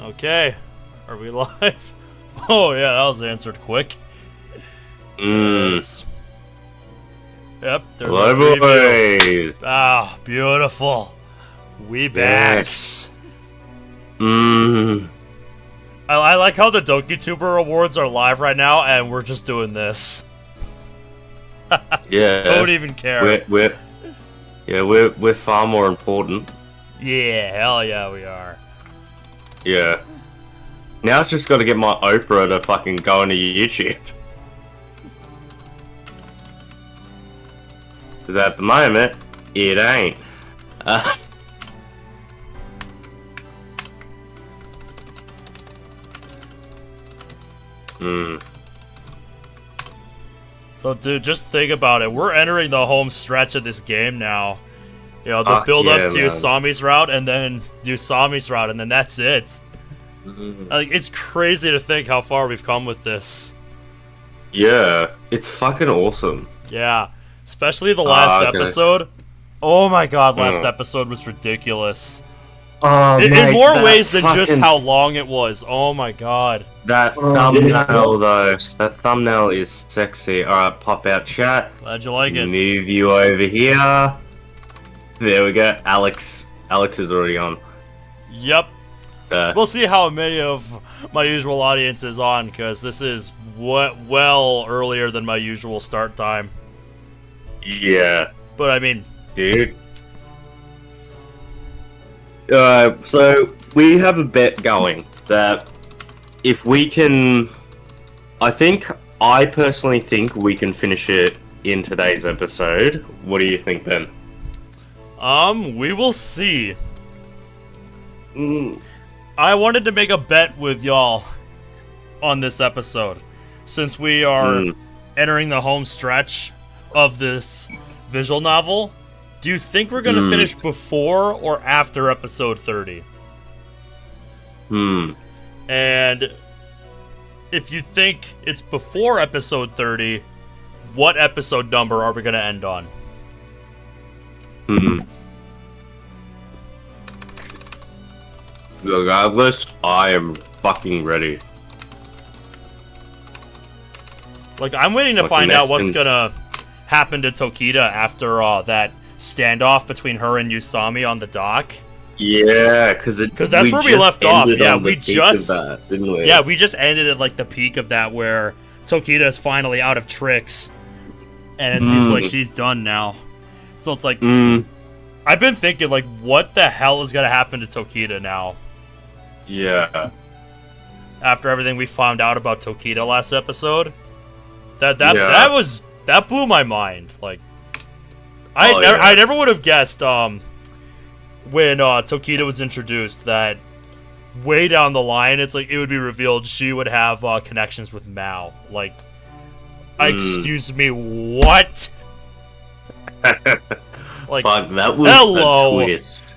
Okay. Are we live? Oh, yeah, that was answered quick. Yes. Yep, there's Hello, a preview. boys. Ah, beautiful. We back. Yes. Mmm. I like how the DokiTuber Awards are live right now, and we're just doing this. Yeah. Don't even care. We're far more important. Yeah, hell yeah, we are. Yeah. Now it's just got to get my Oprah to fucking go into YouTube. Because at the moment, it ain't. So, dude, just think about it. We're entering the home stretch of this game now. You know, the build up to Usami's route, and then Usami's route, and then that's it. Like, it's crazy to think how far we've come with this. Yeah, it's fucking awesome. Yeah, especially the last episode. Oh my god, last episode was ridiculous. In more ways than just how long it was. Oh my god. That thumbnail, though. That thumbnail is sexy. Alright, pop out chat. Glad you like it. Move you over here. There we go. Alex is already on. Yep. We'll see how many of my usual audience is on, because this is well earlier than my usual start time. Yeah. But I mean... Dude. So, we have a bet going that if we can... I personally think we can finish it in today's episode. What do you think, Ben? We will see. I wanted to make a bet with y'all on this episode, since we are entering the home stretch of this visual novel. Do you think we're gonna finish before or after episode 30? And if you think it's before episode 30, what episode number are we gonna end on? Regardless, I am fucking ready. Like, I'm waiting to find out what's gonna happen to Tokita after that standoff between her and Usami on the dock. Yeah, because that's where we left off. Yeah, we just didn't we? Yeah, we just ended at like the peak of that, where Tokita is finally out of tricks, and it seems like she's done now. So it's like I've been thinking, like, what the hell is gonna happen to Tokita now? Yeah. After everything we found out about Tokita last episode, that blew my mind. Like, I never would have guessed when Tokita was introduced that way down the line, it's like it would be revealed she would have connections with Maou. Like, excuse me, what? Like, fuck, that was a twist.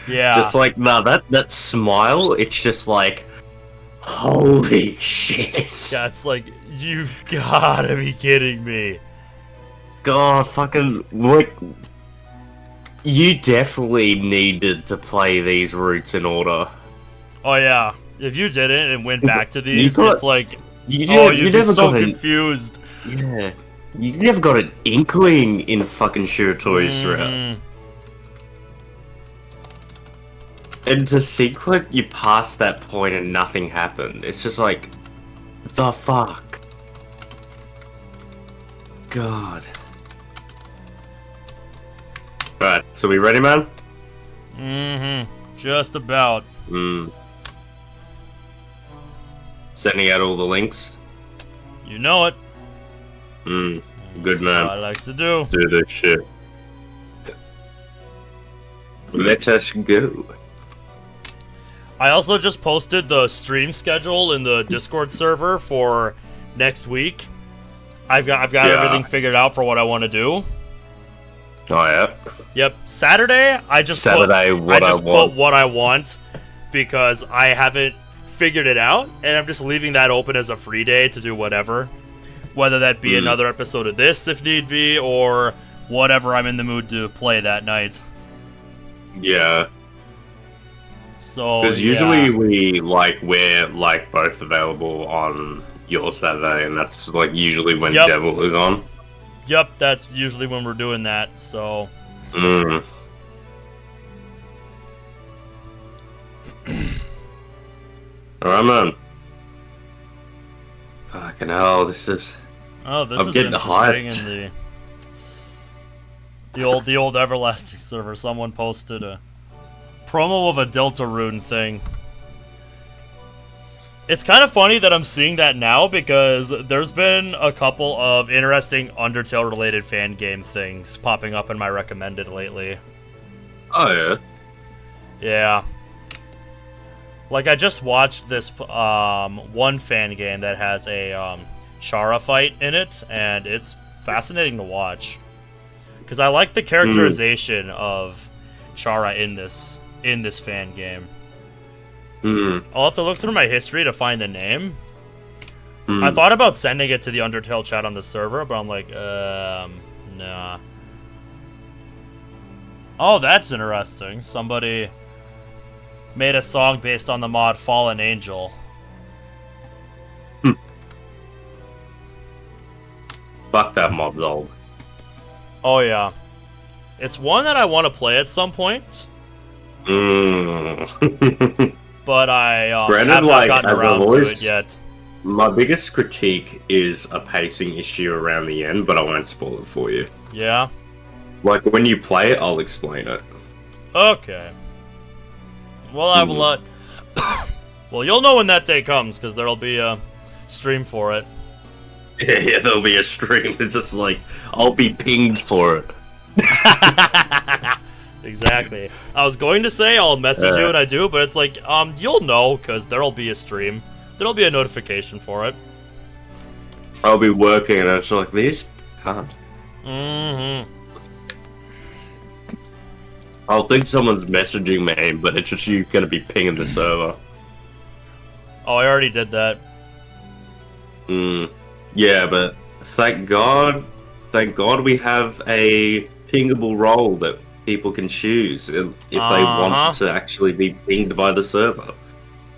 Yeah. Just like, that smile, it's just like, holy shit. Yeah, it's like, you gotta be kidding me. God, fucking, like, you definitely needed to play these routes in order. Oh yeah, if you didn't and went back to these, it's like, you'd be so confused. Yeah. You never got an inkling in fucking Shiratoi's route. And to think like you passed that point and nothing happened, it's just like, the fuck? God. Right, so we ready, man? Just about. Sending out all the links. You know it. Good, That's man. what I like to do. Do this shit. Let us go. I also just posted the stream schedule in the Discord server for next week. I've got everything figured out for what I want to do. Oh yeah. Yep. Saturday, I just put what I want because I haven't figured it out, and I'm just leaving that open as a free day to do whatever. Whether that be another episode of this if need be, or whatever I'm in the mood to play that night. Yeah. So Because usually we're like both available on your Saturday, and that's like usually when Yep. Devil is on. Yep, that's usually when we're doing that. So. Mm. Alright, man. Fucking hell, this is. Oh, this I'm is getting interesting. hyped. In the old Everlasting server, someone posted a promo of a Delta Rune thing. It's kind of funny that I'm seeing that now because there's been a couple of interesting Undertale-related fan game things popping up in my recommended lately. Oh yeah. Yeah. Like, I just watched this one fan game that has a Chara fight in it, and it's fascinating to watch. Because I like the characterization of Chara in this fan game. I'll have to look through my history to find the name. I thought about sending it to the Undertale chat on the server, but I'm like, nah. Oh, that's interesting. Somebody made a song based on the mod Fallen Angel. Fuck that mod's old. Oh, yeah. It's one that I want to play at some point. But I Granted, have not like, gotten as around I've to always- it yet. My biggest critique is a pacing issue around the end, but I won't spoil it for you. Yeah? Like, when you play it, I'll explain it. Okay. Well, I will let... well, you'll know when that day comes, because there'll be a stream for it. Yeah, there'll be a stream. It's just like, I'll be pinged for it. Exactly. I was going to say I'll message you when I do, but it's like, you'll know, because there'll be a stream. There'll be a notification for it. I'll be working, and it's like, this can't. I'll think someone's messaging me, but it's just you gonna be pinging the server. Oh, I already did that. Yeah, but thank God we have a pingable role that people can choose if they want to actually be pinged by the server.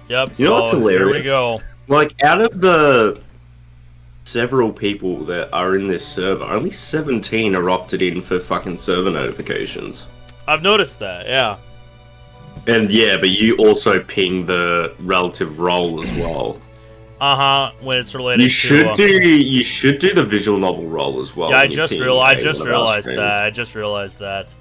Yep, You know what's hilarious? Here we go. Like, out of the several people that are in this server, only 17 are opted in for fucking server notifications. I've noticed that, yeah. And yeah, but you also ping the relative role as well. When it's related You to... you should do the visual novel role as well. Yeah, I when you just ping realized one of our that.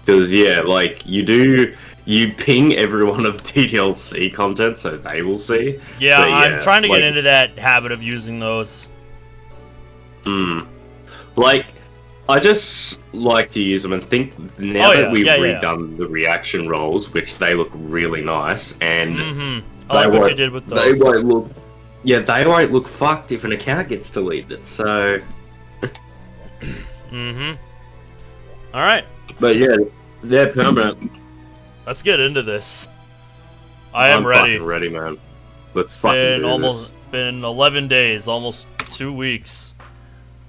Because yeah, like you ping everyone of TDLC content so they will see. Yeah, But, I'm trying to like, get into that habit of using those. Like, I just like to use them and think now that we've redone the reaction roles, which they look really nice, and I like what you did with those. They won't look. Yeah, they won't look fucked if an account gets deleted. So. All right. But yeah, they're permanent. Let's get into this. I'm ready. Fucking ready, man. Let's fucking do this. Been 11 days, almost 2 weeks.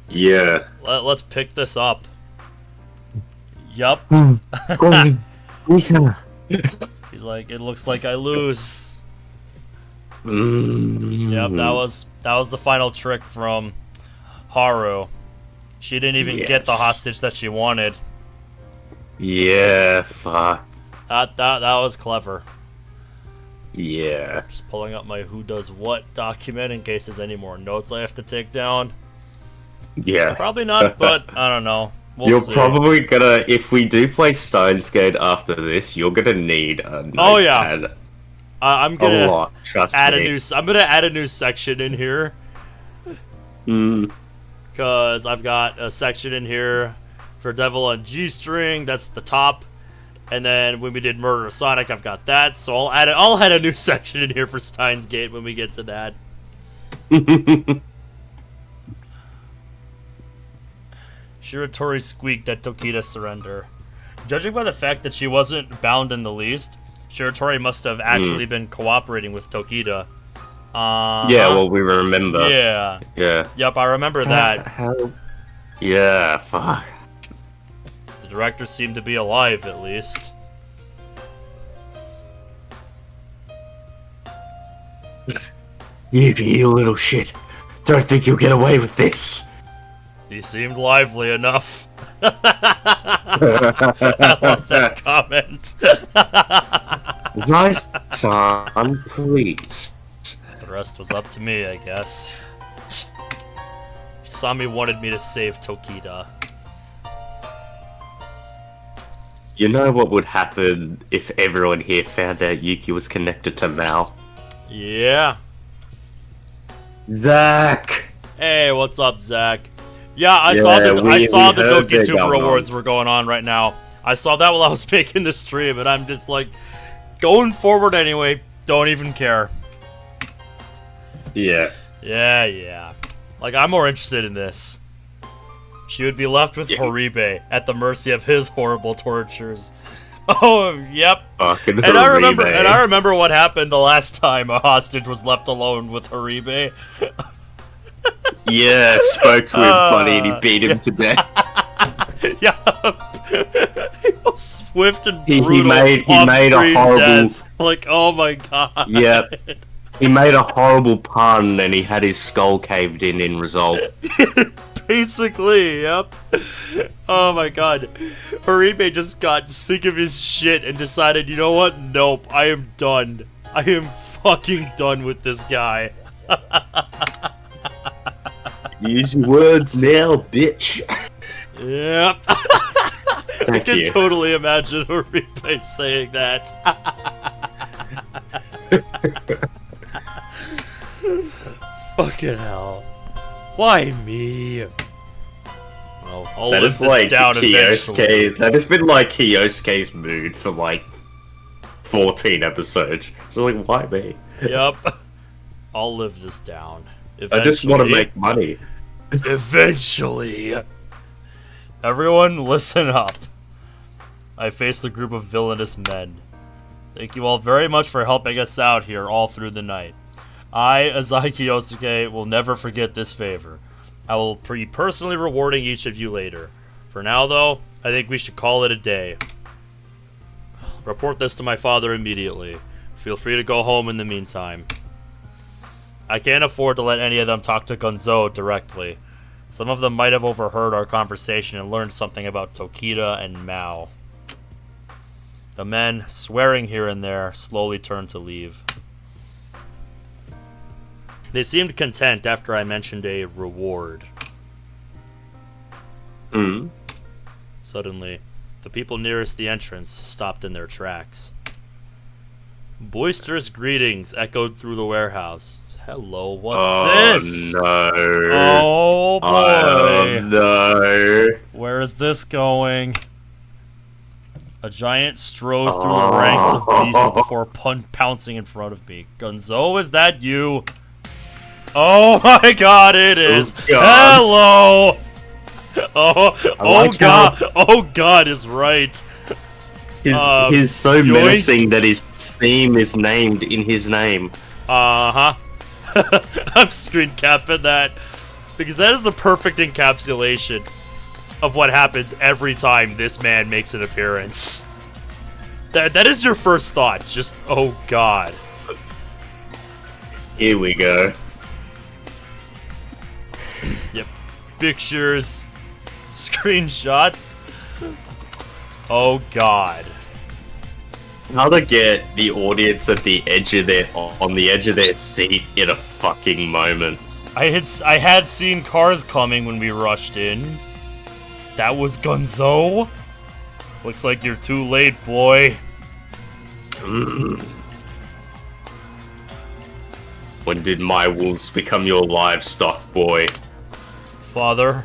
Yeah. Let's pick this up. Yup. He's like, it looks like I lose. Yep, that was the final trick from Haru. She didn't even get the hostage that she wanted. Yeah, fuck. That was clever. Yeah. Just pulling up my who does what document in case there's any more notes I have to take down. Yeah. Probably not, but I don't know. You're see. probably gonna, if we do play Steins;Gate after this, you're gonna need a Oh yeah. I'm gonna add I'm gonna add a new section in here. Because I've got a section in here for Devil on G-String, that's the top. And then when we did Murder of Sonic, I've got that. So I'll add a new section in here for Steins;Gate when we get to that. Shiratori squeaked at Tokita's surrender. Judging by the fact that she wasn't bound in the least, Shiratori must have actually been cooperating with Tokita. Yeah, well, we remember. Yeah. Yeah. Yep, I remember that. Yeah, fuck. director seemed to be alive, at least. You little shit. Don't think you'll get away with this. He seemed lively enough. I love that comment. Nice, son, please. The rest was up to me, I guess. Usami wanted me to save Tokita. You know what would happen if everyone here found out Yuki was connected to Maou? Yeah. Zach! Hey, what's up, Zach? Yeah, I saw the DokiTuber Awards were going on right now. I saw that while I was making the stream, and I'm just like, going forward anyway, don't even care. Yeah. Yeah. Like, I'm more interested in this. She would be left with Horibe at the mercy of his horrible tortures. Oh, yep. Fucking and I remember what happened the last time a hostage was left alone with Horibe. Yeah, spoke to him funny and he beat him to death. Yeah. He was swift and brutal. He made a horrible death. Like, oh my god. Yep. He made a horrible pun and he had his skull caved in result. Basically, yep. Oh my god. Horibe just got sick of his shit and decided, you know what? Nope, I am done. I am fucking done with this guy. Use your words now, bitch. Yep. I can totally imagine Horibe saying that. Fucking hell. Why me? Well, I'll live this down eventually. That has been like Kyosuke's mood for like 14 episodes. So like, why me? Yep. I'll live this down. Eventually. I just want to make money. Eventually. Everyone, listen up. I faced a group of villainous men. Thank you all very much for helping us out here all through the night. I, Azai Kyosuke, will never forget this favor. I will be personally rewarding each of you later. For now, though, I think we should call it a day. Report this to my father immediately. Feel free to go home in the meantime. I can't afford to let any of them talk to Gonzo directly. Some of them might have overheard our conversation and learned something about Tokita and Maou. The men, swearing here and there, slowly turned to leave. They seemed content after I mentioned a reward. Suddenly, the people nearest the entrance stopped in their tracks. Boisterous greetings echoed through the warehouse. Hello, what's this? No. Oh boy. Oh no. Where is this going? A giant strode through the ranks of beasts before pouncing in front of me. Gonzo, is that you? Oh my god, it is! Oh god. Hello! Oh god is right. He's so menacing that his theme is named in his name. Uh-huh. I'm screen capping that. Because that is the perfect encapsulation of what happens every time this man makes an appearance. That is your first thought. Just, oh god. Here we go. Yep. Pictures. Screenshots. Oh god. How to get the audience at the edge of on the edge of their seat in a fucking moment. I had seen cars coming when we rushed in. That was Gonzo? Looks like you're too late, boy. When did my wolves become your livestock, boy? Father,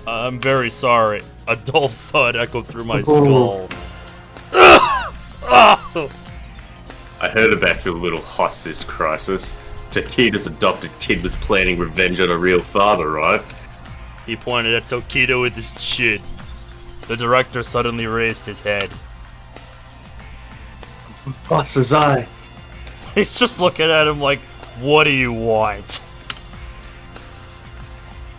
I'm very sorry. A dull thud echoed through my skull. I heard about your little hostage crisis. Tokita's adopted kid was planning revenge on a real father, right? He pointed at Tokita with his chin. The director suddenly raised his head. Boss Azai. He's just looking at him like, what do you want?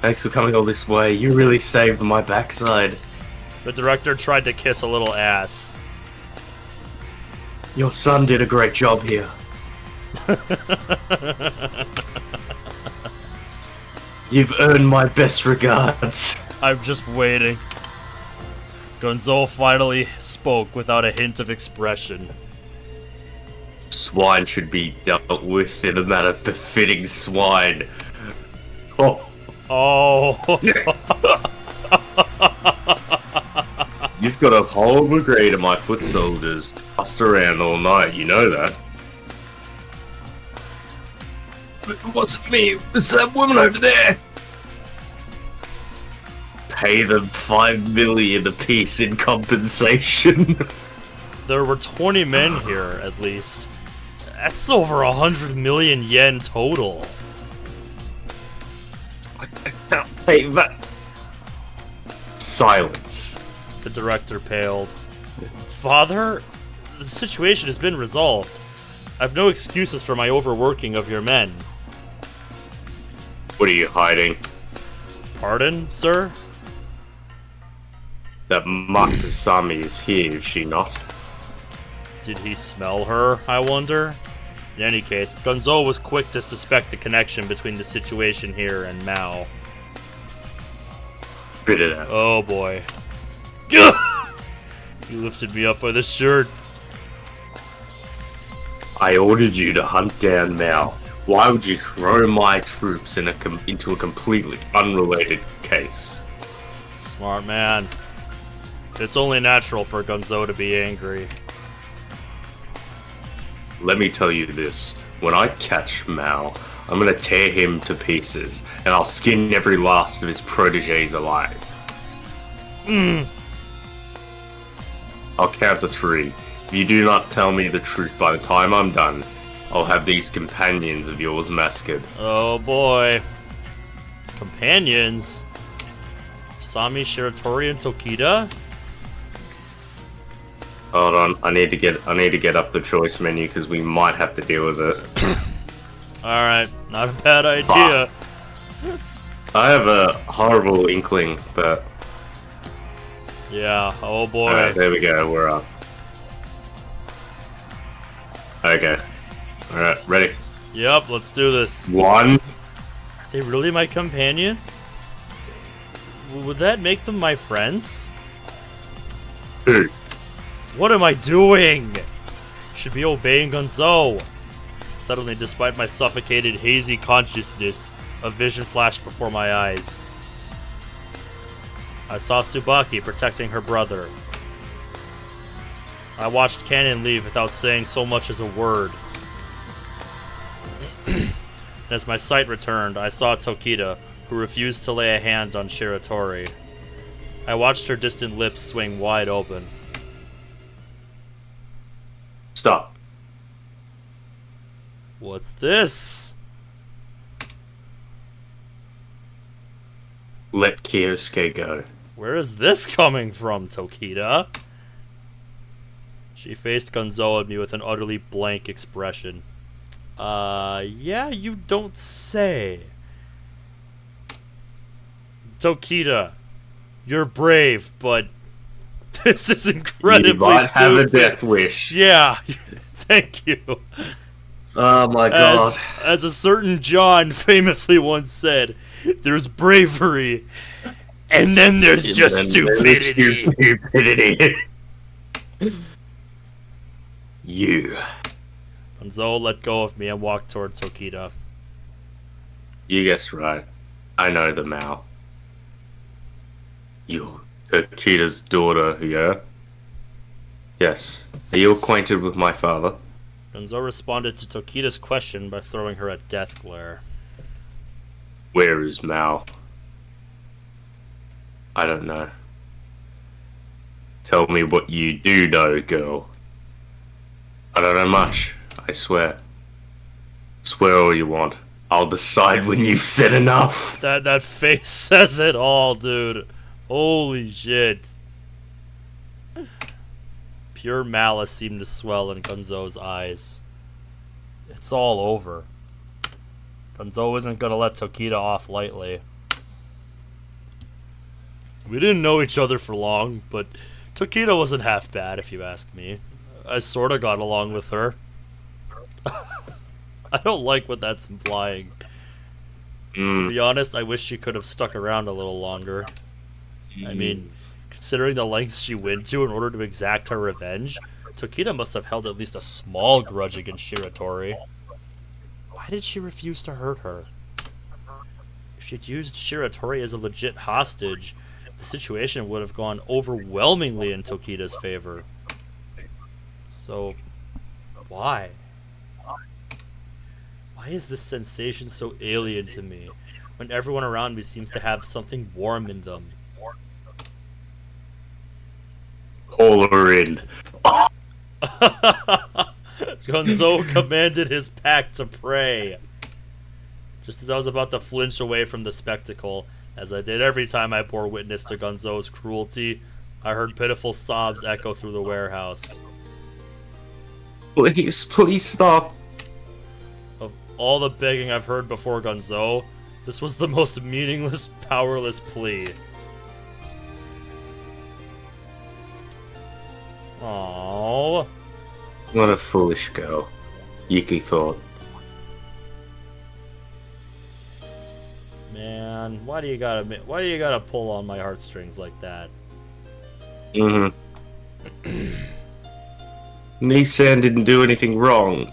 Thanks for coming all this way. You really saved my backside. The director tried to kiss a little ass. Your son did a great job here. You've earned my best regards. I'm just waiting. Gonzo finally spoke without a hint of expression. Swine should be dealt with in a manner befitting swine. Oh. Oh. You've got a whole brigade of my foot soldiers bust around all night, you know that. But it wasn't me, it was that woman over there. Pay them 5 million apiece in compensation. There were 20 men here, at least. That's over 100 million yen total. I can't pay that. Silence. The director paled. Father, the situation has been resolved. I've no excuses for my overworking of your men. What are you hiding? Pardon, sir? That Maou Usami is here, is she not? Did he smell her, I wonder? In any case, Gonzo was quick to suspect the connection between the situation here and Maou. Spit it out. Oh boy. You lifted me up by the shirt. I ordered you to hunt down Maou. Why would you throw my troops into a completely unrelated case? Smart man. It's only natural for Gonzo to be angry. Let me tell you this. When I catch Maou, I'm gonna tear him to pieces, and I'll skin every last of his proteges alive. I'll count to 3. If you do not tell me the truth by the time I'm done, I'll have these companions of yours massacred. Oh boy. Companions? Usami, Shiratori, and Tokita? Hold on, I need to get up the choice menu because we might have to deal with it. Alright, not a bad idea. I have a horrible inkling, but Yeah, oh boy. alright, there we go, we're up. Okay. Alright, ready? Yep, let's do this. 1. Are they really my companions? Would that make them my friends? 2. What am I doing? Should be obeying Gonzo. Suddenly, despite my suffocated, hazy consciousness, a vision flashed before my eyes. I saw Tsubaki protecting her brother. I watched Cannon leave without saying so much as a word. As my sight returned, I saw Tokita, who refused to lay a hand on Shiratori. I watched her distant lips swing wide open. Stop. What's this? Let Kyosuke go. Where is this coming from, Tokita? She faced Gonzo at me with an utterly blank expression. Yeah, you don't say. Tokita, you're brave, but this is incredibly You might have a stupid. death wish. Yeah, thank you. Oh my god. As a certain John famously once said, there's bravery, and then there's just stupidity. Stupidity. You. Gonzo let go of me and walked towards Tokita. You guessed right. I know the Maou. You, Tokita's daughter, yeah? Yes. Are you acquainted with my father? Gonzo responded to Tokita's question by throwing her a death glare. Where is Maou? I don't know. Tell me what you do know, girl. I don't know much, I swear. Swear all you want. I'll decide when you've said enough. That face says it all, dude. Holy shit. Pure malice seemed to swell in Gonzo's eyes. It's all over. Gonzo isn't gonna let Tokita off lightly. We didn't know each other for long, but Tokita wasn't half bad if you ask me. I sorta got along with her. I don't like what that's implying. To be honest, I wish she could have stuck around a little longer. I mean, considering the lengths she went to in order to exact her revenge, Tokita must have held at least a small grudge against Shiratori. Why did she refuse to hurt her? If she'd used Shiratori as a legit hostage, the situation would have gone overwhelmingly in Tokita's favor. So, why? Why is this sensation so alien to me, when everyone around me seems to have something warm in them? All her in. Gonzo commanded his pack to pray. Just as I was about to flinch away from the spectacle, as I did every time I bore witness to Gonzo's cruelty, I heard pitiful sobs echo through the warehouse. Please stop. Of all the begging I've heard before Gonzo, this was the most meaningless, powerless plea. Aww. What a foolish girl, Yuki thought. Man, why do you gotta pull on my heartstrings like that? Nissan didn't do anything wrong.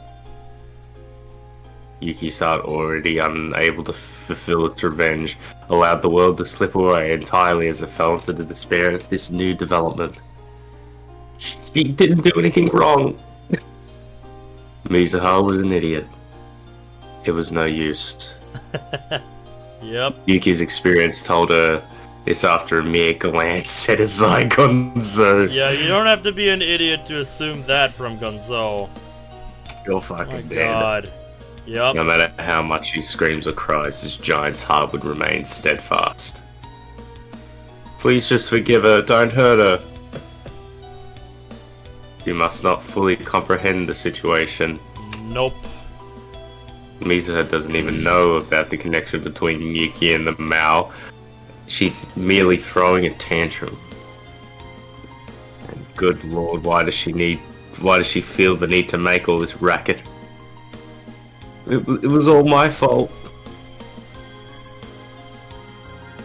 Yuki's heart, already unable to fulfill its revenge, allowed the world to slip away entirely as it fell into the despair at this new development. She didn't do anything wrong. Mizuha was an idiot. It was no use. Yep. Yuki's experience told her this after a mere glance at his eye, Gonzo. Yeah, you don't have to be an idiot to assume that from Gonzo. You're fucking My dead. God. Yep. No matter how much he screams or cries, this giant's heart would remain steadfast. Please just forgive her, don't hurt her. You must not fully comprehend the situation. Nope. Mizuha doesn't even know about the connection between Yuki and the Maou. She's merely throwing a tantrum. And good lord, why does she feel the need to make all this racket? It was all my fault.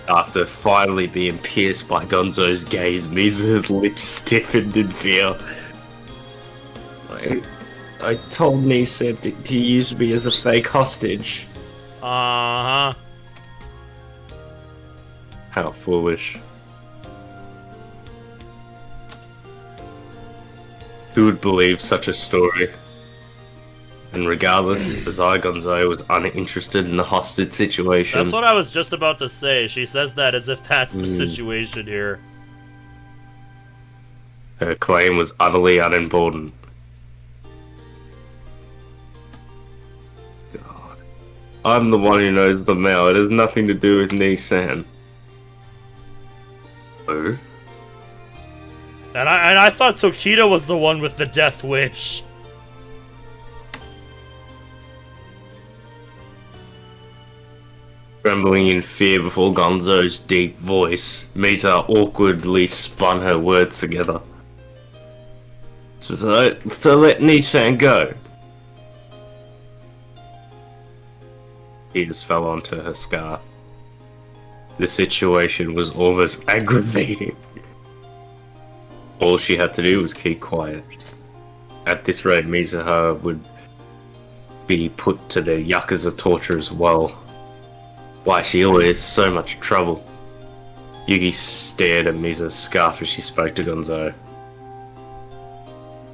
After finally being pierced by Gonzo's gaze, Mizuha's lips stiffened in fear. I told Nisa to use me as a fake hostage. Uh-huh. How foolish. Who would believe such a story? And regardless, Azai Gonzo was uninterested in the hostage situation. That's what I was just about to say. She says that as if that's the situation here. Her claim was utterly unimportant. God. I'm the one who knows the Maou. It has nothing to do with Nissan. Oh? And I thought Tokita was the one with the death wish. Trembling in fear before Gonzo's deep voice, Misa awkwardly spun her words together. So let Nissan go. Tears fell onto her scarf. The situation was almost aggravating. All she had to do was keep quiet. At this rate, Mizuha would be put to the Yakuza torture as well. Why, she always so much trouble. Yuki stared at Misa's scarf as she spoke to Gonzo.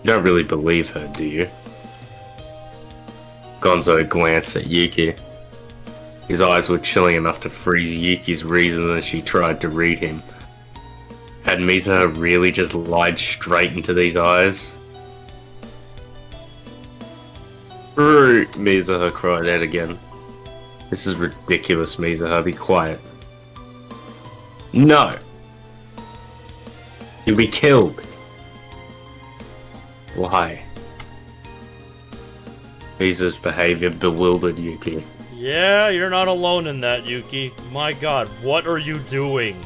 You don't really believe her, do you? Gonzo glanced at Yuki. His eyes were chilling enough to freeze Yuki's reason as she tried to read him. Had Mizuha really just lied straight into these eyes? True, Mizuha cried out again. This is ridiculous, Mizuha. Be quiet. No! You'll be killed. Why? Mizuha's behavior bewildered Yuki. Yeah, you're not alone in that, Yuki. My god, what are you doing?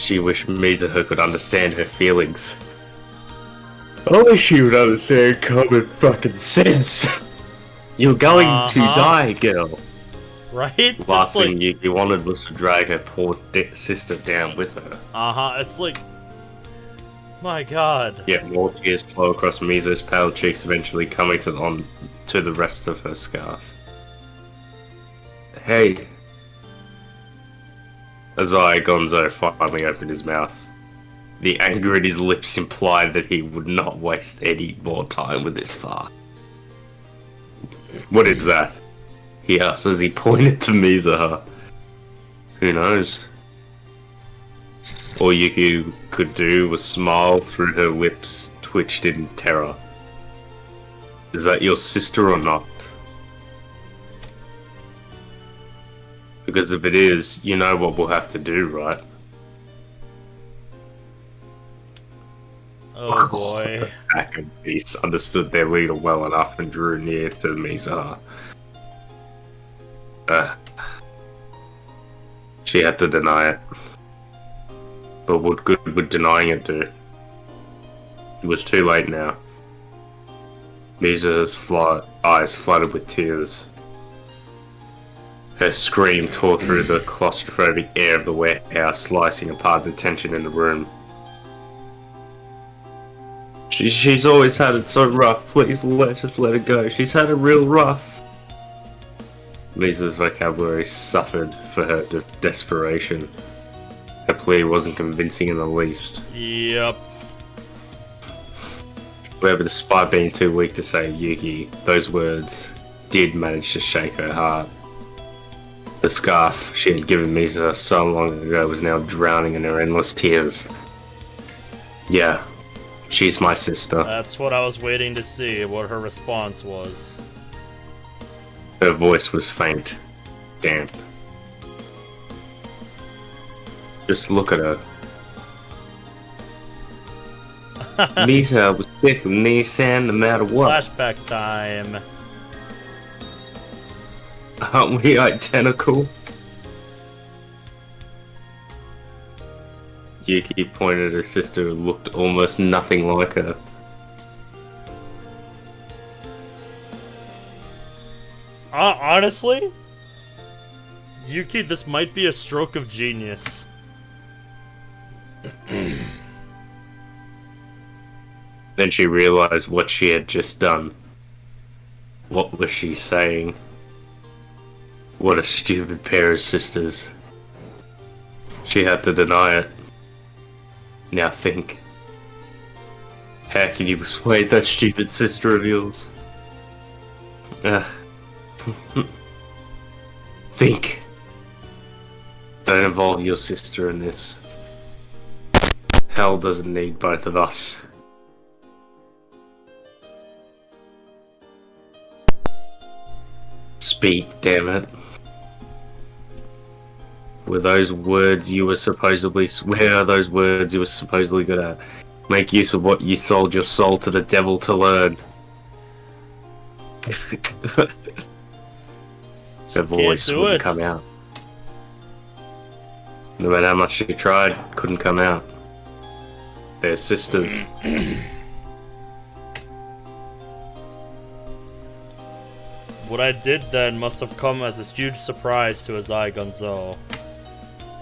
She wished Mizuha could understand her feelings. Only she would understand common fucking sense. You're going to die, girl. Right? Last thing Yuki wanted was to drag her poor sister down with her. It's like... My god. Yet more tears flow across Mizu's pale cheeks, eventually coming to the rest of her scarf. Hey. Azai Gonzo finally opened his mouth. The anger in his lips implied that he would not waste any more time with this far. What is that? He asked as he pointed to Mizuha. Who knows? All Yuki could do was smile through her lips twitched in terror. Is that your sister or not? Because if it is, you know what we'll have to do, right? Oh boy. Pack and Beast understood their leader well enough and drew near to Mizuha. She had to deny it. But what good would denying it do? It was too late now. Mizuha's eyes flooded with tears. Her scream tore through the claustrophobic air of the warehouse, slicing apart the tension in the room. She's always had it so rough. Please just let her go. She's had it real rough. Mizuha's vocabulary suffered for her desperation. Her plea wasn't convincing in the least. Yep. However, despite being too weak to save Yuki, those words did manage to shake her heart. The scarf she had given Mizuha so long ago was now drowning in her endless tears. Yeah, she's my sister. That's what I was waiting to see, what her response was. Her voice was faint, damp. Just look at her. Mizuha was sick of Nissan no matter what. Flashback time. Aren't we identical? Yuki pointed at her sister who looked almost nothing like her. Honestly? Yuki, this might be a stroke of genius. Then she realized what she had just done. What was she saying? What a stupid pair of sisters. She had to deny it. Now think. How can you persuade that stupid sister of yours? Think. Don't involve your sister in this. Hell doesn't need both of us. Speak, damn it. Were those words you were supposedly... Where are those words you were supposedly good at? Make use of what you sold your soul to the devil to learn. Her voice wouldn't come out. No matter how much she tried, couldn't come out. They're sisters. What I did then must have come as a huge surprise to Azai Gonzo.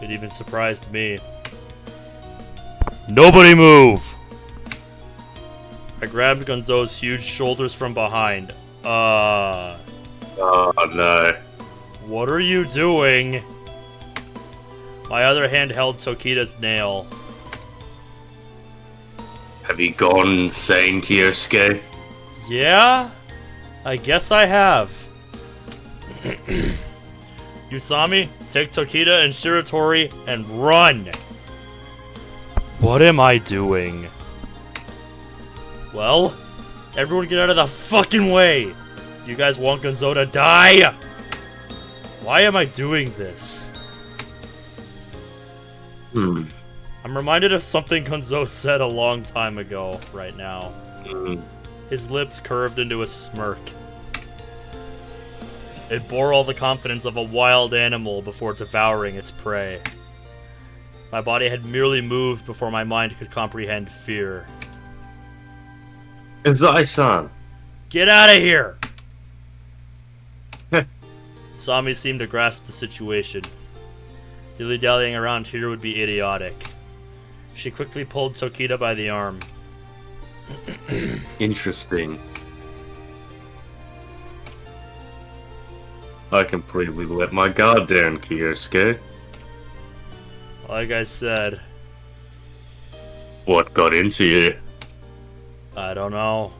It even surprised me. Nobody move! I grabbed Gonzo's huge shoulders from behind. Oh no. What are you doing? My other hand held Tokita's nail. Have you gone insane, Kyosuke? Yeah? I guess I have. Usami, take Tokita and Shiratori and run! What am I doing? Well, everyone get out of the fucking way! Do you guys want Gonzo to die? Why am I doing this? I'm reminded of something Gonzo said a long time ago, right now. His lips curved into a smirk. It bore all the confidence of a wild animal before devouring its prey. My body had merely moved before my mind could comprehend fear. Uzai-san. Get out of here! Usami seemed to grasp the situation. Dilly-dallying around here would be idiotic. She quickly pulled Tokita by the arm. Interesting. I completely let my guard down, Kyosuke. Like I said, What got into you? I don't know.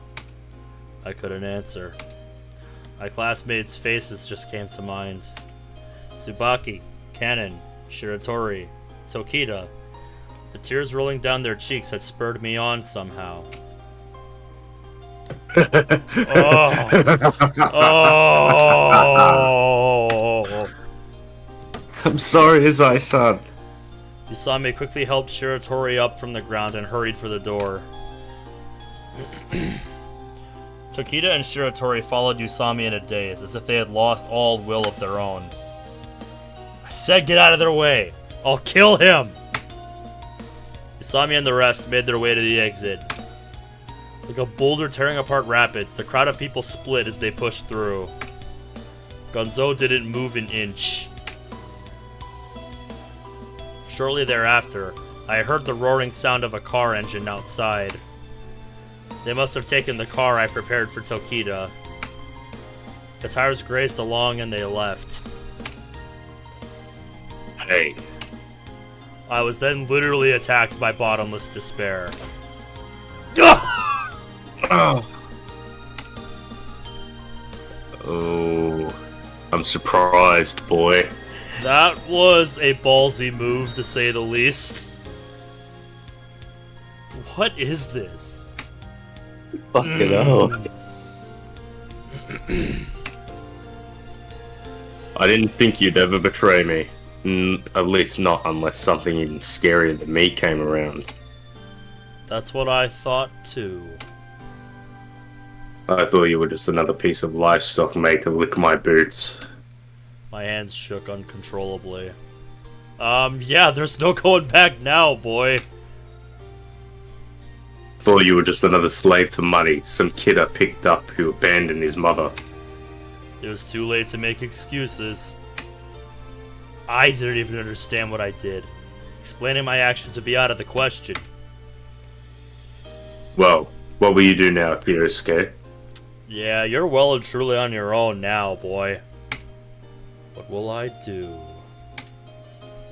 I couldn't answer. My classmates' faces just came to mind. Tsubaki, Kanon, Shiratori, Tokita. The tears rolling down their cheeks had spurred me on somehow. Oh! I'm sorry, Uzai-san. Usami quickly helped Shiratori up from the ground and hurried for the door. Tokita and Shiratori followed Usami in a daze, as if they had lost all will of their own. I said get out of their way! I'll kill him! Usami and the rest made their way to the exit. Like a boulder tearing apart rapids, the crowd of people split as they pushed through. Gonzo didn't move an inch. Shortly thereafter, I heard the roaring sound of a car engine outside. They must have taken the car I prepared for Tokita. The tires grazed along and they left. Hey. I was then literally attacked by bottomless despair. Oh, I'm surprised, boy. That was a ballsy move, to say the least. What is this? Fucking hell. I didn't think you'd ever betray me. At least not unless something even scarier than me came around. That's what I thought too. I thought you were just another piece of livestock made to lick my boots. My hands shook uncontrollably. Yeah, there's no going back now, boy. Thought you were just another slave to money, some kid I picked up who abandoned his mother. It was too late to make excuses. I didn't even understand what I did. Explaining my actions would be out of the question. Well, what will you do now, Kyosuke? Yeah, you're well and truly on your own now, boy. What will I do?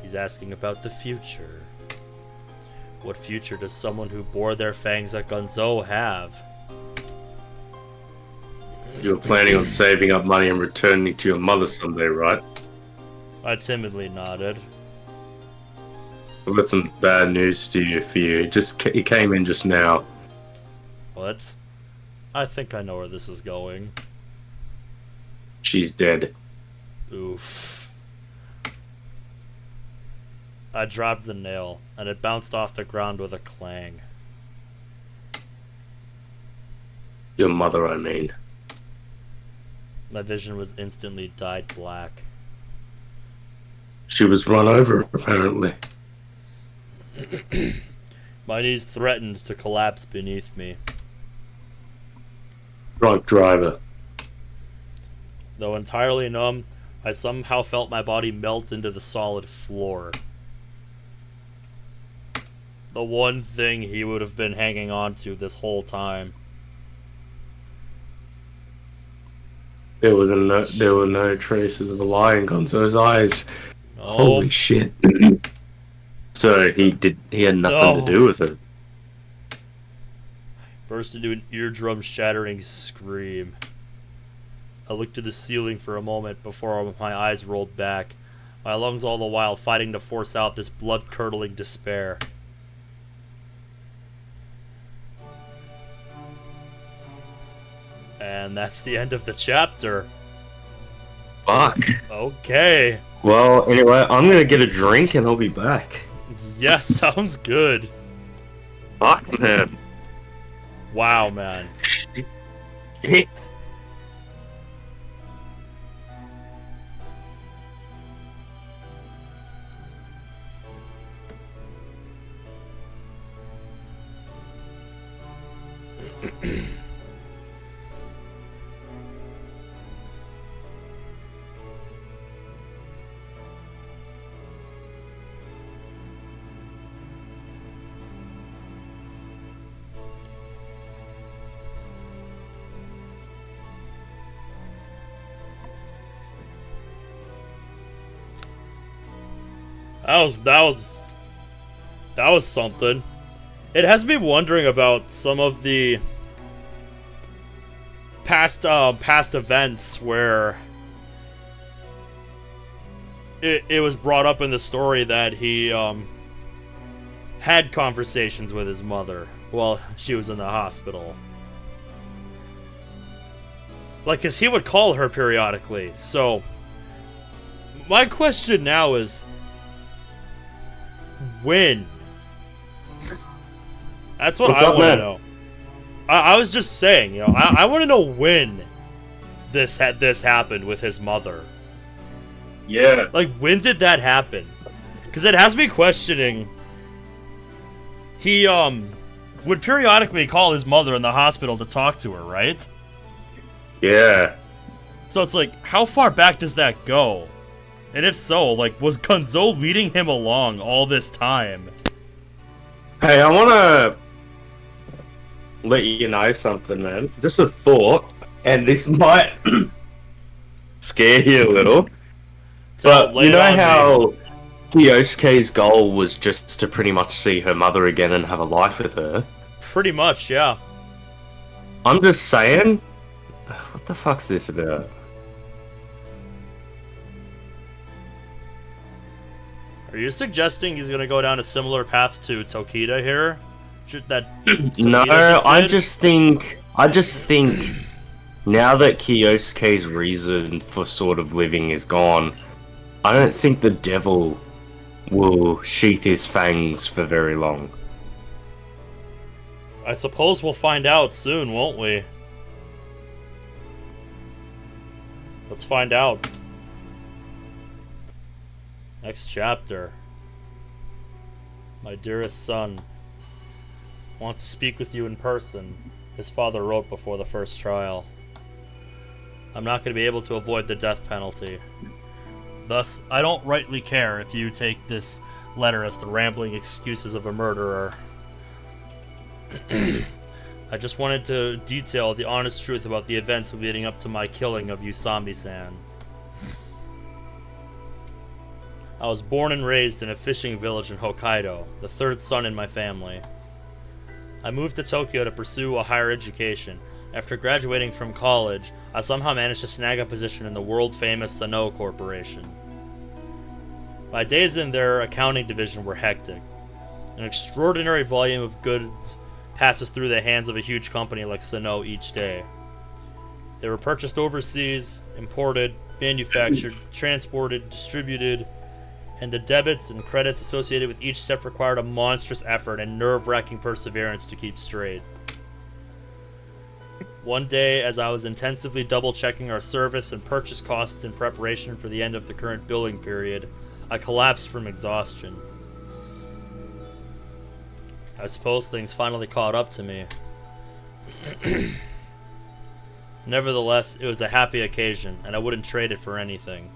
He's asking about the future. What future does someone who bore their fangs at Gonzo have? You're planning on saving up money and returning to your mother someday, right? I timidly nodded. I've got some bad news for you. It came in just now. What? I think I know where this is going. She's dead. Oof. I dropped the nail, and it bounced off the ground with a clang. Your mother, I mean. My vision was instantly dyed black. She was run over, apparently. My knees threatened to collapse beneath me. Drunk driver. Though entirely numb, I somehow felt my body melt into the solid floor. The one thing he would have been hanging on to this whole time. There were no traces of a lie in Gonzo's eyes. Oh. Holy shit. So he had nothing to do with it. Burst into an eardrum-shattering scream. I looked to the ceiling for a moment before my eyes rolled back, my lungs all the while fighting to force out this blood-curdling despair. And that's the end of the chapter. Fuck. Okay. Well, anyway, I'm gonna get a drink and I'll be back. Yeah, sounds good. Fuck, man. Wow, man. Shit. That was something. It has me wondering about some of the past events where it was brought up in the story that he had conversations with his mother while she was in the hospital. Like, 'cause he would call her periodically. So my question now is, when? That's what I want to know. I was just saying, you know, I want to know when this happened with his mother. Yeah. Like, when did that happen? Because it has me questioning. He would periodically call his mother in the hospital to talk to her, right? Yeah. So it's like, how far back does that go? And if so, like, was Gunzo leading him along all this time? Hey, I want to let you know something, man. Just a thought, and this might scare you a little. But you know how Kyosuke's goal was just to pretty much see her mother again and have a life with her? Pretty much, yeah. I'm just saying, what the fuck's this about? Are you suggesting he's gonna go down a similar path to Tokita here? No, I just think now that Kyosuke's reason for sort of living is gone, I don't think the devil will sheath his fangs for very long. I suppose we'll find out soon, won't we? Let's find out. Next chapter. My dearest son, want to speak with you in person, his father wrote before the first trial. I'm not going to be able to avoid the death penalty. Thus, I don't rightly care if you take this letter as the rambling excuses of a murderer. I just wanted to detail the honest truth about the events leading up to my killing of Usami-san. I was born and raised in a fishing village in Hokkaido, the third son in my family. I moved to Tokyo to pursue a higher education. After graduating from college, I somehow managed to snag a position in the world-famous Sano Corporation. My days in their accounting division were hectic. An extraordinary volume of goods passes through the hands of a huge company like Sano each day. They were purchased overseas, imported, manufactured, transported, distributed, and the debits and credits associated with each step required a monstrous effort and nerve-wracking perseverance to keep straight. One day, as I was intensively double-checking our service and purchase costs in preparation for the end of the current billing period, I collapsed from exhaustion. I suppose things finally caught up to me. Nevertheless, it was a happy occasion, and I wouldn't trade it for anything.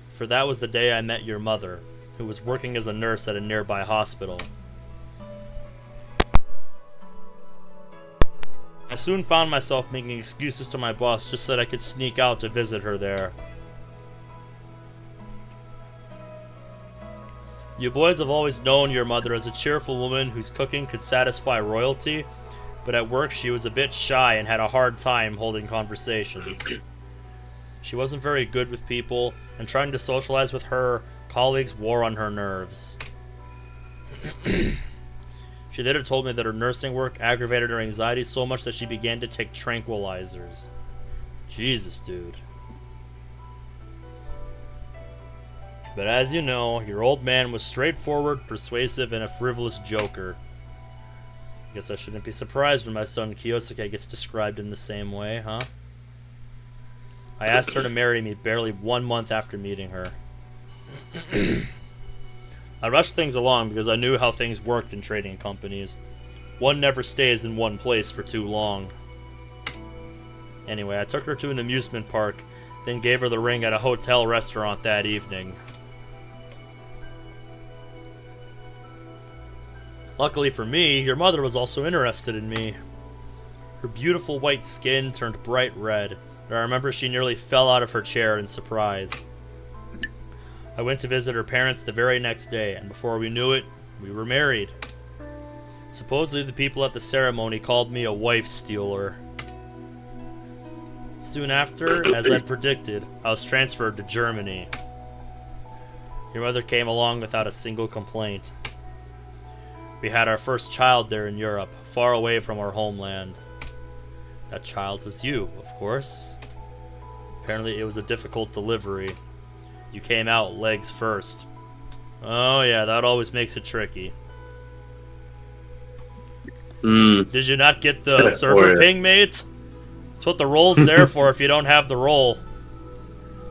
For that was the day I met your mother, who was working as a nurse at a nearby hospital. I soon found myself making excuses to my boss just so that I could sneak out to visit her there. You boys have always known your mother as a cheerful woman whose cooking could satisfy royalty, but at work she was a bit shy and had a hard time holding conversations. She wasn't very good with people, and trying to socialize with her colleagues wore on her nerves. She later told me that her nursing work aggravated her anxiety so much that she began to take tranquilizers. Jesus, dude. But as you know, your old man was straightforward, persuasive, and a frivolous joker. Guess I shouldn't be surprised when my son Kyosuke gets described in the same way, huh? I asked her to marry me barely 1 month after meeting her. I rushed things along because I knew how things worked in trading companies. One never stays in one place for too long. Anyway, I took her to an amusement park, then gave her the ring at a hotel restaurant that evening. Luckily for me, your mother was also interested in me. Her beautiful white skin turned bright red, and I remember she nearly fell out of her chair in surprise. I went to visit her parents the very next day, and before we knew it, we were married. Supposedly the people at the ceremony called me a wife stealer. Soon after, as I predicted, I was transferred to Germany. Your mother came along without a single complaint. We had our first child there in Europe, far away from our homeland. That child was you, of course. Apparently it was a difficult delivery. You came out legs first. Oh yeah, that always makes it tricky. Did you not get the server ping, mate? That's what the roll's there for if you don't have the roll.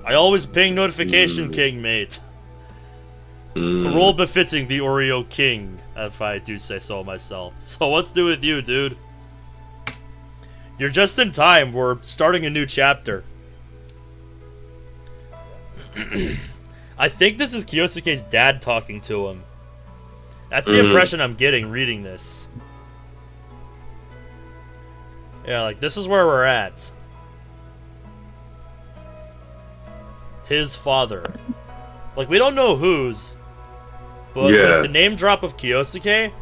I always ping notification king, mate. A role befitting the Oreo king, if I do say so myself. So what's new with you, dude? You're just in time. We're starting a new chapter. I think this is Kyosuke's dad talking to him. That's the impression I'm getting reading this. Yeah, like, this is where we're at. His father. Like, we don't know whose. But like, the name drop of Kyosuke...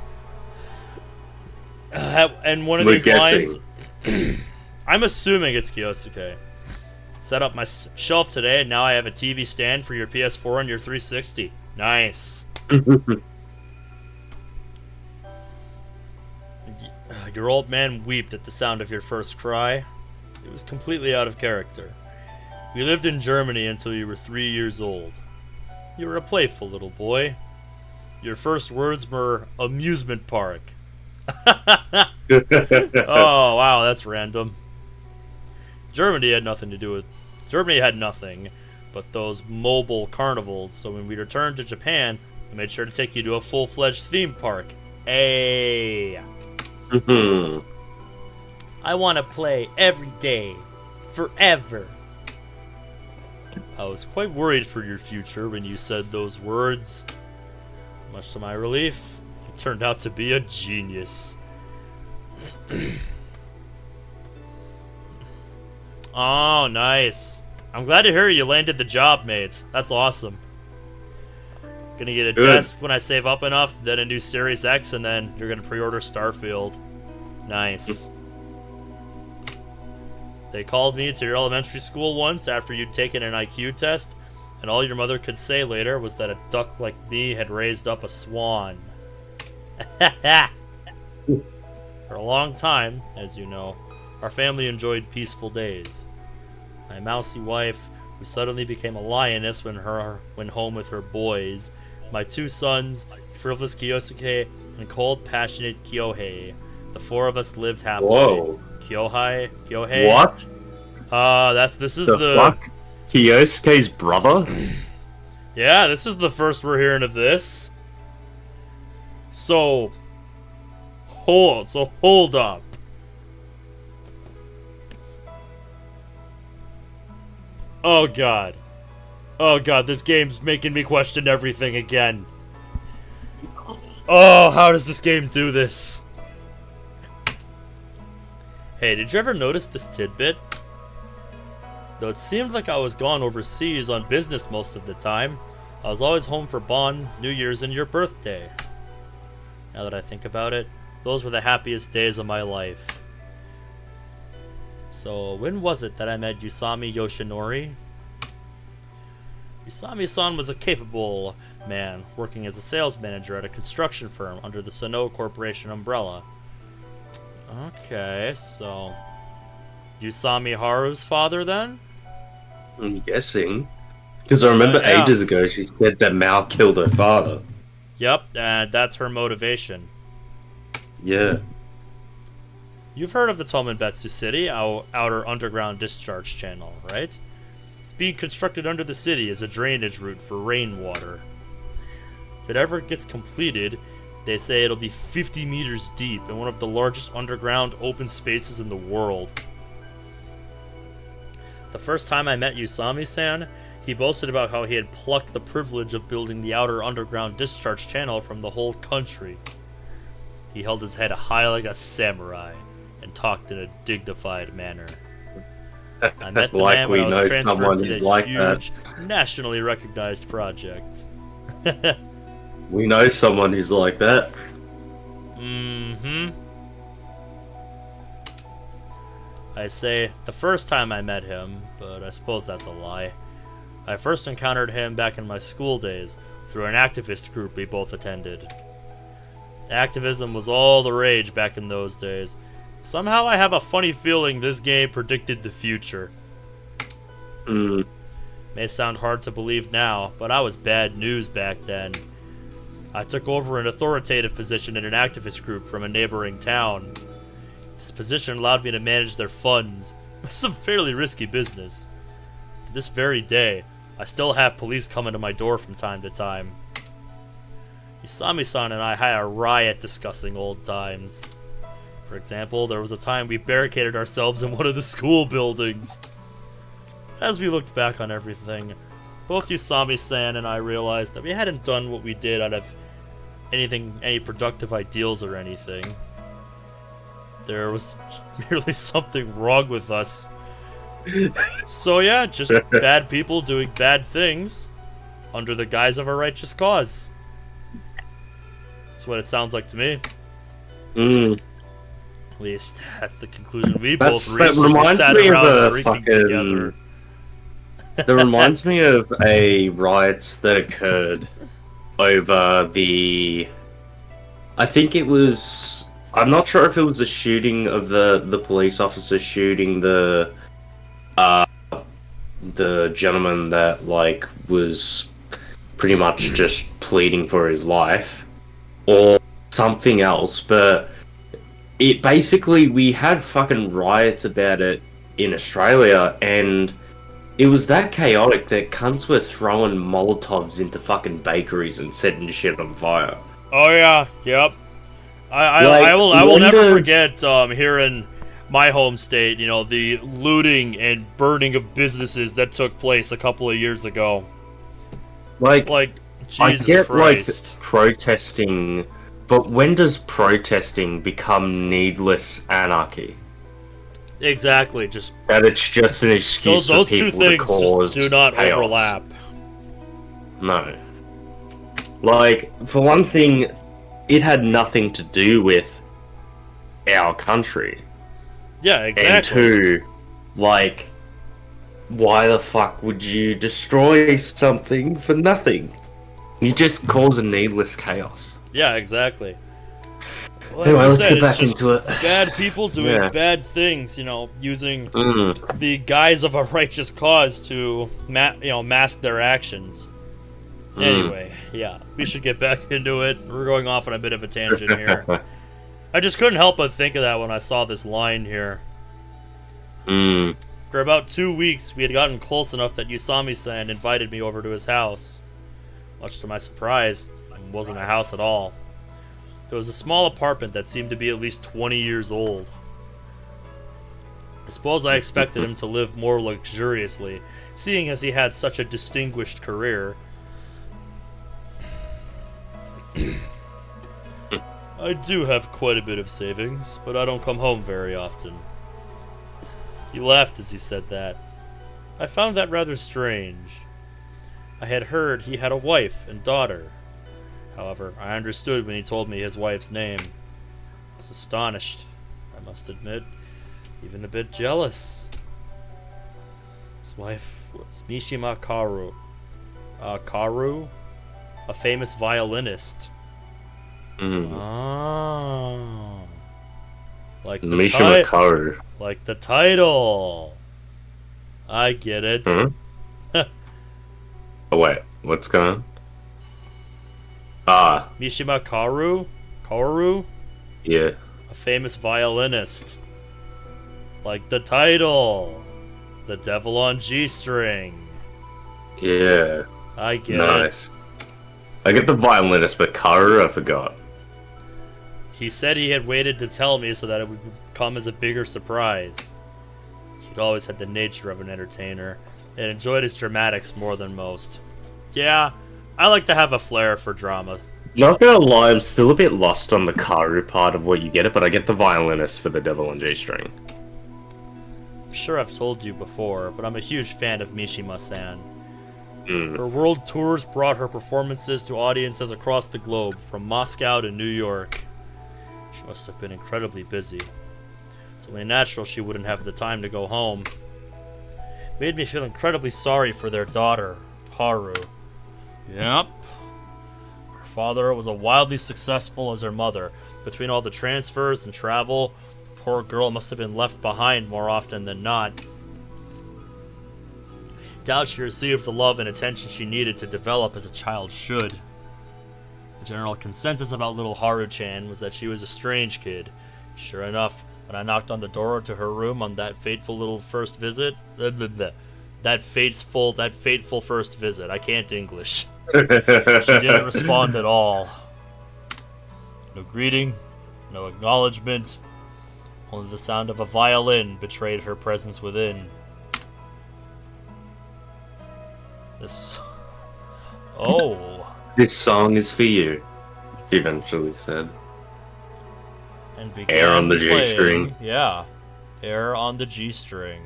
and one of these lines... I'm assuming it's Kyosuke. Set up my shelf today, and now I have a TV stand for your PS4 and your 360. Nice. Your old man wept at the sound of your first cry. It was completely out of character. We lived in Germany until you were 3 years old. You were a playful little boy. Your first words were amusement park. Oh, wow, that's random. Germany had nothing but those mobile carnivals, so when we returned to Japan, I made sure to take you to a full-fledged theme park. Hey. I want to play every day, forever. I was quite worried for your future when you said those words. Much to my relief, you turned out to be a genius. Oh, nice. I'm glad to hear you landed the job, mate. That's awesome. Gonna get a desk when I save up enough, then a new Series X, and then you're gonna pre-order Starfield. Nice. They called me to your elementary school once after you'd taken an IQ test, and all your mother could say later was that a duck like me had raised up a swan. For a long time, as you know, our family enjoyed peaceful days. My mousy wife, who suddenly became a lioness when home with her boys, my two sons, frivolous Kyosuke and cold, passionate Kyohei. The four of us lived happily. Whoa. Kyohei. What? This is the fuck? Kyosuke's brother? Yeah, this is the first we're hearing of this. So hold up. Oh god. Oh god, this game's making me question everything again. Oh, how does this game do this? Hey, did you ever notice this tidbit? Though it seemed like I was gone overseas on business most of the time, I was always home for Bon, New Year's, and your birthday. Now that I think about it, those were the happiest days of my life. So, when was it that I met Usami Yoshinori? Usami-san was a capable man, working as a sales manager at a construction firm under the Sano Corporation umbrella. Okay, so... Usami Haru's father, then? I'm guessing. Because I remember ages ago she said that Maou killed her father. Yep, and that's her motivation. Yeah. You've heard of the Tomenbetsu City, our outer underground discharge channel, right? It's being constructed under the city as a drainage route for rainwater. If it ever gets completed, They say it'll be 50 meters deep and one of the largest underground open spaces in the world. The first time I met Usami-san, he boasted about how he had plucked the privilege of building the outer underground discharge channel from the whole country. He held his head high like a samurai and talked in a dignified manner. I met the man when I was transferred to a huge, nationally recognized project. We know someone who's like that. Mm-hmm. I say the first time I met him, but I suppose that's a lie. I first encountered him back in my school days through an activist group we both attended. Activism was all the rage back in those days. Somehow I have a funny feeling this game predicted the future. May sound hard to believe now, but I was bad news back then. I took over an authoritative position in an activist group from a neighboring town. This position allowed me to manage their funds. Some fairly risky business. To this very day, I still have police coming to my door from time to time. Usami-san and I had a riot discussing old times. For example, there was a time we barricaded ourselves in one of the school buildings. As we looked back on everything, both Usami-san and I realized that we hadn't done what we did out of any productive ideals or anything. There was merely something wrong with us. So yeah, just bad people doing bad things under the guise of a righteous cause. That's what it sounds like to me. At least that's the conclusion we both reached. That reminds me of a fucking. That reminds me of a riots that occurred over the. I think it was. I'm not sure if it was a shooting of the police officer shooting the gentleman that like was pretty much just pleading for his life, or something else, but it basically we had fucking riots about it in Australia, and it was that chaotic that cunts were throwing Molotovs into fucking bakeries and setting shit on fire. Oh yeah, yep. I will never forget here in my home state, you know, the looting and burning of businesses that took place a couple of years ago. Like Jesus I get Christ. Like protesting, but when does protesting become needless anarchy? Exactly, just that it's just an excuse those for people two things to cause do not chaos. overlap. No. Like, for one thing, it had nothing to do with our country. Yeah, exactly. And two, like, why the fuck would you destroy something for nothing? You just cause a needless chaos. Yeah, exactly. Well, anyway, let's get back into it. Bad people doing bad things, you know, using the guise of a righteous cause to, mask their actions. Anyway, yeah, we should get back into it. We're going off on a bit of a tangent here. I just couldn't help but think of that when I saw this line here. For about 2 weeks, we had gotten close enough that Usami-san invited me over to his house. Much to my surprise, it wasn't a house at all. It was a small apartment that seemed to be at least 20 years old. I suppose I expected him to live more luxuriously, seeing as he had such a distinguished career. I do have quite a bit of savings, but I don't come home very often. He laughed as he said that. I found that rather strange. I had heard he had a wife and daughter. However, I understood when he told me his wife's name. I was astonished, I must admit, even a bit jealous. His wife was Mishima Karu. Karu? A famous violinist. Oh. Like the Mishima Karu. Like the title. I get it. Oh wait, what's going on? Mishima Karu? Karu? Yeah. A famous violinist. Like the title. The Devil on G-string. Yeah. I get it. Nice. I get the violinist, but Karu, I forgot. He said he had waited to tell me so that it would come as a bigger surprise. He'd always had the nature of an entertainer, and enjoyed his dramatics more than most. Yeah, I like to have a flair for drama. Not gonna lie, I'm still a bit lost on the Karu part of what you get it, but I get the violinist for the Devil and G-string. I'm sure I've told you before, but I'm a huge fan of Mishima-san. Mm. Her world tours brought her performances to audiences across the globe, from Moscow to New York. She must have been incredibly busy. It's only natural she wouldn't have the time to go home. It made me feel incredibly sorry for their daughter, Haru. Yep. Her father was as wildly successful as her mother. Between all the transfers and travel, the poor girl must have been left behind more often than not. Doubt she received the love and attention she needed to develop as a child should. The general consensus about little Haru-chan was that she was a strange kid. Sure enough, when I knocked on the door to her room on that fateful little first visit, that fateful first visit, I can't English. She didn't respond at all. No greeting, no acknowledgement. Only the sound of a violin betrayed her presence within. This... Oh. This song is for you, she eventually said. And began Air on the playing, G-string. Yeah. Air on the G-string.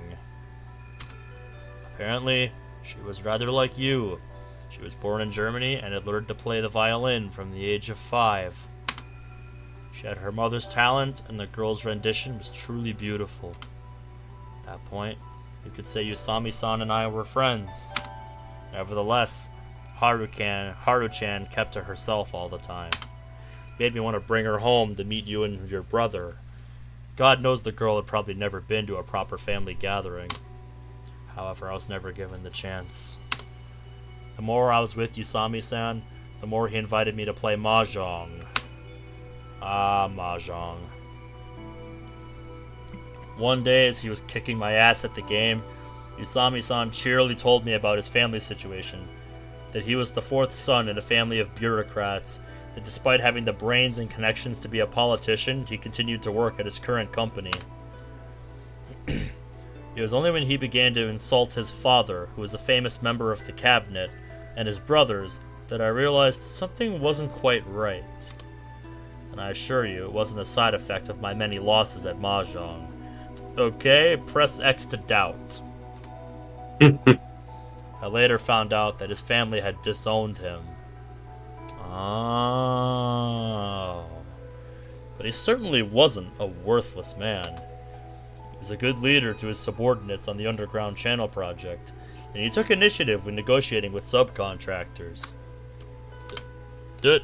Apparently, she was rather like you. She was born in Germany and had learned to play the violin from the age of 5. She had her mother's talent, and the girl's rendition was truly beautiful. At that point, you could say Usami-san and I were friends. Nevertheless, Haru-chan kept to herself all the time. Made me want to bring her home to meet you and your brother. God knows the girl had probably never been to a proper family gathering. However, I was never given the chance. The more I was with Usami-san, the more he invited me to play mahjong. Ah, mahjong. One day, as he was kicking my ass at the game, Usami-san cheerily told me about his family situation. That he was the 4th son in a family of bureaucrats. That despite having the brains and connections to be a politician, he continued to work at his current company. It was only when he began to insult his father, who was a famous member of the cabinet, and his brothers, that I realized something wasn't quite right. And I assure you, it wasn't a side effect of my many losses at mahjong. Okay, press X to doubt. I later found out that his family had disowned him. Oh. But he certainly wasn't a worthless man. He was a good leader to his subordinates on the Underground Channel project, and he took initiative when negotiating with subcontractors. He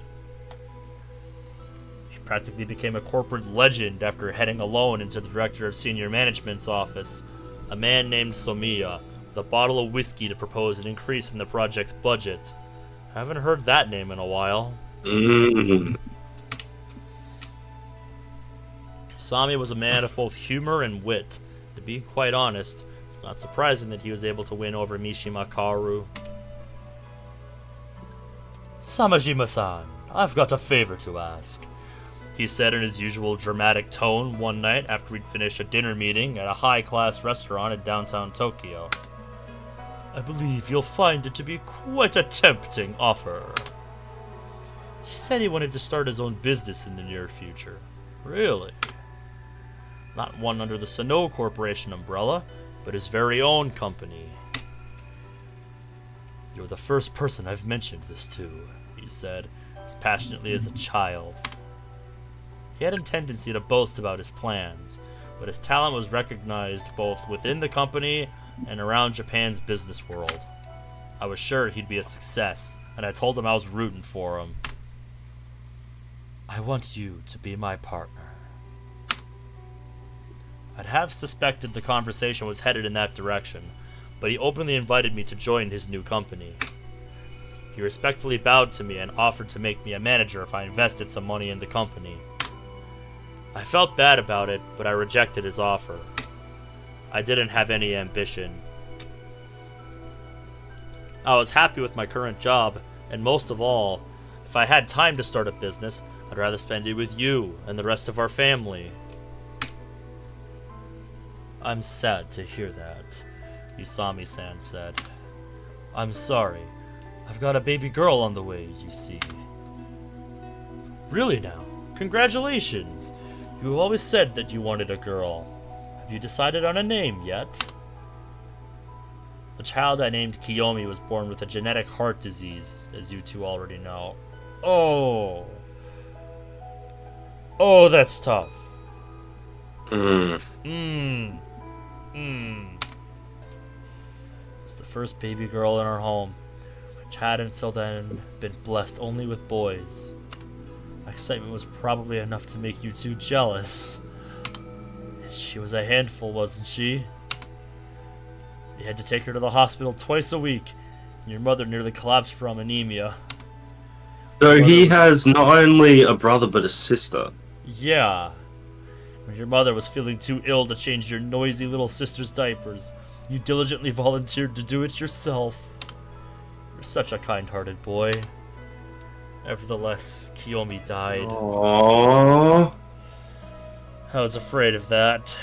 practically became a corporate legend after heading alone into the director of senior management's office, a man named Somiya, with a bottle of whiskey to propose an increase in the project's budget. I haven't heard that name in a while. Usami was a man of both humor and wit. To be quite honest, it's not surprising that he was able to win over Mishima Kaoru. Samajima-san, I've got a favor to ask, he said in his usual dramatic tone one night after we'd finished a dinner meeting at a high-class restaurant in downtown Tokyo. I believe you'll find it to be quite a tempting offer. He said he wanted to start his own business in the near future. Really? Not one under the Sano Corporation umbrella, but his very own company. You're the first person I've mentioned this to, he said, as passionately as a child. He had a tendency to boast about his plans, but his talent was recognized both within the company and around Japan's business world. I was sure he'd be a success, and I told him I was rooting for him. I want you to be my partner. I'd have suspected the conversation was headed in that direction, but he openly invited me to join his new company. He respectfully bowed to me and offered to make me a manager if I invested some money in the company. I felt bad about it, but I rejected his offer. I didn't have any ambition. I was happy with my current job, and most of all, if I had time to start a business, I'd rather spend it with you and the rest of our family. I'm sad to hear that, Usami-san said. I'm sorry. I've got a baby girl on the way, you see. Really now? Congratulations! You always said that you wanted a girl. Have you decided on a name yet? The child I named Kiyomi was born with a genetic heart disease, as you two already know. Oh. Oh, that's tough. It's the first baby girl in our home, which had until then been blessed only with boys. Excitement was probably enough to make you two jealous. She was a handful, wasn't she? You had to take her to the hospital twice a week, and your mother nearly collapsed from anemia. So he has not only a brother but a sister. Yeah. When your mother was feeling too ill to change your noisy little sister's diapers, you diligently volunteered to do it yourself. You're such a kind-hearted boy. Nevertheless, Kiyomi died. Aww. I was afraid of that.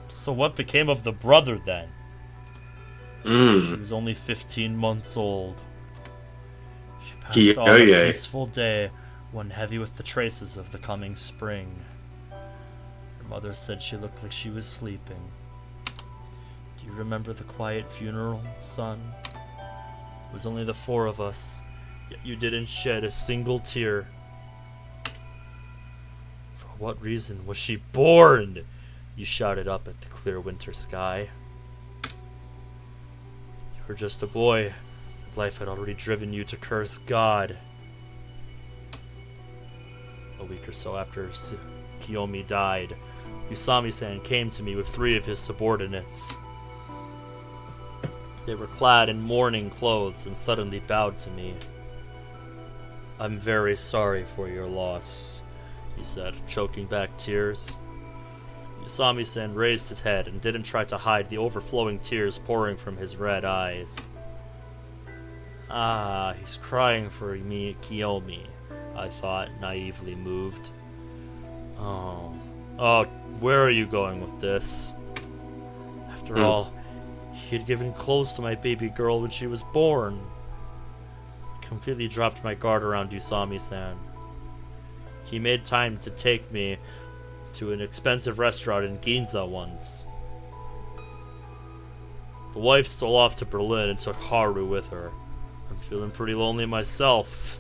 So what became of the brother then? She was only 15 months old. She passed on a peaceful day, one heavy with the traces of the coming spring. Her mother said she looked like she was sleeping. Do you remember the quiet funeral, son? It was only the four of us, yet you didn't shed a single tear. For what reason was she born? You shouted up at the clear winter sky. You were just a boy. Life had already driven you to curse God. A week or so after Kiyomi died, Usami-san came to me with 3 of his subordinates. They were clad in mourning clothes and suddenly bowed to me. I'm very sorry for your loss, he said, choking back tears. Usami-san raised his head and didn't try to hide the overflowing tears pouring from his red eyes. Ah, he's crying for me, Kiyomi, I thought, naively moved. Oh, where are you going with this? After all, he had given clothes to my baby girl when she was born. I completely dropped my guard around Usami-san. He made time to take me to an expensive restaurant in Ginza once. The wife stole off to Berlin and took Haru with her. I'm feeling pretty lonely myself,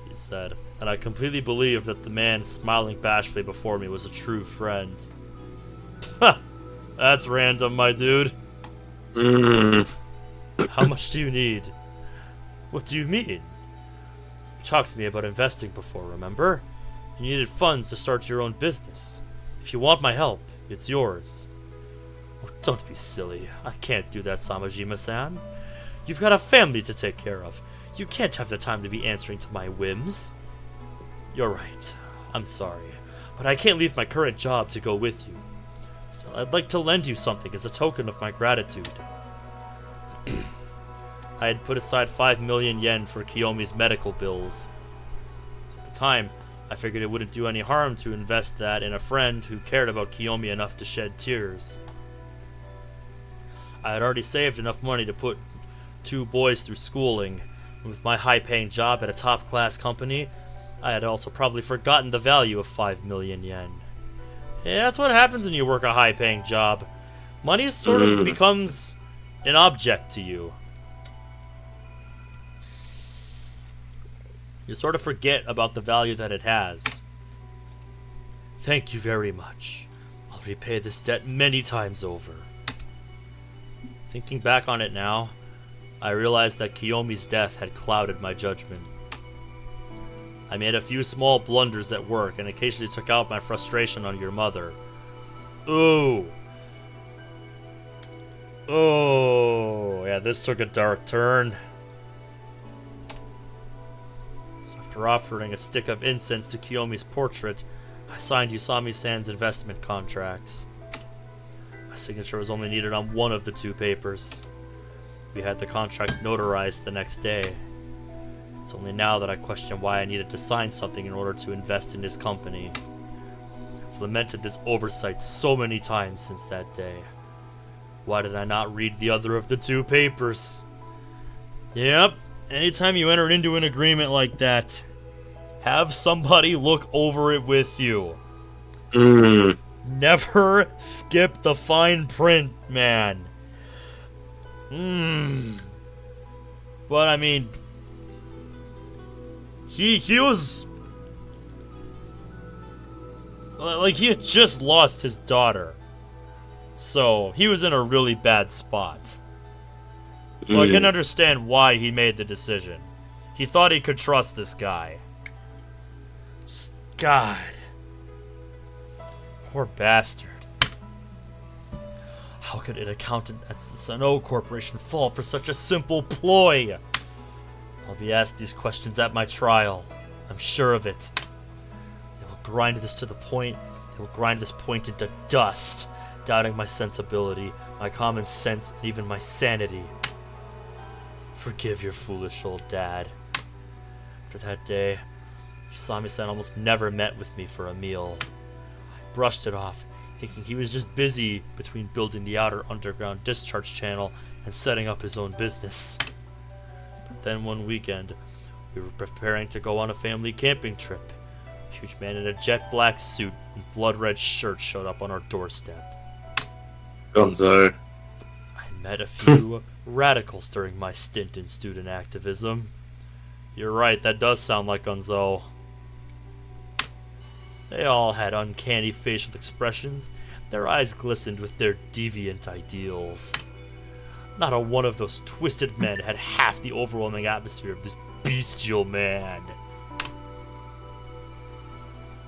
he said, and I completely believed that the man smiling bashfully before me was a true friend. Ha! That's random, my dude. How much do you need? What do you mean? You talked to me about investing before, remember? You needed funds to start your own business. If you want my help, it's yours. Oh, don't be silly. I can't do that, Samajima-san. You've got a family to take care of. You can't have the time to be answering to my whims. You're right. I'm sorry. But I can't leave my current job to go with you. So I'd like to lend you something as a token of my gratitude. I had put aside 5 million yen for Kiyomi's medical bills. So at the time, I figured it wouldn't do any harm to invest that in a friend who cared about Kiyomi enough to shed tears. I had already saved enough money to put 2 boys through schooling, and with my high-paying job at a top-class company, I had also probably forgotten the value of 5 million yen. Yeah, that's what happens when you work a high-paying job. Money sort of becomes an object to you. You sort of forget about the value that it has. Thank you very much. I'll repay this debt many times over. Thinking back on it now, I realized that Kiyomi's death had clouded my judgment. I made a few small blunders at work and occasionally took out my frustration on your mother. Ooh. Oh, yeah, this took a dark turn. After offering a stick of incense to Kiyomi's portrait, I signed Usami-san's investment contracts. I signature was only needed on one of the two papers. We had the contracts notarized the next day. It's only now that I question why I needed to sign something in order to invest in his company. I've lamented this oversight so many times since that day. Why did I not read the other of the two papers? Yep, anytime you enter into an agreement like that, have somebody look over it with you. Never skip the fine print, man. But I mean, he was like, he had just lost his daughter, so he was in a really bad spot. So I can understand why he made the decision. He thought he could trust this guy. Just God, poor bastard. How could an accountant at the Sano Corporation fall for such a simple ploy? I'll be asked these questions at my trial. I'm sure of it. They will grind this point into dust, doubting my sensibility, my common sense, and even my sanity. Forgive your foolish old dad. After that day, Usami-san almost never met with me for a meal. I brushed it off, thinking he was just busy between building the outer underground discharge channel and setting up his own business. But then one weekend, we were preparing to go on a family camping trip. A huge man in a jet black suit and blood red shirt showed up on our doorstep. Gonzo. I met a few radicals during my stint in student activism. You're right, that does sound like Gonzo. They all had uncanny facial expressions. Their eyes glistened with their deviant ideals. Not a one of those twisted men had half the overwhelming atmosphere of this bestial man.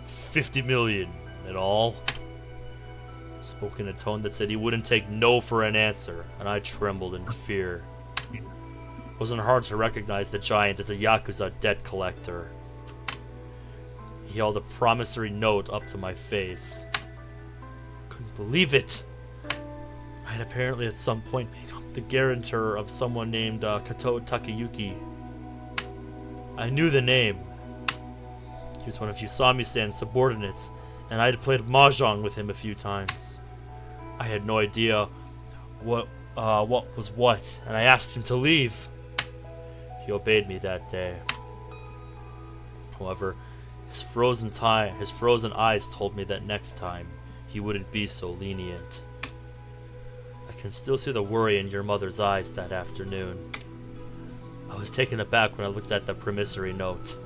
50 million in all. Spoke in a tone that said he wouldn't take no for an answer, and I trembled in fear. It wasn't hard to recognize the giant as a Yakuza debt collector. He held a promissory note up to my face. Couldn't believe it! I had apparently at some point become the guarantor of someone named Kato Takayuki. I knew the name. He was one of Usami-san's subordinates, and I had played mahjong with him a few times. I had no idea what was what, and I asked him to leave. He obeyed me that day. However, his frozen eyes told me that next time he wouldn't be so lenient. I can still see the worry in your mother's eyes that afternoon. I was taken aback when I looked at the promissory note.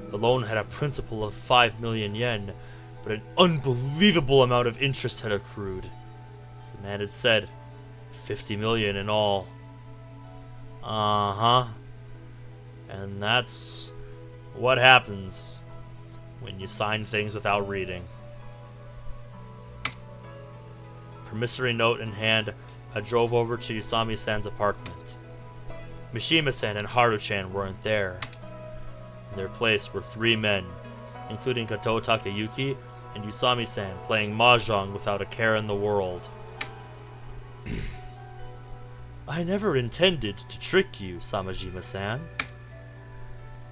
The loan had a principal of 5 million yen, but an unbelievable amount of interest had accrued. As the man had said, 50 million in all. Uh-huh. And that's what happens when you sign things without reading. Promissory note in hand, I drove over to Usami-san's apartment. Mishima-san and Haru-chan weren't there. In their place were 3 men, including Kato Takayuki and Usami-san, playing mahjong without a care in the world. I never intended to trick you, Samajima-san.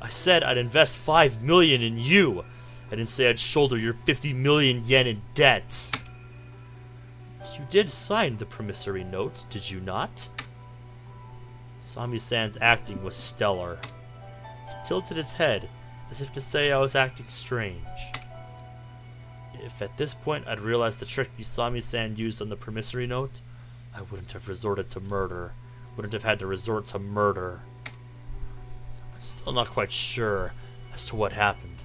I said I'd invest 5 million in you. I didn't say I'd shoulder your 50 million yen in debts. You did sign the promissory note, did you not? Sami-san's acting was stellar. He tilted his head, as if to say I was acting strange. If at this point I'd realized the trick Usami-san used on the promissory note, I wouldn't have resorted to murder. Wouldn't have had to resort to murder. I'm still not quite sure as to what happened.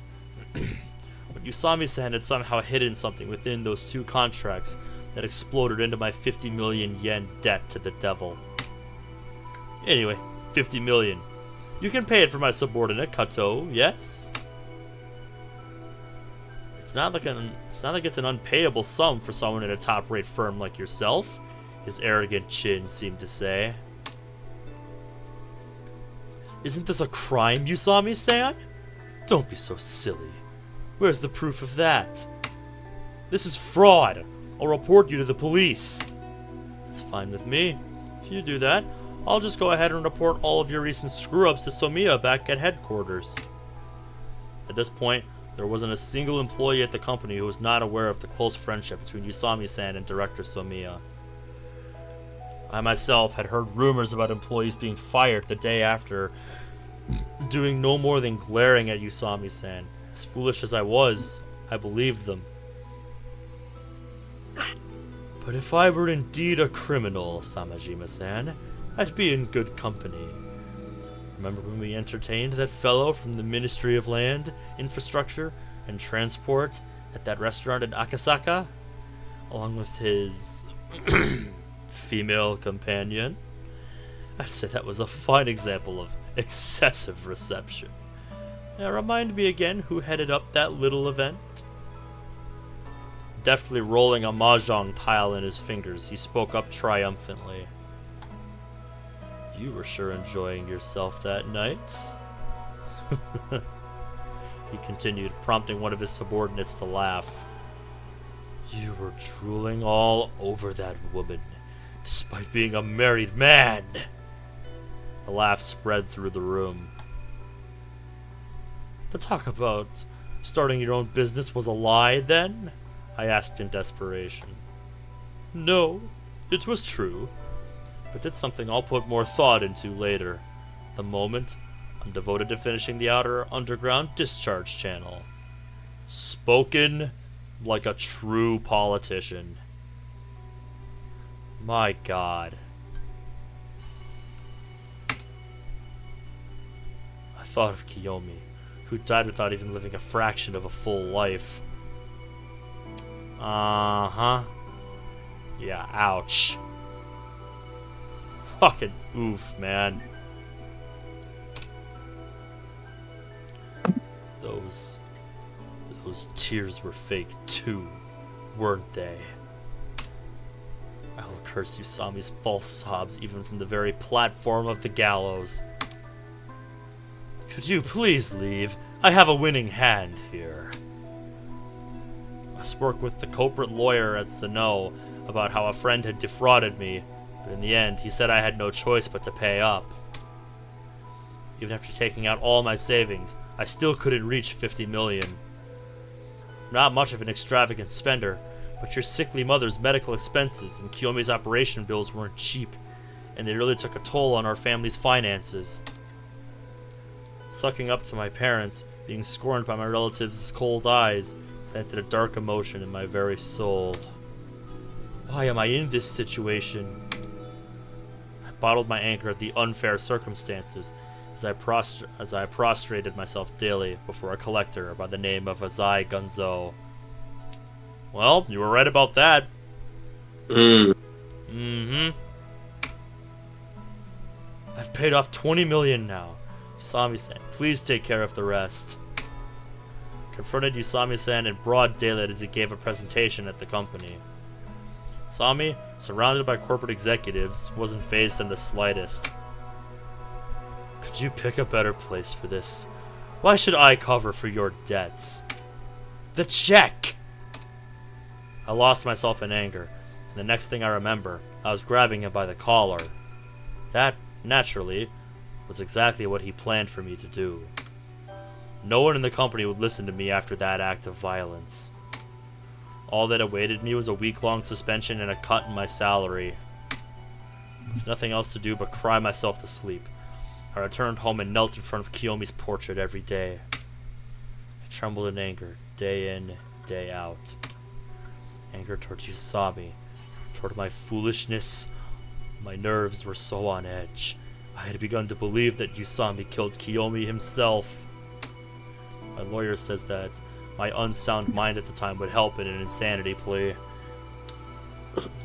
But Usami-san had somehow hidden something within those 2 contracts that exploded into my 50 million yen debt to the devil. Anyway, 50 million. You can pay it for my subordinate, Kato, yes? It's not like it's an unpayable sum for someone in a top-rate firm like yourself, his arrogant chin seemed to say. Isn't this a crime, Usami-san? Don't be so silly. Where's the proof of that? This is fraud. I'll report you to the police. It's fine with me. If you do that, I'll just go ahead and report all of your recent screw-ups to Somiya back at headquarters. At this point, there wasn't a single employee at the company who was not aware of the close friendship between Usami-san and Director Somiya. I myself had heard rumors about employees being fired the day after, doing no more than glaring at Usami-san. As foolish as I was, I believed them. But if I were indeed a criminal, Samajima-san, I'd be in good company. Remember when we entertained that fellow from the Ministry of Land, Infrastructure, and Transport at that restaurant in Akasaka? Along with his female companion? I'd say that was a fine example of excessive reception. Now remind me again who headed up that little event? Deftly rolling a mahjong tile in his fingers, he spoke up triumphantly. You were sure enjoying yourself that night. He continued, prompting one of his subordinates to laugh. You were drooling all over that woman, despite being a married man. The laugh spread through the room. The talk about starting your own business was a lie, then? I asked in desperation. No, it was true, but it's something I'll put more thought into later. The moment, I'm devoted to finishing the outer underground discharge channel. Spoken like a true politician. My God. I thought of Kiyomi, who died without even living a fraction of a full life. Uh-huh. Yeah, ouch. Fucking oof, man. Those tears were fake too, weren't they? I will curse Usami's false sobs even from the very platform of the gallows. Could you please leave? I have a winning hand here. I spoke with the culprit lawyer at Sano about how a friend had defrauded me, but in the end, he said I had no choice but to pay up. Even after taking out all my savings, I still couldn't reach 50 million. I'm not much of an extravagant spender, but your sickly mother's medical expenses and Kiyomi's operation bills weren't cheap, and they really took a toll on our family's finances. Sucking up to my parents, being scorned by my relatives' cold eyes, planted a dark emotion in my very soul. Why am I in this situation? I bottled my anger at the unfair circumstances as I prostrated myself daily before a collector by the name of Azai Gunzo. Well, you were right about that. Mm-hmm. I've paid off 20 million now. Usami-san, please take care of the rest. Confronted Usami-san in broad daylight as he gave a presentation at the company. Usami, surrounded by corporate executives, wasn't fazed in the slightest. Could you pick a better place for this? Why should I cover for your debts? The check! I lost myself in anger, and the next thing I remember, I was grabbing him by the collar. That, naturally, was exactly what he planned for me to do. No one in the company would listen to me after that act of violence. All that awaited me was a week-long suspension and a cut in my salary. With nothing else to do but cry myself to sleep, I returned home and knelt in front of Kiyomi's portrait every day. I trembled in anger, day in, day out. Anger toward Usami, toward my foolishness. My nerves were so on edge. I had begun to believe that Usami killed Kiyomi himself. My lawyer says that my unsound mind at the time would help in an insanity plea.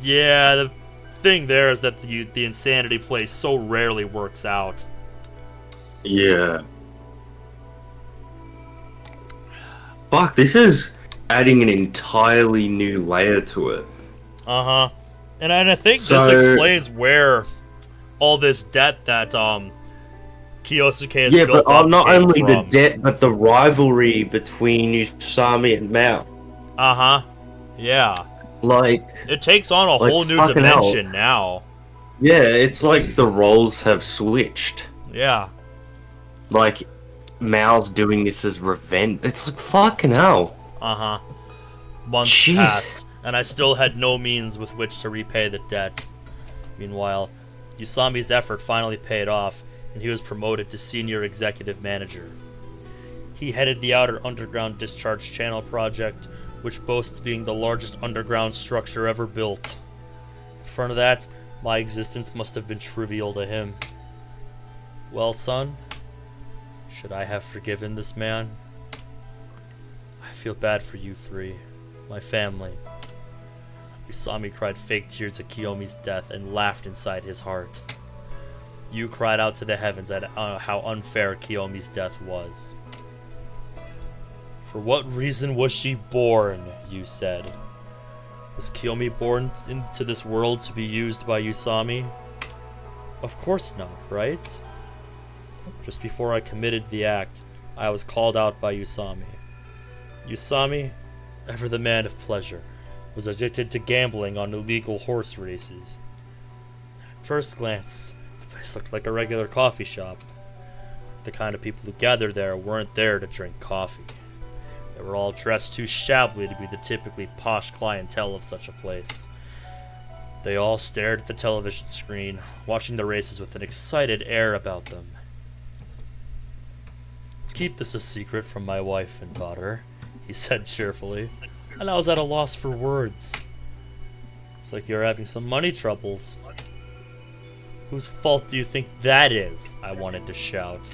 Yeah, the thing there is that the insanity plea so rarely works out. Yeah. Fuck, this is adding an entirely new layer to it. Uh-huh. And I think this explains where all this debt that Kiyosuke has built up not only from. the debt, but the rivalry between Usami and Maou. Uh-huh. Yeah. Like, It takes on a like whole new fucking hell. dimension now. Yeah, it's like the roles have switched. Yeah. Like, Mao's doing this as revenge. It's like, fucking hell. Uh-huh. Months Jeez. passed, and I still had no means with which to repay the debt. Meanwhile, Usami's effort finally paid off, and he was promoted to senior executive manager. He headed the Outer Underground Discharge Channel project, which boasts being the largest underground structure ever built. In front of that, my existence must have been trivial to him. Well, son, should I have forgiven this man? I feel bad for you three, my family. Usami cried fake tears at Kiyomi's death and laughed inside his heart. You cried out to the heavens at how unfair Kiyomi's death was. For what reason was she born, you said? Was Kiyomi born into this world to be used by Usami? Of course not, right? Just before I committed the act, I was called out by Usami. Usami, ever the man of pleasure, was addicted to gambling on illegal horse races. At first glance, the place looked like a regular coffee shop. The kind of people who gathered there weren't there to drink coffee. They were all dressed too shabbily to be the typically posh clientele of such a place. They all stared at the television screen, watching the races with an excited air about them. Keep this a secret from my wife and daughter, he said cheerfully, and I was at a loss for words. It's like you're having some money troubles. Whose fault do you think that is? I wanted to shout.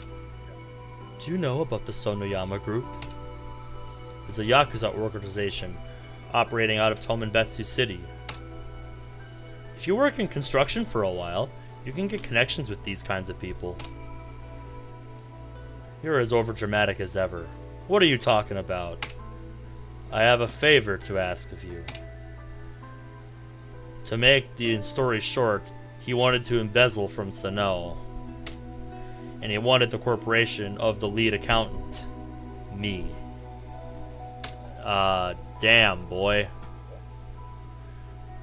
Do you know about the Sonoyama Group? It's a Yakuza organization operating out of Tomenbetsu City. If you work in construction for a while, you can get connections with these kinds of people. You're as overdramatic as ever. What are you talking about? I have a favor to ask of you. To make the story short, he wanted to embezzle from Sano. And he wanted the corporation of the lead accountant. Me. Damn, boy.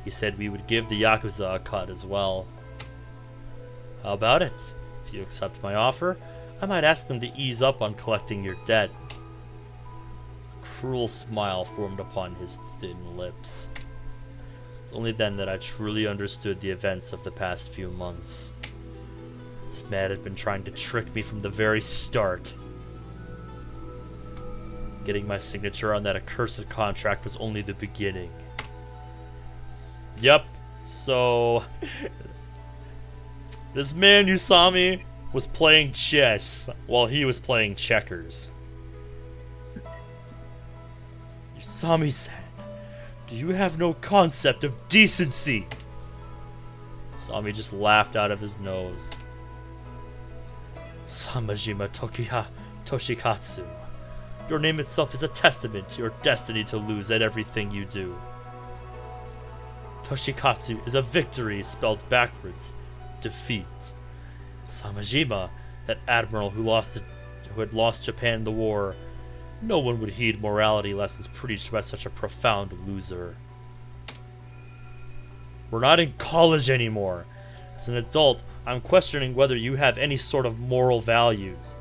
He said we would give the Yakuza a cut as well. How about it? If you accept my offer, I might ask them to ease up on collecting your debt. A cruel smile formed upon his thin lips. It's only then that I truly understood the events of the past few months. This man had been trying to trick me from the very start. Getting my signature on that accursed contract was only the beginning. Yep, so this man Usami was playing chess while he was playing checkers. Usami-san, do you have no concept of decency? Usami just laughed out of his nose. Samajima Toshikatsu. Your name itself is a testament to your destiny to lose at everything you do. Toshikatsu is a victory spelled backwards. Defeat. Samajima, that admiral who had lost Japan in the war. No one would heed morality lessons preached by such a profound loser. We're not in college anymore. As an adult, I'm questioning whether you have any sort of moral values.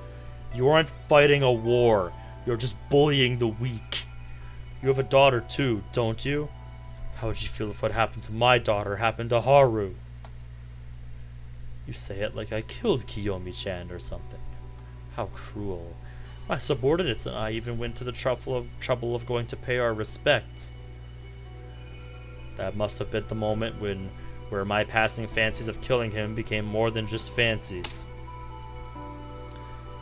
You aren't fighting a war. You're just bullying the weak. You have a daughter too, don't you? How would you feel if what happened to my daughter happened to Haru? You say it like I killed Kiyomi-chan or something. How cruel. My subordinates and I even went to the trouble of going to pay our respects. That must have been the moment where my passing fancies of killing him became more than just fancies.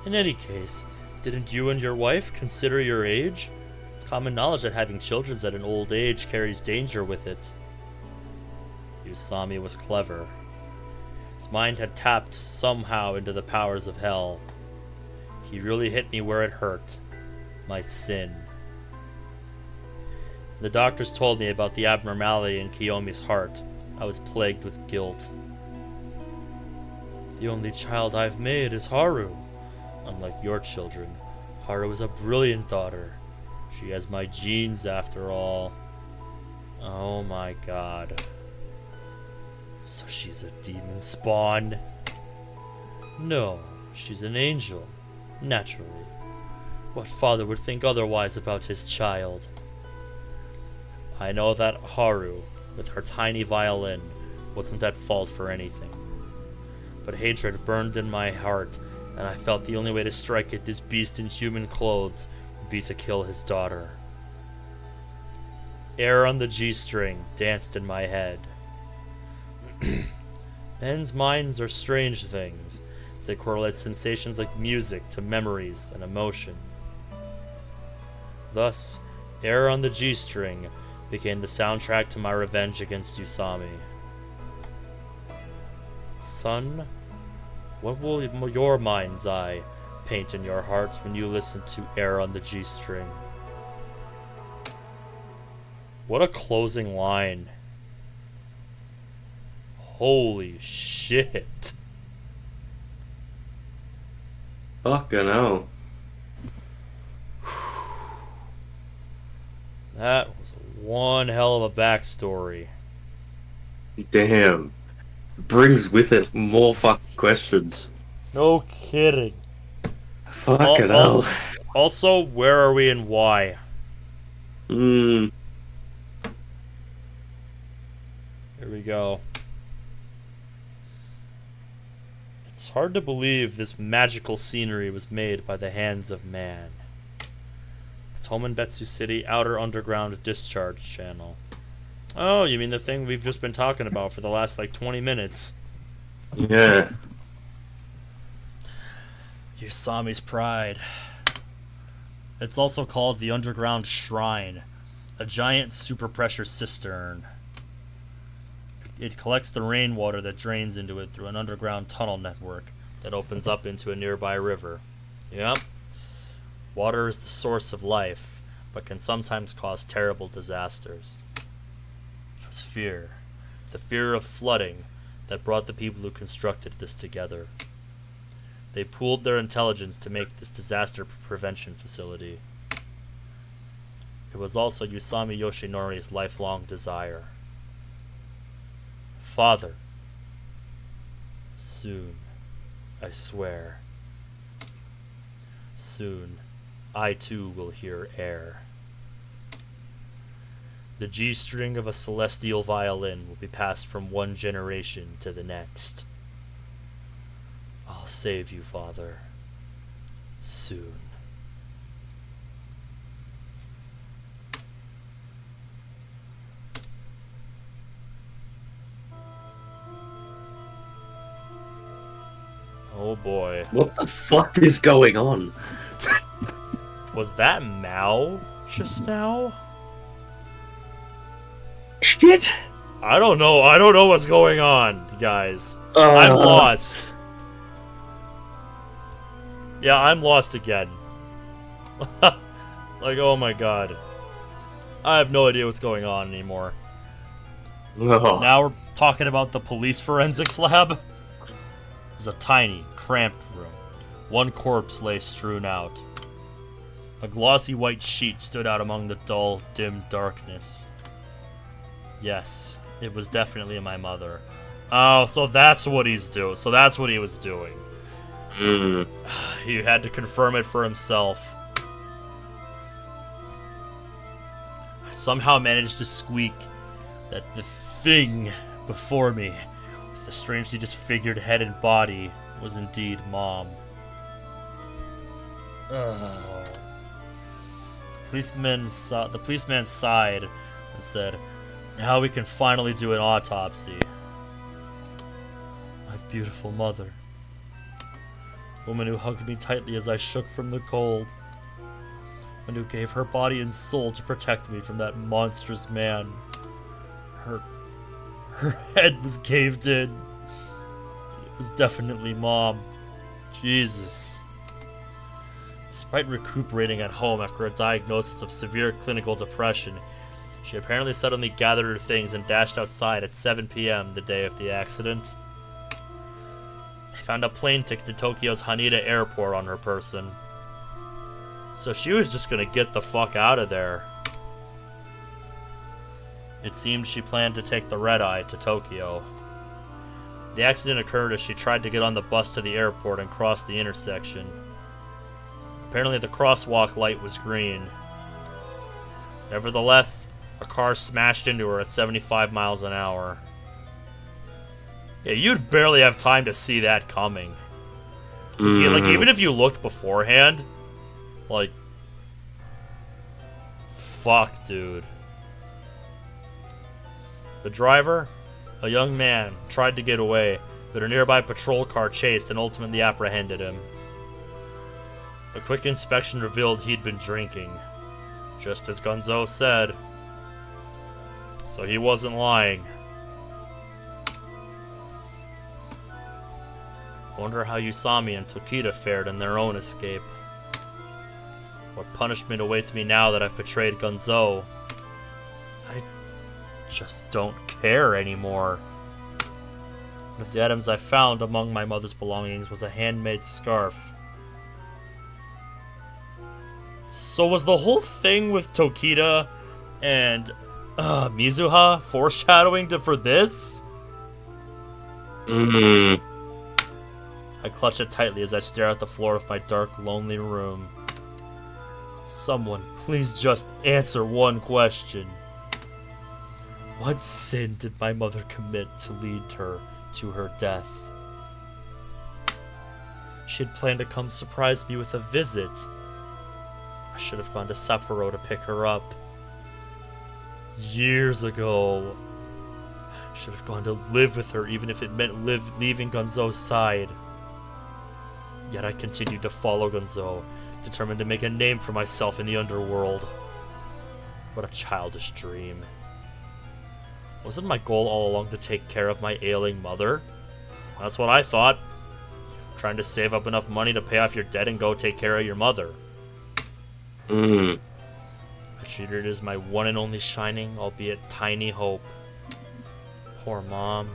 In any case, didn't you and your wife consider your age? It's common knowledge that having children at an old age carries danger with it. Usami was clever. His mind had tapped somehow into the powers of hell. He really hit me where it hurt. My sin. The doctors told me about the abnormality in Kiyomi's heart. I was plagued with guilt. The only child I've made is Haru. Unlike your children, Haru is a brilliant daughter. She has my genes after all. Oh my god. So she's a demon spawn? No, she's an angel. Naturally. What father would think otherwise about his child? I know that Haru, with her tiny violin, wasn't at fault for anything. But hatred burned in my heart, and I felt the only way to strike at this beast in human clothes would be to kill his daughter. Air on the G-string danced in my head. Men's minds are strange things, as they correlate sensations like music to memories and emotion. Thus, Air on the G-string became the soundtrack to my revenge against Usami. Son, what will your mind's eye paint in your heart when you listen to Air on the G-string? What a closing line. Holy shit. Fucking hell. That was one hell of a backstory. Damn. Brings with it more fucking questions. No kidding. Fucking hell. Also, where are we and why? Hmm. Here we go. It's hard to believe this magical scenery was made by the hands of man. Tomenbetsu City Outer Underground Discharge Channel. Oh, you mean the thing we've just been talking about for the last, like, 20 minutes. Yeah. Usami's Pride. It's also called the Underground Shrine, a giant super pressure cistern. It collects the rainwater that drains into it through an underground tunnel network that opens up into a nearby river. Yep. Water is the source of life, but can sometimes cause terrible disasters. It was fear. The fear of flooding that brought the people who constructed this together. They pooled their intelligence to make this disaster prevention facility. It was also Usami Yoshinori's lifelong desire. Father. Soon, I swear. Soon, I too will hear air. The G-string of a celestial violin will be passed from one generation to the next. I'll save you, Father. Soon. Oh boy. What the fuck is going on? Was that Maou just now? Shit! I don't know. I don't know what's going on, guys. I'm lost. Yeah, I'm lost again. Like, oh my god. I have no idea what's going on anymore. Oh. Now we're talking about the police forensics lab. It was a tiny, cramped room. One corpse lay strewn out. A glossy white sheet stood out among the dull, dim darkness. Yes, it was definitely my mother. Oh, so that's what he's doing. So that's what he was doing. He had to confirm it for himself. I somehow managed to squeak that the thing before me, with the strangely disfigured head and body, was indeed Mom. The policeman sighed and said, "Now we can finally do an autopsy." My beautiful mother. The woman who hugged me tightly as I shook from the cold. And who gave her body and soul to protect me from that monstrous man. Her head was caved in. It was definitely Mom. Jesus. Despite recuperating at home after a diagnosis of severe clinical depression, she apparently suddenly gathered her things and dashed outside at 7 p.m. the day of the accident. I found a plane ticket to Tokyo's Haneda Airport on her person. So she was just gonna get the fuck out of there. It seemed she planned to take the red-eye to Tokyo. The accident occurred as she tried to get on the bus to the airport and cross the intersection. Apparently the crosswalk light was green. Nevertheless, a car smashed into her at 75 miles an hour. Yeah, you'd barely have time to see that coming. Yeah, like, even if you looked beforehand, like, fuck, dude. The driver, a young man, tried to get away, but a nearby patrol car chased and ultimately apprehended him. A quick inspection revealed he'd been drinking, just as Gonzo said. So he wasn't lying. Wonder how Usami and Tokita fared in their own escape. What punishment awaits me now that I've betrayed Gonzo? I just don't care anymore. One of the items I found among my mother's belongings was a handmade scarf. So was the whole thing with Tokita and Mizuha foreshadowing for this? I clutch it tightly as I stare at the floor of my dark, lonely room. Someone, please just answer one question. What sin did my mother commit to lead her to her death? She had planned to come surprise me with a visit. I should have gone to Sapporo to pick her up. Years ago. I should have gone to live with her, even if it meant leaving Gonzo's side. Yet I continued to follow Gonzo, determined to make a name for myself in the underworld. What a childish dream. Wasn't my goal all along to take care of my ailing mother? That's what I thought. Trying to save up enough money to pay off your debt and go take care of your mother. I treated it as my one and only shining, albeit tiny hope. Poor mom.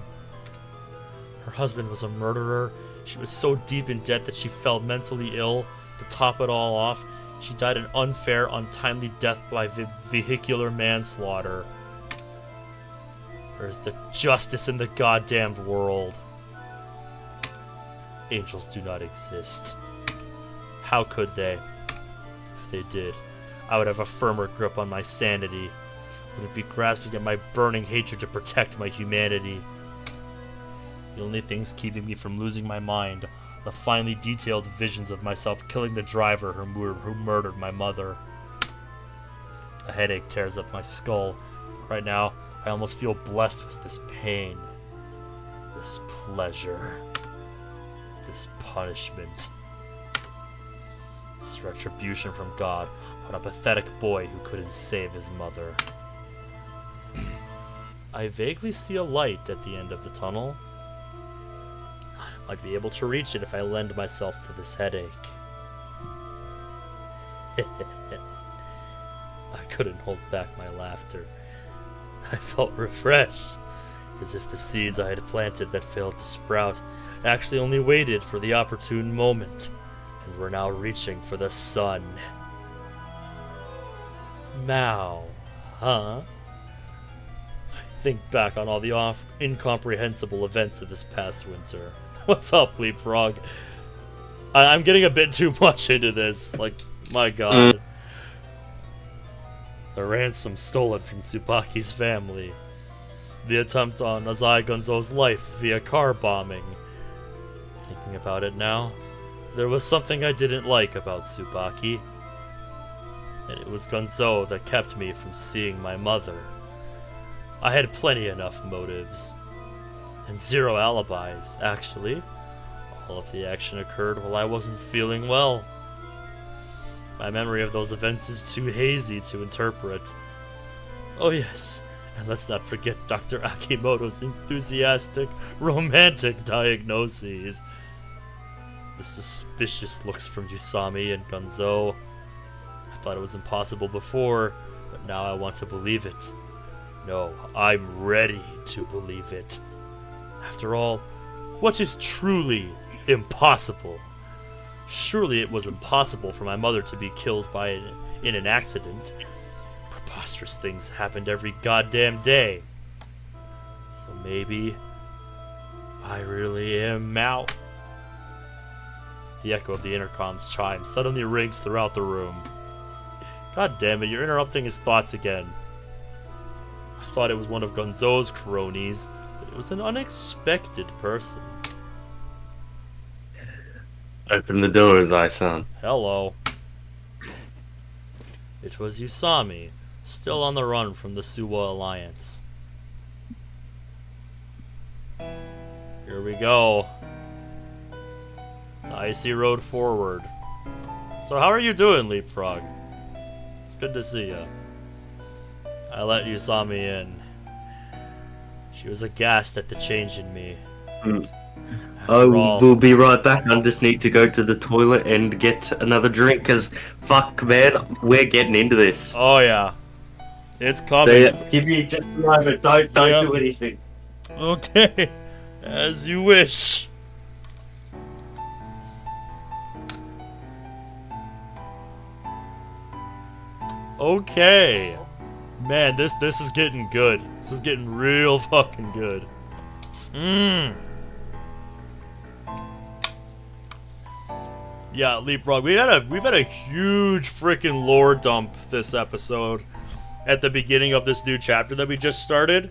Her husband was a murderer. She was so deep in debt that she fell mentally ill. To top it all off, she died an unfair, untimely death by vehicular manslaughter. Where's the justice in the goddamned world? Angels do not exist. How could they? If they did, I would have a firmer grip on my sanity. Wouldn't be grasping at my burning hatred to protect my humanity. The only things keeping me from losing my mind, the finely detailed visions of myself killing the driver who murdered my mother. A headache tears up my skull. Right now, I almost feel blessed with this pain, this pleasure, this punishment, this retribution from God on a pathetic boy who couldn't save his mother. I vaguely see a light at the end of the tunnel. I'd be able to reach it if I lend myself to this headache. I couldn't hold back my laughter. I felt refreshed, as if the seeds I had planted that failed to sprout actually only waited for the opportune moment, and were now reaching for the sun. Maou, huh? I think back on all the incomprehensible events of this past winter. What's up, Leapfrog? I'm getting a bit too much into this. Like, my god. The ransom stolen from Tsubaki's family. The attempt on Azai Gonzo's life via car bombing. Thinking about it now, there was something I didn't like about Tsubaki. And it was Gonzo that kept me from seeing my mother. I had plenty enough motives. And zero alibis, actually. All of the action occurred while I wasn't feeling well. My memory of those events is too hazy to interpret. Oh yes, and let's not forget Dr. Akimoto's enthusiastic, romantic diagnoses. The suspicious looks from Usami and Gonzo. I thought it was impossible before, but now I want to believe it. No, I'm ready to believe it. After all, what is truly impossible? Surely it was impossible for my mother to be killed in an accident. preposterous things happened every goddamn day. So maybe I really am Maou. The echo of the intercom's chime suddenly rings throughout the room. God damn it, you're interrupting his thoughts again. I thought it was one of Gonzo's cronies, but it was an unexpected person. Open the doors, son. Hello. It was Usami, still on the run from the Suwa Alliance. Here we go. The icy road forward. So how are you doing, Leapfrog? It's good to see you. I let Usami in. She was aghast at the change in me. We'll be right back. I just need to go to the toilet and get another drink, because, fuck, man, we're getting into this. Oh, yeah. It's coming. So, yeah, give me just a moment. Don't do anything. Okay. As you wish. Okay. Man, this is getting good. This is getting real fucking good. Yeah, Leapfrog, we've had a huge freaking lore dump this episode at the beginning of this new chapter that we just started.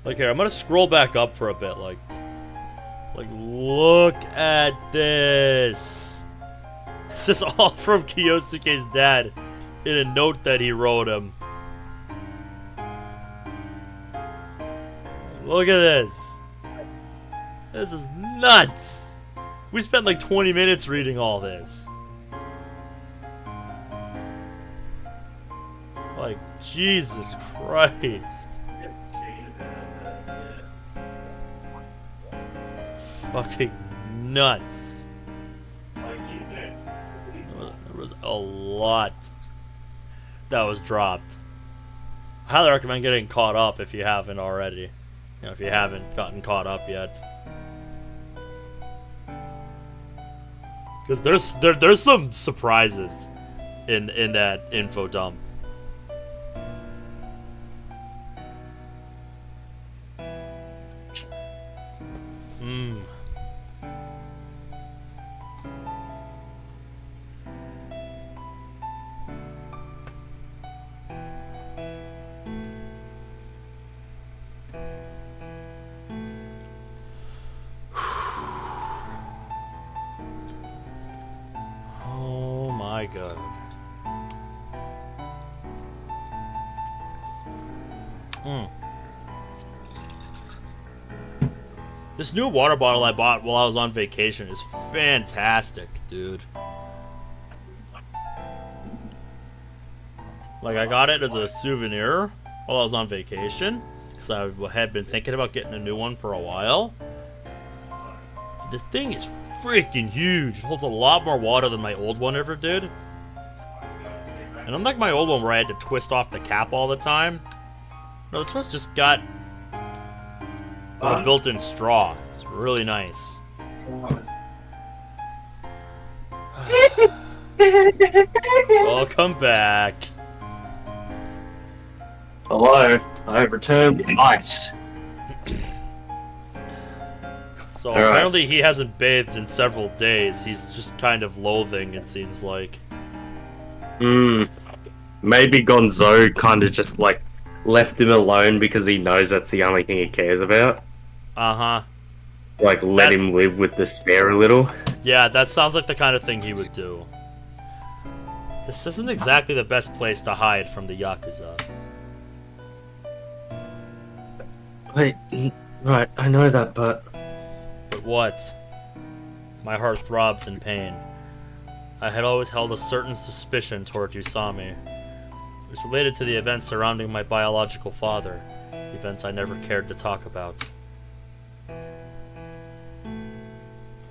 Like, here, I'm gonna scroll back up for a bit, like look at this. This is all from Kiyosuke's dad in a note that he wrote him. Look at this. This is nuts. We spent like 20 minutes reading all this. Like, Jesus Christ. Fucking nuts. There was a lot that was dropped. I highly recommend getting caught up if you haven't already. You know, if you haven't gotten caught up yet. Because there's some surprises in that info dump. Oh my god. This new water bottle I bought while I was on vacation is fantastic, dude. Like, I got it as a souvenir while I was on vacation, because I had been thinking about getting a new one for a while. This thing is freaking huge. It holds a lot more water than my old one ever did. And unlike my old one where I had to twist off the cap all the time, no, this one's just got a built-in straw. It's really nice. Welcome back. Hello, I have returned with ice. So apparently he hasn't bathed in several days. He's just kind of loathing, it seems like. Maybe Gonzo kind of just, like, left him alone because he knows that's the only thing he cares about. Uh-huh. Like, let him live with despair a little. Yeah, that sounds like the kind of thing he would do. This isn't exactly the best place to hide from the Yakuza. Wait, right, I know that, but... But what? My heart throbs in pain. I had always held a certain suspicion toward Usami. It was related to the events surrounding my biological father. Events I never cared to talk about.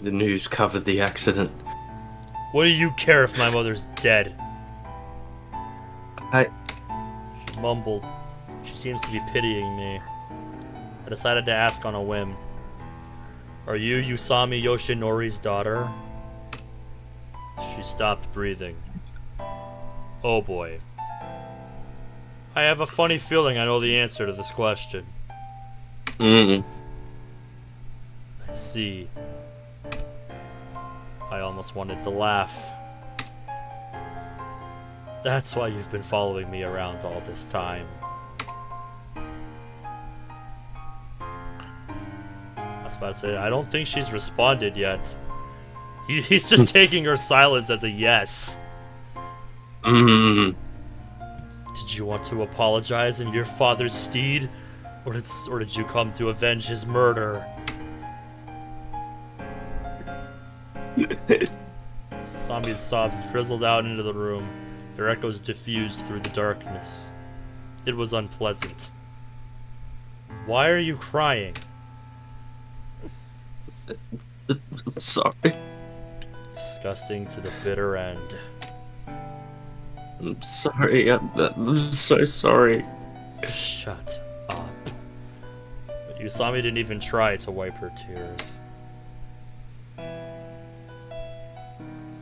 The news covered the accident. What do you care if my mother's dead? She mumbled. She seems to be pitying me. I decided to ask on a whim. Are you Usami Yoshinori's daughter? She stopped breathing. Oh boy. I have a funny feeling I know the answer to this question. Mm. I see. I almost wanted to laugh. That's why you've been following me around all this time. I was about to say, I don't think she's responded yet. He's just taking her silence as a yes. Mm. Did you want to apologize in your father's stead? Or did you come to avenge his murder? Usami's sobs drizzled out into the room. Their echoes diffused through the darkness. It was unpleasant. Why are you crying? I'm sorry. Disgusting to the bitter end. I'm sorry. I'm so sorry. Shut up. But Usami didn't even try to wipe her tears.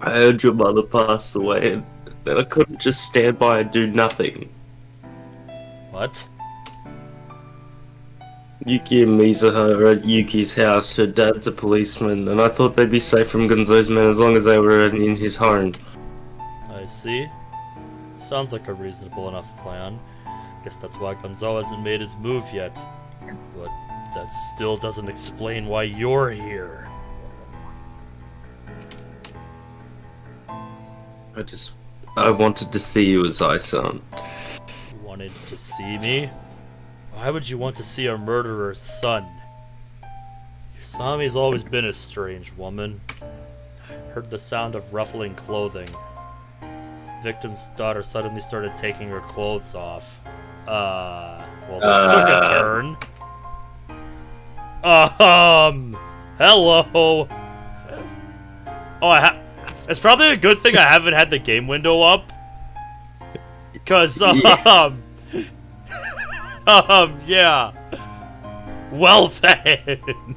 I heard your mother passed away, and I couldn't just stand by and do nothing. What? Yuki and Mizuha are at Yuki's house. Her dad's a policeman, and I thought they'd be safe from Gonzo's men as long as they were in his home. I see. Sounds like a reasonable enough plan. Guess that's why Gonzo hasn't made his move yet. But that still doesn't explain why you're here. I wanted to see you as son. You wanted to see me? Why would you want to see a murderer's son? Usami's always been a strange woman. Heard the sound of ruffling clothing. Victim's daughter suddenly started taking her clothes off. Well, this took a turn. Hello. Oh, it's probably a good thing I haven't had the game window up. Because, yeah. Well then.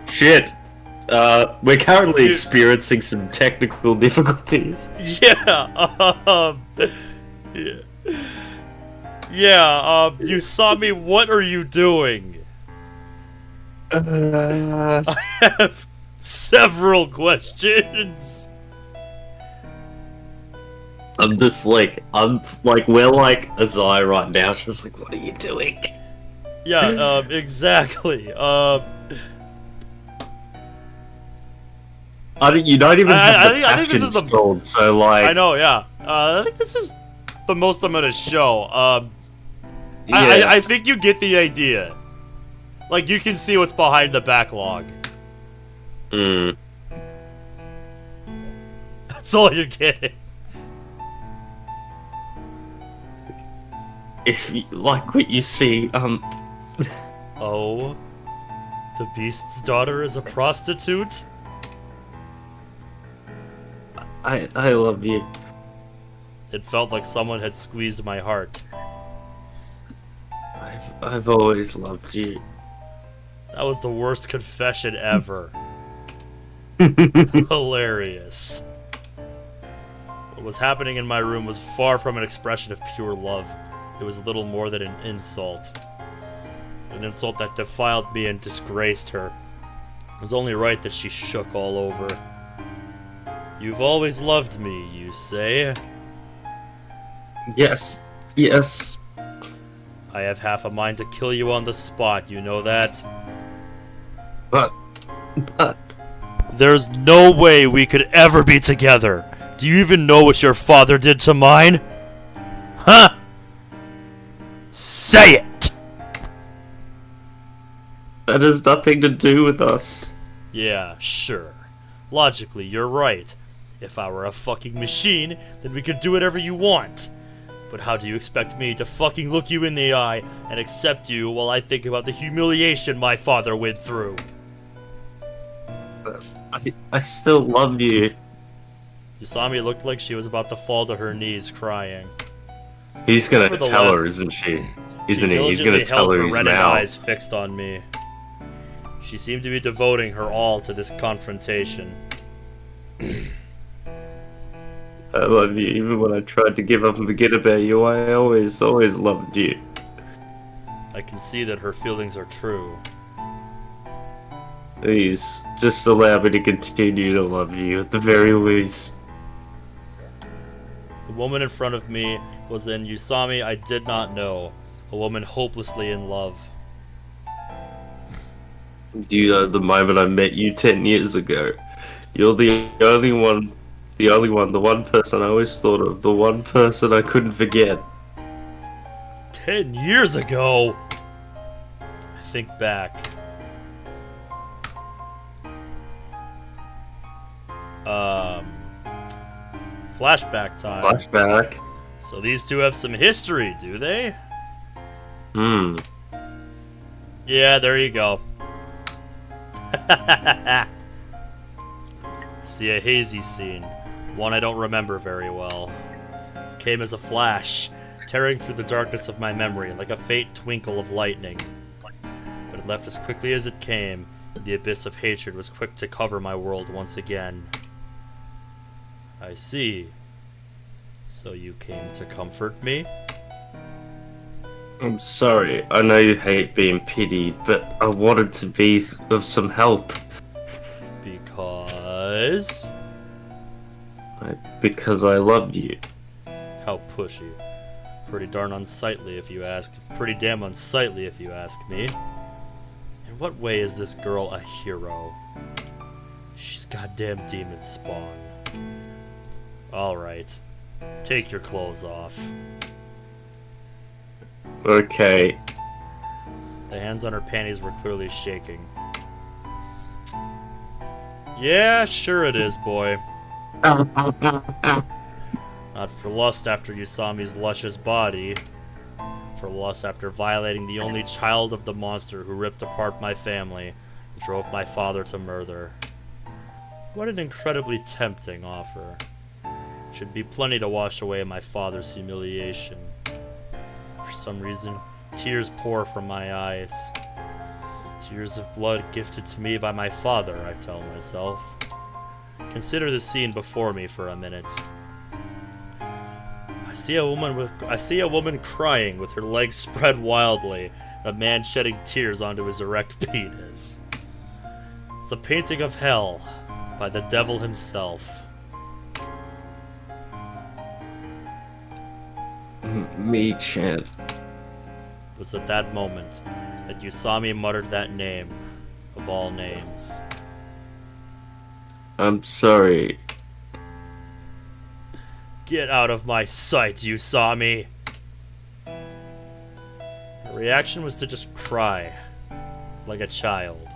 Shit. We're currently experiencing some technical difficulties. Yeah, Usami, what are you doing? I have several questions. I'm like, we're like Azai right now, just like, what are you doing? Yeah, exactly. You don't even have the I think this is the installed, so like... I know, yeah. I think this is the most I'm gonna show. Yeah. I think you get the idea. Like, you can see what's behind the backlog. That's all you're getting. If you like what you see, Oh, the beast's daughter is a prostitute? I love you. It felt like someone had squeezed my heart. I've always loved you. That was the worst confession ever. Hilarious. What was happening in my room was far from an expression of pure love. It was little more than an insult. An insult that defiled me and disgraced her. It was only right that she shook all over. You've always loved me, you say? Yes. Yes. I have half a mind to kill you on the spot, you know that? But... There's no way we could ever be together. Do you even know what your father did to mine? Huh? Say it! That has nothing to do with us. Yeah, sure. Logically, you're right. If I were a fucking machine, then we could do whatever you want. But how do you expect me to fucking look you in the eye and accept you while I think about the humiliation my father went through? I still love you. Usami looked like she was about to fall to her knees, crying. He's gonna tell her, isn't she? Isn't he? He's gonna tell her he's her Maou. eyes fixed on me. She seemed to be devoting her all to this confrontation. I love you. Even when I tried to give up and forget about you, I always loved you. I can see that her feelings are true. Please, just allow me to continue to love you at the very least. The woman in front of me was an Usami I did not know. A woman hopelessly in love. You know, the moment I met you 10 years ago, you're the one person I always thought of, the one person I couldn't forget. 10 years ago? I think back. Flashback time. Flashback. So these two have some history, do they? Yeah, there you go. See a hazy scene, one I don't remember very well. Came as a flash, tearing through the darkness of my memory like a faint twinkle of lightning. But it left as quickly as it came, and the abyss of hatred was quick to cover my world once again. I see. So you came to comfort me? I'm sorry, I know you hate being pitied, but I wanted to be of some help. Because? Because I love you. How pushy. Pretty darn unsightly if you ask. Pretty damn unsightly if you ask me. In what way is this girl a hero? She's goddamn demon spawn. Alright. Take your clothes off. Okay. The hands on her panties were clearly shaking. Yeah, sure it is, boy. Not for lust after Usami's luscious body. For lust after violating the only child of the monster who ripped apart my family and drove my father to murder. What an incredibly tempting offer. Should be plenty to wash away my father's humiliation. For some reason, tears pour from my eyes. Tears of blood gifted to me by my father, I tell myself. Consider the scene before me for a minute. I see a woman crying with her legs spread wildly, and a man shedding tears onto his erect penis. It's a painting of hell by the devil himself. Me-chan. It was at that moment that Usami muttered that name, of all names. I'm sorry. Get out of my sight, Usami! Her reaction was to just cry, like a child.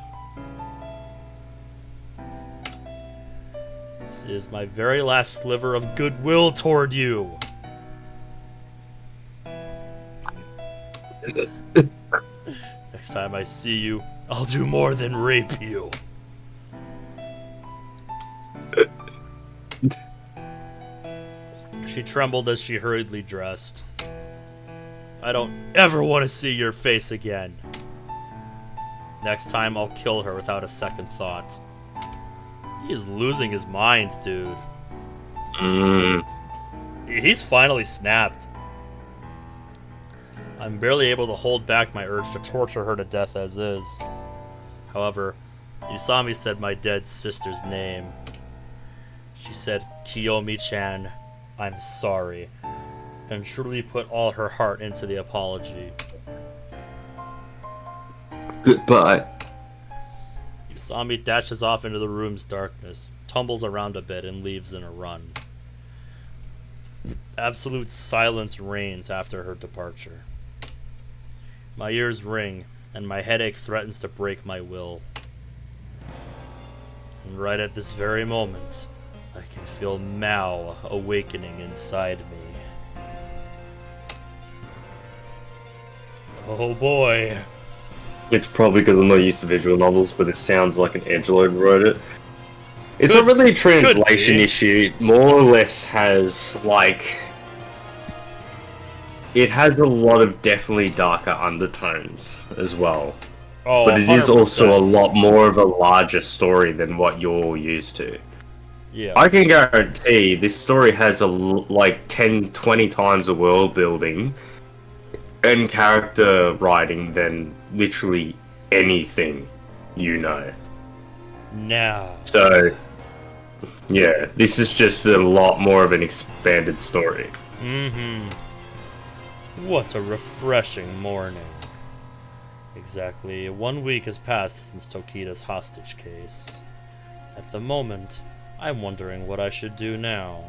This is my very last sliver of goodwill toward you. Next time I see you, I'll do more than rape you. She trembled as she hurriedly dressed. I don't ever want to see your face again. Next time I'll kill her without a second thought. He is losing his mind, dude. He's finally snapped. I'm barely able to hold back my urge to torture her to death as is. However, Usami said my dead sister's name. She said, Kiyomi-chan, I'm sorry, and truly put all her heart into the apology. Goodbye. Usami dashes off into the room's darkness, tumbles around a bit, and leaves in a run. Absolute silence reigns after her departure. My ears ring, and my headache threatens to break my will. And right at this very moment, I can feel Maou awakening inside me. Oh boy. It's probably because I'm not used to visual novels, but it sounds like an edgelord wrote it. It's not really a translation issue. It more or less has, like... It has a lot of definitely darker undertones as well. Oh, but it 100%. is also a lot more of a larger story than what you're all used to. Yeah. I can guarantee this story has like 10, 20 times the world building and character writing than literally anything you know. Now. So, yeah, this is just a lot more of an expanded story. Mm-hmm. What a refreshing morning. Exactly 1 week has passed since Tokita's hostage case. At the moment, I'm wondering what I should do now.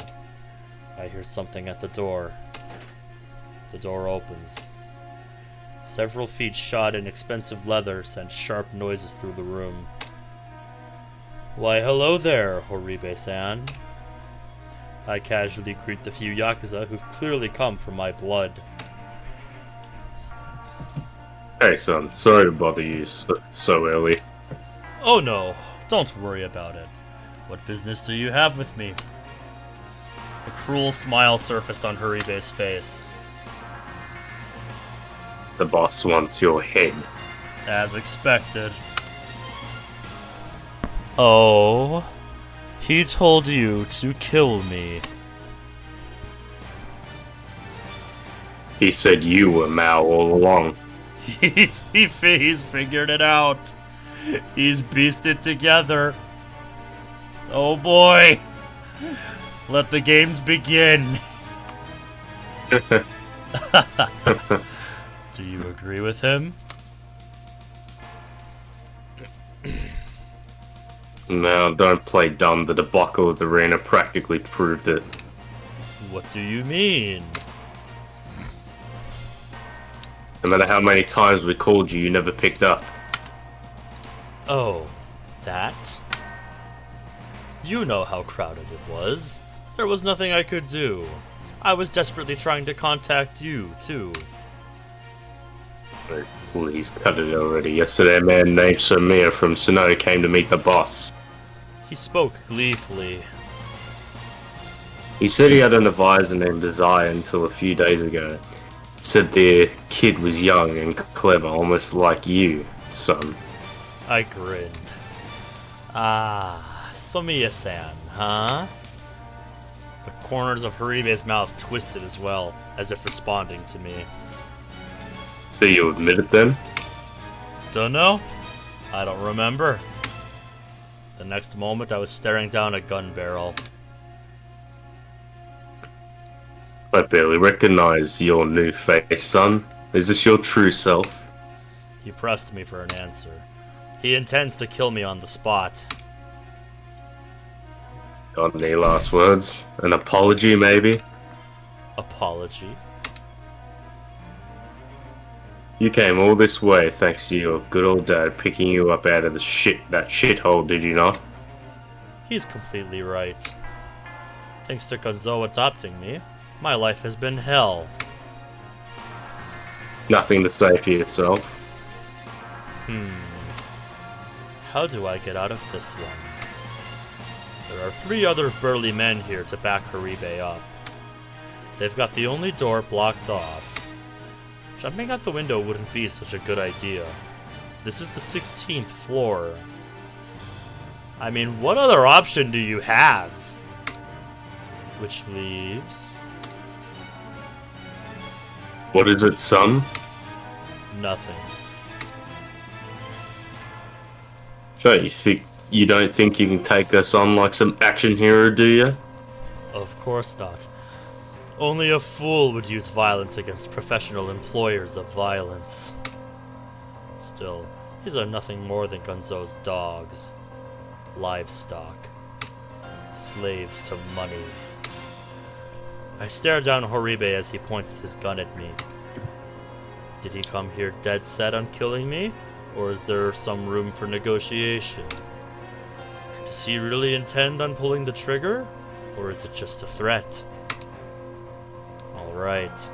I hear something at the door. The door opens. Several feet shod in expensive leather send sharp noises through the room. Why, hello there, Horibe-san. I casually greet the few Yakuza who've clearly come for my blood. Hey son, sorry to bother you so early. Oh no, don't worry about it. What business do you have with me? A cruel smile surfaced on Horibe's face. The boss wants your head. As expected. Oh, he told you to kill me. He said you were Maou all along. He's figured it out. He's beasted together. Oh boy. Let the games begin. Do you agree with him? No, don't play dumb. The debacle of the arena practically proved it. What do you mean? No matter how many times we called you, you never picked up. Oh, that? You know how crowded it was. There was nothing I could do. I was desperately trying to contact you, too. Oh, please cut it already. Yesterday, a man named Samir from Sinnoh came to meet the boss. He spoke gleefully. He said he had an advisor named Desire until a few days ago. Said the kid was young and clever, almost like you, son. I grinned. Ah, Somiya-san, huh? The corners of Haribe's mouth twisted as well, as if responding to me. So you admitted them? Dunno. I don't remember. The next moment I was staring down a gun barrel. I barely recognize your new face, son. Is this your true self? He pressed me for an answer. He intends to kill me on the spot. Got any last words? An apology, maybe? Apology? You came all this way thanks to your good old dad picking you up out of that shithole, did you not? He's completely right. Thanks to Gonzo adopting me, my life has been hell. Nothing to say for yourself. How do I get out of this one? There are 3 other burly men here to back Haribe up. They've got the only door blocked off. Jumping out the window wouldn't be such a good idea. This is the 16th floor. I mean, what other option do you have? Which leaves... What is it, son? nothing. So you don't think you can take us on like some action hero, do you? Of course not. Only a fool would use violence against professional employers of violence. Still, these are nothing more than Gonzo's dogs. Livestock. Slaves to money. I stare down Horibe as he points his gun at me. Did he come here dead set on killing me? Or is there some room for negotiation? Does he really intend on pulling the trigger? Or is it just a threat? Alright.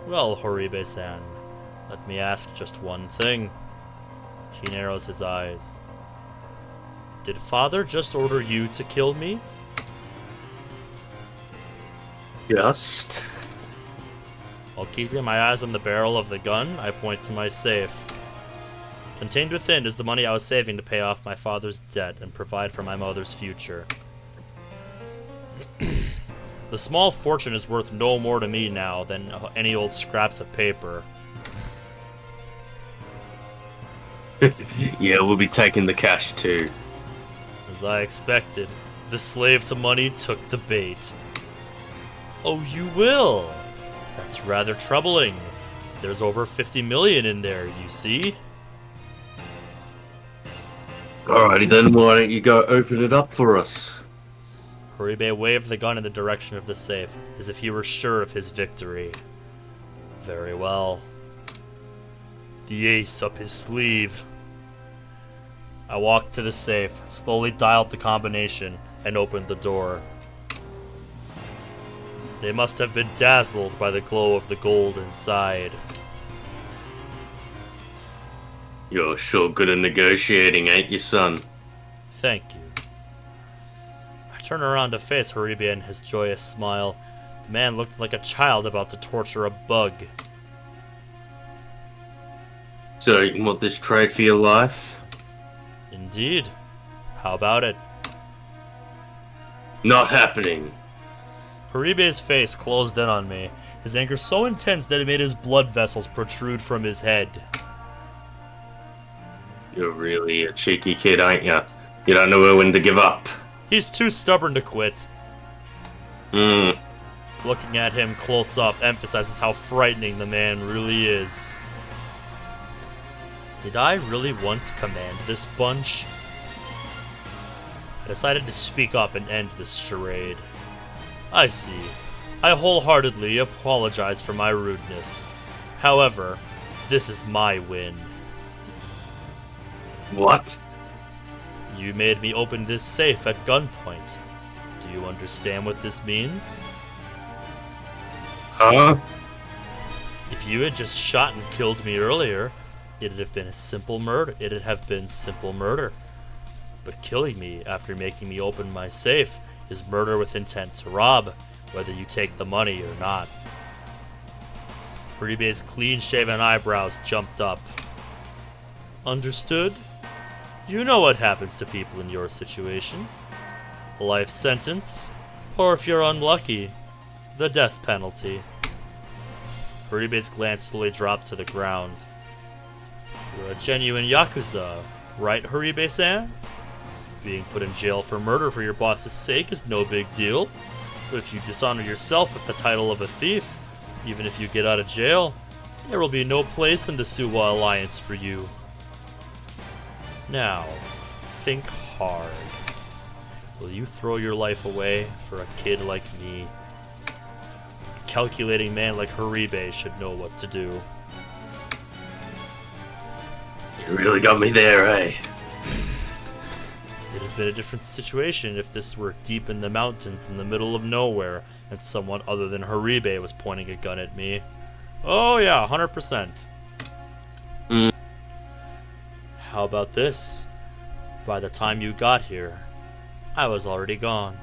Well, Horibe-san, let me ask just one thing. He narrows his eyes. Did Father just order you to kill me? Just. While keeping my eyes on the barrel of the gun, I point to my safe. Contained within is the money I was saving to pay off my father's debt and provide for my mother's future. The small fortune is worth no more to me now than any old scraps of paper. Yeah, we'll be taking the cash too. As I expected, the slave to money took the bait. Oh, you will? That's rather troubling. There's over 50 million in there, you see? Alrighty then, why don't you go open it up for us? Horibe waved the gun in the direction of the safe, as if he were sure of his victory. Very well. The ace up his sleeve. I walked to the safe, slowly dialed the combination, and opened the door. They must have been dazzled by the glow of the gold inside. You're sure good at negotiating, ain't you, son? Thank you. I turned around to face Horibe and his joyous smile. The man looked like a child about to torture a bug. So you want this trade for your life? Indeed. How about it? Not happening. Horibe's face closed in on me, his anger so intense that it made his blood vessels protrude from his head. You're really a cheeky kid, ain't ya? You don't know when to give up. He's too stubborn to quit. Looking at him close up emphasizes how frightening the man really is. Did I really once command this bunch? I decided to speak up and end this charade. I see. I wholeheartedly apologize for my rudeness. However, this is my win. What? You made me open this safe at gunpoint. Do you understand what this means? Huh? If you had just shot and killed me earlier, it'd have been a simple murder. It'd have been simple murder. But killing me after making me open my safe is murder with intent to rob, whether you take the money or not. Horibe's clean-shaven eyebrows jumped up. Understood? You know what happens to people in your situation. A life sentence, or if you're unlucky, the death penalty. Horibe's glance slowly dropped to the ground. You're a genuine Yakuza, right, Horibe-san? Being put in jail for murder for your boss's sake is no big deal. But if you dishonor yourself with the title of a thief, even if you get out of jail, there will be no place in the Suwa Alliance for you. Now, think hard. Will you throw your life away for a kid like me? A calculating man like Horibe should know what to do. You really got me there, eh? It'd have been a different situation if this were deep in the mountains in the middle of nowhere and someone other than Horibe was pointing a gun at me. Oh yeah, 100%. How about this? By the time you got here, I was already gone.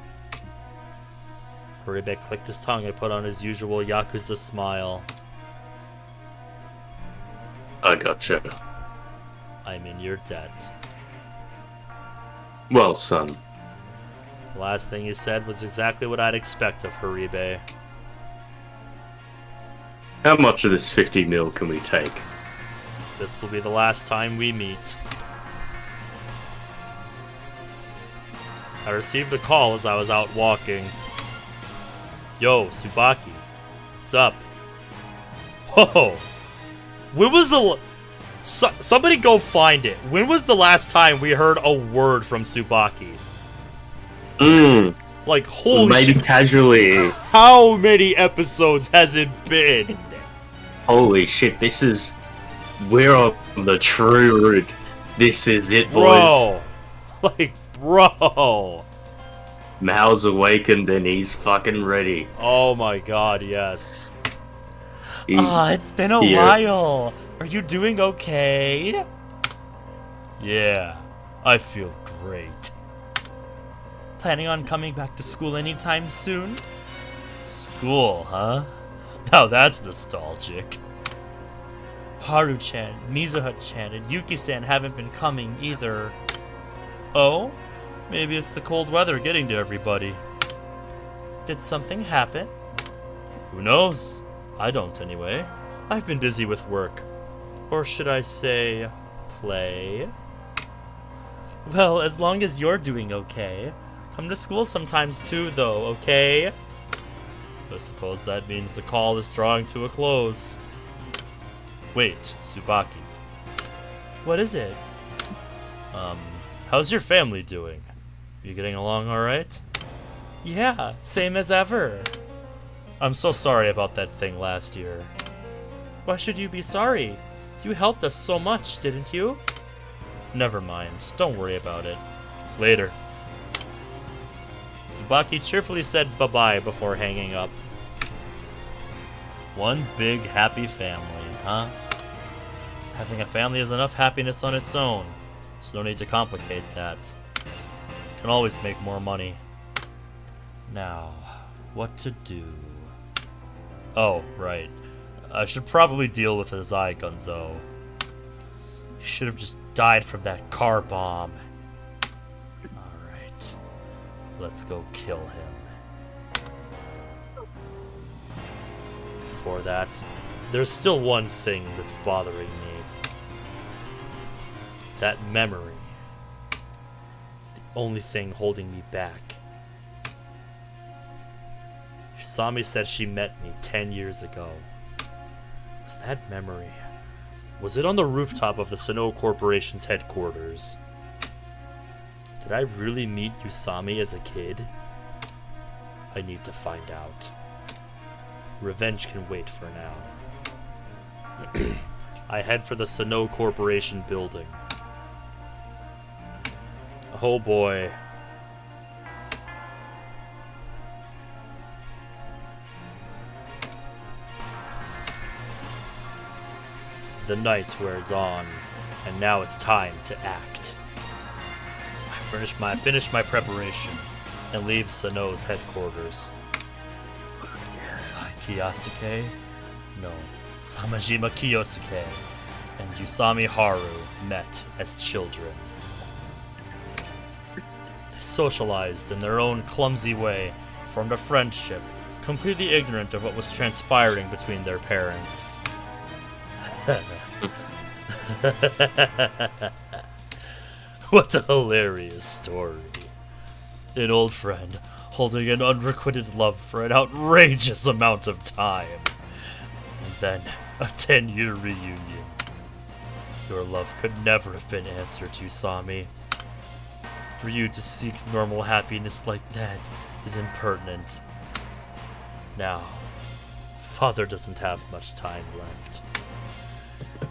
Horibe clicked his tongue and put on his usual Yakuza smile. I gotcha. I'm in your debt. Well, son. The last thing he said was exactly what I'd expect of Horibe. How much of this 50 mil can we take? This will be the last time we meet. I received a call as I was out walking. Yo, Tsubaki. What's up? Whoa! When was the... somebody go find it. When was the last time we heard a word from Tsubaki? Like, holy maybe shit. Casually. How many episodes has it been? Holy shit, this is... We're on the true route. This is it, boys. Bro. Like, bro. Mao's awakened and he's fucking ready. Oh my god, yes. It's been a while. Are you doing okay? Yeah, I feel great. Planning on coming back to school anytime soon? School, huh? Now that's nostalgic. Haru-chan, Mizuha-chan, and Yuki-san haven't been coming either. Oh? Maybe it's the cold weather getting to everybody. Did something happen? Who knows? I don't, anyway. I've been busy with work. Or should I say, play? Well, as long as you're doing okay. Come to school sometimes too, though, okay? I suppose that means the call is drawing to a close. Wait, Tsubaki. What is it? How's your family doing? You getting along alright? Yeah, same as ever. I'm so sorry about that thing last year. Why should you be sorry? You helped us so much, didn't you? Never mind. Don't worry about it. Later. Tsubaki cheerfully said bye-bye before hanging up. One big happy family, huh? Having a family is enough happiness on its own. There's no need to complicate that. Can always make more money. Now, what to do? Oh, right. I should probably deal with Azai Gunzo. He should have just died from that car bomb. Alright. Let's go kill him. Before that, there's still one thing that's bothering me. That memory. It's the only thing holding me back. Usami said she met me 10 years ago. Was that memory? Was it on the rooftop of the Sinnoh Corporation's headquarters? Did I really meet Usami as a kid? I need to find out. Revenge can wait for now. I head for the Sinnoh Corporation building. Oh boy. The night wears on, and now it's time to act. I finish my preparations and leave Sinnoh's headquarters. Kiyasuke? No, Samajima Kiyosuke and Usami Haru met as children. They socialized in their own clumsy way, formed a friendship, completely ignorant of what was transpiring between their parents. What a hilarious story. An old friend holding an unrequited love for an outrageous amount of time. And then a 10-year reunion. Your love could never have been answered, Usami. For you to seek normal happiness like that is impertinent. Now, Father doesn't have much time left.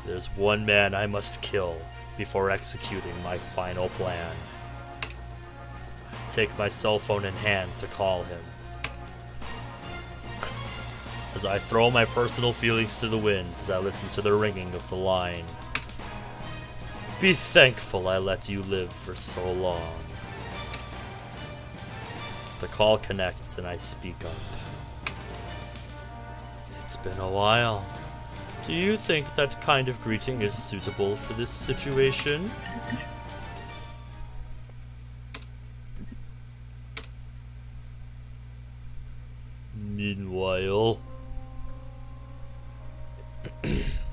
There's one man I must kill before executing my final plan. I take my cell phone in hand to call him. As I throw my personal feelings to the wind as I listen to the ringing of the line. Be thankful I let you live for so long. The call connects and I speak up. It's been a while. Do you think that kind of greeting is suitable for this situation? Meanwhile...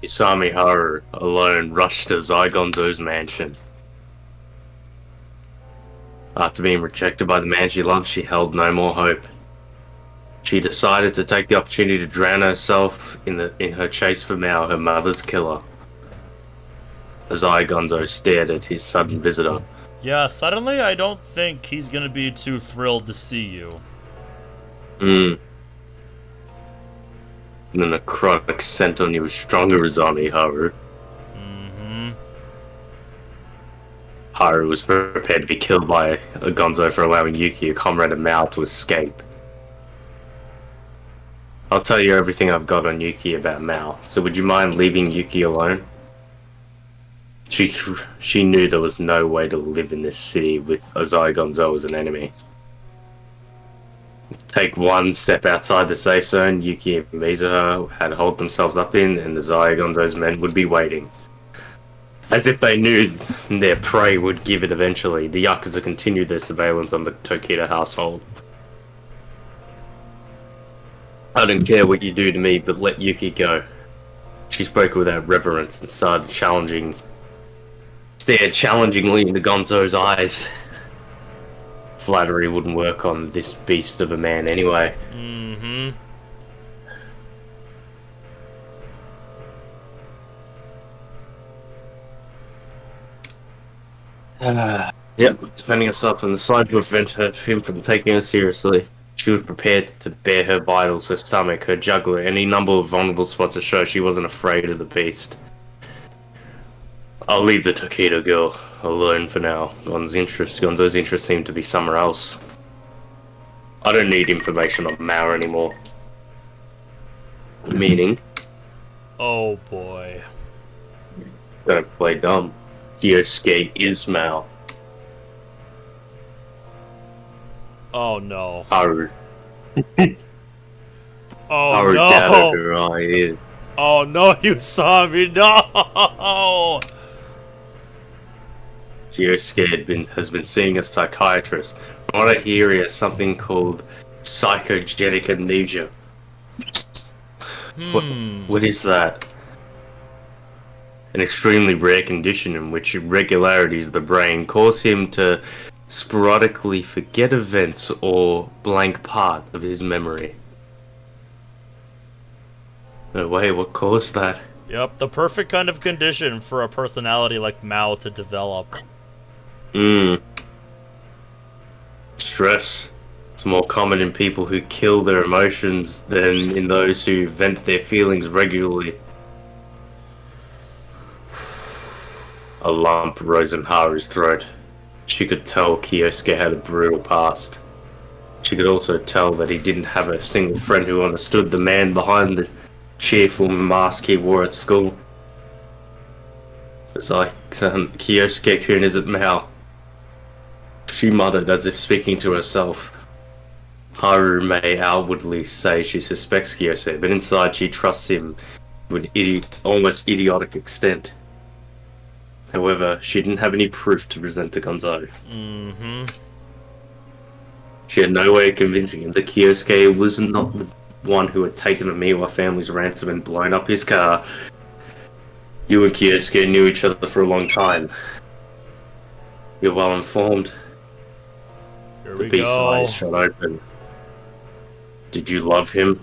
Usami Haru, alone, rushed to Zygonzo's mansion. After being rejected by the man she loved, she held no more hope. She decided to take the opportunity to drown herself in her chase for Maou, her mother's killer. As Gonzo stared at his sudden visitor. Yeah, suddenly I don't think he's gonna be too thrilled to see you. The necrotic scent on you is stronger, Usami Haru. Haru was prepared to be killed by Gonzo for allowing Yuki, a comrade of Maou, to escape. I'll tell you everything I've got on Yuki about Maou, so would you mind leaving Yuki alone? She knew there was no way to live in this city with Azai Gonzo as an enemy. Take one step outside the safe zone Yuki and Mizuha had holed themselves up in, and Azai Gonzo's men would be waiting. As if they knew their prey would give it eventually, the Yakuza continued their surveillance on the Tokita household. I don't care what you do to me, but let Yuki go. She spoke without reverence and stared challengingly into Gonzo's eyes. Flattery wouldn't work on this beast of a man anyway. Mm-hmm. Yep, defending herself on the side to prevent him from taking her seriously. She was prepared to bare her vitals, her stomach, her jugular, any number of vulnerable spots to show she wasn't afraid of the beast. I'll leave the Tokita girl alone for now. Gonzo's interest seemed to be somewhere else. I don't need information on Maou anymore. Meaning? Oh boy. Don't play dumb. Kyosuke is Maou. Oh no. Haru. Oh Haru no. doubted her eye. Oh no, Usami, no! Kyosuke has been seeing a psychiatrist. From what I hear, he has something called psychogenic amnesia. What is that? An extremely rare condition in which irregularities of the brain cause him to sporadically forget events or blank part of his memory. No way, what caused that? Yep, the perfect kind of condition for a personality like Maou to develop. Stress. It's more common in people who kill their emotions than in those who vent their feelings regularly. A lump rose in Haru's throat. She could tell Kyosuke had a brutal past. She could also tell that he didn't have a single friend who understood the man behind the cheerful mask he wore at school. It's like Kyosuke-kun isn't Maou. She muttered as if speaking to herself. Haru may outwardly say she suspects Kyosuke, but inside she trusts him to an almost idiotic extent. However, she didn't have any proof to present to Gonzo. She had no way of convincing him that Kyosuke was not the one who had taken the Miwa family's ransom and blown up his car. You and Kyosuke knew each other for a long time. You're well informed. Here The we beast's go. eyes shut open. Did you love him?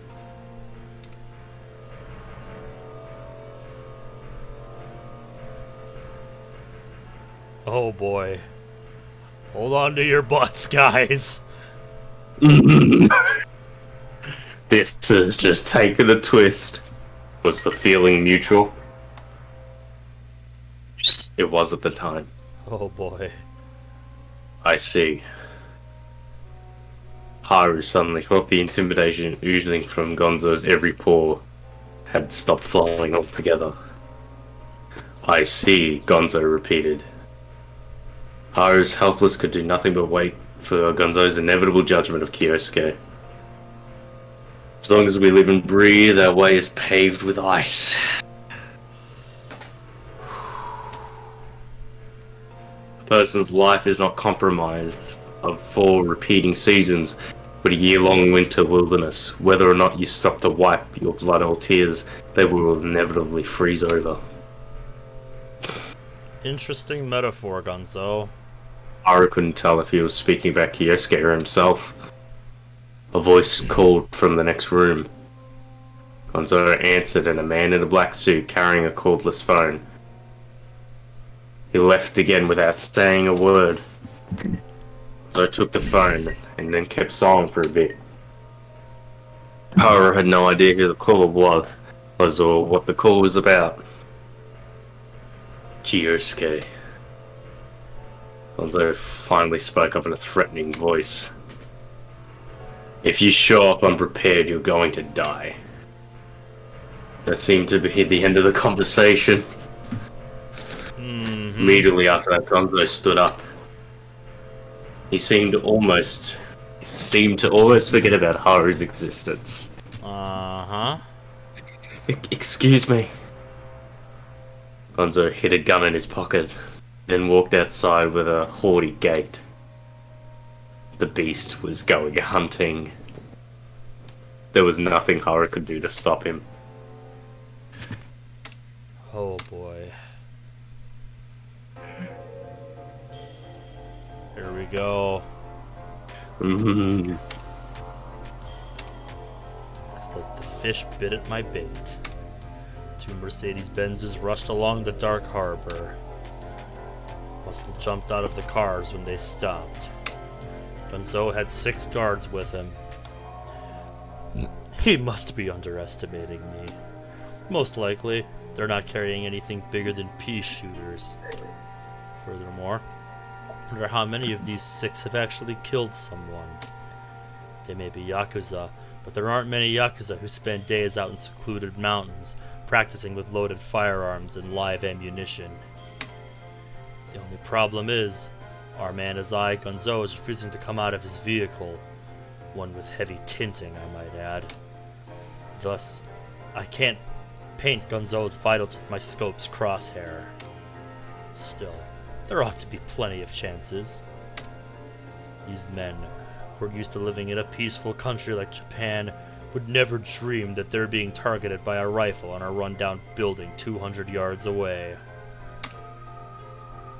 Oh boy. Hold on to your butts, guys. This has just taken a twist. Was the feeling mutual? It was at the time. Oh boy. I see. Haru suddenly felt the intimidation oozing from Gonzo's every pore had stopped flowing altogether. I see, Gonzo repeated. Haru's helpless could do nothing but wait for Gonzo's inevitable judgment of Kyosuke. As long as we live and breathe, our way is paved with ice. A person's life is not compromised of 4 repeating seasons, but a year-long winter wilderness. Whether or not you stop to wipe your blood or tears, they will inevitably freeze over. Interesting metaphor, Gonzo. Haru couldn't tell if he was speaking about Kyosuke or himself. A voice called from the next room. Gonzo answered, and a man in a black suit carrying a cordless phone. He left again without saying a word. So I took the phone and then kept silent for a bit. Haru had no idea who the caller was or what the call was about. Kyosuke. Gonzo finally spoke up in a threatening voice. If you show up unprepared, you're going to die. That seemed to be the end of the conversation. Immediately after that, Gonzo stood up. He seemed to almost forget about Haru's existence. Excuse me. Gonzo hid a gun in his pocket, then walked outside with a haughty gait. The beast was going hunting. there was nothing Haru could do to stop him. Oh boy. Here we go. Mm-hmm. It's like the fish bit at my bait. Two Mercedes-Benzes rushed along the dark harbor. Russell jumped out of the cars when they stopped. Gonzo had 6 guards with him. He must be underestimating me. Most likely, they're not carrying anything bigger than pea shooters. Furthermore, I wonder how many of these 6 have actually killed someone. They may be Yakuza, but there aren't many Yakuza who spend days out in secluded mountains, practicing with loaded firearms and live ammunition. The only problem is, our man Azai Gonzo is refusing to come out of his vehicle, one with heavy tinting, I might add. Thus, I can't paint Gonzo's vitals with my scope's crosshair. Still, there ought to be plenty of chances. These men, who are used to living in a peaceful country like Japan, would never dream that they're being targeted by a rifle on a rundown building 200 yards away.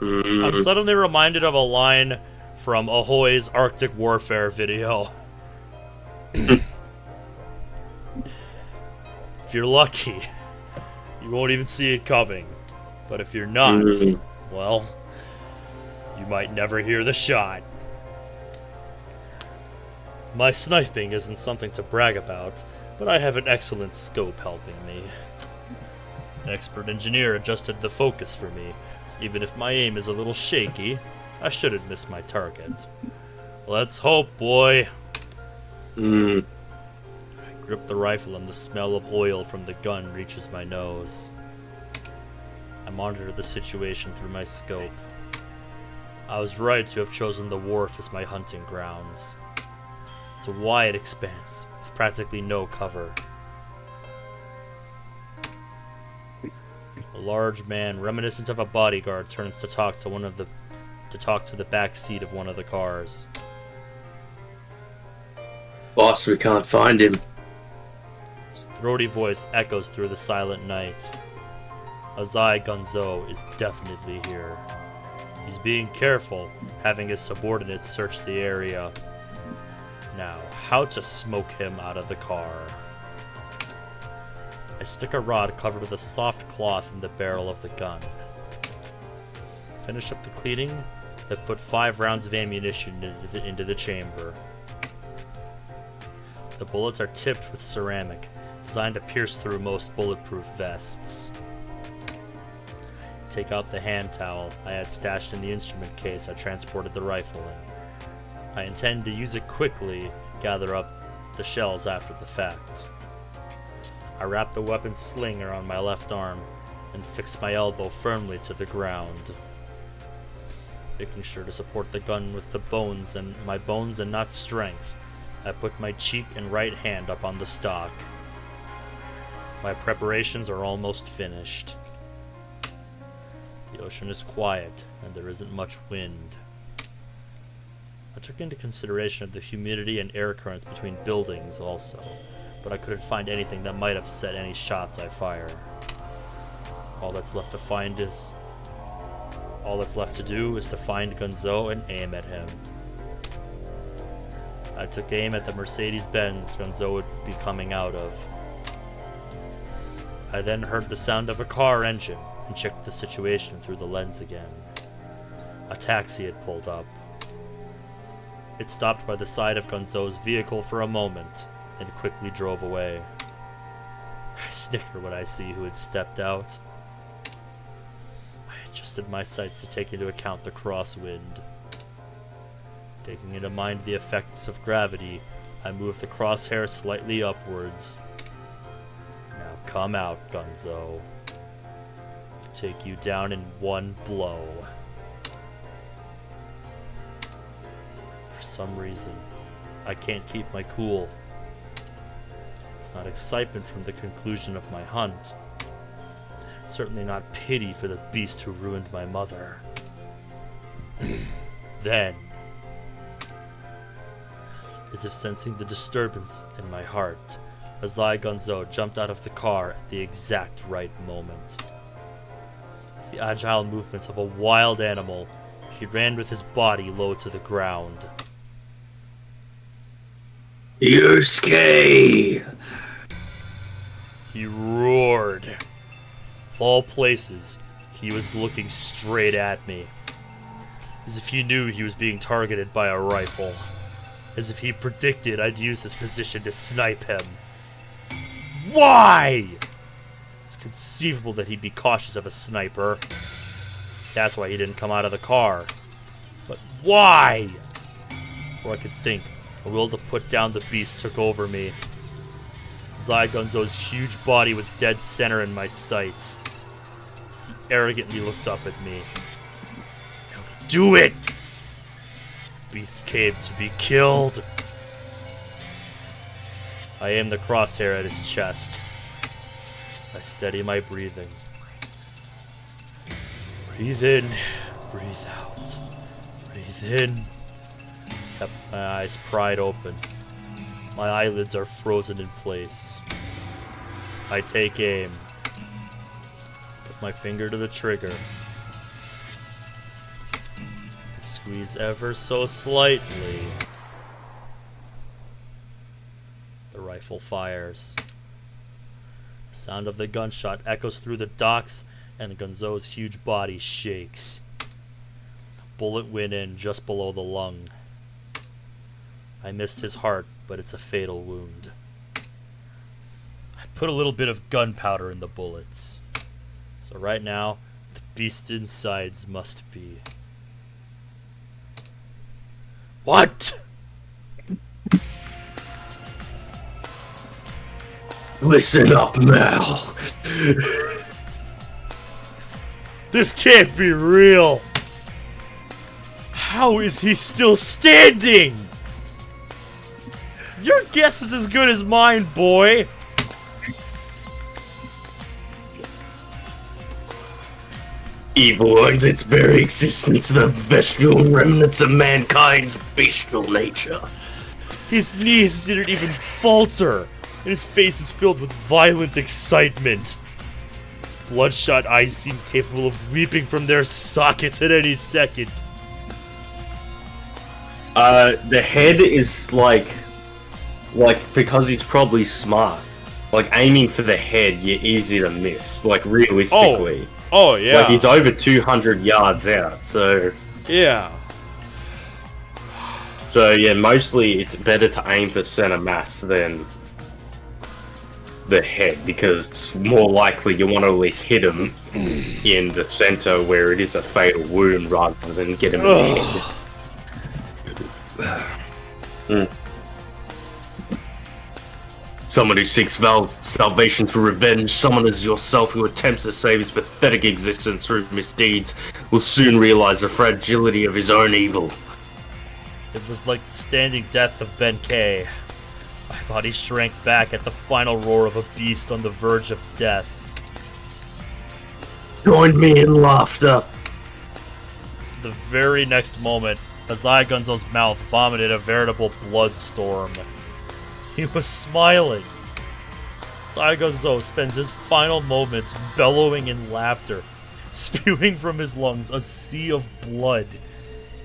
I'm suddenly reminded of a line from Ahoy's Arctic Warfare video. If you're lucky, you won't even see it coming. But if you're not, well, you might never hear the shot. My sniping isn't something to brag about, but I have an excellent scope helping me. An expert engineer adjusted the focus for me, so even if my aim is a little shaky, I shouldn't miss my target. Let's hope, boy. I grip the rifle and the smell of oil from the gun reaches my nose. I monitor the situation through my scope. I was right to have chosen the wharf as my hunting grounds. It's a wide expanse, with practically no cover. A large man, reminiscent of a bodyguard, turns to talk to the back seat of one of the cars. Boss, we can't find him. His throaty voice echoes through the silent night. Azai Gonzo is definitely here. He's being careful, having his subordinates search the area. Now, how to smoke him out of the car. I stick a rod covered with a soft cloth in the barrel of the gun. Finish up the cleaning, then put 5 rounds of ammunition into the chamber. The bullets are tipped with ceramic, designed to pierce through most bulletproof vests. Take out the hand towel I had stashed in the instrument case I transported the rifle in. I intend to use it quickly, gather up the shells after the fact. I wrap the weapon's sling around my left arm and fix my elbow firmly to the ground. Making sure to support the gun with my bones and not strength, I put my cheek and right hand up on the stock. My preparations are almost finished. The ocean is quiet, and there isn't much wind. I took into consideration the humidity and air currents between buildings also, but I couldn't find anything that might upset any shots I fire. All that's left to do is to find Gonzo and aim at him. I took aim at the Mercedes-Benz Gonzo would be coming out of. I then heard the sound of a car engine and checked the situation through the lens again. A taxi had pulled up. It stopped by the side of Gonzo's vehicle for a moment, then quickly drove away. I snicker when I see who had stepped out. I adjusted my sights to take into account the crosswind. Taking into mind the effects of gravity, I moved the crosshair slightly upwards. Now come out, Gonzo. I'll take you down in one blow. For some reason, I can't keep my cool. It's not excitement from the conclusion of my hunt. Certainly not pity for the beast who ruined my mother. Then, As if sensing the disturbance in my heart, Azai Gonzo jumped out of the car at the exact right moment. With the agile movements of a wild animal, he ran with his body low to the ground. Yusuke! He roared. Of all places, he was looking straight at me, as if he knew he was being targeted by a rifle, as if he predicted I'd use his position to snipe him. Why? It's conceivable that he'd be cautious of a sniper. That's why he didn't come out of the car. But why? Before I could think, a will to put down the beast took over me. Zai Gunzo's huge body was dead center in my sights. He arrogantly looked up at me. Now do it! Beast came to be killed. I aim the crosshair at his chest. I steady my breathing. Breathe in, breathe out. Breathe in. Kept my eyes pried open. My eyelids are frozen in place. I take aim. Put my finger to the trigger. Squeeze ever so slightly. The rifle fires. The sound of the gunshot echoes through the docks, and Gonzo's huge body shakes. The bullet went in just below the lung. I missed his heart, but it's a fatal wound. I put a little bit of gunpowder in the bullets. So right now, the beast's insides must be... What? Listen up, Maou. This can't be real. How is he still standing? Your guess is as good as mine, boy. Evil owns its very existence, the bestial remnants of mankind's bestial nature. His knees didn't even falter, and his face is filled with violent excitement. His bloodshot eyes seem capable of leaping from their sockets at any second. The head is like because he's probably smart. Like aiming for the head, you're easy to miss. Like realistically. Oh yeah. Like he's over 200 yards out, so Yeah. So yeah, mostly it's better to aim for center mass than the head, because it's more likely you want to at least hit him in the center where it is a fatal wound rather than get him in the head. Someone who seeks salvation through revenge, someone as yourself who attempts to save his pathetic existence through misdeeds, will soon realize the fragility of his own evil. It was like the standing death of Ben K. My body shrank back at the final roar of a beast on the verge of death. Join me in laughter. The very next moment, Azai Gunzo's mouth vomited a veritable bloodstorm. He was smiling. Azai Gunzo spends his final moments bellowing in laughter, spewing from his lungs a sea of blood.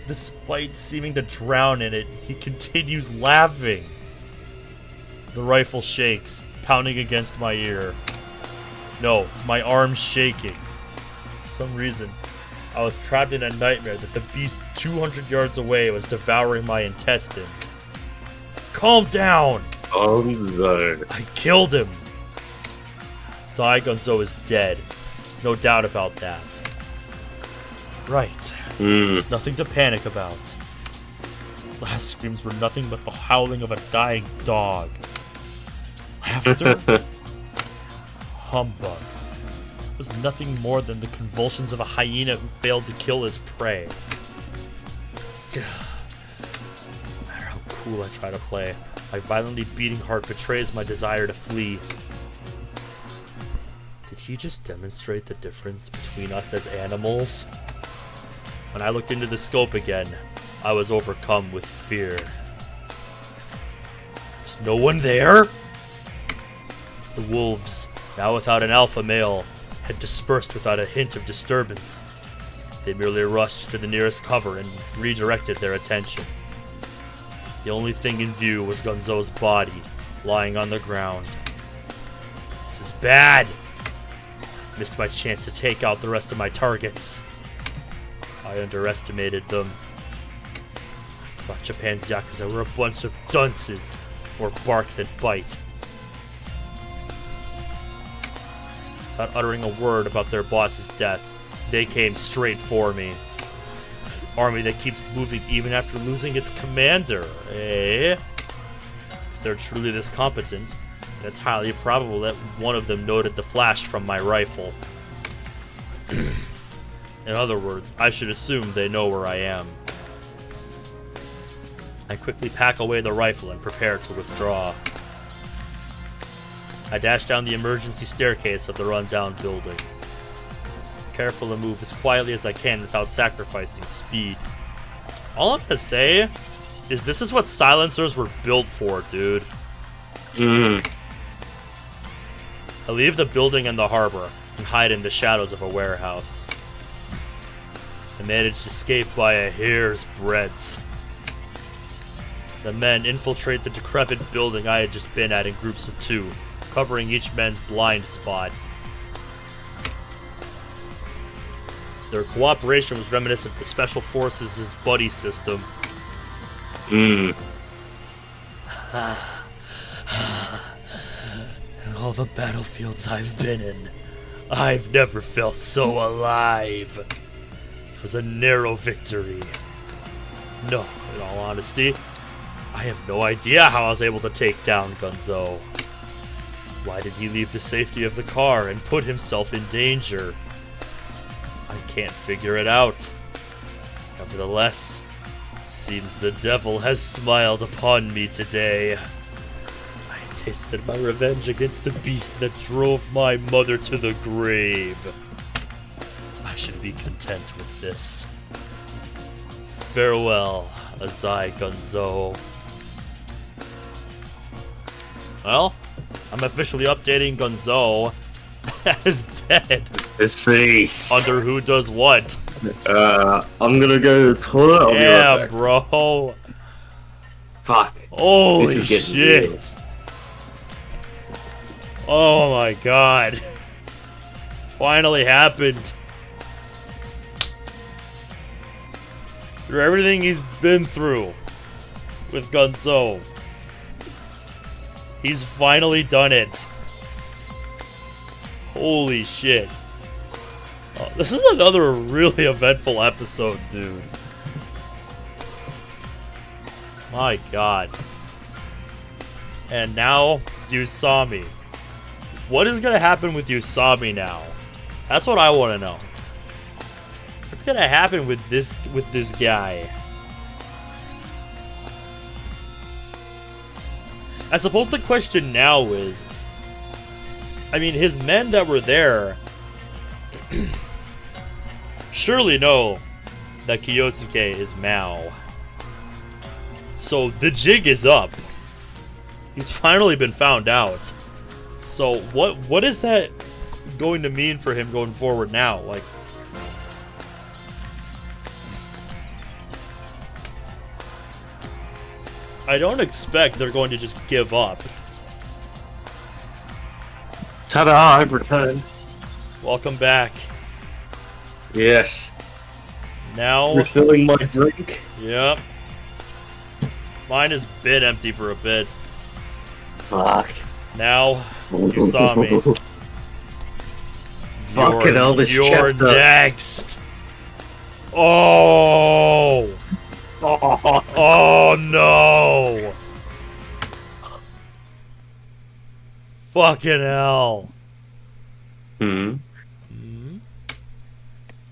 Despite seeming to drown in it, he continues laughing. The rifle shakes, pounding against my ear. No, it's my arm shaking. For some reason, I was trapped in a nightmare that the beast 200 yards away was devouring my intestines. Calm down! Oh no. I killed him! Azai Gunzo is dead. There's no doubt about that. Right. There's nothing to panic about. His last screams were nothing but the howling of a dying dog. Laughter? Humbug. It was nothing more than the convulsions of a hyena who failed to kill his prey. No matter how cool I try to play, my violently beating heart betrays my desire to flee. Did he just demonstrate the difference between us as animals? When I looked into the scope again, I was overcome with fear. There's no one there? The wolves, now without an alpha male, had dispersed without a hint of disturbance. They merely rushed to the nearest cover and redirected their attention. The only thing in view was Gonzo's body, lying on the ground. This is bad! Missed my chance to take out the rest of my targets. I underestimated them. Thought Japan's Yakuza were a bunch of dunces, more bark than bite. Without uttering a word about their boss's death, they came straight for me. Army that keeps moving even after losing its commander, eh? If they're truly this competent, then it's highly probable that one of them noted the flash from my rifle. In other words, I should assume they know where I am. I quickly pack away the rifle and prepare to withdraw. I dash down the emergency staircase of the rundown building. Careful to move as quietly as I can without sacrificing speed. All I'm gonna say is this is what silencers were built for, dude. I leave the building and the harbor and hide in the shadows of a warehouse. I managed to escape by a hair's breadth. The men infiltrate the decrepit building I had just been at in groups of 2, covering each man's blind spot. Their cooperation was reminiscent of the Special Forces' buddy system. In all the battlefields I've been in, I've never felt so alive. It was a narrow victory. No, in all honesty, I have no idea how I was able to take down Gonzo. Why did he leave the safety of the car and put himself in danger? I can't figure it out. Nevertheless, it seems the devil has smiled upon me today. I tasted my revenge against the beast that drove my mother to the grave. I should be content with this. Farewell, Azai Gonzo. Well, I'm officially updating Gonzo as dead. Deceased. Under who does what? I'm gonna go to the toilet. I'll be right Yeah, back. bro. Fuck. Holy This is getting real. shit. Oh my god. Finally happened. Through everything he's been through with Gonzo, he's finally done it. Holy shit. Oh, this is another really eventful episode, dude. My god. And now, Usami. What is gonna happen with Usami now? That's what I want to know. What's gonna happen with this guy? I suppose the question now is, I mean, his men that were there surely know that Kiyosuke is Maou. So the jig is up. He's finally been found out. So what is that going to mean for him going forward now? Like, I don't expect they're going to just give up. Ta-da! I've returned. Welcome back. Yes. Now, Refilling my drink. yep. Mine has been empty for a bit. Fuck. Now, Usami. Fucking hell, this You're chapter. next. Oh. Oh no. Fucking hell. Hmm.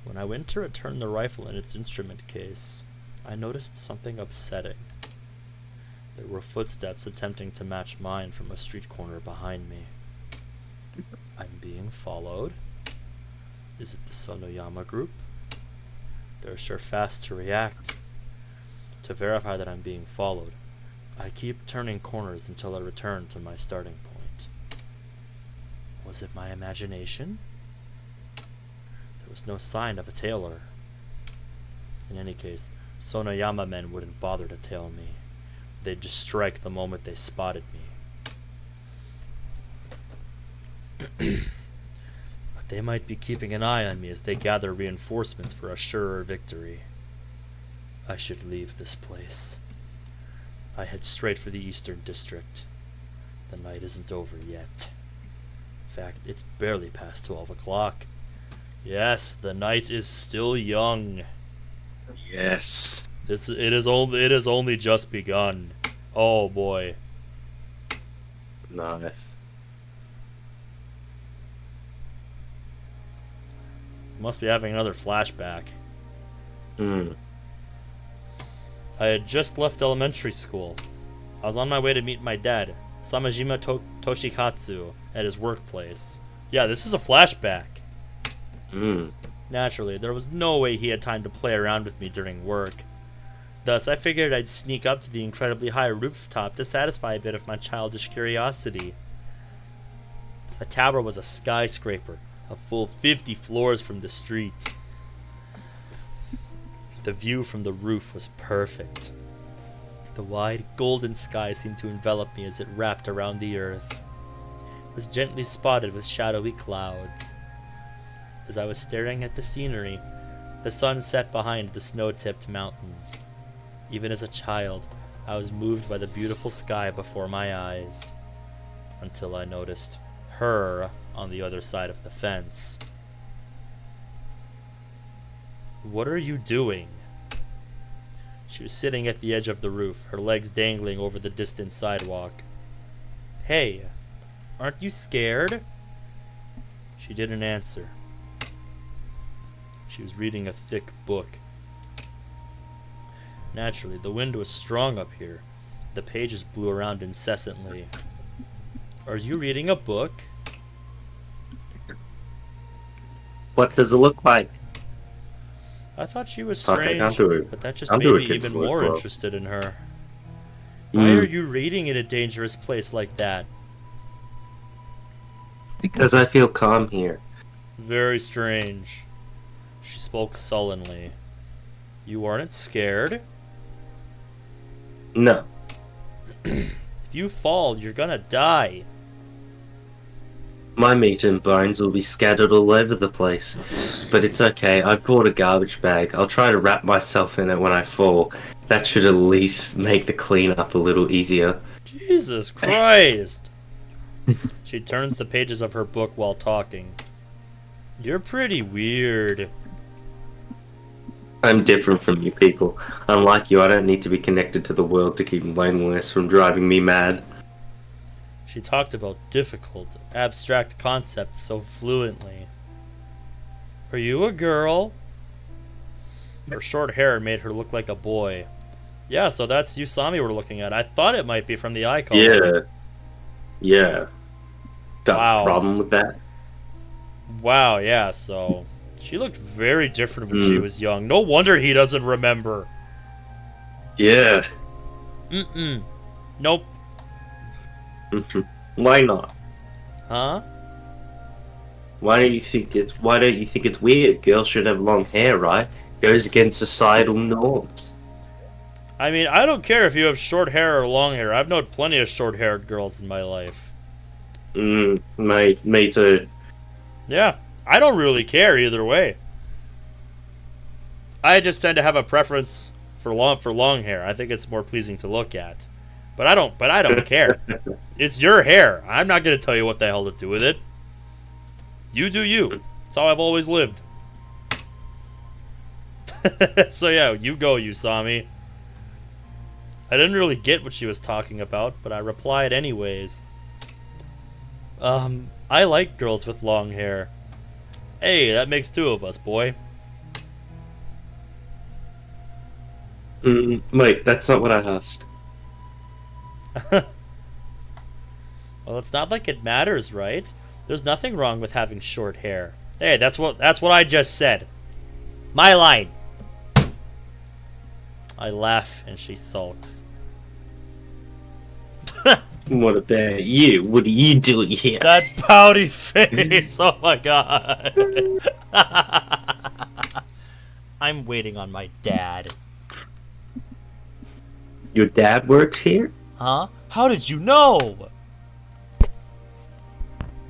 When I went to return the rifle in its instrument case, I noticed something upsetting. There were footsteps attempting to match mine from a street corner behind me. I'm being followed. Is it the Sonoyama group? They're sure fast to react. To verify that I'm being followed, I keep turning corners until I return to my starting point. Was it my imagination? There was no sign of a tailor. In any case, Sonoyama men wouldn't bother to tail me. They'd just strike the moment they spotted me. But they might be keeping an eye on me as they gather reinforcements for a surer victory. I should leave this place. I head straight for the Eastern District. The night isn't over yet. In fact, it's barely past 12 o'clock. Yes, the night is still young. Yes. It has only just begun. Oh boy. Nice. Must be having another flashback. Hmm. I had just left elementary school. I was on my way to meet my dad, Samajima Toshikatsu, at his workplace. Yeah, this is a flashback. Hmm. Naturally, there was no way he had time to play around with me during work. Thus, I figured I'd sneak up to the incredibly high rooftop to satisfy a bit of my childish curiosity. The tower was a skyscraper, a full 50 floors from the street. The view from the roof was perfect. The wide, golden sky seemed to envelop me as it wrapped around the earth. It was gently spotted with shadowy clouds. As I was staring at the scenery, the sun set behind the snow-tipped mountains. Even as a child, I was moved by the beautiful sky before my eyes, until I noticed her on the other side of the fence. What are you doing? She was sitting at the edge of the roof, her legs dangling over the distant sidewalk. Hey, aren't you scared? She didn't answer. She was reading a thick book. Naturally, the wind was strong up here. The pages blew around incessantly. Are you reading a book? What does it look like? I thought she was Okay, strange, I'll do it. but that just I'll made do me it, kids, even for it, more well. interested in her. Why are you reading in a dangerous place like that? Because I feel calm here. Very strange. She spoke sullenly. You aren't scared? No. If you fall, you're gonna die. My meat and bones will be scattered all over the place. But it's okay, I brought a garbage bag. I'll try to wrap myself in it when I fall. That should at least make the cleanup a little easier. Jesus Christ! She turns the pages of her book while talking. You're pretty weird. I'm different from you people. Unlike you, I don't need to be connected to the world to keep loneliness from driving me mad. She talked about difficult, abstract concepts so fluently. Are you a girl? Her short hair made her look like a boy. Yeah, so that's Usami we're looking at. I thought it might be from the icon. Yeah. Got Wow. a problem with that? Wow, yeah, so she looked very different when she was young. No wonder he doesn't remember. Yeah. Nope. Why not? Huh? Why don't you think it's weird? Girls should have long hair, right? Goes against societal norms. I mean, I don't care if you have short hair or long hair. I've known plenty of short-haired girls in my life. Me too. Yeah, I don't really care either way. I just tend to have a preference for long hair. I think it's more pleasing to look at. But I don't care. It's your hair. I'm not going to tell you what the hell to do with it. You do you. That's how I've always lived. So yeah, you go, Usami. I didn't really get what she was talking about, but I replied anyways. I like girls with long hair. Hey, that makes two of us, boy. Wait, that's not what I asked. Well, it's not like it matters, right? There's nothing wrong with having short hair. Hey, that's what I just said. My line. I laugh and she sulks. What about you? What are you doing here? That pouty face! Oh my god! I'm waiting on my dad. Your dad works here? Huh? How did you know?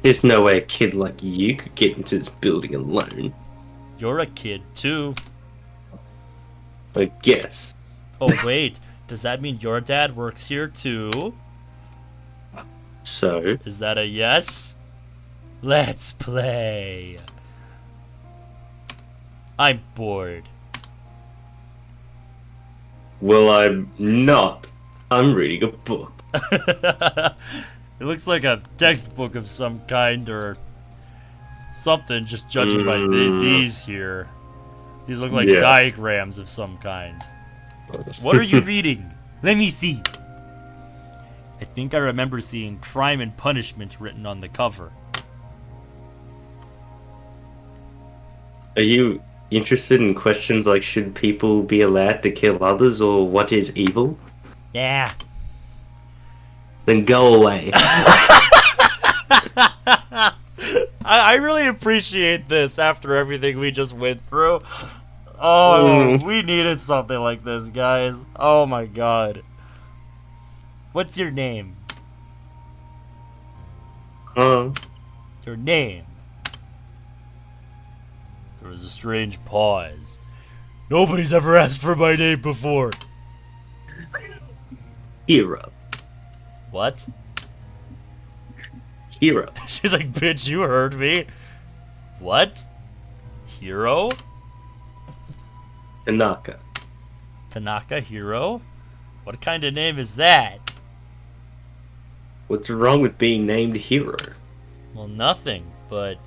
There's no way a kid like you could get into this building alone. You're a kid, too. I guess. Oh, wait. Does that mean your dad works here, too? So? Is that a yes? Let's play. I'm bored. Well, I'm not. I'm reading a book. It looks like a textbook of some kind or something, just judging by these here. These look like diagrams of some kind. What are you reading? Let me see. I think I remember seeing Crime and Punishment written on the cover. Are you interested in questions like should people be allowed to kill others or what is evil? Yeah. Then go away. I really appreciate this after everything we just went through. Oh, we needed something like this, guys. Oh my god. What's your name? Your name. There was a strange pause. Nobody's ever asked for my name before. Hero. What? Hero. She's like, bitch, you heard me. What? Hero? Tanaka. Tanaka Hero? What kind of name is that? What's wrong with being named Hero? Well, nothing, but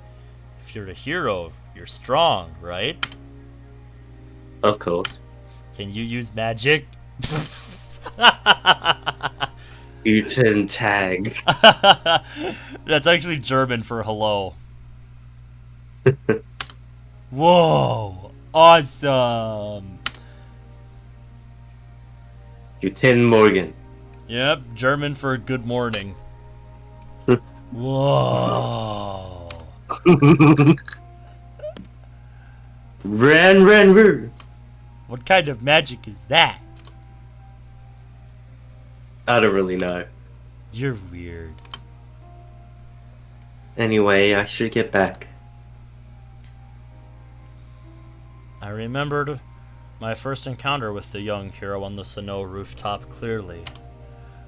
if you're a hero, you're strong, right? Of course. Can you use magic? You turn tag. That's actually German for hello. Whoa! Awesome! Guten Morgen. Yep, German for good morning. Whoa! Ran. What kind of magic is that? I don't really know. You're weird. Anyway, I should get back. I remembered my first encounter with the young hero on the Sano rooftop clearly.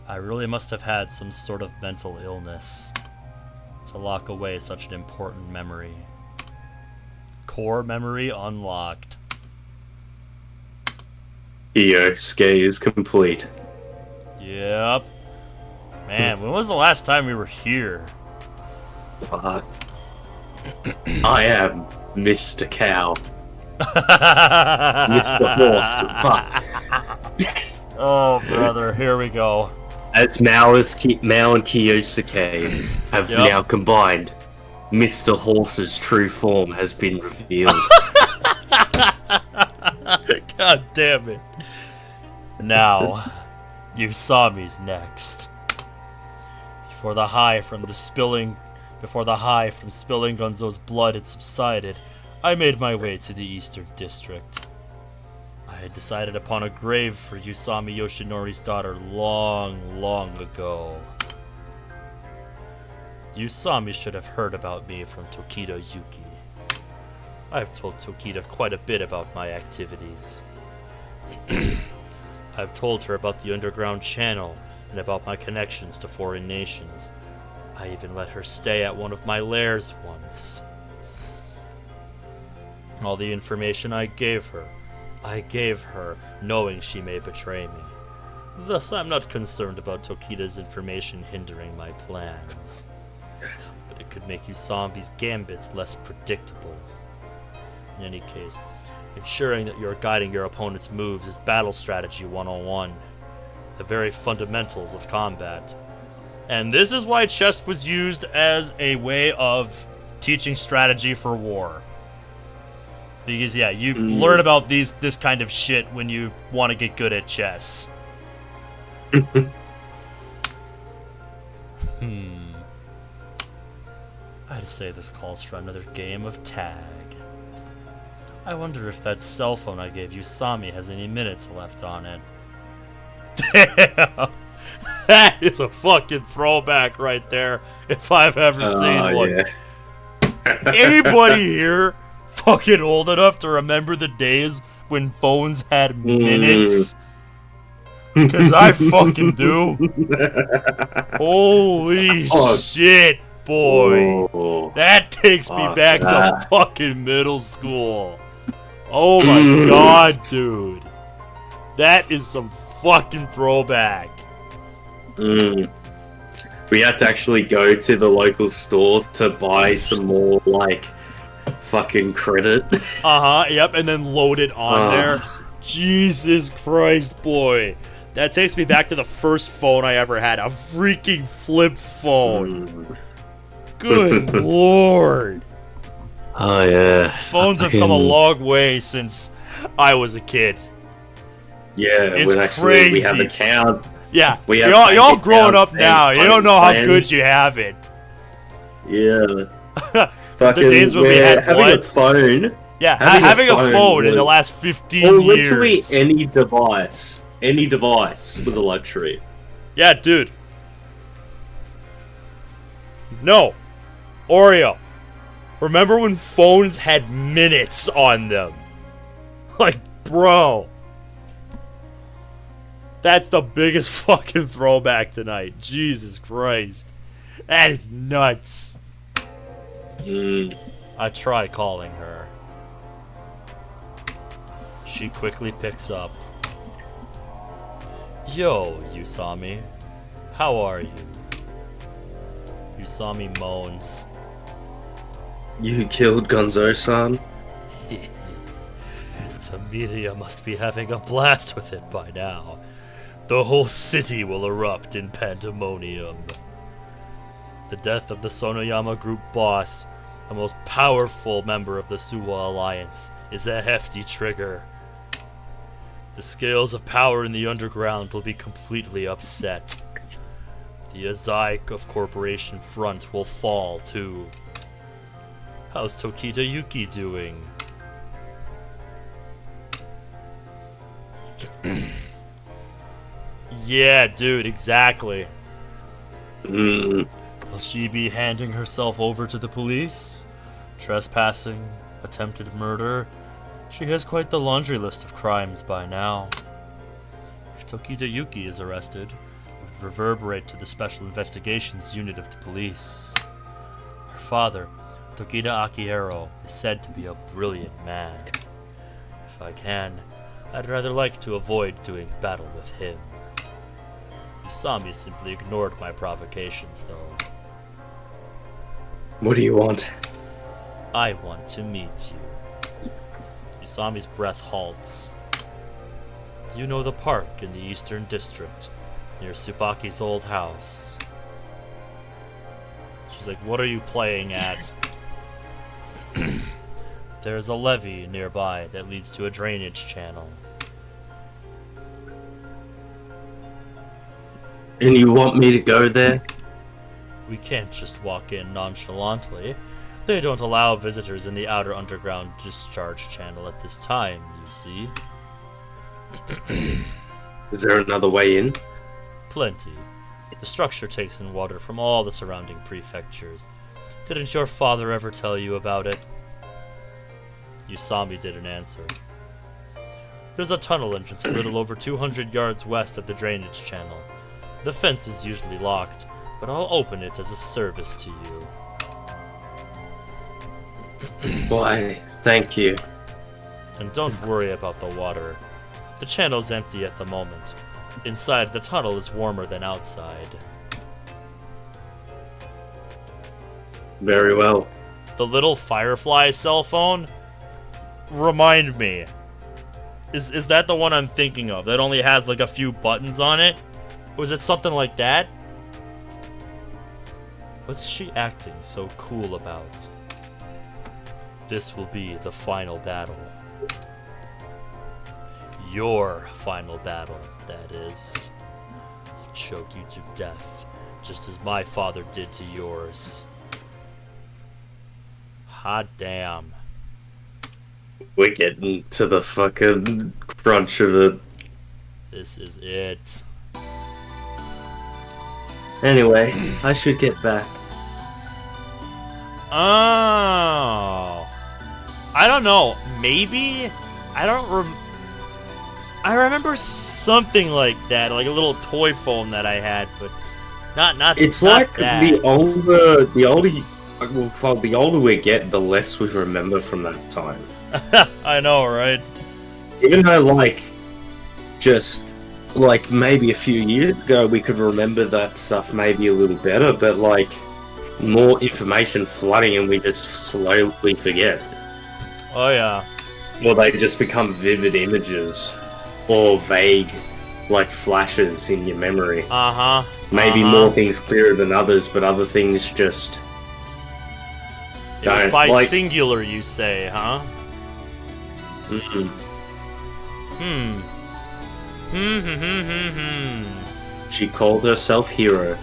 I really must have had some sort of mental illness to lock away such an important memory. Core memory unlocked. Yosuke is complete. Yep. Man, when was the last time we were here? Fuck. I am Mr. Cow. Mr. Horse. Fuck. Oh, brother, here we go. As Maou and Kiyosuke have now combined, Mr. Horse's true form has been revealed. God damn it. Now, Usami's next. Before the high from spilling Gonzo's blood had subsided, I made my way to the Eastern District. I had decided upon a grave for Usami Yoshinori's daughter long ago. Usami should have heard about me from Tokita Yuki. I've told Tokita quite a bit about my activities. I've told her about the underground channel and about my connections to foreign nations. I even let her stay at one of my lairs once. All the information I gave her knowing she may betray me. Thus, I'm not concerned about Tokita's information hindering my plans. But it could make Usami's gambits less predictable. In any case, ensuring that you're guiding your opponent's moves is battle strategy 101. The very fundamentals of combat. And this is why chess was used as a way of teaching strategy for war. Because, yeah, you learn about this kind of shit when you want to get good at chess. I'd say this calls for another game of tag. I wonder if that cell phone I gave Usami has any minutes left on it. Damn! That is a fucking throwback right there, if I've ever seen one. Yeah. Anybody here fucking old enough to remember the days when phones had minutes? Because I fucking do. Holy shit, boy. Oh. That takes me back to fucking middle school. Oh my god, dude. That is some fucking throwback. We had to actually go to the local store to buy some more, like, fucking credit. Yep, and then load it on there. Jesus Christ, boy. That takes me back to the first phone I ever had. A freaking flip phone. Good lord. Oh, yeah. Phones have come a long way since I was a kid. Yeah, It's actually, we have crazy. a count. Yeah, We have y'all bank growing up accounts now. and You don't know how fucking good you have it. Yeah. The days when we had having what? a phone. Yeah, having having a phone in the was- last 15 Or literally years. any device. Any device was a luxury. Yeah, dude. No. Oreo. Remember when phones had minutes on them? Like, bro. That's the biggest fucking throwback tonight. Jesus Christ. That is nuts. I try calling her. She quickly picks up. Yo, Usami. How are you? Usami moans. You killed Gonzo-san? The media must be having a blast with it by now. The whole city will erupt in pandemonium. The death of the Sonoyama Group boss, the most powerful member of the Suwa Alliance, is a hefty trigger. The scales of power in the underground will be completely upset. The Azai of Corporation Front will fall too. How's Tokita Yuki doing? Yeah, dude, exactly. Will she be handing herself over to the police? Trespassing? Attempted murder? She has quite the laundry list of crimes by now. If Tokita Yuki is arrested, it would reverberate to the Special Investigations Unit of the police. Her father, Tokita Akihiro, is said to be a brilliant man. If I can, I'd rather like to avoid doing battle with him. Usami simply ignored my provocations, though. What do you want? I want to meet you. Usami's breath halts. You know the park in the Eastern District, near Tsubaki's old house. She's like, what are you playing at? There's a levee nearby that leads to a drainage channel. And you want me to go there? We can't just walk in nonchalantly. They don't allow visitors in the outer underground discharge channel at this time, you see. Is there another way in? Plenty. The structure takes in water from all the surrounding prefectures. Didn't your father ever tell you about it? Usami didn't answer. There's a tunnel entrance a little over 200 yards west of the drainage channel. The fence is usually locked, but I'll open it as a service to you. Why, thank you. And don't worry about the water. The channel's empty at the moment. Inside, the tunnel is warmer than outside. Very well. The little Firefly cell phone? Remind me. Is that the one I'm thinking of? That only has like a few buttons on it? Was it something like that? What's she acting so cool about? This will be the final battle. Your final battle, that is. I'll choke you to death just as my father did to yours. Hot damn. We're getting to the fucking crunch of it. This is it. Anyway, I should get back. Oh. I don't know. Maybe? I remember something like that, like a little toy phone that I had, but not. It's not like that. the older we get, the less we remember from that time. I know, right? Even though, like, just like maybe a few years ago, we could remember that stuff maybe a little better, but like more information flooding, and we just slowly forget. Oh yeah. Or they just become vivid images or vague, like flashes in your memory. Uh-huh. Maybe more things clearer than others, but other things just It was don't. by Like, singular, you say, huh? mm-mm. She called herself Hero.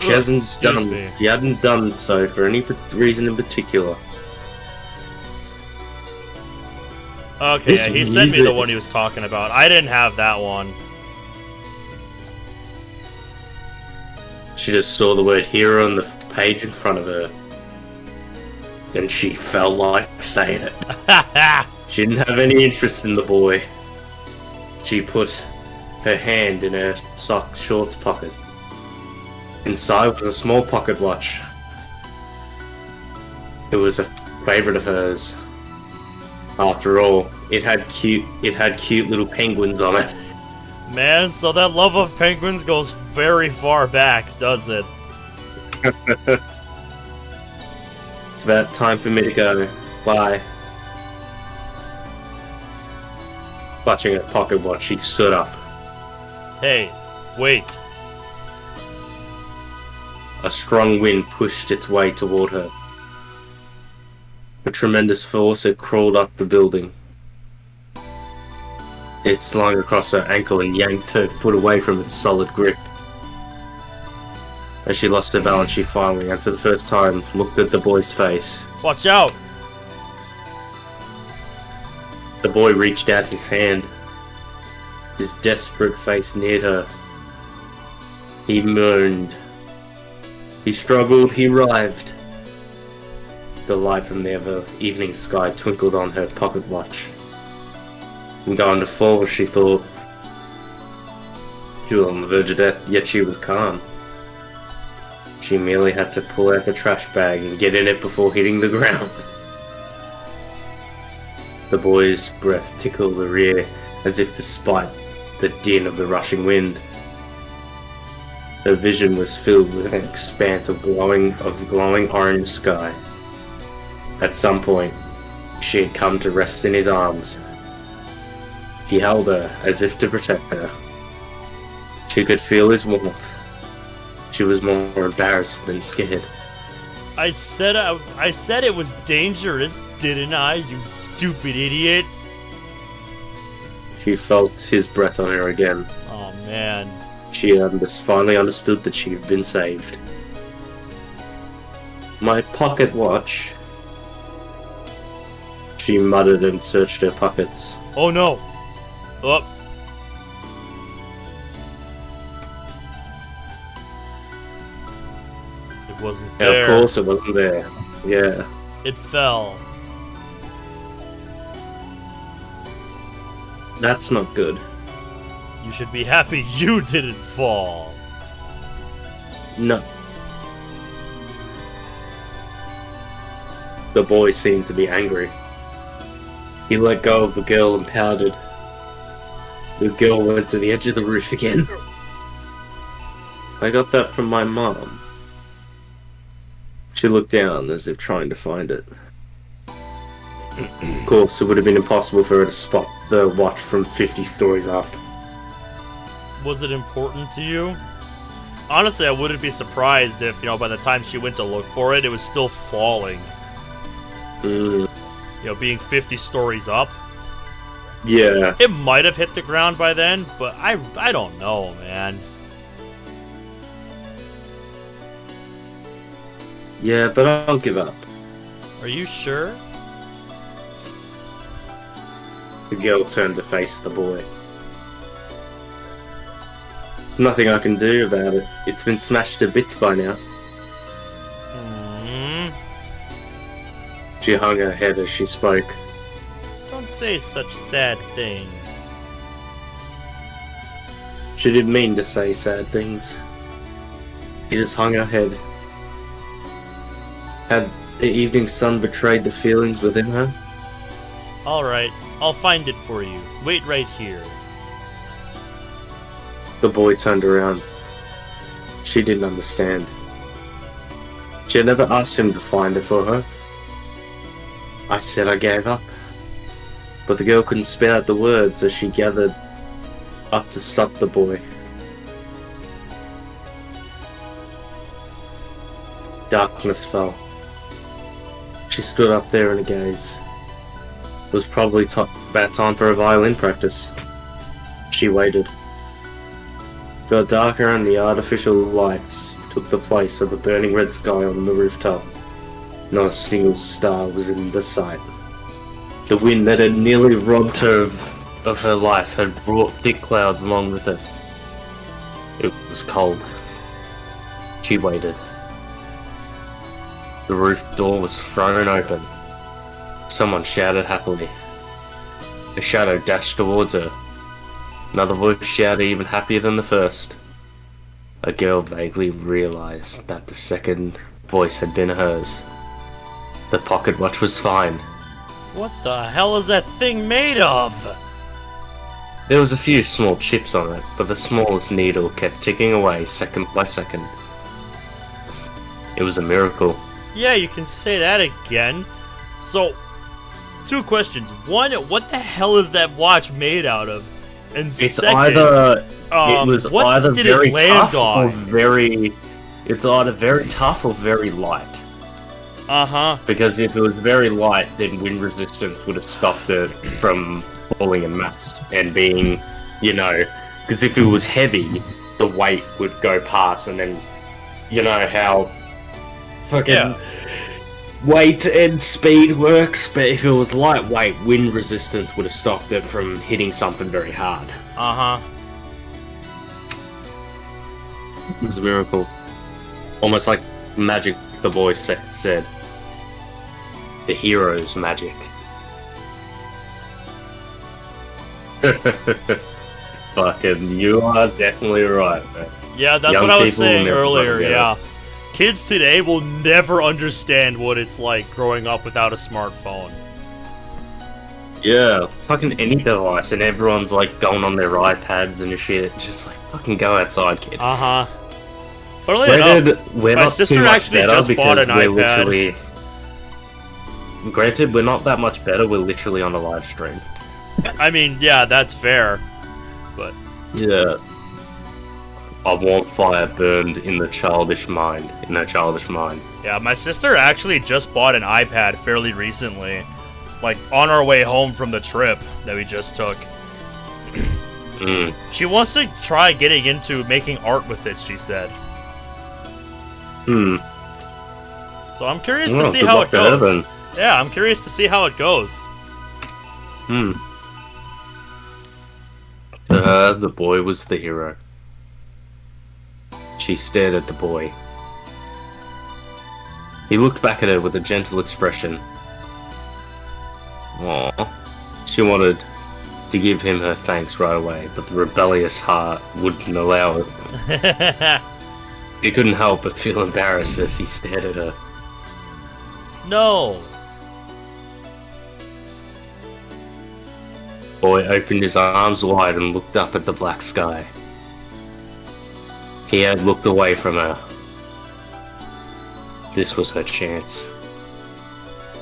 She Excuse me. She hadn't done so for any reason in particular. Okay, This yeah, he sent me the music- one he was talking about. I didn't have that one. She just saw the word hero on the page in front of her. And she felt like saying it. She didn't have any interest in the boy. She put her hand in her shorts pocket. Inside was a small pocket watch. It was a favorite of hers. After all, it had cute little penguins on it. Man, so that love of penguins goes very far back, does it? It's about time for me to go. Bye. Clutching her pocket watch, she stood up. Hey, wait. A strong wind pushed its way toward her. A tremendous force had crawled up the building. It slung across her ankle and yanked her foot away from its solid grip. As she lost her balance, she finally, and for the first time, looked at the boy's face. Watch out! The boy reached out his hand. His desperate face neared her. He moaned. He struggled, he writhed. The light from the evening sky twinkled on her pocket watch. I'm going to fall, she thought. She was on the verge of death, yet she was calm. She merely had to pull out the trash bag and get in it before hitting the ground. The boy's breath tickled her ear, as if despite the din of the rushing wind. Her vision was filled with an expanse of glowing orange sky. At some point, she had come to rest in his arms. He held her as if to protect her. She could feel his warmth. She was more embarrassed than scared. I said it was dangerous, didn't I, you stupid idiot? She felt his breath on her again. Oh man. She finally understood that she had been saved. My pocket watch. She muttered and searched her pockets. Oh no! Oh. It wasn't Yeah, there. of course it wasn't there. Yeah. It fell. That's not good. You should be happy you didn't fall. No. The boy seemed to be angry. He let go of the girl and pouted. The girl went to the edge of the roof again. I got that from my mom. She looked down as if trying to find it. Of course, it would have been impossible for her to spot the watch from 50 stories up. Was it important to you? Honestly, I wouldn't be surprised if, by the time she went to look for it, it was still falling. Being 50 stories up. Yeah. It might have hit the ground by then, but I don't know, man. Yeah, but I'll give up. Are you sure? The girl turned to face the boy. Nothing I can do about it. It's been smashed to bits by now. Hmm. She hung her head as she spoke. Don't say such sad things. She didn't mean to say sad things. She just hung her head. Had the evening sun betrayed the feelings within her? Alright, I'll find it for you. Wait right here. The boy turned around. She didn't understand. She had never asked him to find it for her. I said I gave up. But the girl couldn't spit out the words as she gathered up to stop the boy. Darkness fell. She stood up there in a gaze. It was probably about time for a violin practice. She waited. It got darker and the artificial lights took the place of the burning red sky on the rooftop. Not a single star was in the sight. The wind that had nearly robbed her of her life had brought thick clouds along with it. It was cold. She waited. The roof door was thrown open. Someone shouted happily. A shadow dashed towards her. Another voice shouted even happier than the first. A girl vaguely realized that the second voice had been hers. The pocket watch was fine. What the hell is that thing made of? There was a few small chips on it, but the smallest needle kept ticking away second by second. It was a miracle. Yeah, you can say that again. So, two questions. One, what the hell is that watch made out of? And It's second, either it was what either did very it land tough on? or very. It's either very tough or very light. Uh-huh. Because if it was very light, then wind resistance would have stopped it from falling en masse and being, you know. Because if it was heavy, the weight would go past, and then, you know how fucking weight and speed works. But if it was lightweight, wind resistance would have stopped it from hitting something very hard. Uh-huh. It was a miracle. Almost like magic, the boy said. The hero's magic. Fucking, you are definitely right, man. Yeah, that's Young what I was people will saying never earlier, forget yeah. Kids today will never understand what it's like growing up without a smartphone. Yeah, fucking any device, and everyone's like going on their iPads and shit. Just like, fucking go outside, kid. Uh-huh. Funnily enough, We're my not sister too much actually better just bought because an we're iPad. literally. Granted, we're not that much better. We're literally on a live stream. I mean, yeah, that's fair. But Yeah. I want fire burned in the childish mind. In her childish mind. yeah, my sister actually just bought an iPad fairly recently. Like, on our way home from the trip that we just took. Mm. She wants to try getting into making art with it, she said. Hmm. So I'm curious to Well, see good how luck it to her, goes. then. Yeah, I'm curious to see how it goes. Hmm. To her, the boy was the hero. She stared at the boy. He looked back at her with a gentle expression. Aww. She wanted to give him her thanks right away, but the rebellious heart wouldn't allow it. He couldn't help but feel embarrassed as he stared at her. Snow. Boy opened his arms wide and looked up at the black sky. He had looked away from her. This was her chance.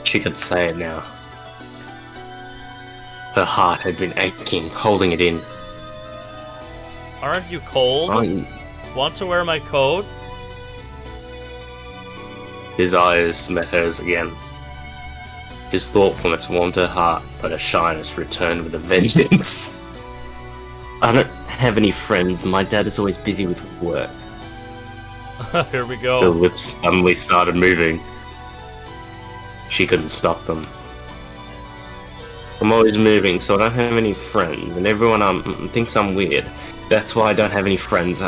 She could say it now. Her heart had been aching, holding it in. Aren't you cold? Want to wear my coat? His eyes met hers again. His thoughtfulness warmed her heart, but her shyness returned with a vengeance. I don't have any friends. My dad is always busy with work. Here we Her go. lips suddenly started moving. She couldn't stop them. I'm always moving, so I don't have any friends, and everyone thinks I'm weird. That's why I don't have any friends.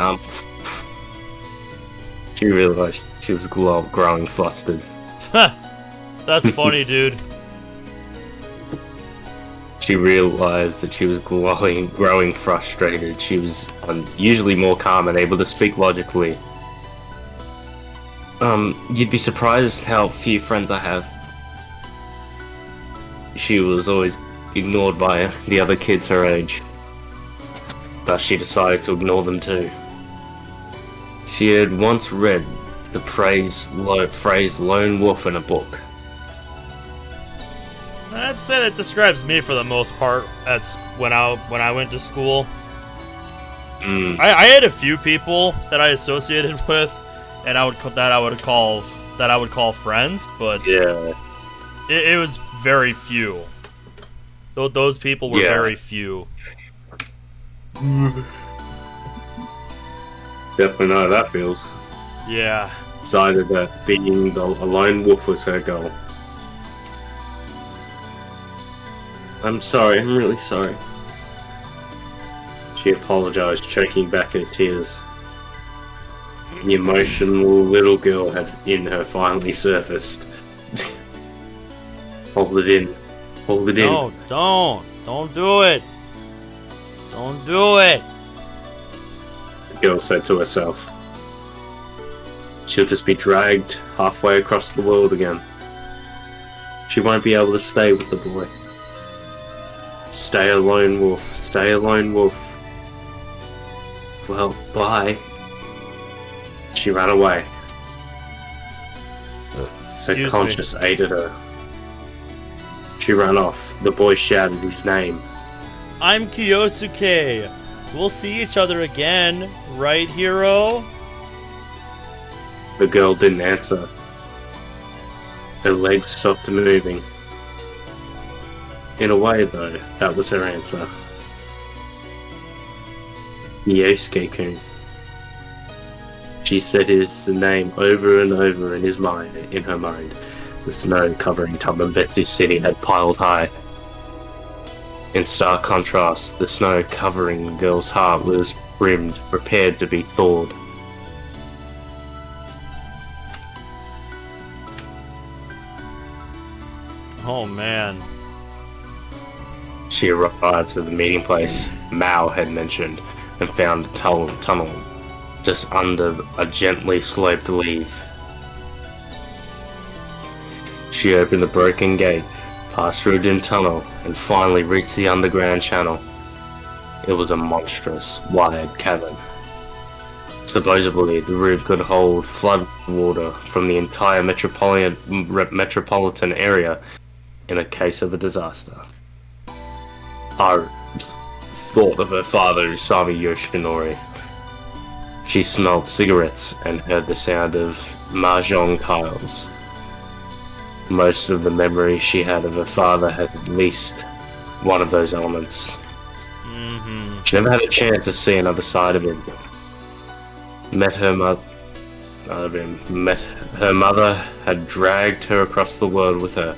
She realized she was growing flustered. That's funny, dude. She realized that she was growing frustrated. She was unusually more calm and able to speak logically. You'd be surprised how few friends I have. She was always ignored by the other kids her age. Thus she decided to ignore them too. She had once read the phrase lone wolf in a book. I'd say that describes me for the most part. When I went to school. I had a few people that I associated with, and I would call friends, but Yeah. it was very few. Those people were very few. Definitely know how that feels. Yeah. Decided that being a lone wolf was her goal. I'm sorry, I'm really sorry. She apologized, choking back her tears. The emotional little girl in her finally surfaced. Hold it in. Hold it in. No, don't do it. Don't do it. The girl said to herself. She'll just be dragged halfway across the world again. She won't be able to stay with the boy. Stay a lone wolf. Stay a lone wolf. Well, bye. She ran away. Her conscience aided her. She ran off. The boy shouted his name. I'm Kyosuke. We'll see each other again, right, hero? The girl didn't answer. Her legs stopped moving. In a way, though, that was her answer. Yosuke-kun. She said his name over and over in her mind. The snow covering Tumbenbetsu City had piled high. In stark contrast, the snow covering the girl's heart was brimmed, prepared to be thawed. Oh man. She arrived at the meeting place Maou had mentioned and found a tunnel just under a gently sloped leaf. She opened the broken gate, passed through a dim tunnel, and finally reached the underground channel. It was a monstrous, wide cavern. Supposedly, the room could hold flood water from the entire metropolitan area in a case of a disaster. Haru thought of her father, Usami Yoshinori. She smelled cigarettes and heard the sound of mahjong tiles. Most of the memory she had of her father had at least one of those elements. She never had a chance to see another side of him. Her mother had dragged her across the world with her.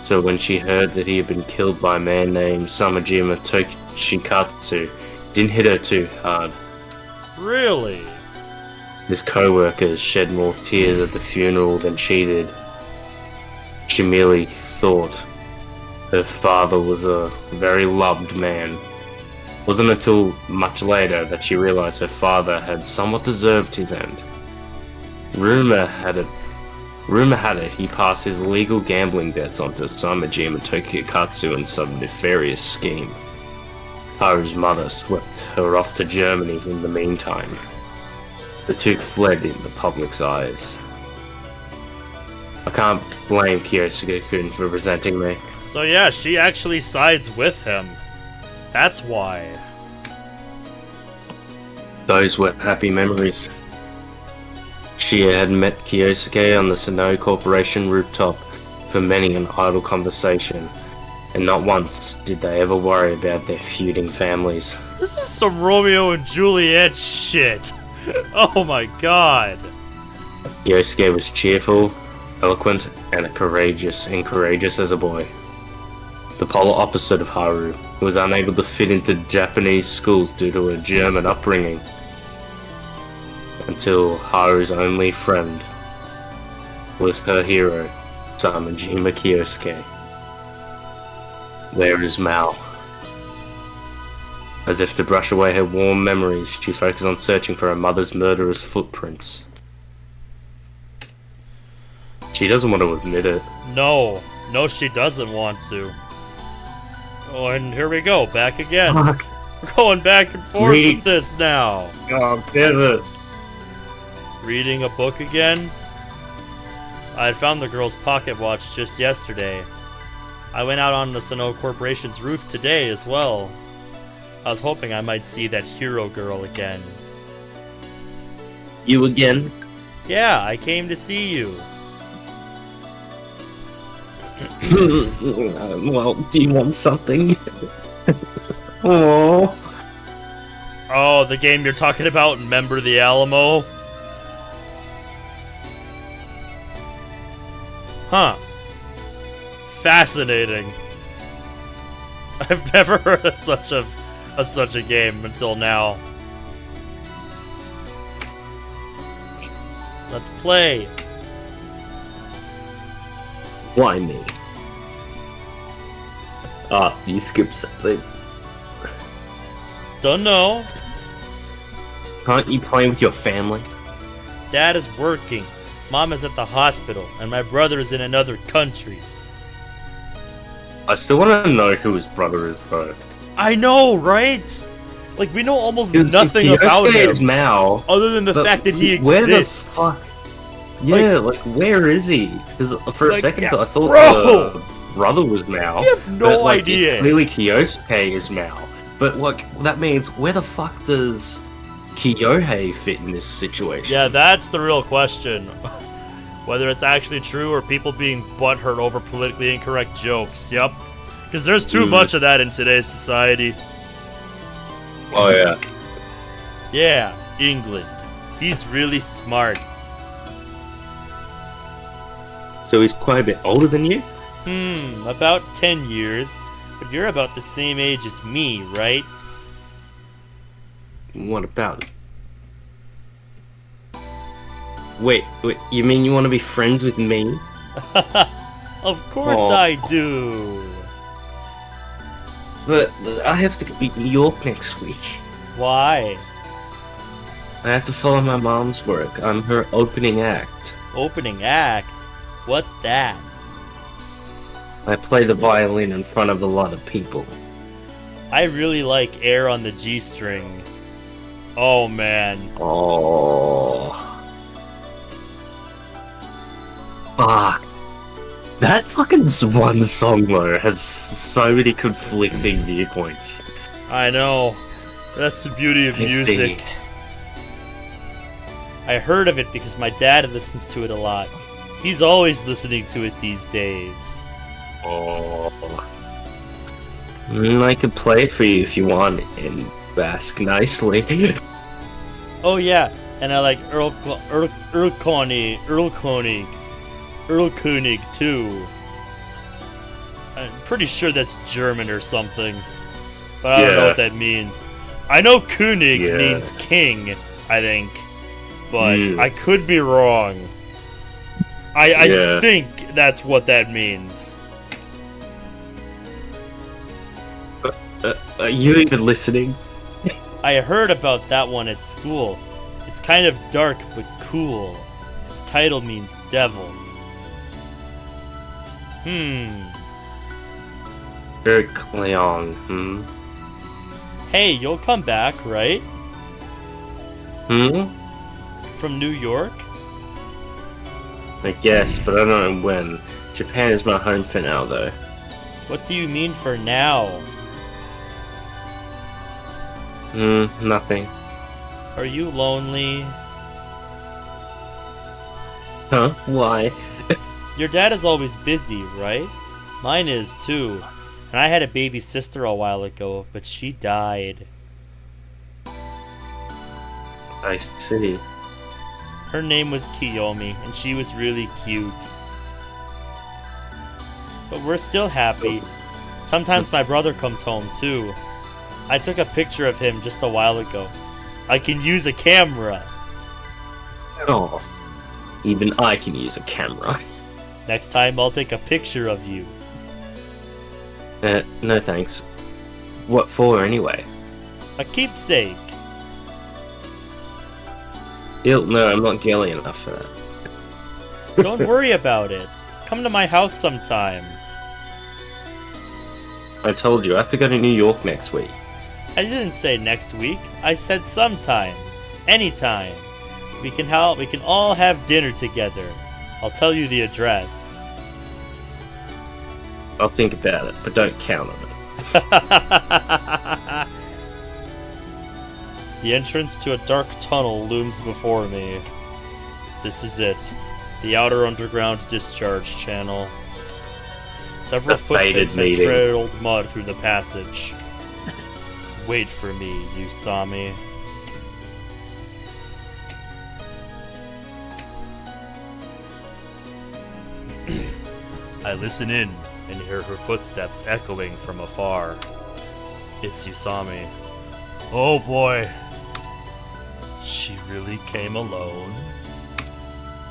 So when she heard that he had been killed by a man named Samajima Toshikatsu, it didn't hit her too hard. Really? His co-workers shed more tears at the funeral than she did. She merely thought her father was a very loved man. It wasn't until much later that she realized her father had somewhat deserved his end. Rumor had it he passed his illegal gambling debts onto Samajima Tokikatsu in some nefarious scheme. Haru's mother swept her off to Germany in the meantime. The two fled in the public's eyes. I can't blame Kyosuke-kun for resenting me. So yeah, she actually sides with him. That's why. Those were happy memories. She had met Kyosuke on the Sano Corporation rooftop for many an idle conversation, and not once did they ever worry about their feuding families. This is some Romeo and Juliet shit. Oh my god. Yosuke was cheerful, eloquent, and courageous as a boy. The polar opposite of Haru, who was unable to fit into Japanese schools due to a German upbringing. Until Haru's only friend was her hero, Samajima Kyosuke. Where is Maou? As if to brush away her warm memories, she focused on searching for her mother's murderous footprints. She doesn't want to admit it. No, she doesn't want to. Oh, and here we go, back again. Fuck. We're going back and forth with this now. God damn it. Reading a book again? I had found the girl's pocket watch just yesterday. I went out on the Sano Corporation's roof today as well. I was hoping I might see that hero girl again. You again? Yeah, I came to see you. Well, do you want something? Oh. Oh, the game you're talking about, Remember the Alamo? Huh. Fascinating. I've never heard of such a game until now. Let's play. Why me? You skipped something. Don't know. Can't you play with your family? Dad is working. Mom is at the hospital, and my brother is in another country. I still want to know who his brother is, though. I know, right? Like, we know almost nothing about him. Is Maou, other than the fact that he where exists. the fuck? Yeah, like where is he? Because for a second I thought bro! the brother was Maou. You have no idea. It's clearly Kyosuke is Maou. But like, that means where the fuck does Kyohei fit in this situation? Yeah, that's the real question. Whether it's actually true or people being butthurt over politically incorrect jokes. Yep. Because there's too much of that in today's society. Oh yeah. Yeah, England. He's really smart. So he's quite a bit older than you? About 10 years. But you're about the same age as me, right? What about it? Wait, you mean you want to be friends with me? Of course I do. But I have to be in New York next week. Why? I have to follow my mom's work. I'm her opening act. Opening act? What's that? I play the violin in front of a lot of people. I really like Air on the G string. Oh man. Oh. Fuck. That fucking one song though has so many conflicting viewpoints. I know. That's the beauty of music. I heard of it because my dad listens to it a lot. He's always listening to it these days. Oh. I could play it for you if you want and ask nicely. Oh yeah, and I like Earl Koenig too. I'm pretty sure that's German or something, but I don't know what that means. I know König means king, I think, but I could be wrong. I think that's what that means. Are you even listening? I heard about that one at school. It's kind of dark but cool. Its title means devil. Very Cleon, Hey, you'll come back, right? From New York? I guess, but I don't know when. Japan is my home for now, though. What do you mean for now? Nothing. Are you lonely? Huh? Why? Your dad is always busy, right? Mine is too. And I had a baby sister a while ago, but she died. I see. Her name was Kiyomi, and she was really cute. But we're still happy. Sometimes my brother comes home too. I took a picture of him just a while ago. I can use a camera. Oh, even I can use a camera. Next time I'll take a picture of you. No thanks. What for anyway? A keepsake. Ew, no, I'm not girly enough for that. Don't worry about it. Come to my house sometime. I told you, I have to go to New York next week. I didn't say next week. I said sometime. Anytime. We can all have dinner together. I'll tell you the address. I'll think about it, but don't count on it. The entrance to a dark tunnel looms before me. This is it. The outer underground discharge channel. Several The fated footprints have meeting. trailed mud through the passage. Wait for me, Usami. I listen in and hear her footsteps echoing from afar. It's Usami. Oh boy. She really came alone?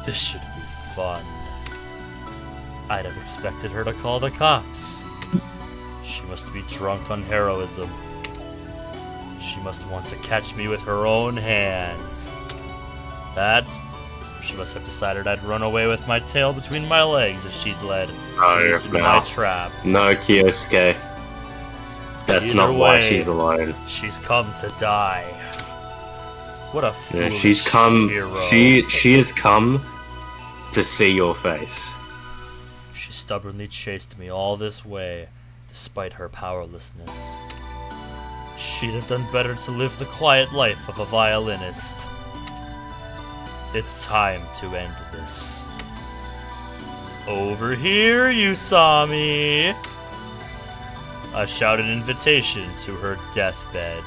This should be fun. I'd have expected her to call the cops. She must be drunk on heroism. She must want to catch me with her own hands. That, she must have decided I'd run away with my tail between my legs if she'd led this into my trap. No, Kyosuke. That's Either not why way, she's alone. She's come to die. What a Yeah, foolish she's come. hero. She has come to see your face. She stubbornly chased me all this way, despite her powerlessness. She'd have done better to live the quiet life of a violinist. It's time to end this. Over here, Usami! I shout an invitation to her deathbed.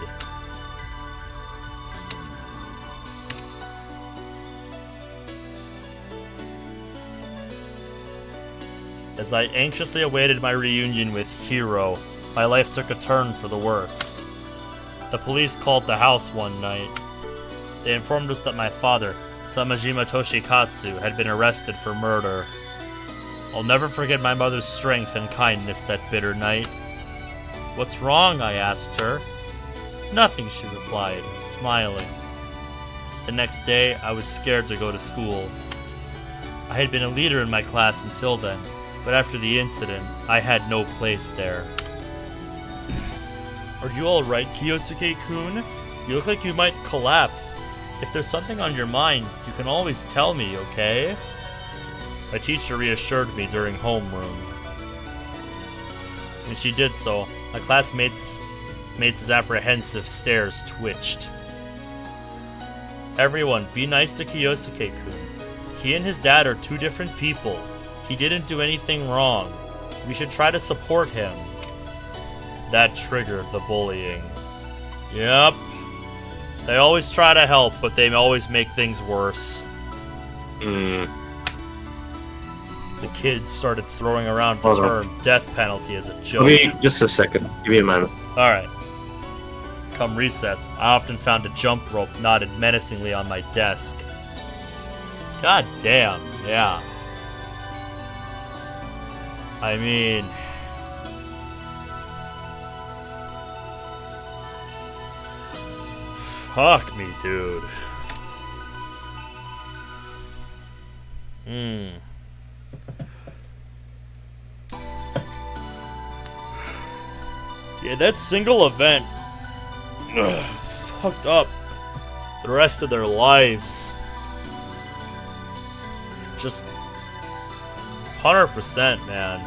As I anxiously awaited my reunion with Hiro, my life took a turn for the worse. The police called the house one night. They informed us that my father, Samajima Toshikatsu, had been arrested for murder. I'll never forget my mother's strength and kindness that bitter night. What's wrong? I asked her. Nothing, she replied, smiling. The next day, I was scared to go to school. I had been a leader in my class until then, but after the incident, I had no place there. Are you alright, Kyosuke-kun? You look like you might collapse. If there's something on your mind, you can always tell me, okay? My teacher reassured me during homeroom. When she did so, my classmates' apprehensive stares twitched. Everyone, be nice to Kyosuke-kun. He and his dad are two different people. He didn't do anything wrong. We should try to support him. That triggered the bullying. Yep. They always try to help, but they always make things worse. The kids started throwing around the term death penalty as a joke. Give me just a second. Give me a moment. Alright. Come recess, I often found a jump rope knotted menacingly on my desk. God damn, yeah. I mean... Fuck me, dude. Yeah, that single event fucked up the rest of their lives. Just 100%, man.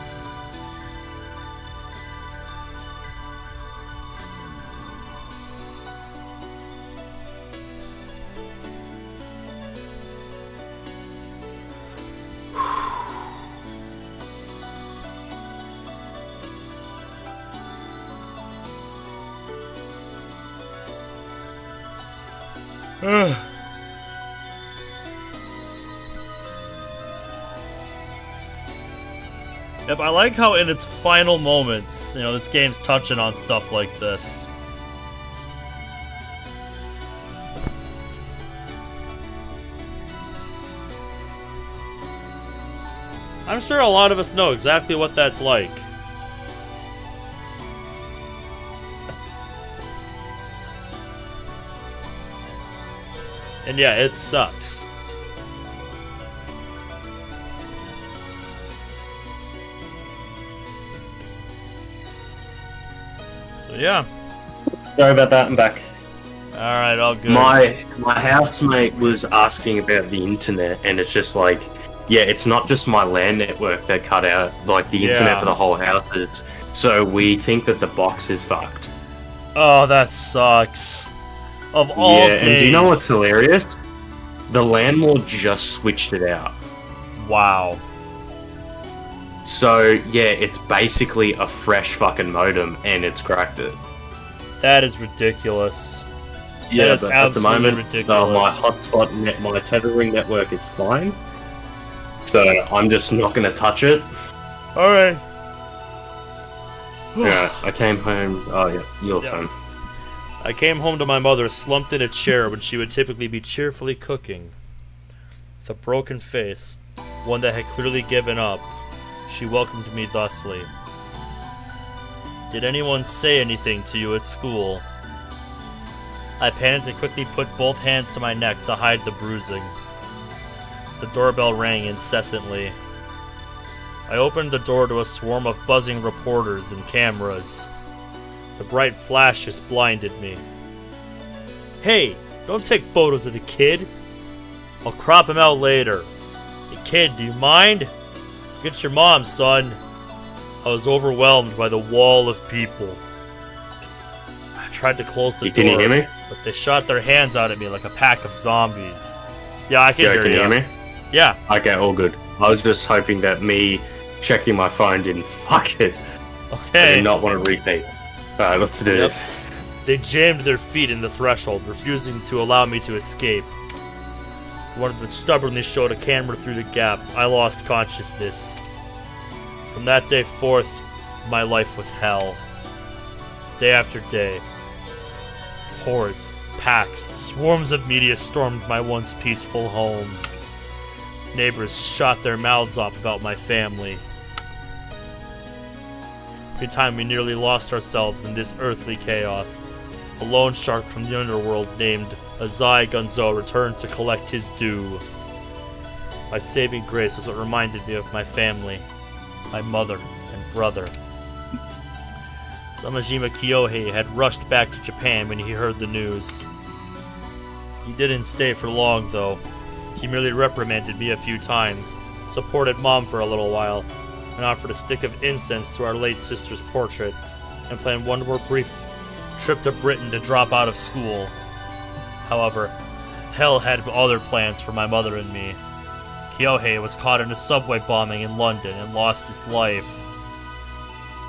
Ugh. Yep, I like how in its final moments, this game's touching on stuff like this. I'm sure a lot of us know exactly what that's like. And yeah, it sucks. So yeah. Sorry about that, I'm back. Alright, all good. My housemate was asking about the internet, and it's just like, yeah, it's not just my LAN network that cut out, like the internet for the whole house is. So we think that the box is fucked. Oh, that sucks. Of all days. And do you know what's hilarious? The landlord just switched it out. Wow. So, yeah, it's basically a fresh fucking modem, and it's cracked it. That is ridiculous. Yeah, that is but at the moment, ridiculous. my hotspot my tethering network is fine. So I'm just not going to touch it. Alright. Yeah, I came home. Oh, yeah, your turn. I came home to my mother slumped in a chair when she would typically be cheerfully cooking. With a broken face, one that had clearly given up, she welcomed me thusly. Did anyone say anything to you at school? I panicked and quickly put both hands to my neck to hide the bruising. The doorbell rang incessantly. I opened the door to a swarm of buzzing reporters and cameras. The bright flashes blinded me. Hey, don't take photos of the kid. I'll crop him out later. Hey kid, do you mind? Get your mom, son. I was overwhelmed by the wall of people. I tried to close the door. Can you hear me? But they shot their hands out at me like a pack of zombies. Yeah, I can hear you. Can you hear me? Yeah. Okay, all good. I was just hoping that me checking my phone didn't fuck it. Okay. I did not want to repeat. Alright, let's do this. They jammed their feet in the threshold, refusing to allow me to escape. One of them stubbornly showed a camera through the gap. I lost consciousness. From that day forth, my life was hell. Day after day. Hordes, packs, swarms of media stormed my once peaceful home. Neighbors shot their mouths off about my family. Every time we nearly lost ourselves in this earthly chaos, a loan shark from the underworld named Azai Gunzo returned to collect his due. My saving grace was what reminded me of my family, my mother and brother. Samajima Kyohei had rushed back to Japan when he heard the news. He didn't stay for long, though. He merely reprimanded me a few times, supported Mom for a little while, and offered a stick of incense to our late sister's portrait, and planned one more brief trip to Britain to drop out of school. However, hell had other plans for my mother and me. Kyohei was caught in a subway bombing in London and lost his life.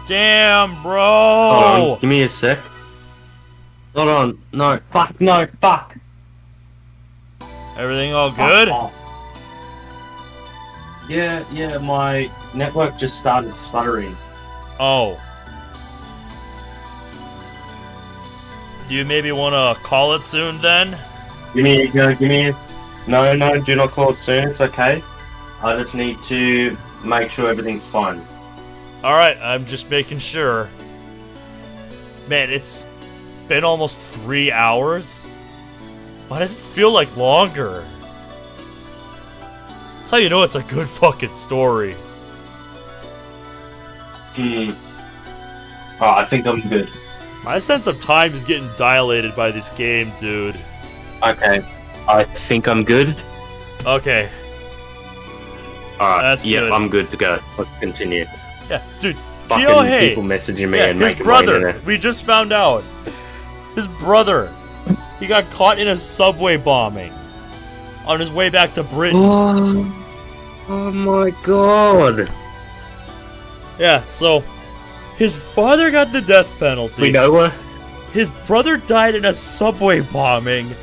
Damn, bro! Hold on, give me a sec. Hold on, no, fuck! Everything all good? Yeah, my network just started sputtering. Oh. Do you maybe want to call it soon then? Give me. No, do not call it soon, it's okay. I just need to make sure everything's fine. Alright, I'm just making sure. Man, it's been almost 3 hours? Why does it feel like longer? That's how you know it's a good fucking story. Oh, I think I'm good. My sense of time is getting dilated by this game, dude. Okay, I think I'm good. Okay. Alright, That's yeah, good. I'm good to go. Let's continue. Yeah, dude. Fucking Kyohei, people messaging me yeah, and his making brother. We just found out. His brother. He got caught in a subway bombing on his way back to Britain. Oh my god. Yeah, so his father got the death penalty. We know what? His brother died in a subway bombing,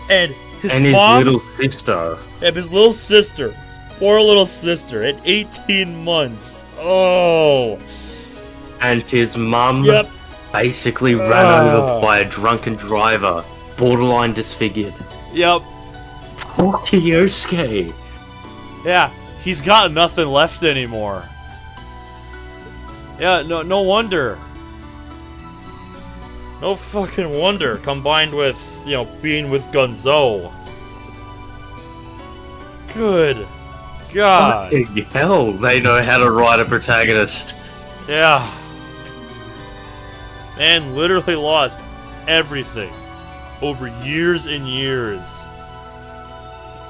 and his And his mom little sister. and his little sister poor little sister at 18 months. Oh. And his mum Yep. basically ran over by a drunken driver, borderline disfigured. Yep. Poor Kyosuke. Yeah, he's got nothing left anymore. Yeah, no wonder. No fucking wonder, combined with, you know, being with Gunzo. Good God. Fucking hell, they know how to write a protagonist. Yeah. Man literally lost everything over years and years.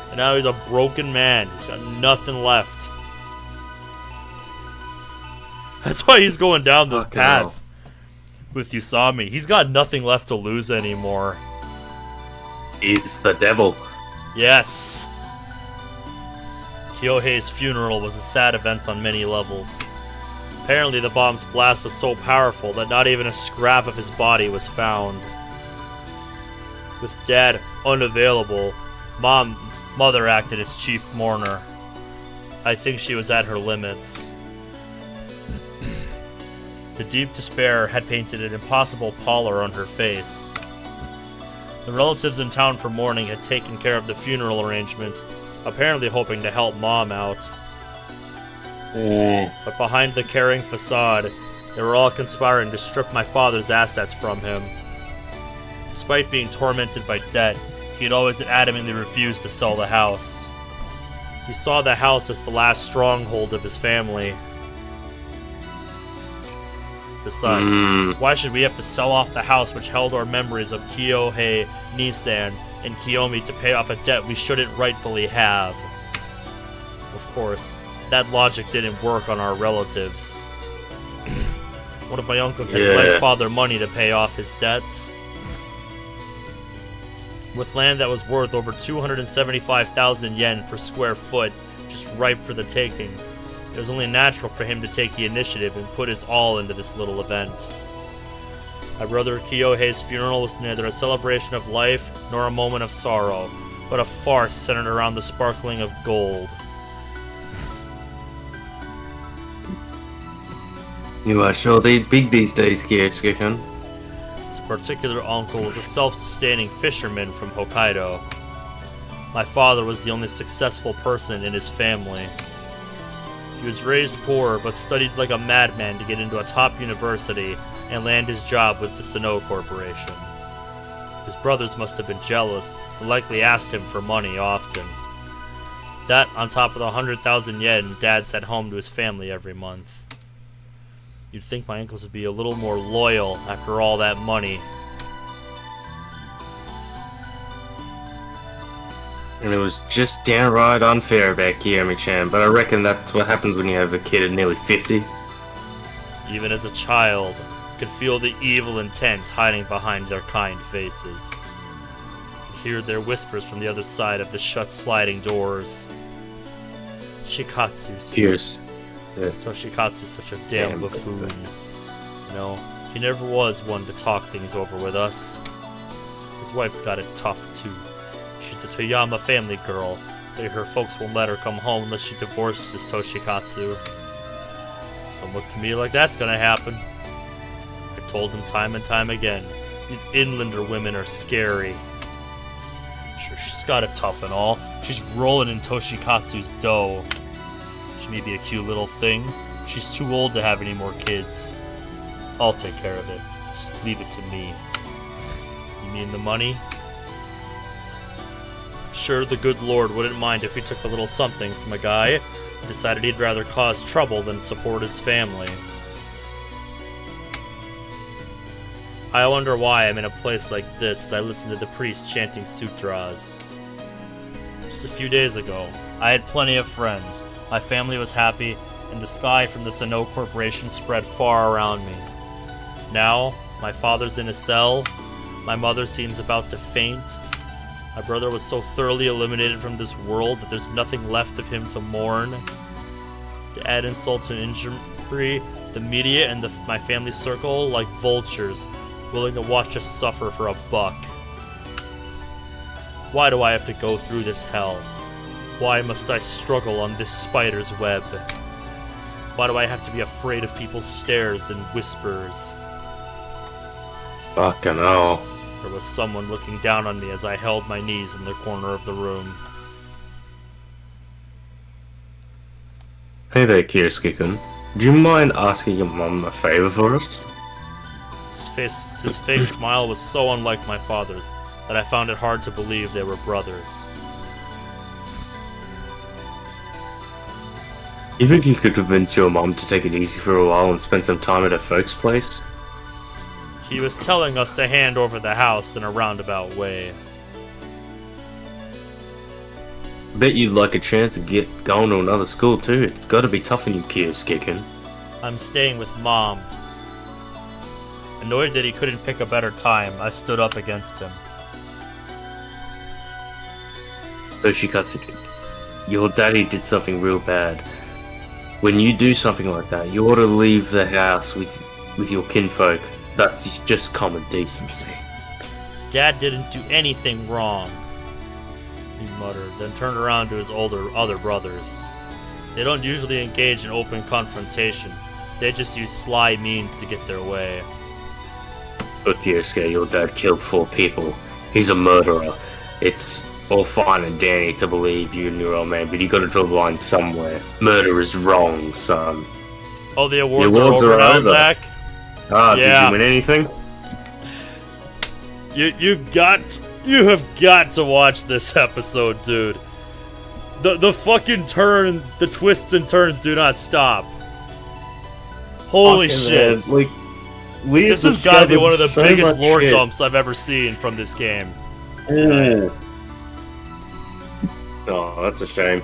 And now he's a broken man. He's got nothing left. That's why he's going down this Fucking path with Usami. He's got nothing left to lose anymore. He's the devil. Yes. Kyohei's funeral was a sad event on many levels. Apparently the bomb's blast was so powerful that not even a scrap of his body was found. With Dad unavailable, Mother acted as chief mourner. I think she was at her limits. The deep despair had painted an impossible pallor on her face. The relatives in town for mourning had taken care of the funeral arrangements, apparently hoping to help Mom out. But behind the caring facade, they were all conspiring to strip my father's assets from him. Despite being tormented by debt, he had always adamantly refused to sell the house. He saw the house as the last stronghold of his family. Besides, why should we have to sell off the house which held our memories of Kyohei, Nissan, and Kiyomi to pay off a debt we shouldn't rightfully have? Of course, that logic didn't work on our relatives. One of my uncles had lent father money to pay off his debts. With land that was worth over 275,000 yen per square foot, just ripe for the taking, it was only natural for him to take the initiative and put his all into this little event. My brother Kyohei's funeral was neither a celebration of life nor a moment of sorrow, but a farce centered around the sparkling of gold. You are sure they big these days, Kyosuke-kun. This particular uncle was a self-sustaining fisherman from Hokkaido. My father was the only successful person in his family. He was raised poor, but studied like a madman to get into a top university and land his job with the Sino Corporation. His brothers must have been jealous and likely asked him for money often. That, on top of the 100,000 yen Dad sent home to his family every month. You'd think my uncles would be a little more loyal after all that money. And it was just downright unfair about Kiyomi-chan, but I reckon that's what happens when you have a kid at nearly 50. Even as a child, I could feel the evil intent hiding behind their kind faces. I could hear their whispers from the other side of the shut sliding doors. Shikatsu's. Cheers. Toshikatsu's such a damn buffoon. You know, he never was one to talk things over with us. His wife's got it tough, too. She's a Toyama family girl. Her folks won't let her come home unless she divorces Toshikatsu. Don't look to me like that's gonna happen. I told him time and time again, these inlander women are scary. Sure, she's got it tough and all. She's rolling in Toshikatsu's dough. She may be a cute little thing. She's too old to have any more kids. I'll take care of it. Just leave it to me. You mean the money? Sure, the good Lord wouldn't mind if he took a little something from a guy who decided he'd rather cause trouble than support his family. I wonder why I'm in a place like this as I listen to the priest chanting sutras. Just a few days ago, I had plenty of friends. My family was happy, and the sky from the Sino Corporation spread far around me. Now, my father's in a cell, my mother seems about to faint, my brother was so thoroughly eliminated from this world that there's nothing left of him to mourn. To add insult to injury, the media and my family circle like vultures, willing to watch us suffer for a buck. Why do I have to go through this hell? Why must I struggle on this spider's web? Why do I have to be afraid of people's stares and whispers? Fucking hell. There was someone looking down on me as I held my knees in the corner of the room. Hey there, Kyosuke-kun. Do you mind asking your mom a favor for us? His fake smile was so unlike my father's that I found it hard to believe they were brothers. You think you could convince your mom to take it easy for a while and spend some time at her folks' place? He was telling us to hand over the house in a roundabout way. Bet you'd like a chance to get going to another school too. It's gotta be tough on you, Kyosuke-kun. I'm staying with Mom. Annoyed that he couldn't pick a better time, I stood up against him. Toshikatsuki, your daddy did something real bad. When you do something like that, you ought to leave the house with your kinfolk. That's just common decency. Dad didn't do anything wrong, he muttered, then turned around to his other brothers. They don't usually engage in open confrontation. They just use sly means to get their way. But Kyosuke, your dad killed 4 people. He's a murderer. It's all fine and dandy to believe you and your old man, but you gotta draw the line somewhere. Murder is wrong, son. Oh, the awards are over now, Zach? Ah, Yeah. did you win anything? You have got to watch this episode, dude. The fucking the twists and turns do not stop. Holy Fucking shit. man, like, we This has got to be one of the so biggest much lore shit. dumps I've ever seen from this game. Mm. Oh, that's a shame.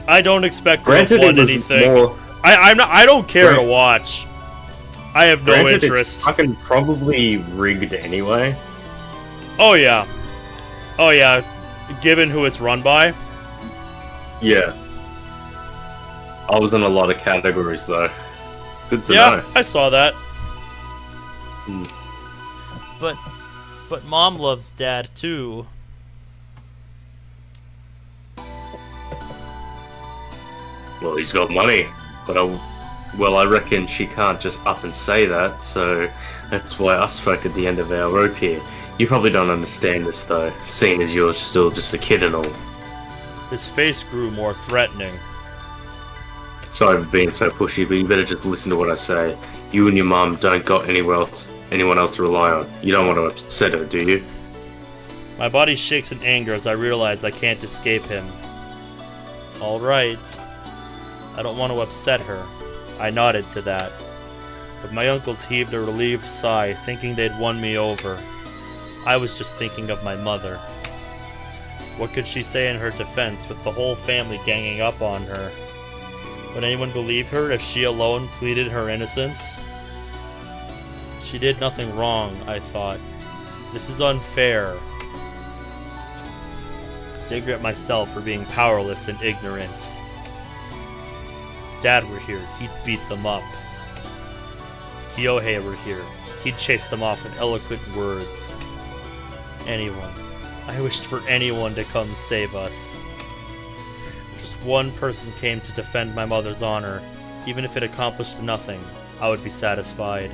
I don't expect to Granted, have it won was anything. more. I don't care to Grant- watch. I have no Granted, interest. it's fucking probably rigged anyway. Oh yeah. Oh yeah. Given who it's run by. Yeah. I was in a lot of categories though. Good to Yeah, know. I saw that. Hmm. But Mom loves Dad too. Well, he's got money, but I reckon she can't just up and say that, so that's why us folk at the end of our rope here. You probably don't understand this though, seeing as you're still just a kid and all. His face grew more threatening. Sorry for being so pushy, but you better just listen to what I say. You and your mum don't got anyone else to rely on. You don't want to upset her, do you? My body shakes in anger as I realize I can't escape him. Alright. I don't want to upset her. I nodded to that. But my uncles heaved a relieved sigh, thinking they'd won me over. I was just thinking of my mother. What could she say in her defense with the whole family ganging up on her? Would anyone believe her if she alone pleaded her innocence? She did nothing wrong, I thought. This is unfair. I was angry at myself for being powerless and ignorant. If Dad were here, he'd beat them up. If Kyohei were here, he'd chase them off with eloquent words. Anyone. I wished for anyone to come save us. If just one person came to defend my mother's honor, even if it accomplished nothing, I would be satisfied.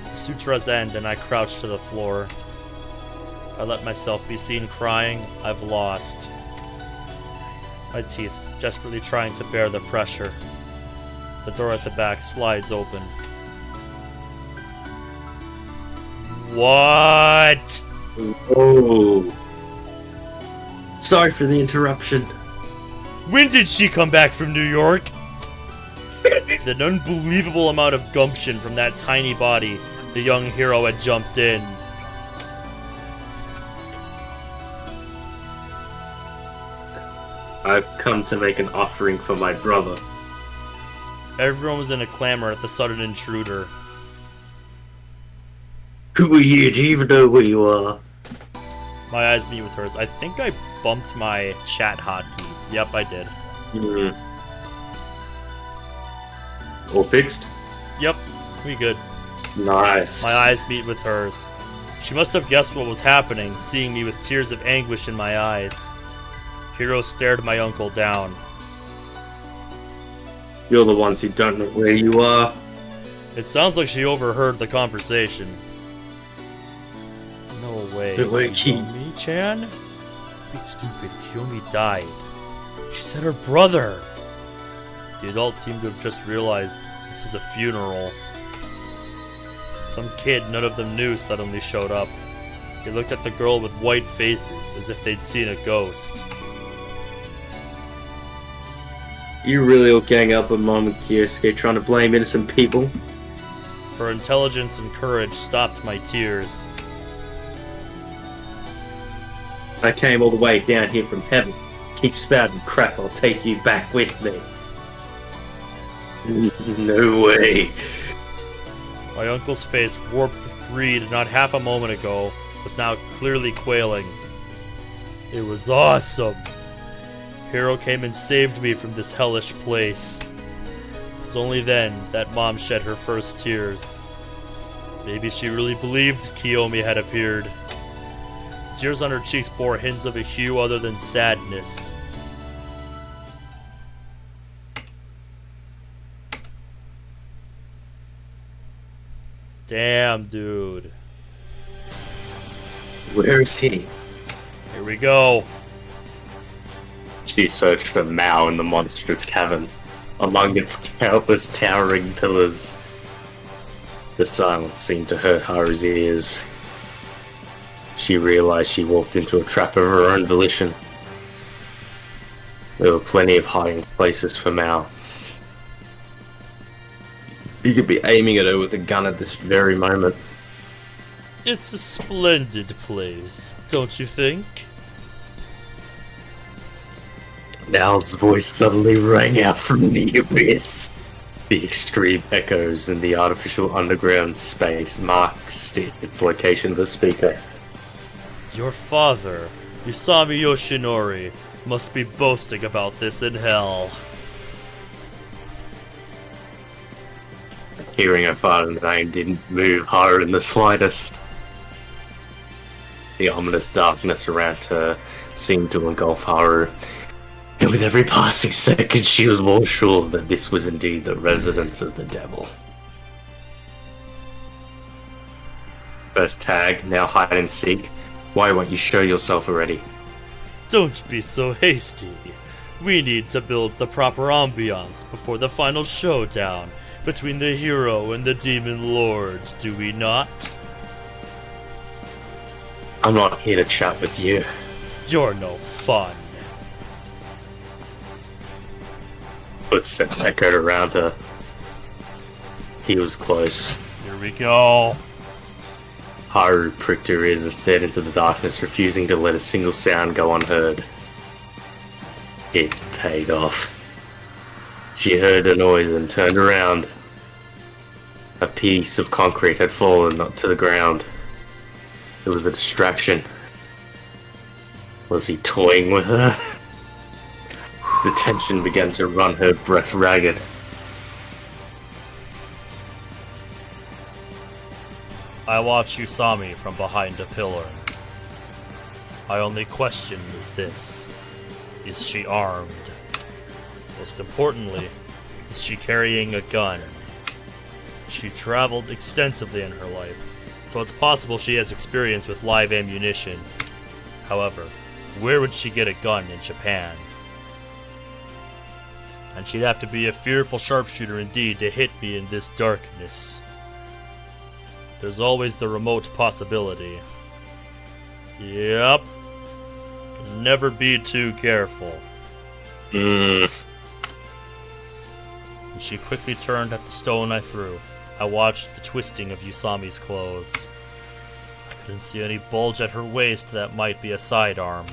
The sutra's end and I crouched to the floor. If I let myself be seen crying, I've lost. My teeth desperately trying to bear the pressure. The door at the back slides open. What? Oh. Sorry for the interruption. When did she come back from New York? With an unbelievable amount of gumption from that tiny body, the young hero had jumped in. I've come to make an offering for my brother. Everyone was in a clamor at the sudden intruder. Who are you? Do you even know where you are? My eyes meet with hers. I think I bumped my chat hotkey. Yep, I did. All fixed? Yep, we good. Nice. My eyes meet with hers. She must have guessed what was happening, seeing me with tears of anguish in my eyes. Hiro stared my uncle down. You're the ones who don't know where you are. It sounds like she overheard the conversation. No way. Kiyomi-chan? Be stupid. Kiyomi died. She said her brother. The adults seemed to have just realized this is a funeral. Some kid none of them knew suddenly showed up. They looked at the girl with white faces, as if they'd seen a ghost. You really all gang up on Mom and Kyosuke trying to blame innocent people? Her intelligence and courage stopped my tears. I came all the way down here from heaven. Keep spouting crap, I'll take you back with me. No way. My uncle's face, warped with greed not half a moment ago, was now clearly quailing. It was awesome. Hiro came and saved me from this hellish place. It was only then that Mom shed her first tears. Maybe she really believed Kiyomi had appeared. Tears on her cheeks bore hints of a hue other than sadness. Damn, dude. Where is he? Here we go. She searched for Maou in the monstrous cavern, among its countless towering pillars. The silence seemed to hurt Haru's ears. She realized she walked into a trap of her own volition. There were plenty of hiding places for Maou. He could be aiming at her with a gun at this very moment. It's a splendid place, don't you think? Mao's voice suddenly rang out from the abyss. The extreme echoes in the artificial underground space marked its location of the speaker. Your father, Usami Yoshinori, must be boasting about this in hell. Hearing her father's name didn't move Haru in the slightest. The ominous darkness around her seemed to engulf Haru, and with every passing second she was more sure that this was indeed the residence of the devil. First tag, now hide and seek. Why won't you show yourself already? Don't be so hasty. We need to build the proper ambiance before the final showdown between the hero and the demon lord, do we not? I'm not here to chat with you. You're no fun. Footsteps echoed around her. He was close. Here we go. Haru pricked her ears and stared into the darkness, refusing to let a single sound go unheard. It paid off. She heard a noise and turned around. A piece of concrete had fallen to the ground. It was a distraction. Was he toying with her? The tension began to run her breath ragged. I watch Usami from behind a pillar. My only question is this. Is she armed? Most importantly, is she carrying a gun? She traveled extensively in her life, so it's possible she has experience with live ammunition. However, where would she get a gun in Japan? And she'd have to be a fearful sharpshooter indeed to hit me in this darkness. There's always the remote possibility. Yep. Can never be too careful. And she quickly turned at the stone I threw. I watched the twisting of Usami's clothes. I couldn't see any bulge at her waist that might be a sidearm.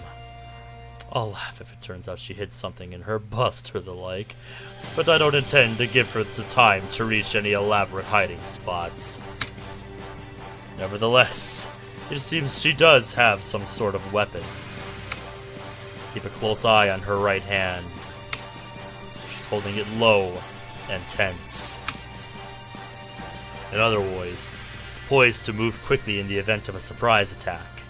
I'll laugh if it turns out she hid something in her bust or the like, but I don't intend to give her the time to reach any elaborate hiding spots. Nevertheless, it seems she does have some sort of weapon. Keep a close eye on her right hand. She's holding it low and tense. In other words, it's poised to move quickly in the event of a surprise attack.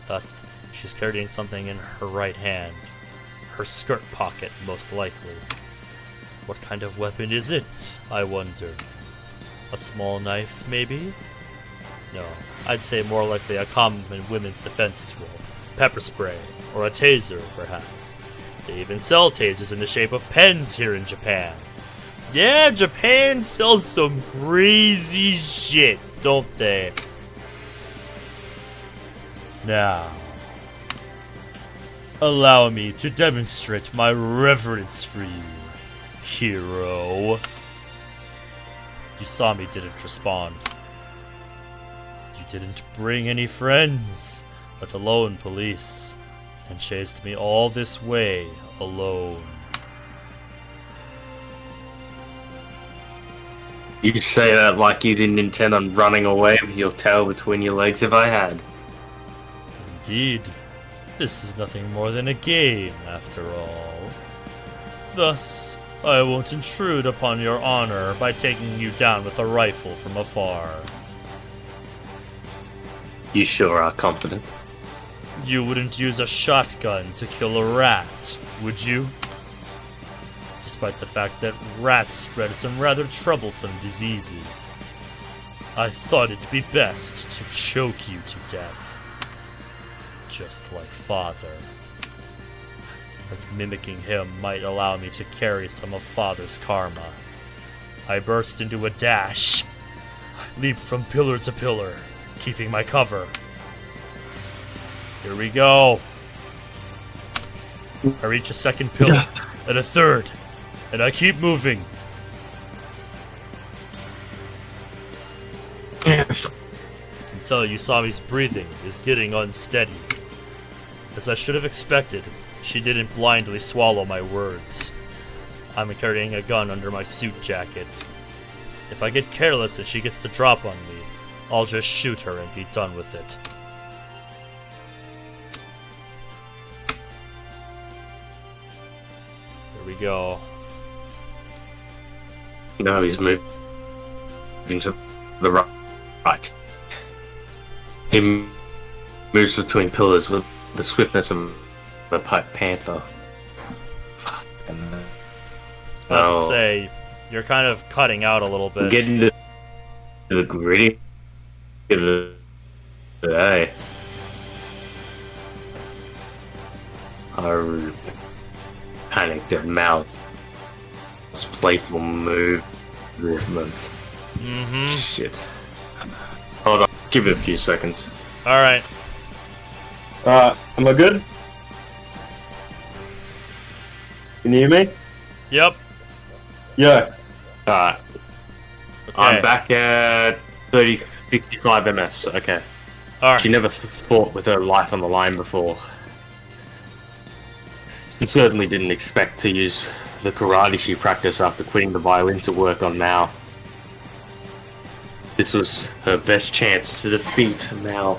Thus, She's carrying something in her right hand. Her skirt pocket, most likely. What kind of weapon is it, I wonder? A small knife, maybe? No, I'd say more likely a common women's defense tool. Pepper spray, or a taser, perhaps. They even sell tasers in the shape of pens here in Japan. Yeah, Japan sells some crazy shit, don't they? Now, allow me to demonstrate my reverence for you, hero. Usami didn't respond. You didn't bring any friends, let alone police, and chased me all this way alone. You say that like you didn't intend on running away with your tail between your legs if I had. Indeed, this is nothing more than a game, after all. Thus, I won't intrude upon your honor by taking you down with a rifle from afar. You sure are confident. You wouldn't use a shotgun to kill a rat, would you? Despite the fact that rats spread some rather troublesome diseases. I thought it'd be best to choke you to death. Just like Father. But mimicking him might allow me to carry some of Father's karma. I burst into a dash. Leap from pillar to pillar, keeping my cover. Here we go. I reach a second pillar, and a third, and I keep moving. I can tell Usami's breathing is getting unsteady. As I should have expected, she didn't blindly swallow my words. I'm carrying a gun under my suit jacket. If I get careless and she gets the drop on me, I'll just shoot her and be done with it. Here we go. No, he's moving to the right. He moves between pillars with the swiftness of a pipe panther. I was about to say, you're kind of cutting out a little bit. Getting to the gritty. Hey. I panicked at Maou's playful movements. Mm-hmm. Shit. Hold on, let's give it a few seconds. Alright. Am I good? Can you hear me? Yep. Yeah. Alright. Okay. I'm back at 65 MS, okay. Alright. She never fought with her life on the line before. She certainly didn't expect to use the karate she practiced after quitting the violin to work on Maou. This was her best chance to defeat Maou.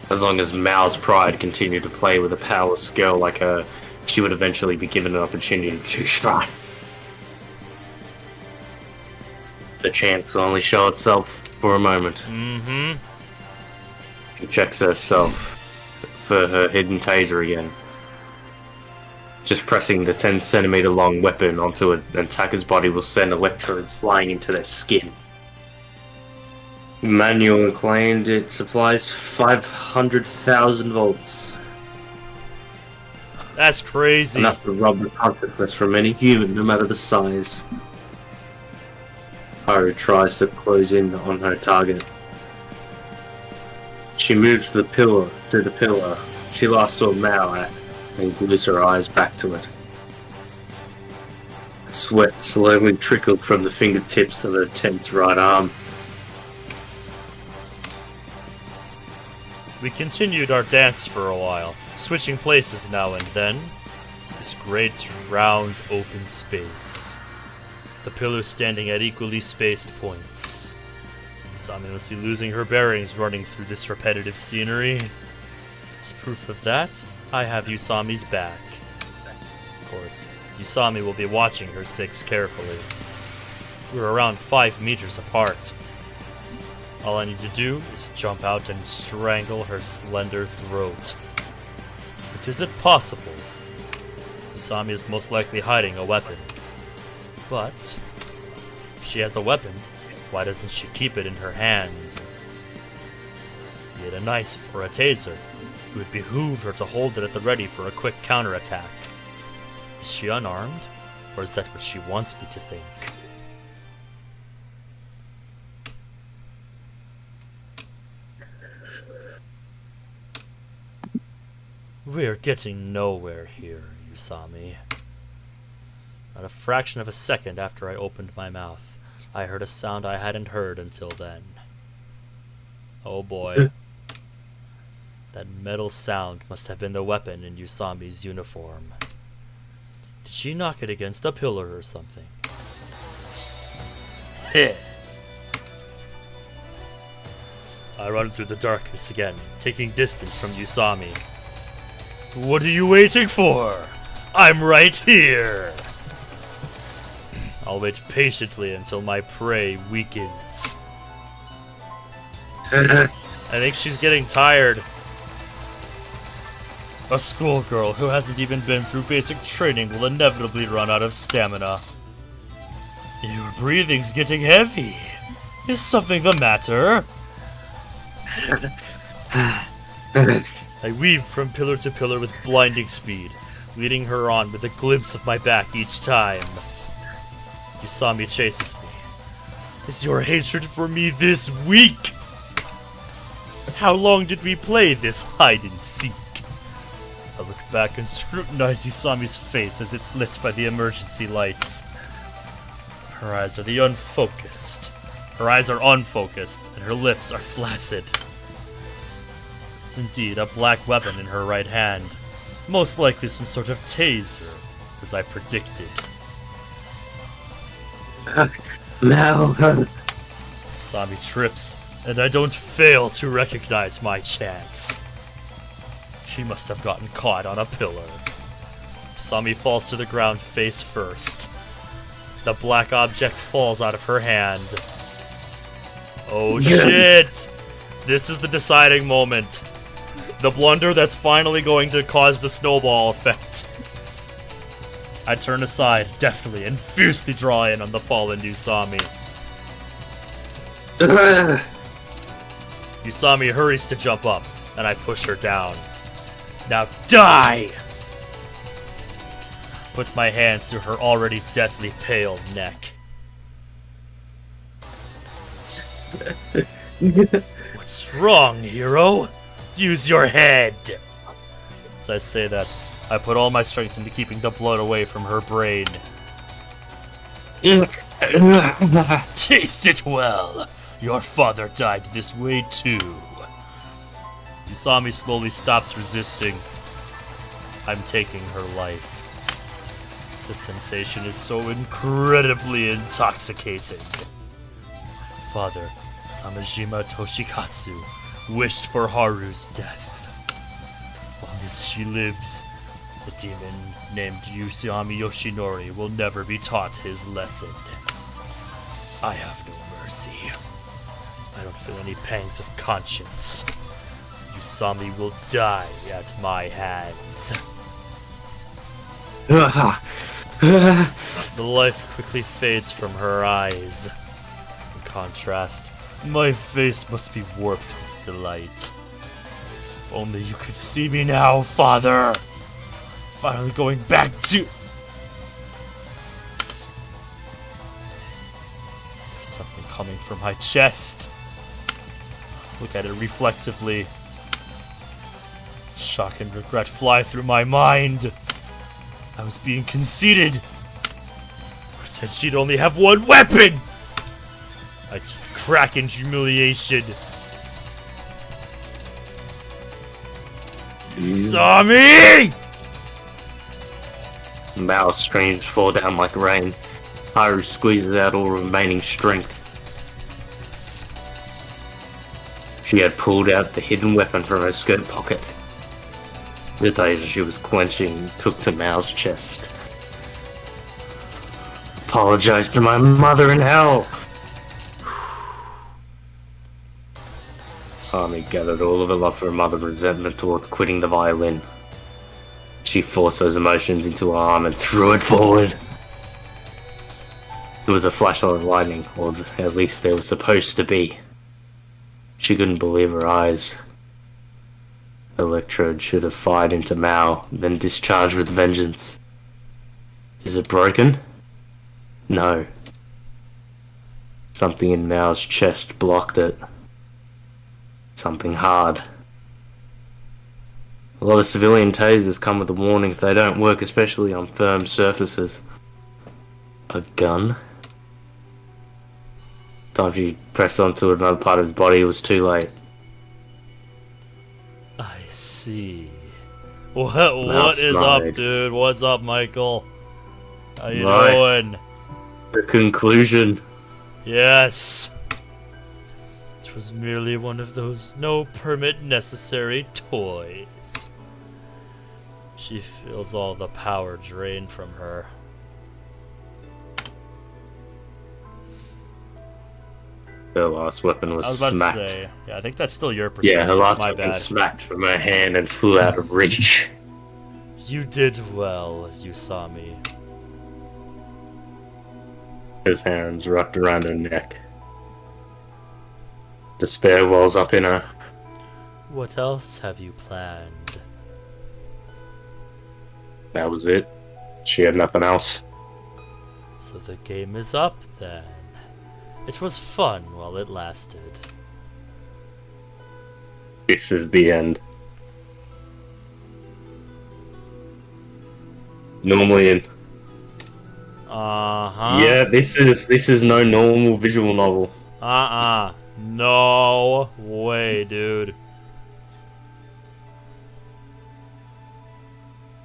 As long as Mao's pride continued to play with a powerless girl like her, she would eventually be given an opportunity to strike. The chance will only show itself for a moment. Mm-hmm. She checks herself for her hidden taser again. Just pressing the 10-centimeter long weapon onto an attacker's body will send electrodes flying into their skin. Manual claimed it supplies 500,000 volts. That's crazy. Enough to rob the consciousness from any human, no matter the size. Haru tries to close in on her target. She moves to the pillar. She last saw Maou at and glues her eyes back to it. Sweat slowly trickled from the fingertips of her tense right arm. We continued our dance for a while, switching places now and then. This great, round, open space. The pillars standing at equally spaced points. Usami must be losing her bearings running through this repetitive scenery. As proof of that, I have Usami's back. Of course, Usami will be watching her six carefully. We're around 5 meters apart. All I need to do is jump out and strangle her slender throat. But is it possible? Usami is most likely hiding a weapon. But if she has a weapon, why doesn't she keep it in her hand? Be it a knife or a taser, it would behoove her to hold it at the ready for a quick counterattack. Is she unarmed? Or is that what she wants me to think? We're getting nowhere here, Usami. Not a fraction of a second after I opened my mouth, I heard a sound I hadn't heard until then. Oh boy. That metal sound must have been the weapon in Usami's uniform. Did she knock it against a pillar or something? Heh! I run through the darkness again, taking distance from Usami. What are you waiting for? I'm right here! I'll wait patiently until my prey weakens. I think she's getting tired. A schoolgirl who hasn't even been through basic training will inevitably run out of stamina. Your breathing's getting heavy. Is something the matter? I weave from pillar to pillar with blinding speed, leading her on with a glimpse of my back each time. Usami chases me. Is your hatred for me this weak? How long did we play this hide and seek? I look back and scrutinize Usami's face as it's lit by the emergency lights. Her eyes are unfocused, and her lips are flaccid. It's indeed a black weapon in her right hand, most likely some sort of taser, as I predicted. Now, Usami trips, and I don't fail to recognize my chance. She must have gotten caught on a pillar. Usami falls to the ground face first. The black object falls out of her hand. Oh shit! This is the deciding moment. The blunder that's finally going to cause the snowball effect. I turn aside deftly and fiercely draw in on the fallen Usami. Usami hurries to jump up, and I push her down. Now die! Put my hands to her already deathly pale neck. What's wrong, hero? Use your head! As I say that, I put all my strength into keeping the blood away from her brain. Taste it well! Your father died this way too. Usami slowly stops resisting. I'm taking her life. The sensation is so incredibly intoxicating. Father, Samajima Toshikatsu, wished for Haru's death. As long as she lives, the demon named Usami Yoshinori will never be taught his lesson. I have no mercy. I don't feel any pangs of conscience. Usami will die at my hands. The life quickly fades from her eyes. In contrast, my face must be warped with delight. If only you could see me now, Father! Finally going back to... There's something coming from my chest. Look at it reflexively. Shock and regret fly through my mind. I was being conceited. Who said she'd only have one weapon? I just crack in humiliation. Usami! Mao's screams fall down like rain. Haru squeezes out all remaining strength. She had pulled out the hidden weapon from her skirt pocket. The taser she was clenching took to Mao's chest. Apologize to my mother in hell. Army gathered all of her love for her mother and resentment towards quitting the violin. She forced those emotions into her arm and threw it forward. It was a flash of lightning, or at least there was supposed to be. She couldn't believe her eyes. Electrode should have fired into Maou, then discharged with vengeance. Is it broken? No. Something in Mao's chest blocked it. Something hard. A lot of civilian tasers come with a warning if they don't work, especially on firm surfaces. A gun? Time she pressed onto another part of his body, it was too late. I see. What is up, dude? What's up, Michael? How you doing? The conclusion. Yes. It was merely one of those no permit necessary toys. She feels all the power drained from her. Her last weapon was I was about smacked. to say, yeah, I think that's still your perspective. Yeah, her last My weapon bad. smacked from her hand and flew out of reach. You did well, Usami. His hands wrapped around her neck. Despair wells up in her. What else have you planned? That was it. She had nothing else. So the game is up then. It was fun while it lasted. This is the end. Normally in yeah, this is no normal visual novel. No way, dude.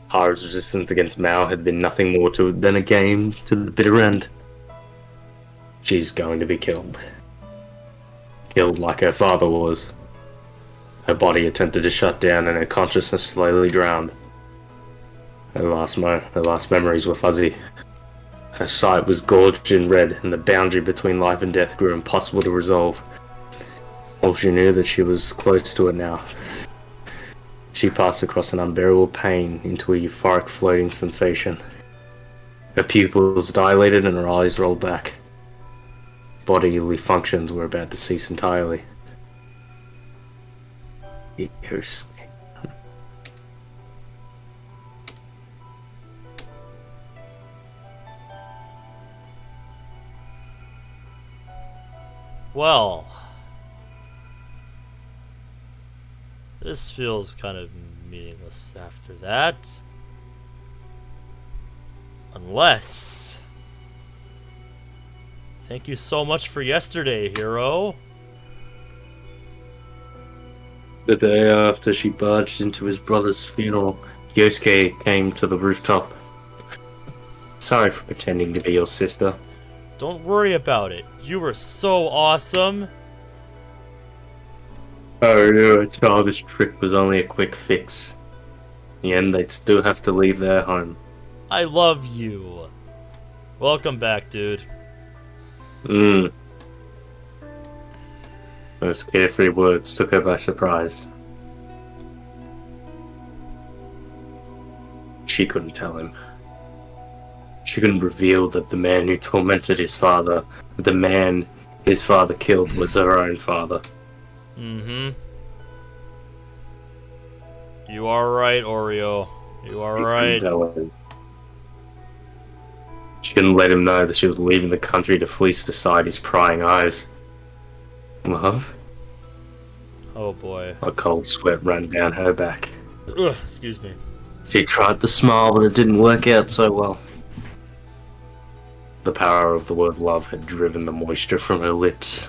Hara's resistance against Maou had been nothing more to than a game to the bitter end. She's going to be killed. Killed like her father was. Her body attempted to shut down and her consciousness slowly drowned. Her last memories were fuzzy. Her sight was gorged in red, and the boundary between life and death grew impossible to resolve. All she knew that she was close to it now. She passed across an unbearable pain into a euphoric floating sensation. Her pupils dilated and her eyes rolled back. Bodily functions were about to cease entirely. Years. Well, this feels kind of meaningless after that. Unless... Thank you so much for yesterday, hero. The day after she barged into his brother's funeral, Yosuke came to the rooftop. Sorry for pretending to be your sister. Don't worry about it. You were so awesome. Oh no, a childish trick was only a quick fix. In the end, they'd still have to leave their home. I love you. Welcome back, dude. Those carefree words took her by surprise. She couldn't tell him. She couldn't reveal that the man who tormented his father, the man his father killed, was her own father. You are right, Oreo. You are right. She couldn't let him know that she was leaving the country to flee society's prying eyes. Love? Oh boy. A cold sweat ran down her back. Ugh, excuse me. She tried to smile, but it didn't work out so well. The power of the word love had driven the moisture from her lips.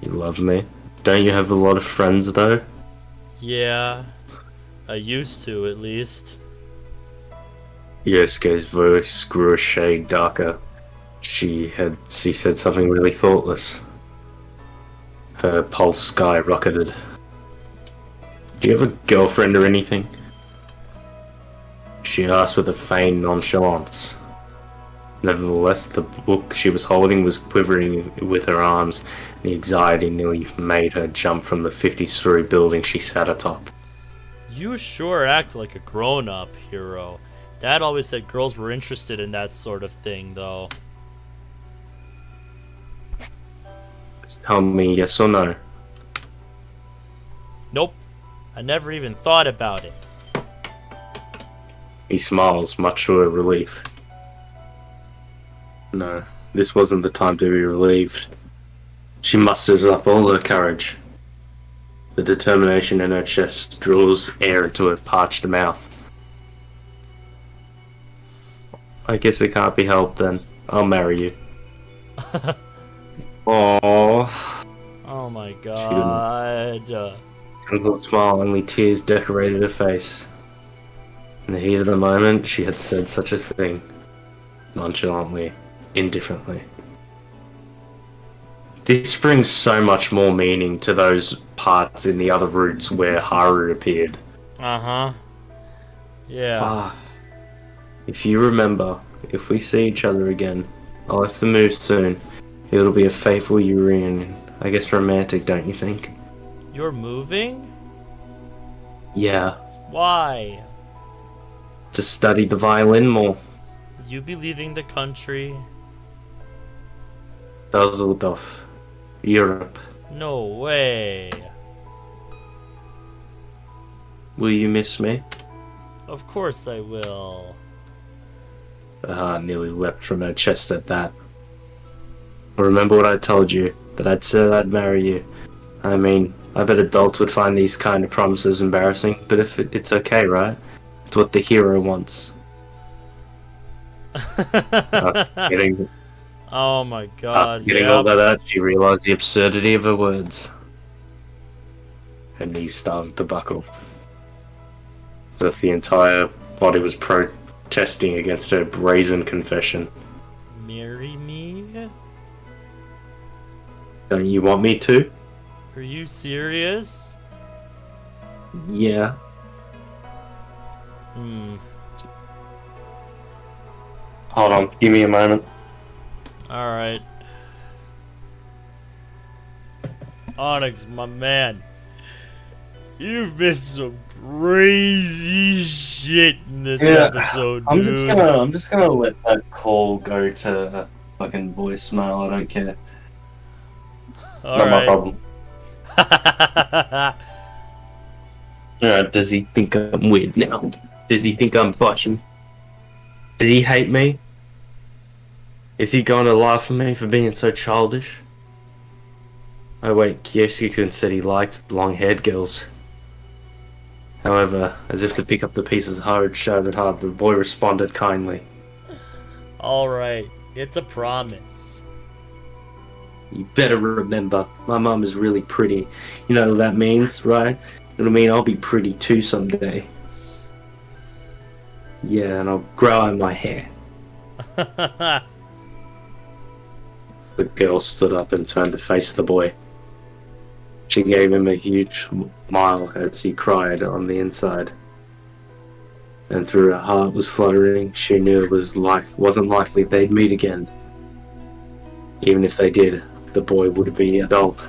You love me? Don't you have a lot of friends, though? Yeah. I used to, at least. Yosuke's voice grew a shade darker. She said something really thoughtless. Her pulse skyrocketed. Do you have a girlfriend or anything? She asked with a feigned nonchalance. Nevertheless, the book she was holding was quivering with her arms. The anxiety nearly made her jump from the 50-story building she sat atop. You sure act like a grown-up, hero. Dad always said girls were interested in that sort of thing, though. Tell me yes or no. Nope. I never even thought about it. He smiles, much to her relief. No, this wasn't the time to be relieved. She musters up all her courage. The determination in her chest draws air into her parched mouth. I guess it can't be helped then. I'll marry you. Aww. Oh my god. Twinkle smile, only tears decorated her face. In the heat of the moment, she had said such a thing. Nonchalantly, indifferently. This brings so much more meaning to those parts in the other routes where Haru appeared. Uh-huh. Yeah. If you remember, if we see each other again, I'll have to move soon. It'll be a fateful reunion. I guess romantic, don't you think? You're moving? Yeah. Why? To study the violin more. Will you be leaving the country? Dusseldorf. Europe. No way. Will you miss me? Of course I will. The heart nearly leapt from her chest at that. Remember what I told you, that I'd said I'd marry you. I mean, I bet adults would find these kind of promises embarrassing, but if it's okay, right? It's what the hero wants. Getting Oh my god. all of that, she realized the absurdity of her words. Her knees started to buckle. As if the entire body was protesting against her brazen confession. Marry me? Don't you want me to? Are you serious? Yeah. Hold on, give me a moment. Alright. Onyx, my man. You've missed some crazy shit in this episode, dude. I'm just gonna let that call go to fucking voicemail. I don't care. Not my problem. Does he think I'm weird now? Does he think I'm blushing? Did he hate me? Is he going to laugh at me for being so childish? Oh wait, Kyosuke-kun said he liked long-haired girls. However, as if to pick up the pieces Haru shouted hard, the boy responded kindly. Alright, it's a promise. You better remember, my mom is really pretty. You know what that means, right? It'll mean I'll be pretty too someday. Yeah, and I'll grow out my hair. The girl stood up and turned to face the boy. She gave him a huge smile as he cried on the inside. And through her heart was fluttering, she knew it wasn't likely they'd meet again. Even if they did, the boy would be adult.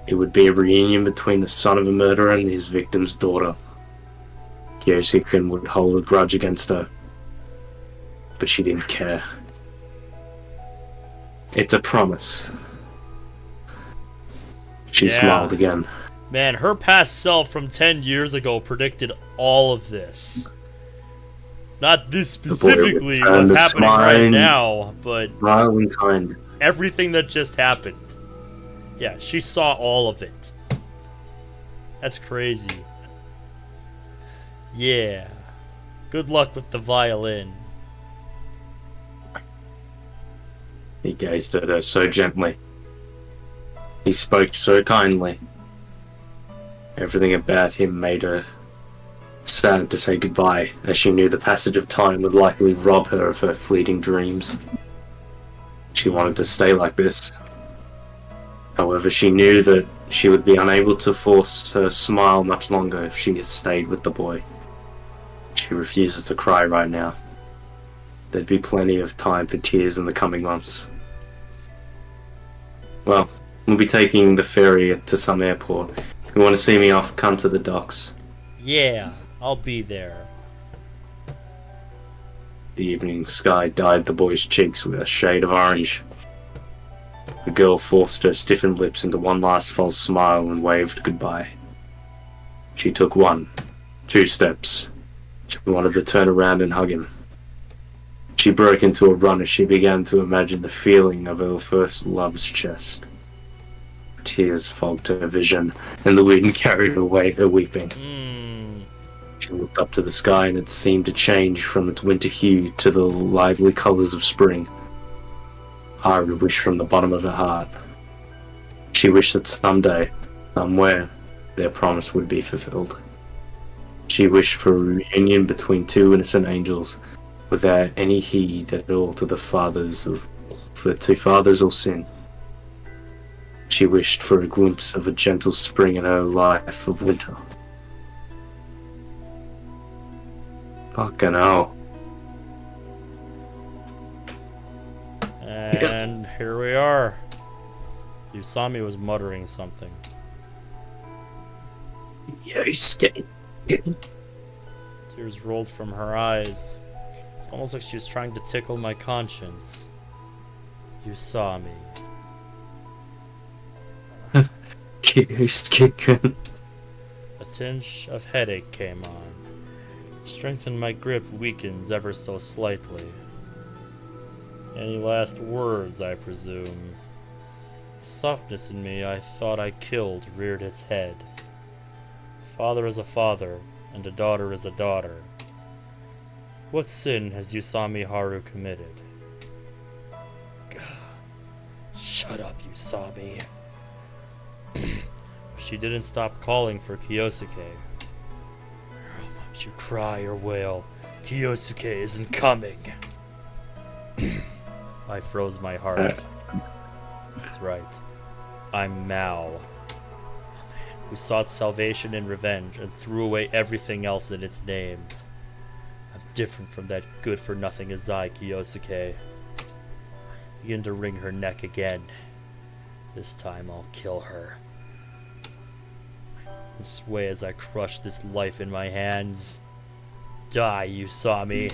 It would be a reunion between the son of a murderer and his victim's daughter. Kyosuke would hold a grudge against her, but she didn't care. It's a promise. She smiled again. Man, her past self from 10 years ago predicted all of this. Not this specifically, what's happening right now, but smiling kind. Everything that just happened. Yeah, she saw all of it. That's crazy. Yeah. Good luck with the violin. He gazed at her so gently. He spoke so kindly. Everything about him made her sad to say goodbye, as she knew the passage of time would likely rob her of her fleeting dreams. She wanted to stay like this. However, she knew that she would be unable to force her smile much longer if she had stayed with the boy. She refuses to cry right now. there'd be plenty of time for tears in the coming months. Well, we'll be taking the ferry to some airport. If you want to see me off, come to the docks. Yeah, I'll be there. The evening sky dyed the boy's cheeks with a shade of orange. The girl forced her stiffened lips into one last false smile and waved goodbye. She took 1, 2 steps. She wanted to turn around and hug him. She broke into a run as she began to imagine the feeling of her first love's chest. Tears fogged her vision, and the wind carried away her weeping. She looked up to the sky, and it seemed to change from its winter hue to the lively colors of spring. Haru wished from the bottom of her heart. She wished that someday, somewhere, their promise would be fulfilled. She wished for a reunion between 2 innocent angels, without any heed at all to the two fathers or sin. She wished for a glimpse of a gentle spring in her life of winter. Fucking hell. And here we are. Usami was muttering something. Yosuke. Tears rolled from her eyes. It's almost like she was trying to tickle my conscience. Usami. Yosuke-kun. A tinge of headache came on. Strength in my grip weakens ever so slightly. Any last words, I presume? The softness in me I thought I killed reared its head. A father is a father, and a daughter is a daughter. What sin has Usami Haru committed? Shut up, Usami. She didn't stop calling for Kyosuke. How much you cry or wail, Kyosuke isn't coming. I froze my heart. That's right. I'm Maou, who sought salvation and revenge and threw away everything else in its name. I'm different from that good-for-nothing Azai Kyosuke. I begin to wring her neck again. This time I'll kill her. And sway as I crush this life in my hands. Die, Usami.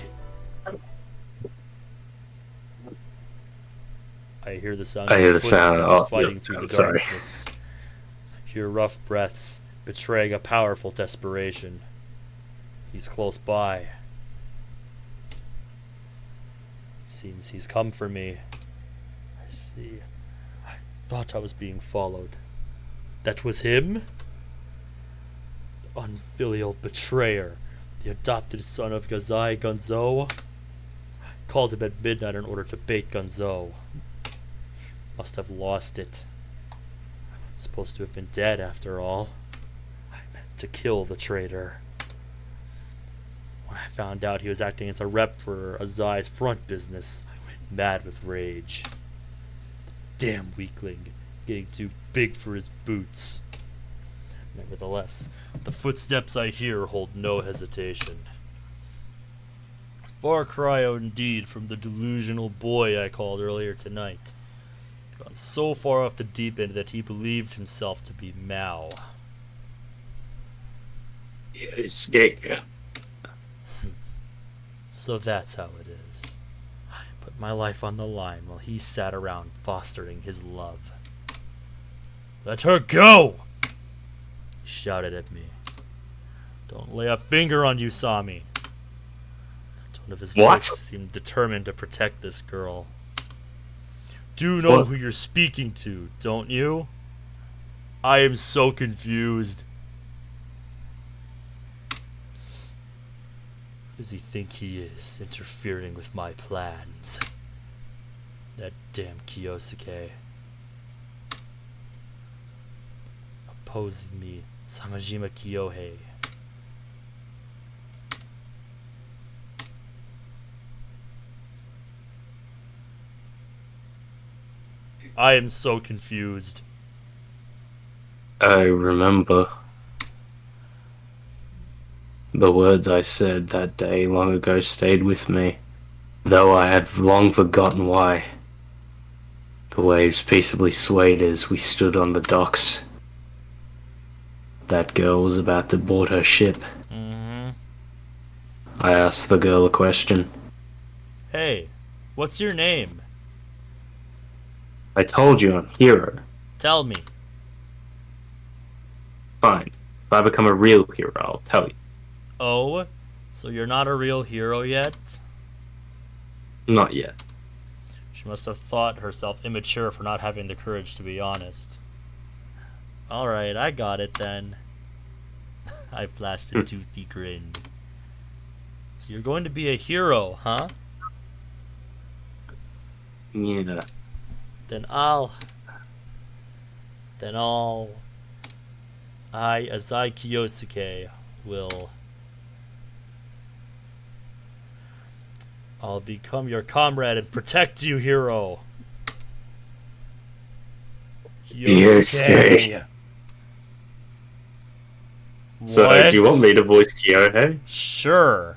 I hear the sound of footsteps fighting through the darkness. Hear rough breaths, betraying a powerful desperation. He's close by. It seems he's come for me. I see. I thought I was being followed. That was him? The unfilial betrayer. The adopted son of Gazai Gonzo. I called him at midnight in order to bait Gonzo. Must have lost it. I'm supposed to have been dead after all. I meant to kill the traitor. When I found out he was acting as a rep for Azai's front business, I went mad with rage. The damn weakling, getting too big for his boots. Nevertheless, the footsteps I hear hold no hesitation. Far cry indeed from the delusional boy I called earlier tonight. Gone so far off the deep end that he believed himself to be Maou. Yosuke. So that's how it is. I put my life on the line while he sat around fostering his love. Let her go! He shouted at me. Don't lay a finger on Usami. The tone of his voice seemed determined to protect this girl. Do know who you're speaking to, don't you? I am so confused. Who does he think he is, interfering with my plans? That damn Kyosuke. Opposing me, Samajima Kyohei. I am so confused. I remember the words I said that day long ago stayed with me. Though I had long forgotten why. The waves peaceably swayed as we stood on the docks. That girl was about to board her ship. Mm-hmm. I asked the girl a question. Hey, what's your name? I told you I'm hero. Tell me. Fine. If I become a real hero, I'll tell you. Oh? So you're not a real hero yet? Not yet. She must have thought herself immature for not having the courage to be honest. Alright, I got it then. I flashed a toothy grin. So you're going to be a hero, huh? Yeah. Then I, Azai Kiyosuke, I'll become your comrade and protect you, hero. Yosuke. So, What? do you want me to voice Kyohei? Sure.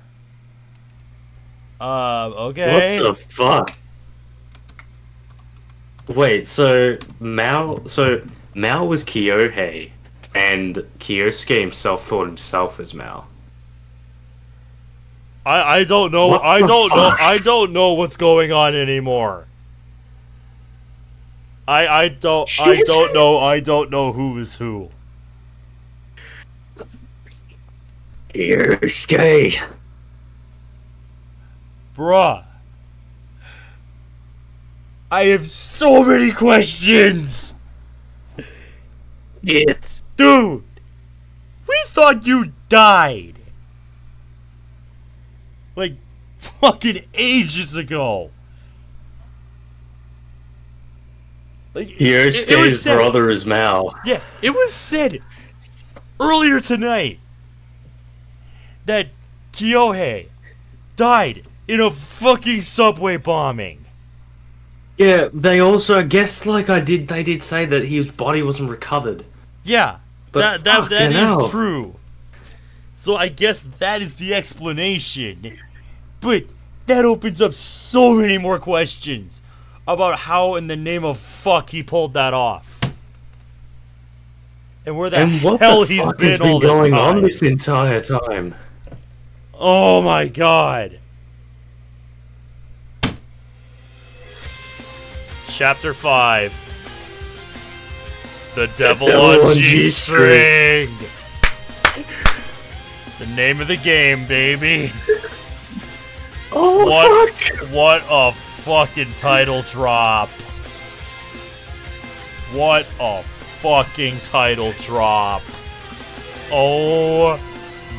Okay. What the fuck? Wait, so Maou was Kyohei, and Kyosuke himself thought himself as Maou. I don't know. What I the don't know. fuck? I don't know what's going on anymore. I don't know. I don't know who is who. Kyosuke. Bruh. I have so many questions. It's Dude. We thought you died. Like fucking ages ago. Like it was Kyosuke's said, brother is Maou. yeah, it was said earlier tonight that Kyohei died in a fucking subway bombing. Yeah, they also, I guess, they did say that his body wasn't recovered. Yeah, But that fucking hell. is true. So I guess that is the explanation. But that opens up so many more questions about how in the name of fuck he pulled that off. And where the And what hell the he's fuck been has all been this going time. on this entire time? Oh my god. Chapter 5. The Devil, Devil on on G-String. The name of the game, baby. Oh, fuck! What a fucking title drop. What a fucking title drop. Oh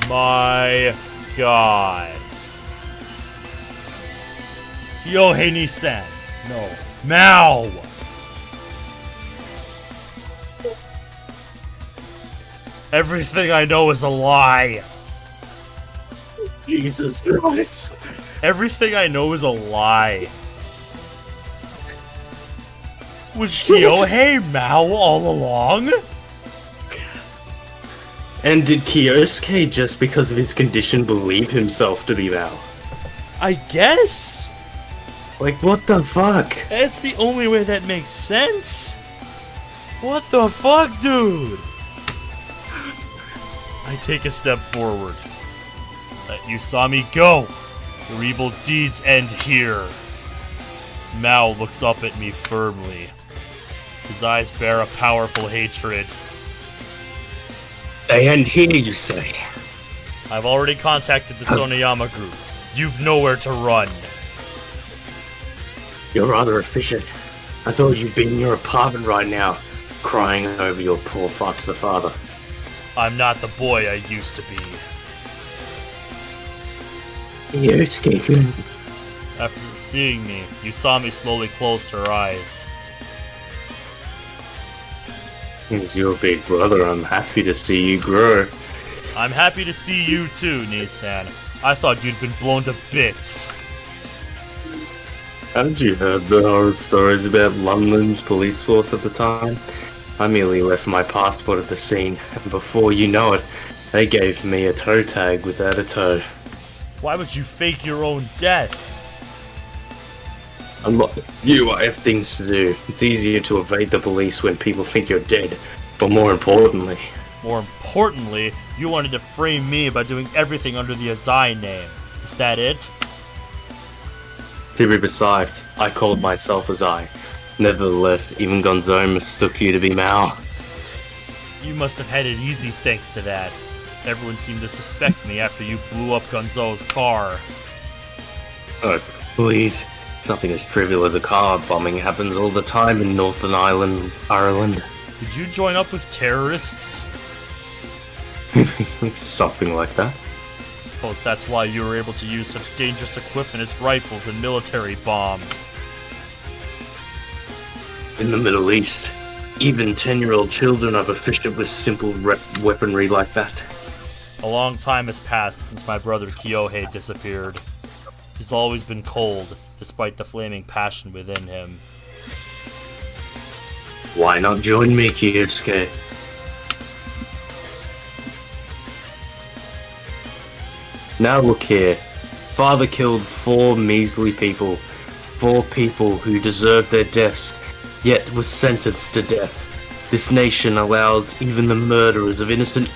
my god. Kyohei Nissen. No. Maou. Everything I know is a lie. Jesus Christ. Everything I know is a lie. Was Kyohei Maou all along? And did Kyosuke, just because of his condition, believe himself to be Maou? I guess. Like, what the fuck? It's the only way that makes sense. What the fuck, dude? I take a step forward. Let Usami go. Your evil deeds end here. Maou looks up at me firmly. His eyes bear a powerful hatred. They end here, you say? I've already contacted the Sonayama group. You've nowhere to run. You're rather efficient. I thought you'd be in your apartment right now, crying over your poor foster father. I'm not the boy I used to be. Kyosuke-kun. After seeing me, Usami slowly closed her eyes. As your big brother, I'm happy to see you grow. I'm happy to see you too, Nissan. I thought you'd been blown to bits. Hadn't you heard the horror stories about London's police force at the time? I merely left my passport at the scene, and before you know it, they gave me a toe tag without a toe. Why would you fake your own death? You, I have things to do. It's easier to evade the police when people think you're dead. But more importantly, you wanted to frame me by doing everything under the Azai name. Is that it? to be precise, I called myself Azai. Nevertheless, even Gonzo mistook you to be Maou. You must have had it easy thanks to that. Everyone seemed to suspect me after you blew up Gonzo's car. Oh, please. Something as trivial as a car bombing happens all the time in Northern Ireland. Did you join up with terrorists? Something like that. Suppose that's why you were able to use such dangerous equipment as rifles and military bombs. In the Middle East, even 10-year-old children are proficient with simple weaponry like that. A long time has passed since my brother Kyohei disappeared. He's always been cold, despite the flaming passion within him. Why not join me, Kyosuke? Now look here. Father killed 4 measly people. 4 people who deserved their deaths, yet was sentenced to death. This nation allows even the murderers of innocent...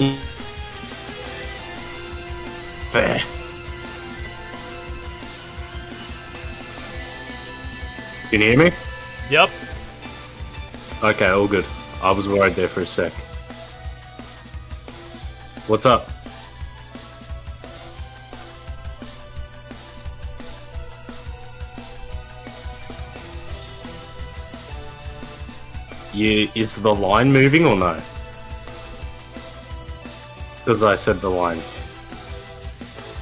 Fair. Can you hear me? Yep. Okay, all good. I was worried there for a sec. What's up? Is the line moving or no? Because I said the line.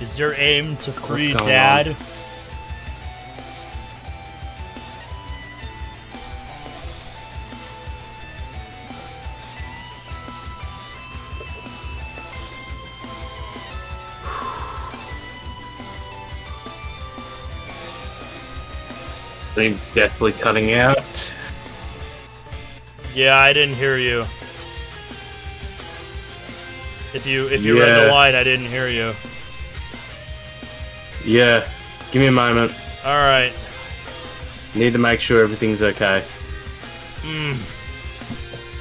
Is your aim to free going Dad? on? Seems definitely cutting out. Yeah, I didn't hear you. If you read the line, I didn't hear you. Yeah, give me a moment. Alright. Need to make sure everything's okay.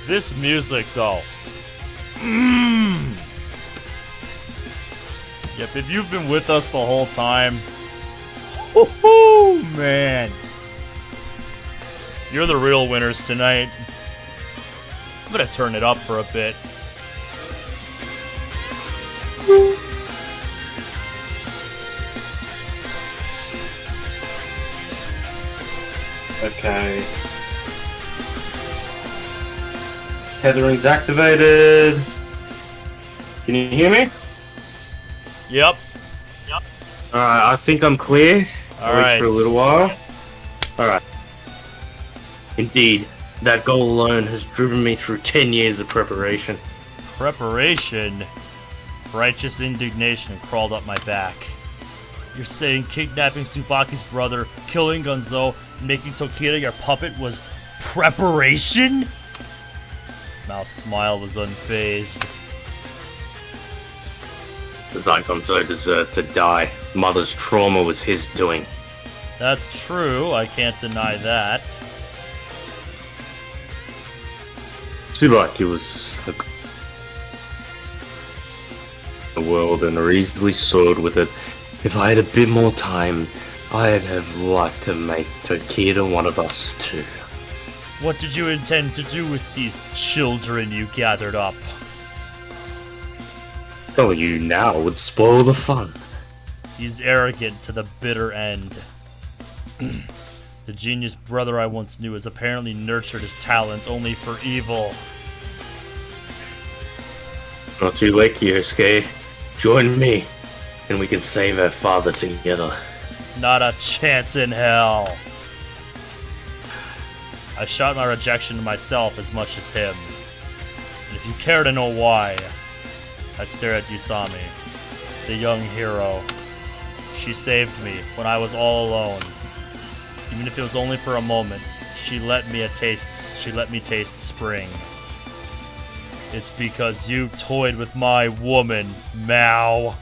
This music, though. Yep, if you've been with us the whole time... Oh man. You're the real winners tonight. I'm gonna turn it up for a bit. Okay. Tethering's activated. Can you hear me? Yep. Alright, I think I'm clear. At least for a little while. Alright. Indeed, that goal alone has driven me through 10 years of preparation. Preparation? Righteous indignation crawled up my back. You're saying kidnapping Tsubaki's brother, killing Gonzo, and making Tokita your puppet was preparation? Mao's smile was unfazed. Gonzo deserved to die. Mother's trauma was his doing. That's true, I can't deny that. Tsubaki was the world and are easily soared with it. If I had a bit more time, I'd have liked to make Tokita one of us too. What did you intend to do with these children you gathered up? Telling you now would spoil the fun. He's arrogant to the bitter end. The genius brother I once knew has apparently nurtured his talent only for evil. Not too late, Kyosuke. Join me, and we can save our father together. Not a chance in hell. I shot my rejection to myself as much as him. And if you care to know why, I stare at Usami, the young hero. She saved me when I was all alone. Even if it was only for a moment, she let me taste spring. It's because you toyed with my woman, Maou.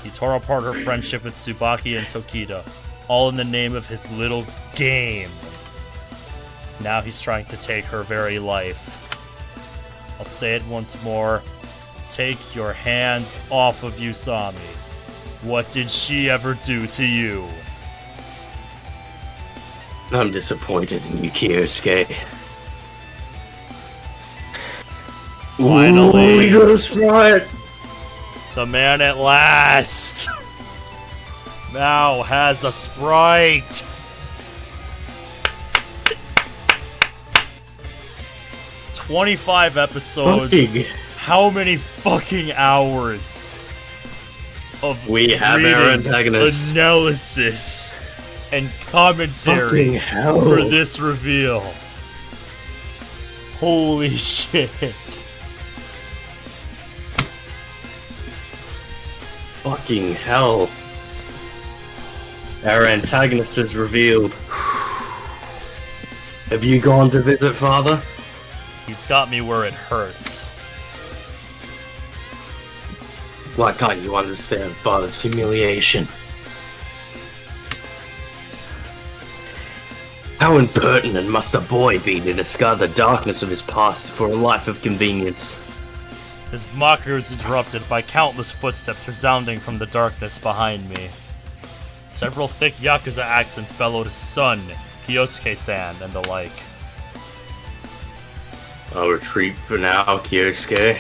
He tore apart her friendship with Tsubaki and Tokita. all in the name of his little game. Now he's trying to take her very life. I'll say it once more. Take your hands off of Usami. What did she ever do to you? I'm disappointed in you, Kyosuke. Finally. Ooh, we got us right. The man at last! Maou has a sprite! "25 episodes. Fucking- How many fucking hours of We have our reading, antagonist. analysis, and commentary Fucking hell. for this reveal? Holy shit. Fucking hell. Our antagonist is revealed. Have you gone to visit father? He's got me where it hurts. Why can't you understand father's humiliation? How impertinent must a boy be to discard the darkness of his past for a life of convenience? His mockery was interrupted by countless footsteps resounding from the darkness behind me. Several thick Yakuza accents bellowed "Son," "Kyosuke-san," and the like. I'll retreat for now, Kyosuke.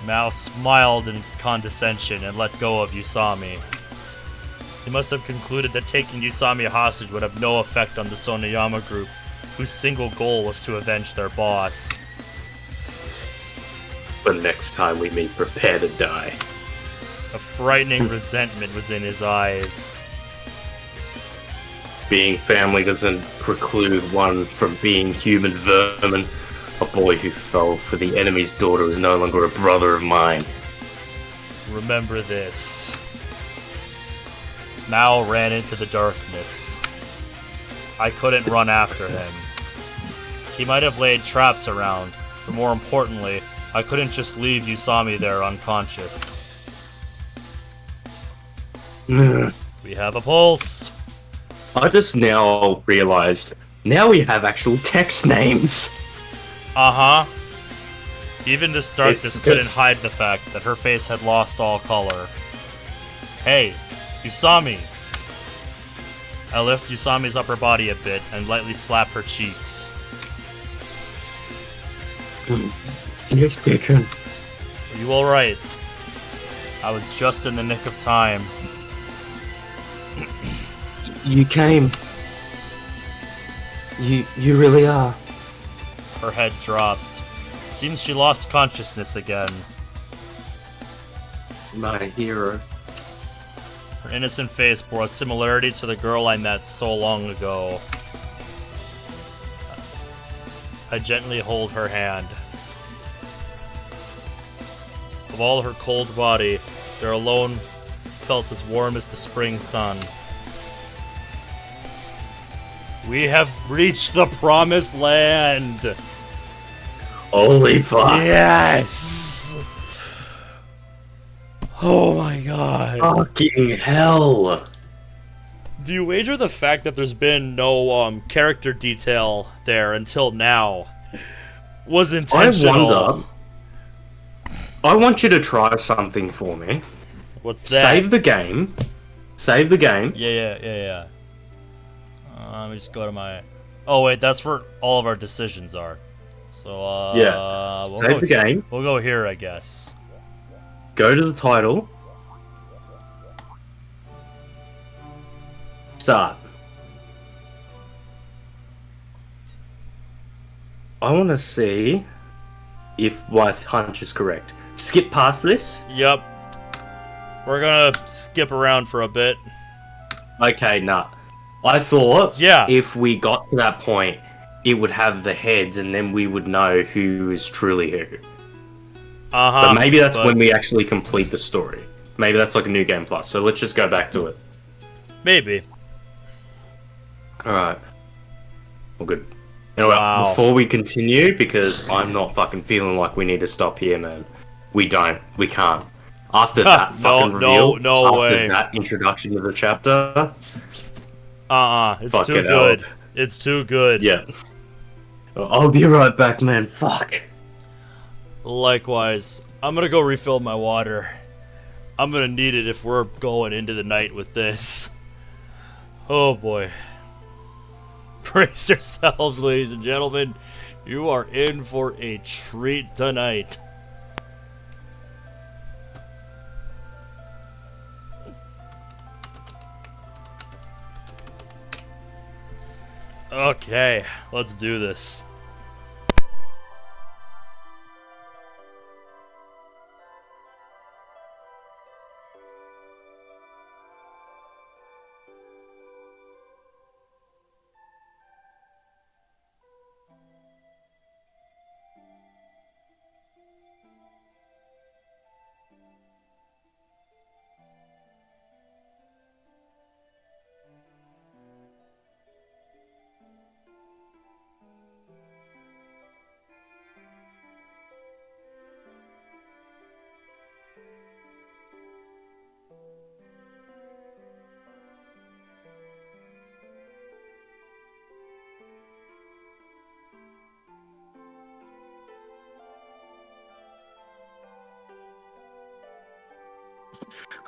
Maou smiled in condescension and let go of Usami. He must have concluded that taking Usami hostage would have no effect on the Sonoyama group, whose single goal was to avenge their boss. But next time we meet, prepare to die. A frightening resentment was in his eyes. Being family doesn't preclude one from being human vermin. A boy who fell for the enemy's daughter is no longer a brother of mine. Remember this. Maou ran into the darkness. I couldn't run after him. He might have laid traps around, but more importantly, I couldn't just leave Usami there unconscious. We have a pulse. I just now realized, now we have actual text names. Uh-huh. Even this darkness It's couldn't just- hide the fact that her face had lost all color. Hey, Usami! I lift Usami's upper body a bit and lightly slap her cheeks. Yes, Deacon. Are you alright? I was just in the nick of time. You came. You really are. Her head dropped. Seems she lost consciousness again. My hero. Her innocent face bore a similarity to the girl I met so long ago. I gently hold her hand. Of all her cold body, there alone felt as warm as the spring sun. We have reached the promised land! Holy fuck. Yes! Oh my god. Fucking hell. Do you wager the fact that there's been no character detail there until now was intentional? I want you to try something for me. What's that? Save the game. Save the game. Yeah. Let me just go to my... Oh wait, that's where all of our decisions are. So, Yeah. We'll Save the game. We'll go here, I guess. Go to the title. Start. I want to see if my hunch is correct. Skip past this. Yep. We're gonna skip around for a bit. Okay, nah. I thought Yeah. if we got to that point, it would have the heads and then we would know who is truly who. Uh-huh. But maybe that's when we actually complete the story. Maybe that's like a new game plus. So let's just go back to it. Maybe. Alright. Well, good. Anyway, Wow. before we continue, because I'm not fucking feeling like we need to stop here, man. We don't. We can't. After that fucking reveal, no after way. that introduction to the chapter, It's Fucking too hell. good. It's too good. yeah. I'll be right back, man. Fuck. Likewise, I'm gonna go refill my water. I'm gonna need it if we're going into the night with this. Oh boy. Brace yourselves, ladies and gentlemen. You are in for a treat tonight. Okay, let's do this.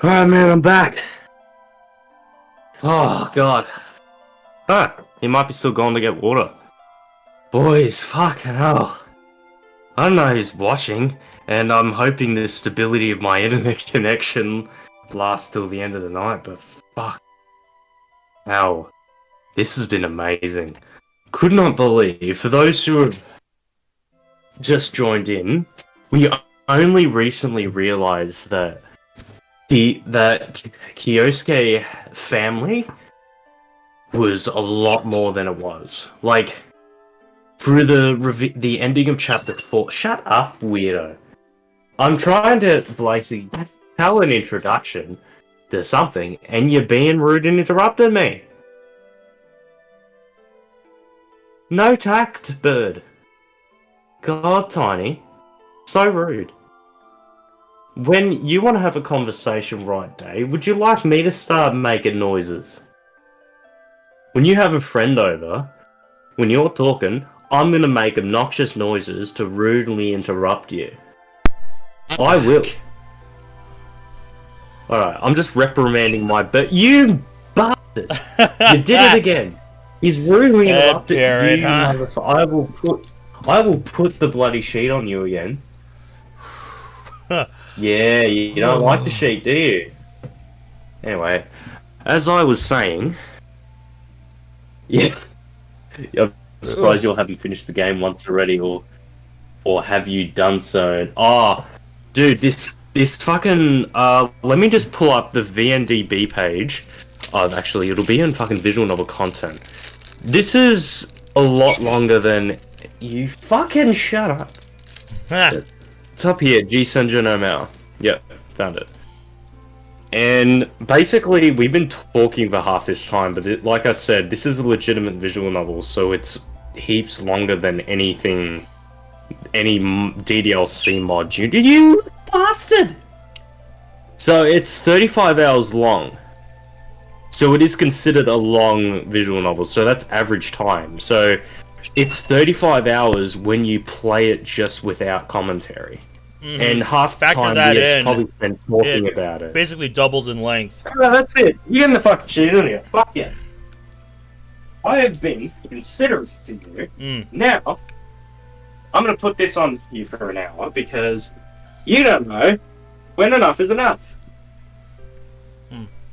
Alright, man, I'm back. Oh, God. Ah, he might be still going to get water. Boys, fucking hell. I don't know who's watching, and I'm hoping the stability of my internet connection lasts till the end of the night, but fuck. Hell. This has been amazing. Could not believe, for those who have just joined in, we only recently realized that that Kyosuke family was a lot more than it was. Like, through the ending of chapter 4... Shut up, weirdo. I'm trying to, basically, tell an introduction to something, and you're being rude and interrupting me. No tact, bird. God, Tiny. So rude. When you want to have a conversation right, Dave, would you like me to start making noises? When you have a friend over, when you're talking, I'm going to make obnoxious noises to rudely interrupt you. I will. Alright, I'm just reprimanding you bastard! You did it again! He's rudely interrupted Garrett, you, huh? motherfucker. I will put the bloody sheet on you again. Yeah, you don't like the sheet, do you? Anyway, as I was saying... Yeah. I'm surprised you haven't finished the game once already, or have you done so? Oh, dude, this fucking... let me just pull up the VNDB page. Oh, actually, it'll be in fucking visual novel content. This is a lot longer than... You fucking shut up. It's up here, g-senjou no Maou. Yep, found it. And basically, we've been talking for half this time, but like I said, this is a legitimate visual novel, so it's heaps longer than anything, any DDLC mod. You bastard! So it's 35 hours long. So it is considered a long visual novel, so that's average time. So it's 35 hours when you play it just without commentary. Mm-hmm. And half the time we probably spent talking about it. Basically doubles in length. Oh, that's it. You're getting the fucking shit in here. Fuck yeah. I have been considerate to you. Now, I'm going to put this on you for an hour because you don't know when enough is enough.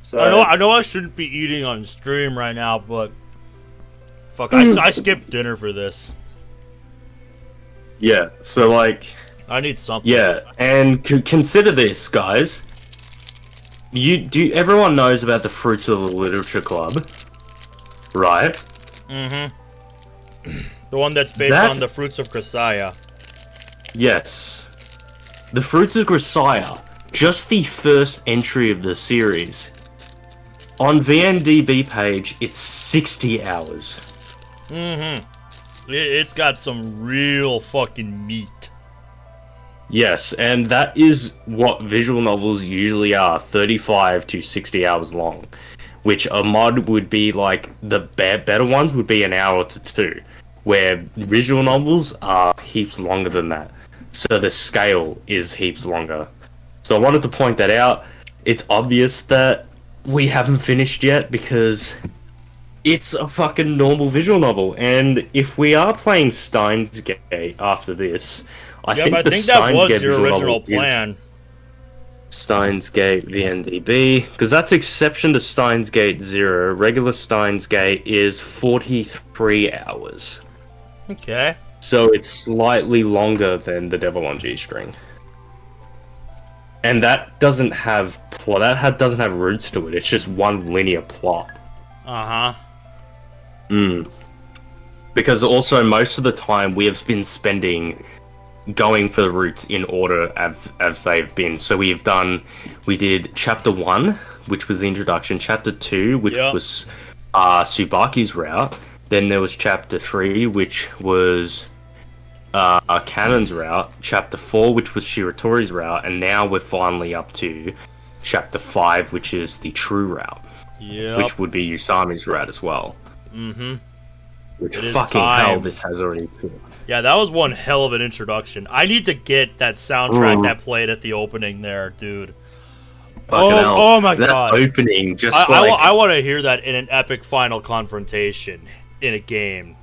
So, I know I shouldn't be eating on stream right now, but fuck, I skipped dinner for this. Yeah, so like... I need something. Yeah, and consider this, guys. Everyone knows about the Fruits of the Literature Club, right? Mm-hmm. The one that's based on the Fruits of Grisaya. Yes. The Fruits of Grisaya, just the first entry of the series. On VNDB page, it's 60 hours. Mm-hmm. It's got some real fucking meat. Yes, and that is what visual novels usually are, 35 to 60 hours long, which a mod would be like the better ones would be an hour to two, where visual novels are heaps longer than that. So the scale is heaps longer. So I wanted to point that out. It's obvious that we haven't finished yet because it's a fucking normal visual novel, and if we are playing Steins Gate after this, I Yeah, think but I the think that Steins was Gate your visual original novel is plan. Steins Gate VNDB, because that's exception to Steins Gate 0. Regular Steins Gate is 43 hours. Okay. So it's slightly longer than the Devil on G-String. And that doesn't have plot. Doesn't have roots to it. It's just one linear plot. Uh-huh. Because also most of the time we have been spending going for the roots in order as they've been. So we did chapter 1, which was the introduction, chapter 2, which was Tsubaki's route. Then there was chapter 3, which was Kanon's route, chapter 4, which was Shiratori's route, and now we're finally up to chapter 5, which is the true route. Yeah. Which would be Usami's route as well. Mm-hmm. Which It is fucking time. hell this has already been. Yeah, that was one hell of an introduction. I need to get that soundtrack that played at the opening there, dude. Fucking hell. Oh my that god. Opening, just I want to hear that in an epic final confrontation in a game.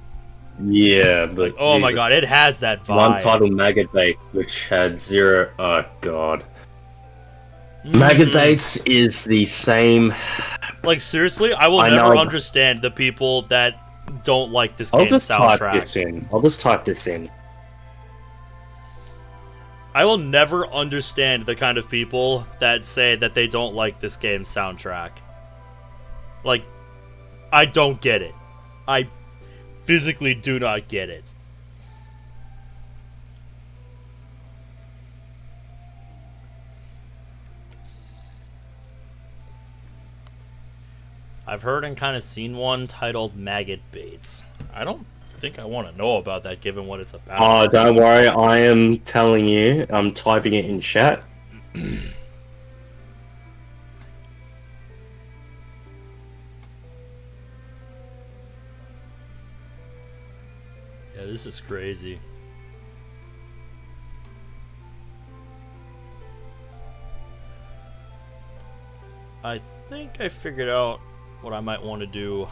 Yeah, but Oh my god, it has that vibe. one title Maggot Baits, which had 0. Oh god. Maggot Baits is the same. Like, seriously, I will I never know. understand the people that don't like this I'll game's just soundtrack. type this in. I will never understand the kind of people that say that they don't like this game's soundtrack. Like, I don't get it. I physically do not get it. I've heard and kind of seen one titled Maggot Baits. I don't think I want to know about that given what it's about. Oh, don't worry, I am telling you. I'm typing it in chat. Yeah, this is crazy. I think I figured out what I might want to do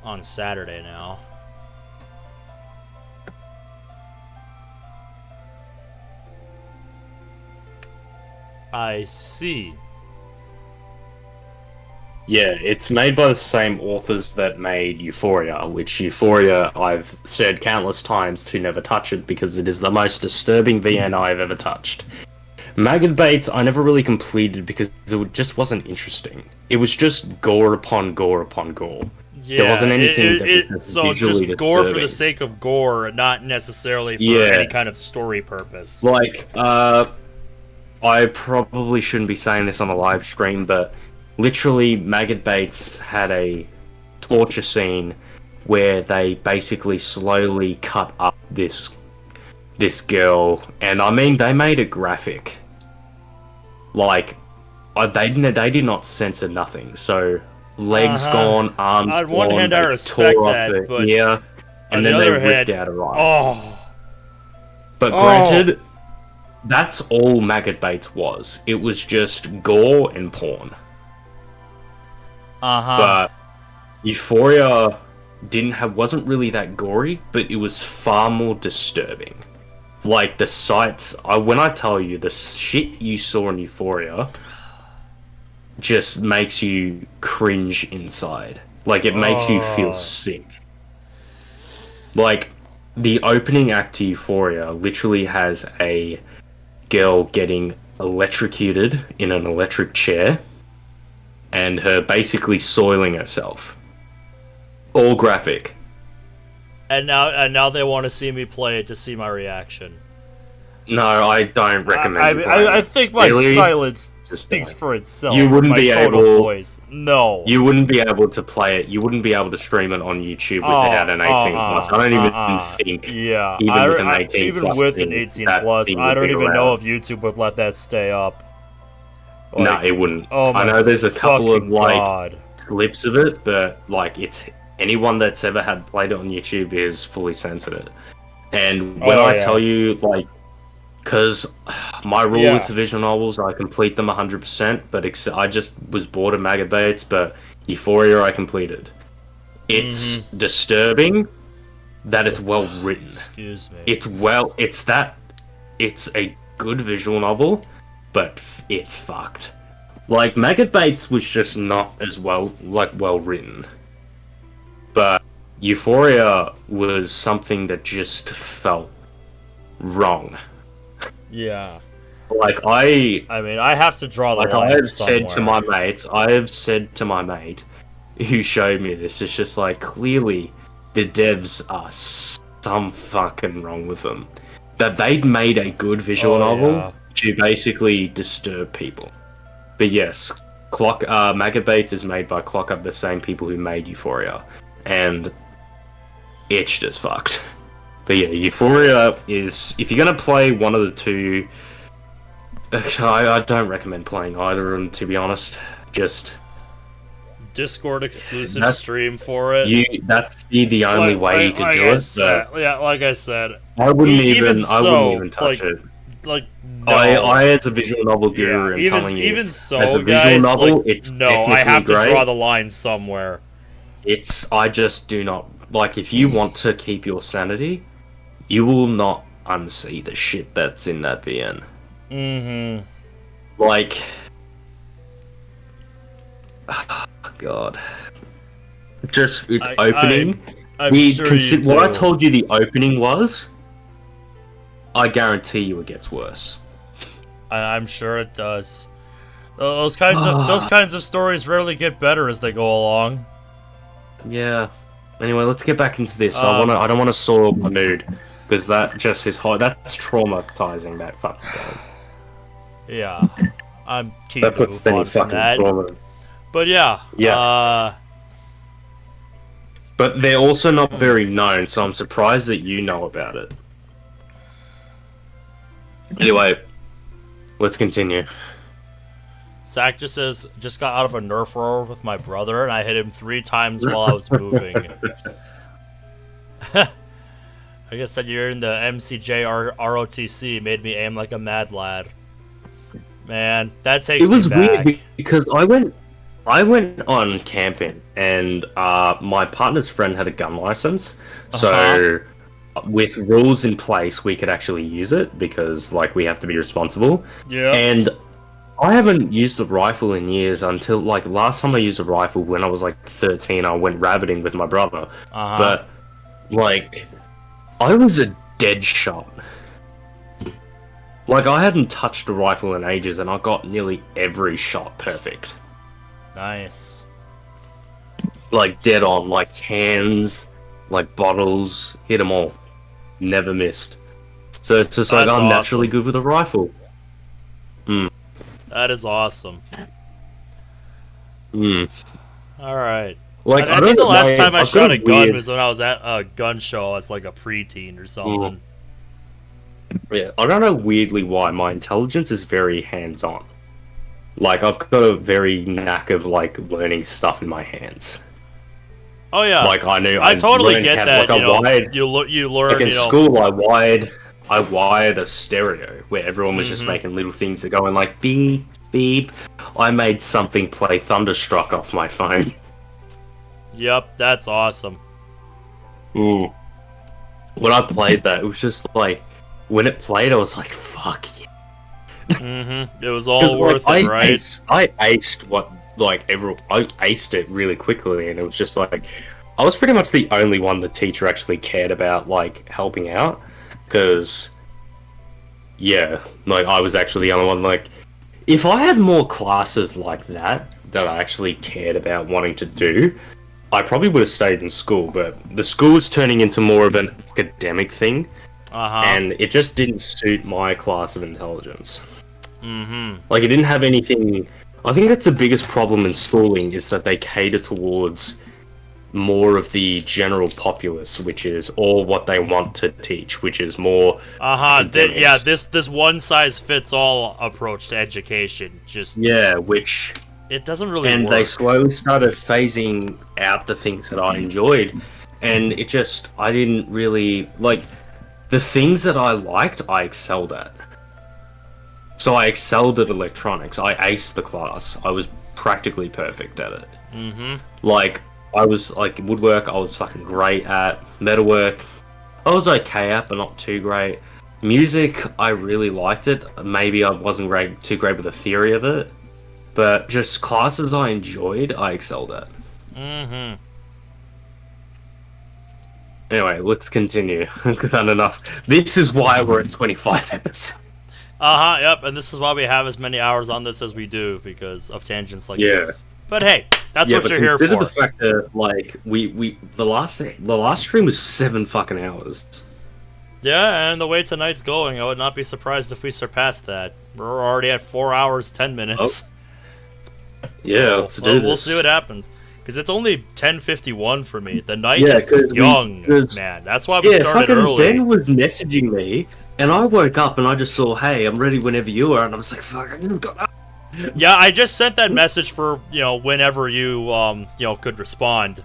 on Saturday now. I see. Yeah, it's made by the same authors that made Euphoria, which Euphoria I've said countless times to never touch it because it is the most disturbing VN I've ever touched. Maggot Baits I never really completed because it just wasn't interesting. It was just gore upon gore upon gore. Yeah, There wasn't anything that was so visually just gore for the disturbing. sake of gore, not necessarily for Yeah. any kind of story purpose. Like, I probably shouldn't be saying this on a live stream, but literally Maggot Baits had a torture scene where they basically slowly cut up this girl, and I mean they made it graphic. Like, they did not censor nothing. So legs gone, arms On one gone, hand, they I respect tore off that, her but ear, on and the then they other ripped hand- out her eye. Oh, But granted, that's all Maggot Baits was. It was just gore and porn. But Euphoria wasn't really that gory, but it was far more disturbing. Like the sights, when I tell you the shit you saw in Euphoria, just makes you cringe inside. Like it makes you feel sick. Like the opening act to Euphoria literally has a girl getting electrocuted in an electric chair and her basically soiling herself. All graphic. and now they want to see me play it to see my reaction. No, I don't recommend. I think my Really? silence Just speaks don't. for itself. You wouldn't my be tone of able- voice. No. You wouldn't be able to play it. You wouldn't be able to stream it on YouTube without an 18 plus. I don't even think. Yeah, even with an 18 even plus with thing, an 18 that plus, thing I would don't be even know around. if YouTube would let that stay up. No, Like, it wouldn't. oh my I know there's a couple of fucking like God. clips of it, but like it's anyone that's ever had played it on YouTube is fully censored it. And when Oh, I yeah. tell you like, because my rule Yeah. with the visual novels, I complete them 100%, but I just was bored of Magabates, but Euphoria I completed. It's Mm-hmm. disturbing that it's well written. Excuse me. It's a good visual novel, but it's fucked. Like Magabates was just not as well written, but Euphoria was something that just felt wrong. Yeah. Like I mean, I have to draw the like line I've said to somewhere. my mate who showed me this, it's just like clearly the devs are some fucking wrong with them. That they'd made a good visual novel yeah. to basically disturb people. But yes, Magabates is made by Clock Up, the same people who made Euphoria, and it's just fucked. But yeah, Euphoria is, if you're gonna play one of the two, I don't recommend playing either of them, to be honest. Just Discord exclusive That's- stream for it. that's the only way you could do it. But Yeah, like I said, I wouldn't even even touch like, it. like no. I as a visual novel guru am telling you, even as so, a visual guys, novel, like, it's no, I technically have to great. draw the line somewhere. I just do not like, if you want to keep your sanity, you will not unsee the shit that's in that VN. Mm-hmm. Like, God, just its opening. I'm sure you do. What I told you the opening was, I guarantee you it gets worse. I'm sure it does. Those kinds of stories rarely get better as they go along. Yeah. Anyway, let's get back into this. I don't want to soil my mood because that just is hard. That's traumatizing. That fucking game. Yeah, I'm keen to That puts move any on from fucking that. trauma. But yeah, But they're also not very known, so I'm surprised that you know about it. Anyway, let's continue. Zach just says, just got out of a Nerf roar with my brother, and I hit him 3 times while I was moving. I guess that you're in the MCJ ROTC made me aim like a mad lad. Man, that takes It was me back. weird because I went on camping and my partner's friend had a gun license, so with rules in place we could actually use it because like we have to be responsible. Yeah. And I haven't used a rifle in years until like last time I used a rifle when I was like 13. I went rabbiting with my brother, but like I was a dead shot. Like I hadn't touched a rifle in ages, and I got nearly every shot perfect. Nice. Like dead on, like hands, like bottles, hit them all, never missed. So it's just like That's I'm awesome. naturally good with a rifle. That is awesome. Alright. Like I think the last time I I've shot got a gun weird- was when I was at a gun show as like a preteen or something. Yeah, I don't know weirdly why my intelligence is very hands-on. Like I've got a very knack of like learning stuff in my hands. Oh yeah. Like I totally learned get how- that. Like You know, wired, you learn. like in you know, school, I wired a stereo where everyone was just making little things that go in like beep beep. I made something play Thunderstruck off my phone. Yep, that's awesome. When I played that, it was just like when it played, I was like, "Fuck yeah!" It was all worth it, right? I aced I aced it really quickly, and it was just like I was pretty much the only one the teacher actually cared about, like helping out, because yeah, like I was actually the only one. Like, if I had more classes like that I actually cared about wanting to do, I probably would have stayed in school. But the school is turning into more of an academic thing, and it just didn't suit my class of intelligence. Mm-hmm. Like, it didn't have anything. I think that's the biggest problem in schooling, is that they cater towards more of the general populace, which is all what they want to teach, which is more Yeah, this one size fits all approach to education just which it doesn't really and work. they slowly started phasing out the things that I enjoyed, and it just, I didn't really like the things that I liked. I excelled at. So I excelled at electronics. I aced the class. I was practically perfect at it. Mm-hmm. Like, I was, like, woodwork, I was fucking great at. Metalwork, I was okay at, but not too great. Music, I really liked it. Maybe I wasn't too great with the theory of it. But just classes I enjoyed, I excelled at. Mm-hmm. Anyway, let's continue. Not enough. This is why we're at 25 episodes. Yep, and this is why we have as many hours on this as we do, because of tangents like this. But hey, that's what you're here for. Consider the fact that, like, the last stream was 7 fucking hours. Yeah, and the way tonight's going, I would not be surprised if we surpassed that. We're already at 4 hours, 10 minutes. Yeah, let's do this. We'll see what happens. Because it's only 10:51 for me. The night is young, man. That's why we started early. Ben was messaging me, and I woke up and I just saw, hey, I'm ready whenever you are, and I was like, fuck, I didn't go. Yeah, I just sent that message for, whenever you, could respond.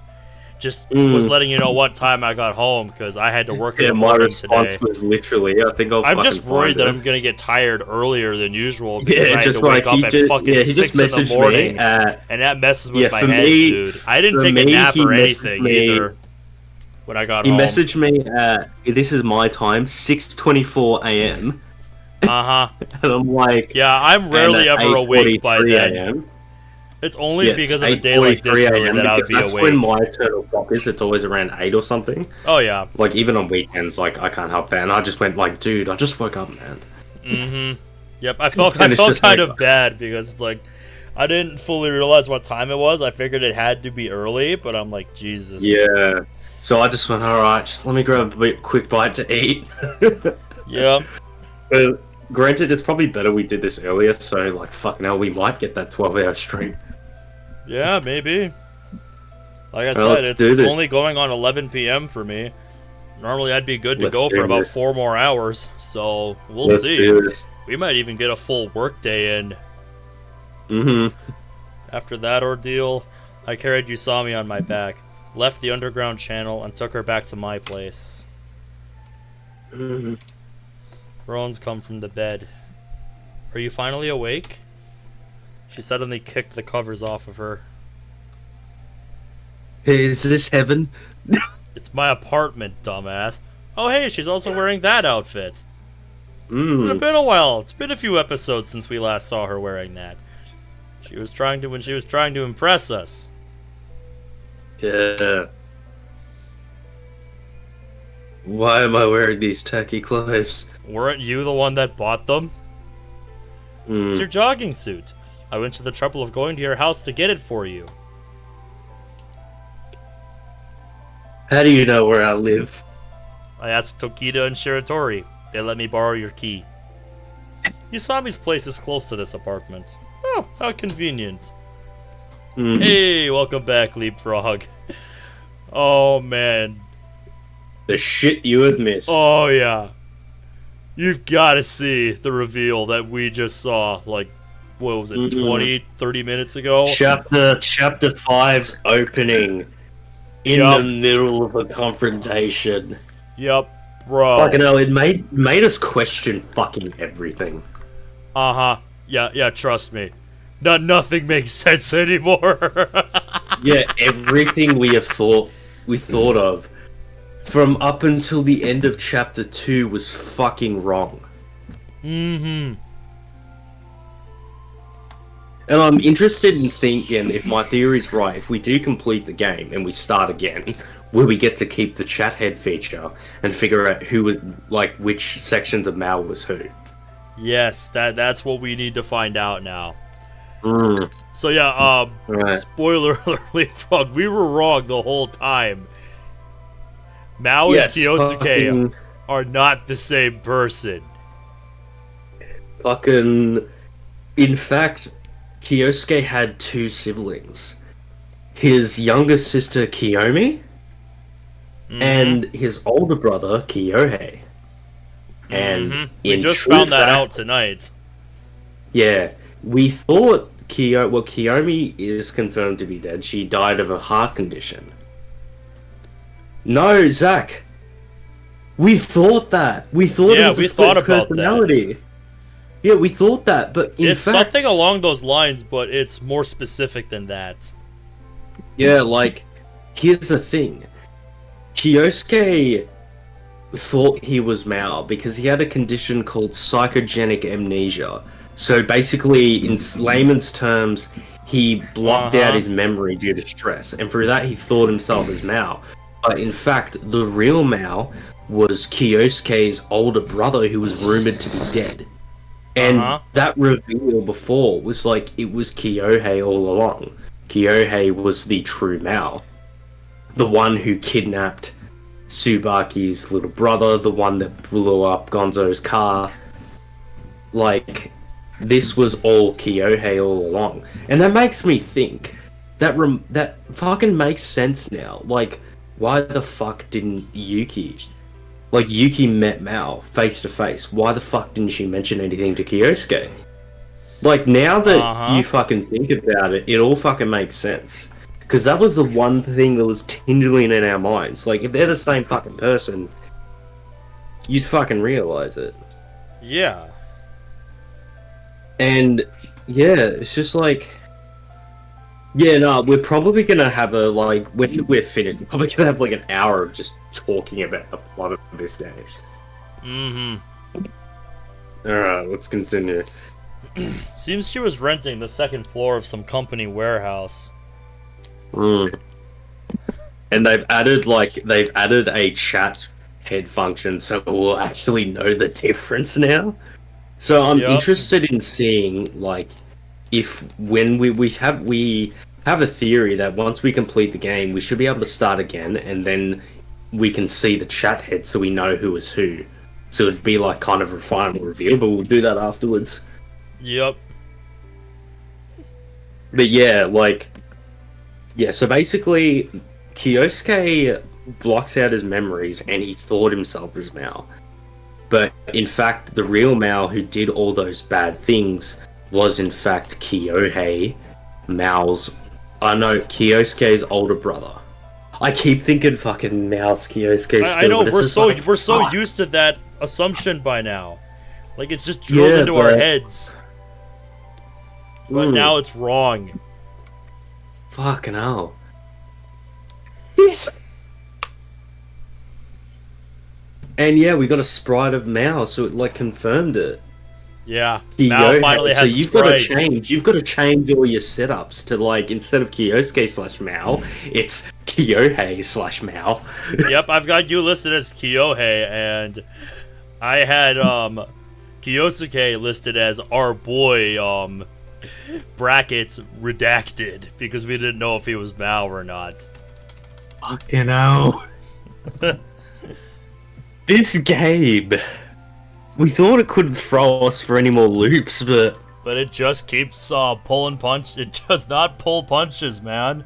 Just was letting you know what time I got home, because I had to work in the morning today. My response was literally, I think I'm just worried that I'm going to get tired earlier than usual, because I had to wake up at fucking 6 in the morning, and that messes with my head, dude. I didn't take a nap or anything either when I got home. He messaged me at, this is my time, 6:24 a.m. And I'm like... Yeah, I'm rarely ever awake by then. AM. It's only because of a day like this really that I would be that's awake. When my eternal clock is. It's always around 8 or something. Oh, yeah. Like, even on weekends, like, I can't help that. And I just went like, dude, I just woke up, man. Mm-hmm. Yep, I felt kind of bad, because it's like, I didn't fully realize what time it was. I figured it had to be early, but I'm like, Jesus. Yeah. So I just went, alright, just let me grab a quick bite to eat. Yep. Granted, it's probably better we did this earlier, so, like, fucking hell, we might get that 12-hour stream. Yeah, maybe. Like I said, it's only going on 11 p.m. for me. Normally, I'd be good to go for about 4 more hours, so we'll see. Do this. We might even get a full workday in. Mm-hmm. After that ordeal, I carried Usami on my back, left the underground channel, and took her back to my place. Mm-hmm. Groans come from the bed. Are you finally awake? She suddenly kicked the covers off of her. Is this heaven? It's my apartment, dumbass. Oh hey, she's also wearing that outfit. It's been a while. It's been a few episodes since we last saw her wearing that. She was trying to impress us. Yeah. Why am I wearing these tacky clothes? Weren't you the one that bought them? It's your jogging suit. I went to the trouble of going to your house to get it for you. How do you know where I live? I asked Tokita and Shiratori. They let me borrow your key. Usami's place is close to this apartment. Oh, how convenient. Hey, welcome back, Leapfrog. Oh, man. The shit you have missed. Oh, yeah. You've got to see the reveal that we just saw, like, what was it, 20, 30 minutes ago? Chapter 5's opening in the middle of a confrontation. Yep, bro. Fucking hell, it made us question fucking everything. Yeah, trust me. Nothing makes sense anymore. Yeah, everything we thought of from up until the end of chapter 2 was fucking wrong. Mm-hmm. And I'm interested in thinking, if my theory's right, if we do complete the game and we start again, will we get to keep the chat head feature and figure out which sections of Maou was who? Yes, that's what we need to find out now. So yeah, right. Spoiler alert, we were wrong the whole time. Maou and Kyosuke are not the same person. Fucking. In fact, Kyosuke had 2 siblings. His younger sister, Kiyomi, and his older brother, Kyohei. And We in just true found that fact- out tonight. Yeah, we thought Kiyomi is confirmed to be dead. She died of a heart condition. No, Zach. We thought that. We thought Yeah, it was we a split thought about personality. Yeah, we thought that, but in It's fact, something along those lines, but it's more specific than that. yeah, like, here's the thing. Kyosuke thought he was Maou because he had a condition called psychogenic amnesia. So basically, in layman's terms, he blocked out his memory due to stress, and through that he thought himself as Maou. But in fact, the real Maou was Kyosuke's older brother who was rumored to be dead. And that reveal before was like, it was Kyohei all along. Kyohei was the true Maou. The one who kidnapped Tsubaki's little brother, the one that blew up Gonzo's car. Like, this was all Kyohei all along. And that makes me think, that fucking makes sense now. Like, why the fuck didn't Yuki... Like, Yuki met Maou face to face. Why the fuck didn't she mention anything to Kyosuke? Like, now that you fucking think about it, it all fucking makes sense. Because that was the one thing that was tingling in our minds. Like, if they're the same fucking person, you'd fucking realize it. Yeah. And, yeah, it's just like... Yeah, no, we're probably gonna have a, like, when we're finished, we're probably gonna have, like, an hour of just talking about the plot of this game. Alright, let's continue. Seems she was renting the second floor of some company warehouse. And they've added a chat head function, so we'll actually know the difference now. So I'm interested in seeing, like, if when we have a theory that once we complete the game, we should be able to start again, and then we can see the chat head, so we know who is who. So it'd be like kind of a final reveal, but we'll do that afterwards. Yep. But yeah, like, yeah. So basically, Kyosuke blocks out his memories, and he thought himself as Maou. But in fact, the real Maou who did all those bad things was in fact Kyohei, Kyosuke's older brother. I keep thinking fucking Mao's Kyosuke. I know, we're so fuck. used to that assumption by now. Like, it's just drilled into our heads. But now it's wrong. Fucking hell. Yes. And yeah, we got a sprite of Maou, so it like confirmed it. Yeah, Maou finally has so a you've sprite. got to change. You've got to change all your setups to like, instead of Kyosuke/Maou, it's Kyohei/Maou. Yep, I've got you listed as Kyohei, and I had Kyosuke listed as our boy, brackets redacted, because we didn't know if he was Maou or not. Fucking hell. This game. We thought it couldn't throw us for any more loops, but it just keeps pulling punch. It does not pull punches, man.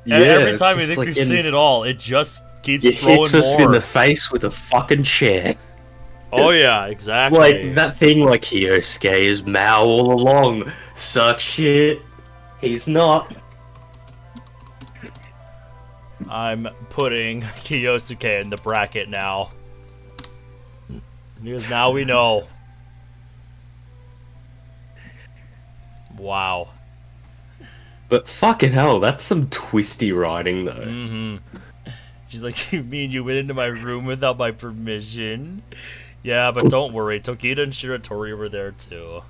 And every time you think you've seen it all, it just keeps throwing more. It hits us in the face with a fucking chair. Oh yeah, exactly. Like that thing, like Kyosuke is Maou all along. Suck shit. He's not. I'm putting Kyosuke in the bracket now. Because now we know. Wow. But fucking hell, that's some twisty writing, though. Mm-hmm. She's like, you mean you went into my room without my permission? Yeah, but don't worry, Tokita and Shiratori were there too.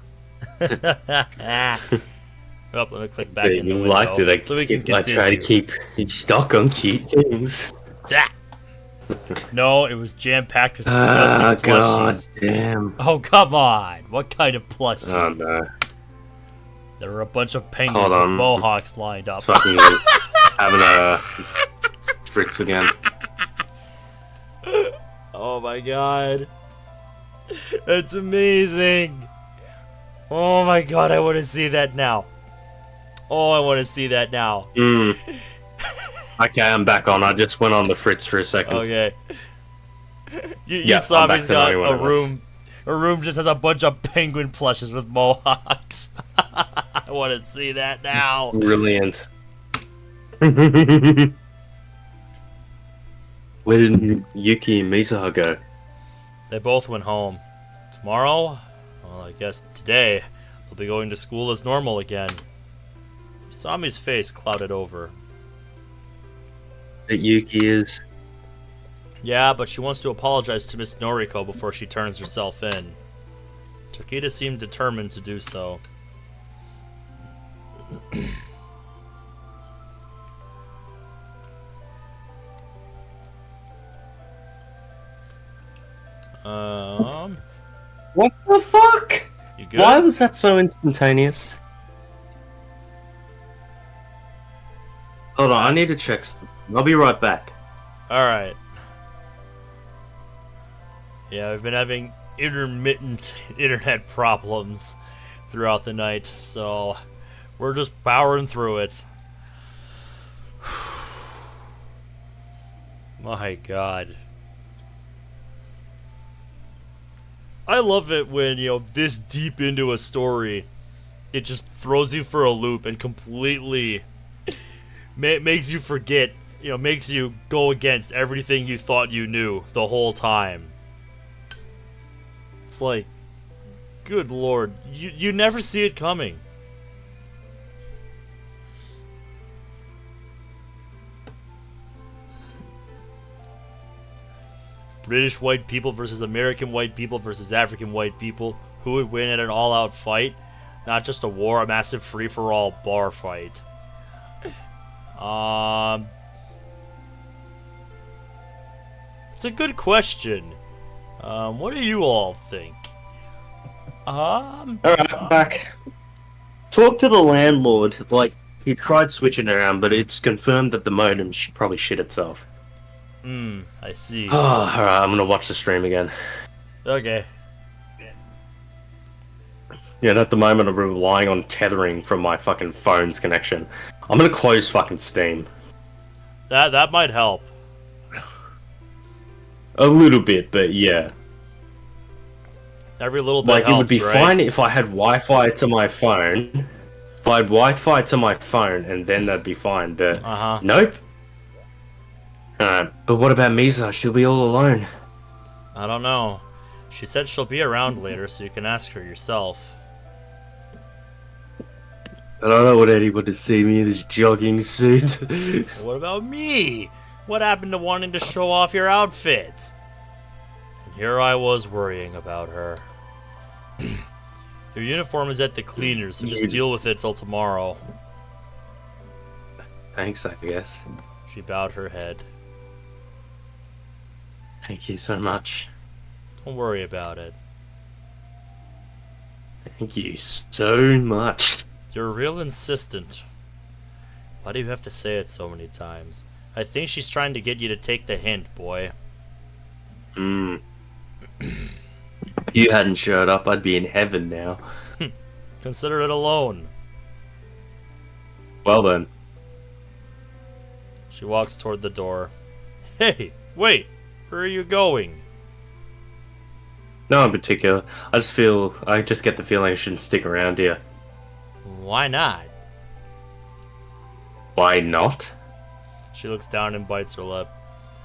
Oh, let me click back in the window. Liked it. So we can continue. I try to keep it stuck on key things. No, it was jam-packed with disgusting plushies. God damn. Oh, come on. What kind of plushies? Oh, no. There were a bunch of penguins with mohawks lined up. Fucking having a Fritz again. Oh my god. That's amazing. Oh my god, I want to see that now. Oh, I want to see that now. Okay, I'm back on. I just went on the fritz for a second. Okay. Yeah, Usami's to got 91 a of us. room. Her room just has a bunch of penguin plushes with mohawks. I want to see that now. Brilliant. Where did Yuki and Mizuha go? They both went home. Tomorrow? Well, I guess today, they'll be going to school as normal again. Usami's face clouded over. That Yuki is. Yeah, but she wants to apologize to Miss Noriko before she turns herself in. Tokita seemed determined to do so. What the fuck? You good? Why was that so instantaneous? Hold on, I need to check something. I'll be right back. Alright. Yeah, I've been having intermittent internet problems throughout the night, so we're just powering through it. My god. I love it when, this deep into a story, it just throws you for a loop and completely makes you forget, makes you go against everything you thought you knew the whole time. It's like, good lord, you never see it coming. British white people versus American white people versus African white people. Who would win at an all-out fight? Not just a war, a massive free-for-all bar fight. It's a good question. What do you all think? Alright, I'm back. Talk to the landlord. Like, he tried switching it around, but it's confirmed that the modem probably shit itself. I see. Oh, alright, I'm gonna watch the stream again. Okay. Yeah, and at the moment I'm relying on tethering from my fucking phone's connection. I'm gonna close fucking Steam. That might help. A little bit, but yeah. Every little bit Like, helps, it would be right? fine if I had Wi-Fi to my phone. If I had Wi-Fi to my phone, and then that'd be fine, but nope. But what about Misa? She'll be all alone. I don't know. She said she'll be around later, so you can ask her yourself. I don't know what anyone to see me in this jogging suit. What about me? What happened to wanting to show off your outfit? And here I was worrying about her. Your uniform is at the cleaners, so just deal with it till tomorrow. Thanks, I guess. She bowed her head. Thank you so much. Don't worry about it. Thank you so much. You're real insistent. Why do you have to say it so many times? I think she's trying to get you to take the hint, boy. You hadn't showed up, I'd be in heaven now. Consider it a loan. Well then. She walks toward the door. Hey, wait! Where are you going? No in particular. I just get the feeling I shouldn't stick around here. Why not? Why not? She looks down and bites her lip.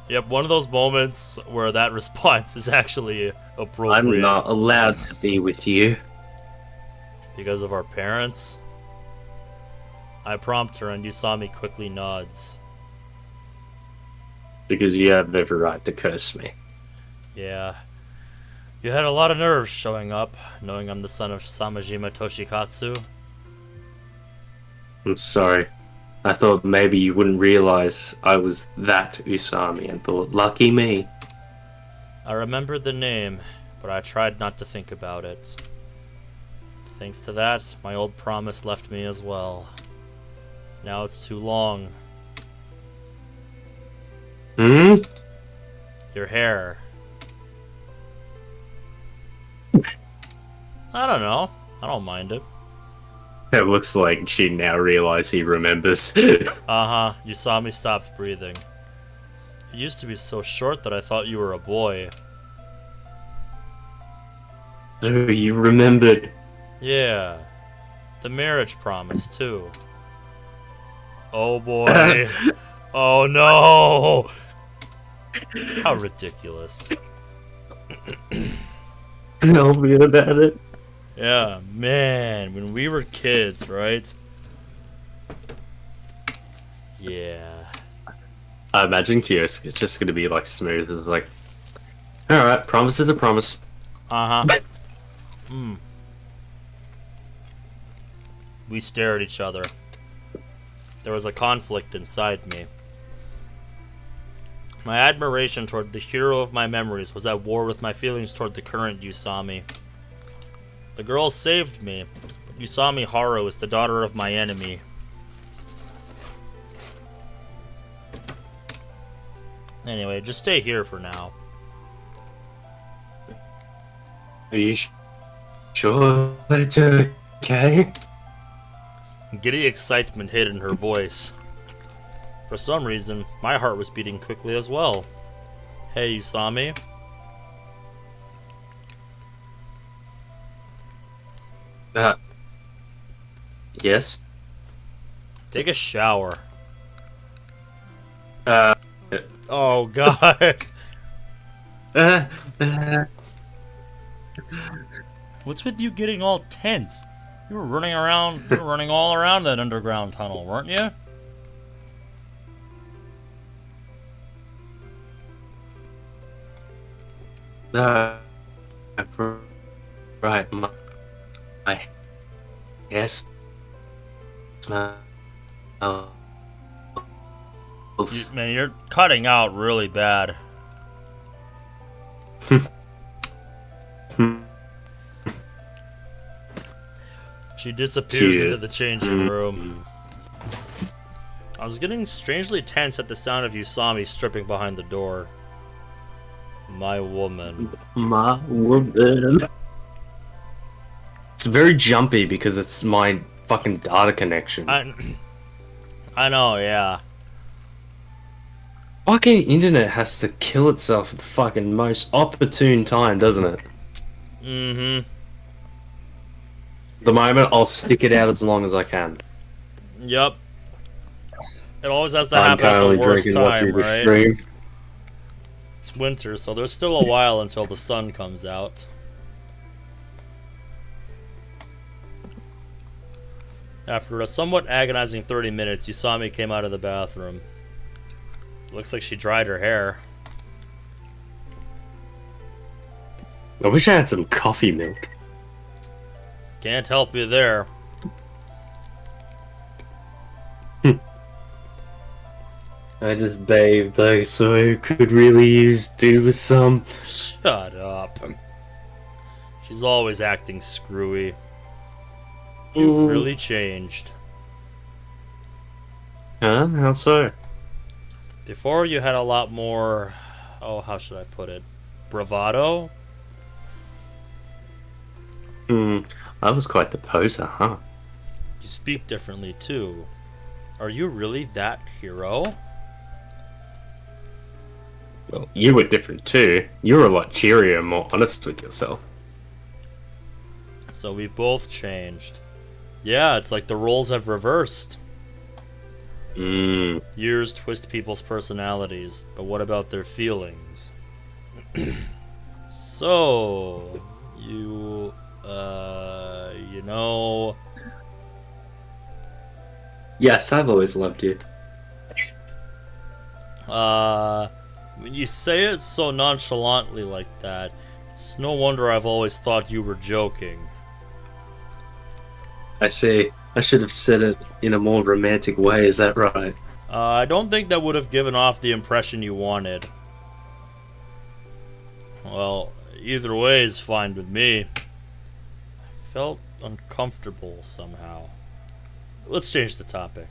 Yep, one of those moments where that response is actually appropriate. I'm not allowed to be with you. Because of our parents? I prompt her and Usami quickly nods. Because you have every right to curse me. Yeah. You had a lot of nerves showing up, knowing I'm the son of Samajima Toshikatsu. I'm sorry. I thought maybe you wouldn't realize I was that Usami and thought, lucky me. I remembered the name, but I tried not to think about it. Thanks to that, my old promise left me as well. Now it's too long. Hmm? Your hair. I don't know. I don't mind it. It looks like she now realizes he remembers. Uh-huh. Usami stopped breathing. You used to be so short that I thought you were a boy. Oh, you remembered. Yeah. The marriage promise, too. Oh boy. Oh no! How ridiculous. Tell me about it. Yeah, man, when we were kids, right? Yeah. I imagine Kiosk is just gonna be like smooth. It's like, alright, promise is a promise. Uh-huh. We stare at each other. There was a conflict inside me. My admiration toward the hero of my memories was at war with my feelings toward the current Usami. The girl saved me, but Usami Haru is the daughter of my enemy. Anyway, just stay here for now. Are you sure that it's okay? Giddy excitement hid in her voice. For some reason, my heart was beating quickly as well. Hey, Usami. Yes? Take a shower. Uh, Oh, God. What's with you getting all tense? You were running all around that underground tunnel, weren't you? right, my yes. Man, you're cutting out really bad. She disappears into the changing room. I was getting strangely tense at the sound of Usami stripping behind the door. My woman. My woman. It's very jumpy because it's my fucking data connection. I know, yeah. Fucking internet has to kill itself at the fucking most opportune time, doesn't it? Mm-hmm. The moment, I'll stick it out as long as I can. Yep. It always has to I'm happen at currently the worst drinking time, watching the right? stream. It's winter, so there's still a while until the sun comes out. After a somewhat agonizing 30 minutes, Usami came out of the bathroom. Looks like she dried her hair. I wish I had some coffee milk. Can't help you there. I just bathed though, so I could really do with some. Shut up. She's always acting screwy. You've really changed. Huh? How so? Before you had a lot more... Oh, how should I put it? Bravado? I was quite the poser, huh? You speak differently, too. Are you really that hero? Well, you were different too. You were a lot cheerier and more honest with yourself. So we've both changed. Yeah, it's like the roles have reversed. Years twist people's personalities, but what about their feelings? So, you know... Yes, I've always loved you. When you say it so nonchalantly like that, it's no wonder I've always thought you were joking. I see. I should have said it in a more romantic way, is that right? I don't think that would have given off the impression you wanted. Well, either way is fine with me. I felt uncomfortable somehow. Let's change the topic.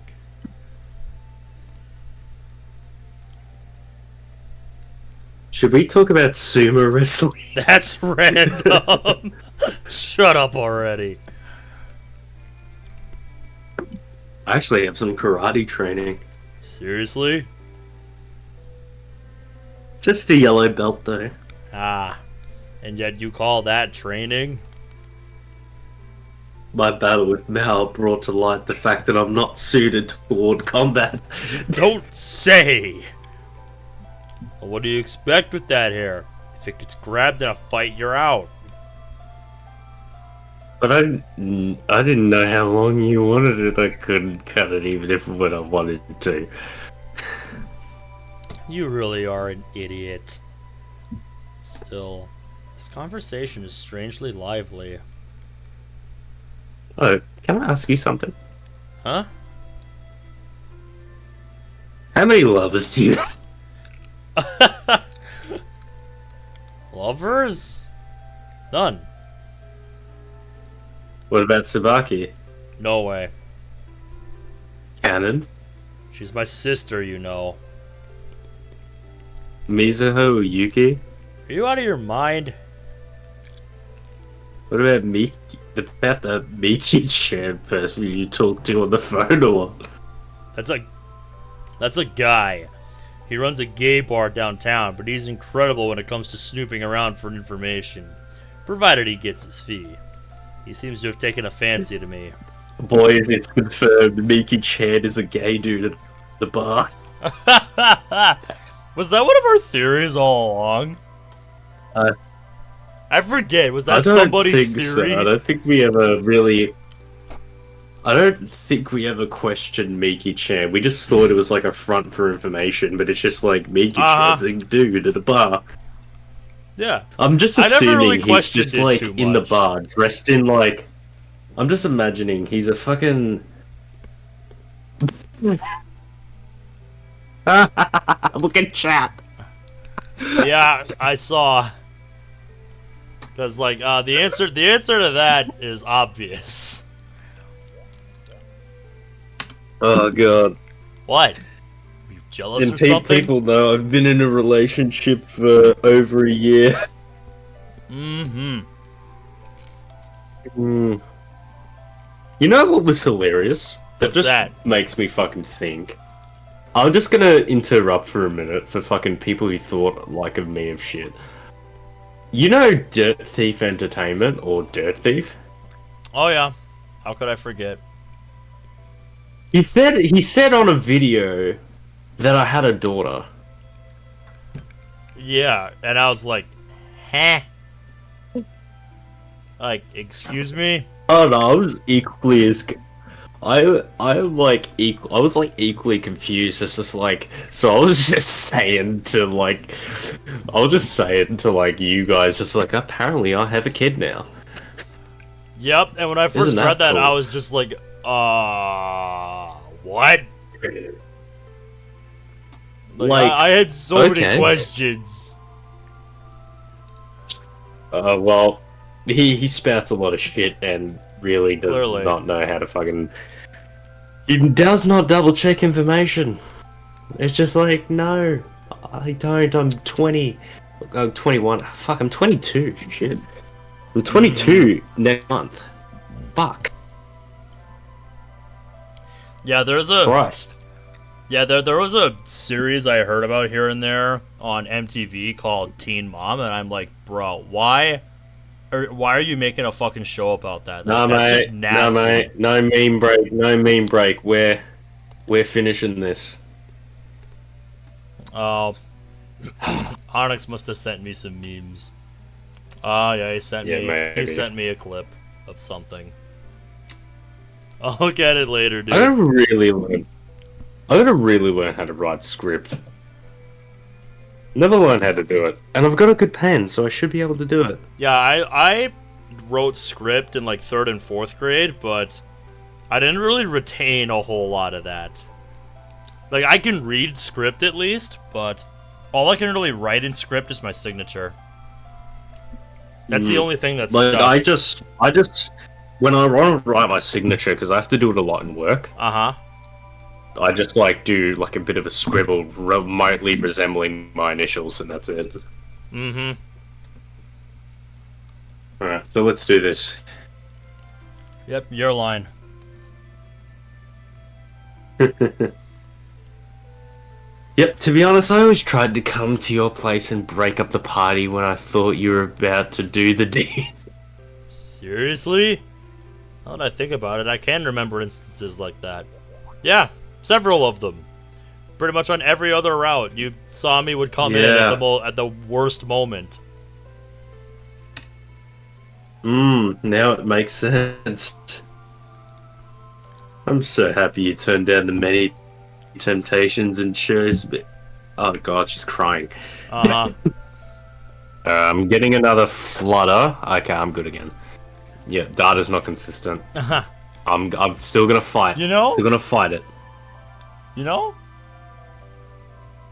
Should we talk about sumo wrestling? That's random. Shut up already. I actually have some karate training. Seriously? Just a yellow belt, though. Ah. And yet you call that training? My battle with Maou brought to light the fact that I'm not suited toward combat. Don't say! Well, what do you expect with that hair? If it gets grabbed in a fight, you're out. But I didn't know how long you wanted it. I couldn't cut it even if when I wanted to. You really are an idiot. Still, this conversation is strangely lively. Oh, can I ask you something? Huh? How many lovers do you have? Lovers? None. What about Tsubaki? No way. Canon? She's my sister, you know. Mizuha or Yuki? Are you out of your mind? What about Miki? About the Miki-chan person you talked to on the phone a lot? That's a guy. He runs a gay bar downtown, but he's incredible when it comes to snooping around for information. Provided he gets his fee. He seems to have taken a fancy to me. Boys, it's confirmed Miki-chan is a gay dude at the bar. Was that one of our theories all along? I forget. Was that somebody's theory? So. I don't think we ever really. I don't think we ever questioned Miki-chan. We just thought it was like a front for information, but it's just like Miki-chan's a dude at a bar. Yeah. I'm just I never really assuming he's just questioned it like too in the much. bar, dressed in like. I'm just imagining he's a fucking. Look at chat. Yeah, I saw. Because like the answer to that is obvious. Oh god. What? Are you jealous And or something? people know I've been in a relationship for over a year. Mm-hmm. You know what was hilarious? What's just that? makes me fucking think. I'm just gonna interrupt for a minute for fucking people who thought like of me of shit. You know Dirt Thief Entertainment or Dirt Thief? Oh yeah. How could I forget? He said on a video that I had a daughter. Yeah, and I was like, huh? Like, excuse me? Oh no, I was equally as. I was like equally confused. It's just like, so I was just saying to like, you guys, just like, apparently I have a kid now. Yep, and when I first Isn't that read that, cool? I was just like, what? Like, I had so many okay. questions. Well, he spouts a lot of shit and really does Clearly. not know how to fucking. He does not double check information. It's just like, no, I don't. I'm 20. I'm 21. Fuck, I'm 22. Shit. I'm 22 next month. Fuck. Yeah, there's a Christ. yeah there was a series I heard about here and there on MTV called Teen Mom, and I'm like, bro, why are you making a fucking show about that? No, That's mate. just nasty. No, mate. No meme break. No meme break. We're finishing this. Oh, Onyx must have sent me some memes. Oh yeah, he sent maybe. me a clip of something. I'll look at it later, dude. I gotta really learn how to write script. Never learned how to do it, and I've got a good pen, so I should be able to do it. Yeah, I wrote script in like 3rd and 4th grade, but I didn't really retain a whole lot of that. Like, I can read script at least, but all I can really write in script is my signature. That's the only thing that's Like stuck. I just when I want to write my signature, because I have to do it a lot in work. Uh-huh. I just like do like a bit of a scribble remotely resembling my initials, and that's it. Mm-hmm. Alright, so let's do this. Yep, your line. Yep, to be honest, I always tried to come to your place and break up the party when I thought you were about to do the deed. Seriously? Now that I think about it, I can remember instances like that. Yeah, several of them. Pretty much on every other route, Usami would come in at the worst moment. Now it makes sense. I'm so happy you turned down the many temptations and chose. Oh god, she's crying. Uh-huh. I'm getting another flutter. Okay, I'm good again. Yeah, data's not consistent. Uh-huh. I'm still gonna fight. You know? Still gonna fight it. You know?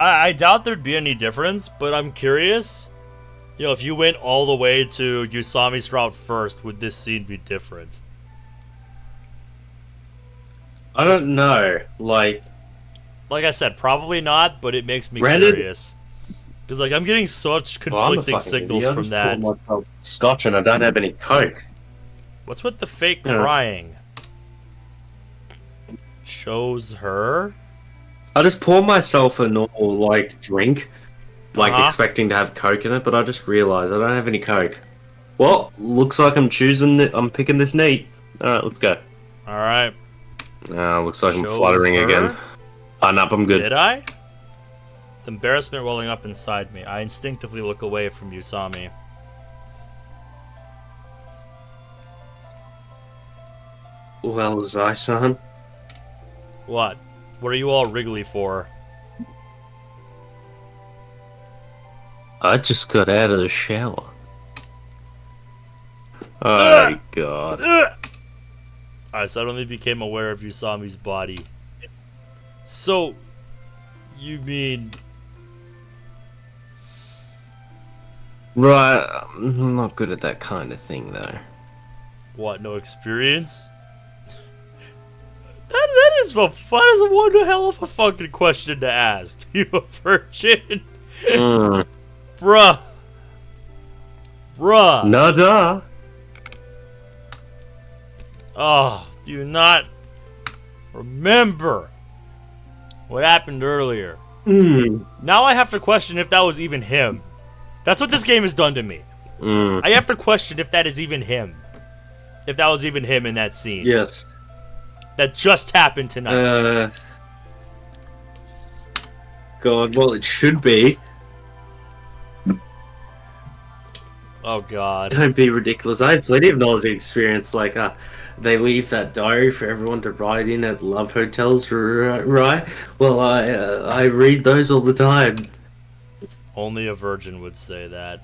I doubt there'd be any difference, but I'm curious. You know, if you went all the way to Usami's route first, would this scene be different? I don't know. Like I said, probably not, but it makes me Granted- curious. Because, like, I'm getting such well, I'm a conflicting fucking signals idiot. I from just that. poured myself Scotch and I don't have any Coke. What's with the fake Yeah. crying? Shows her? I just poured myself a normal like drink, like Uh-huh. expecting to have Coke in it, but I just realized I don't have any Coke. Well, looks like I'm I'm picking this neat. Alright, let's go. Alright. Looks like I'm Shows fluttering her? again. Up, I'm good. Did I? With embarrassment welling up inside me, I instinctively look away from Usami. Well, Zai-san? What? What are you all wriggly for? I just got out of the shower. Oh, God. I suddenly became aware of Usami's body. So, you mean... Right, I'm not good at that kind of thing, though. What, no experience? That is one hell of a fucking question to ask. You a virgin? Bruh. Nada. Oh, do you not remember what happened earlier? Now I have to question if that was even him. That's what this game has done to me. I have to question if that is even him. If that was even him in that scene. Yes. That just happened tonight. God, well, it should be. Oh god. Don't be ridiculous. I have plenty of knowledge and experience. Like, they leave that diary for everyone to write in at love hotels, right? Well, I read those all the time. Only a virgin would say that.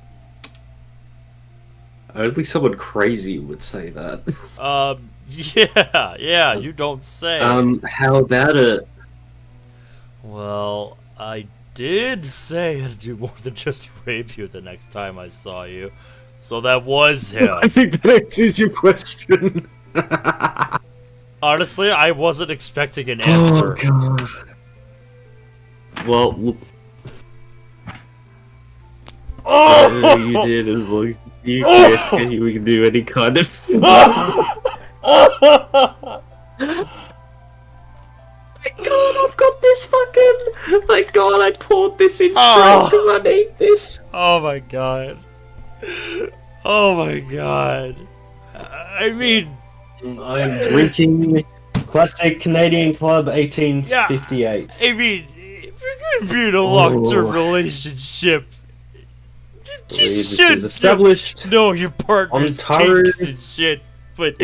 Only someone crazy would say that. Yeah, you don't say. How about it? Well, I did say I'd do more than just rape you the next time I saw you. So that was him. I think that answers your question. Honestly, I wasn't expecting an answer. Oh, God. Well, whatever you did, as long as you can, we can do any kind of. Thank God, I've got this fucking. Thank God, I poured this in straight because I need this. Oh my god. Oh my god. I mean, I'm drinking Classic Canadian Club 1858. I mean, if you're gonna be in a long-term relationship, you This should is established. know your partner's Ontario. kinks and shit. But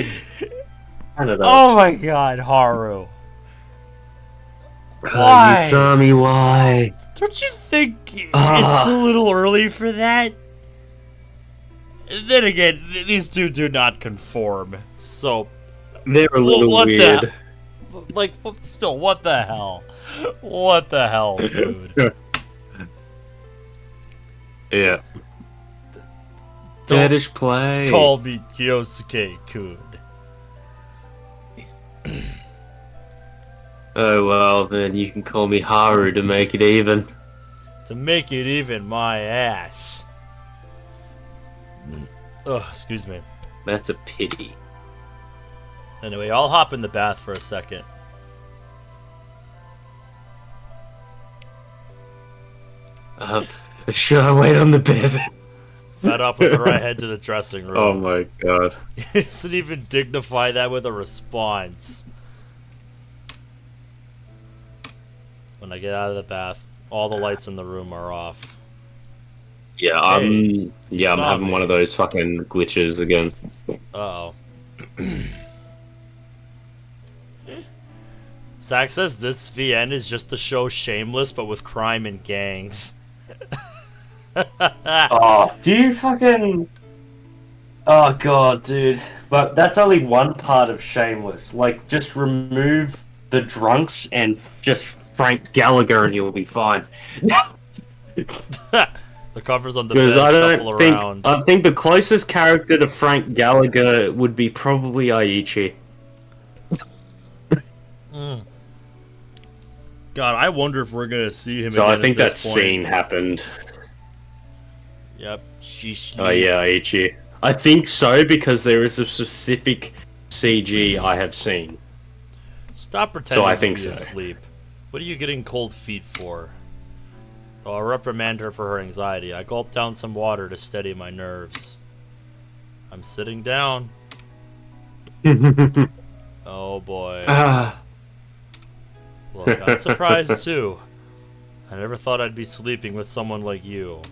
Canada. oh my god, Haru. Why? Usami, why? Don't you think it's a little early for that? Then again, these two do not conform, so They're a little what weird. still, what the hell? What the hell, dude? Yeah. Don't Fetish play. call me Kyosuke-kun. Oh well, then you can call me Haru to make it even. To make it even, my ass. Ugh, excuse me. That's a pity. Anyway, I'll hop in the bath for a second. Should I wait on the bed? Fed up with her, I head to the dressing room. Oh my god. He doesn't even dignify that with a response. When I get out of the bath, all the lights in the room are off. Yeah, I'm having one of those fucking glitches again. Uh-oh. Zach says this VN is just the show Shameless, but with crime and gangs. Oh, do you fucking... Oh god, dude. But that's only one part of Shameless. Like, just remove the drunks and just Frank Gallagher and you'll be fine. The covers on the bed shuffle around. I think the closest character to Frank Gallagher would be probably Aichi. God, I wonder if we're gonna see him So again I think at that this point. scene happened. Yep. Oh yeah, Aichi. I think so because there is a specific CG I have seen. Stop pretending I to think be so. asleep. What are you getting cold feet for? Oh, I reprimand her for her anxiety. I gulp down some water to steady my nerves. I'm sitting down. Oh boy. Look, I'm surprised too. I never thought I'd be sleeping with someone like you.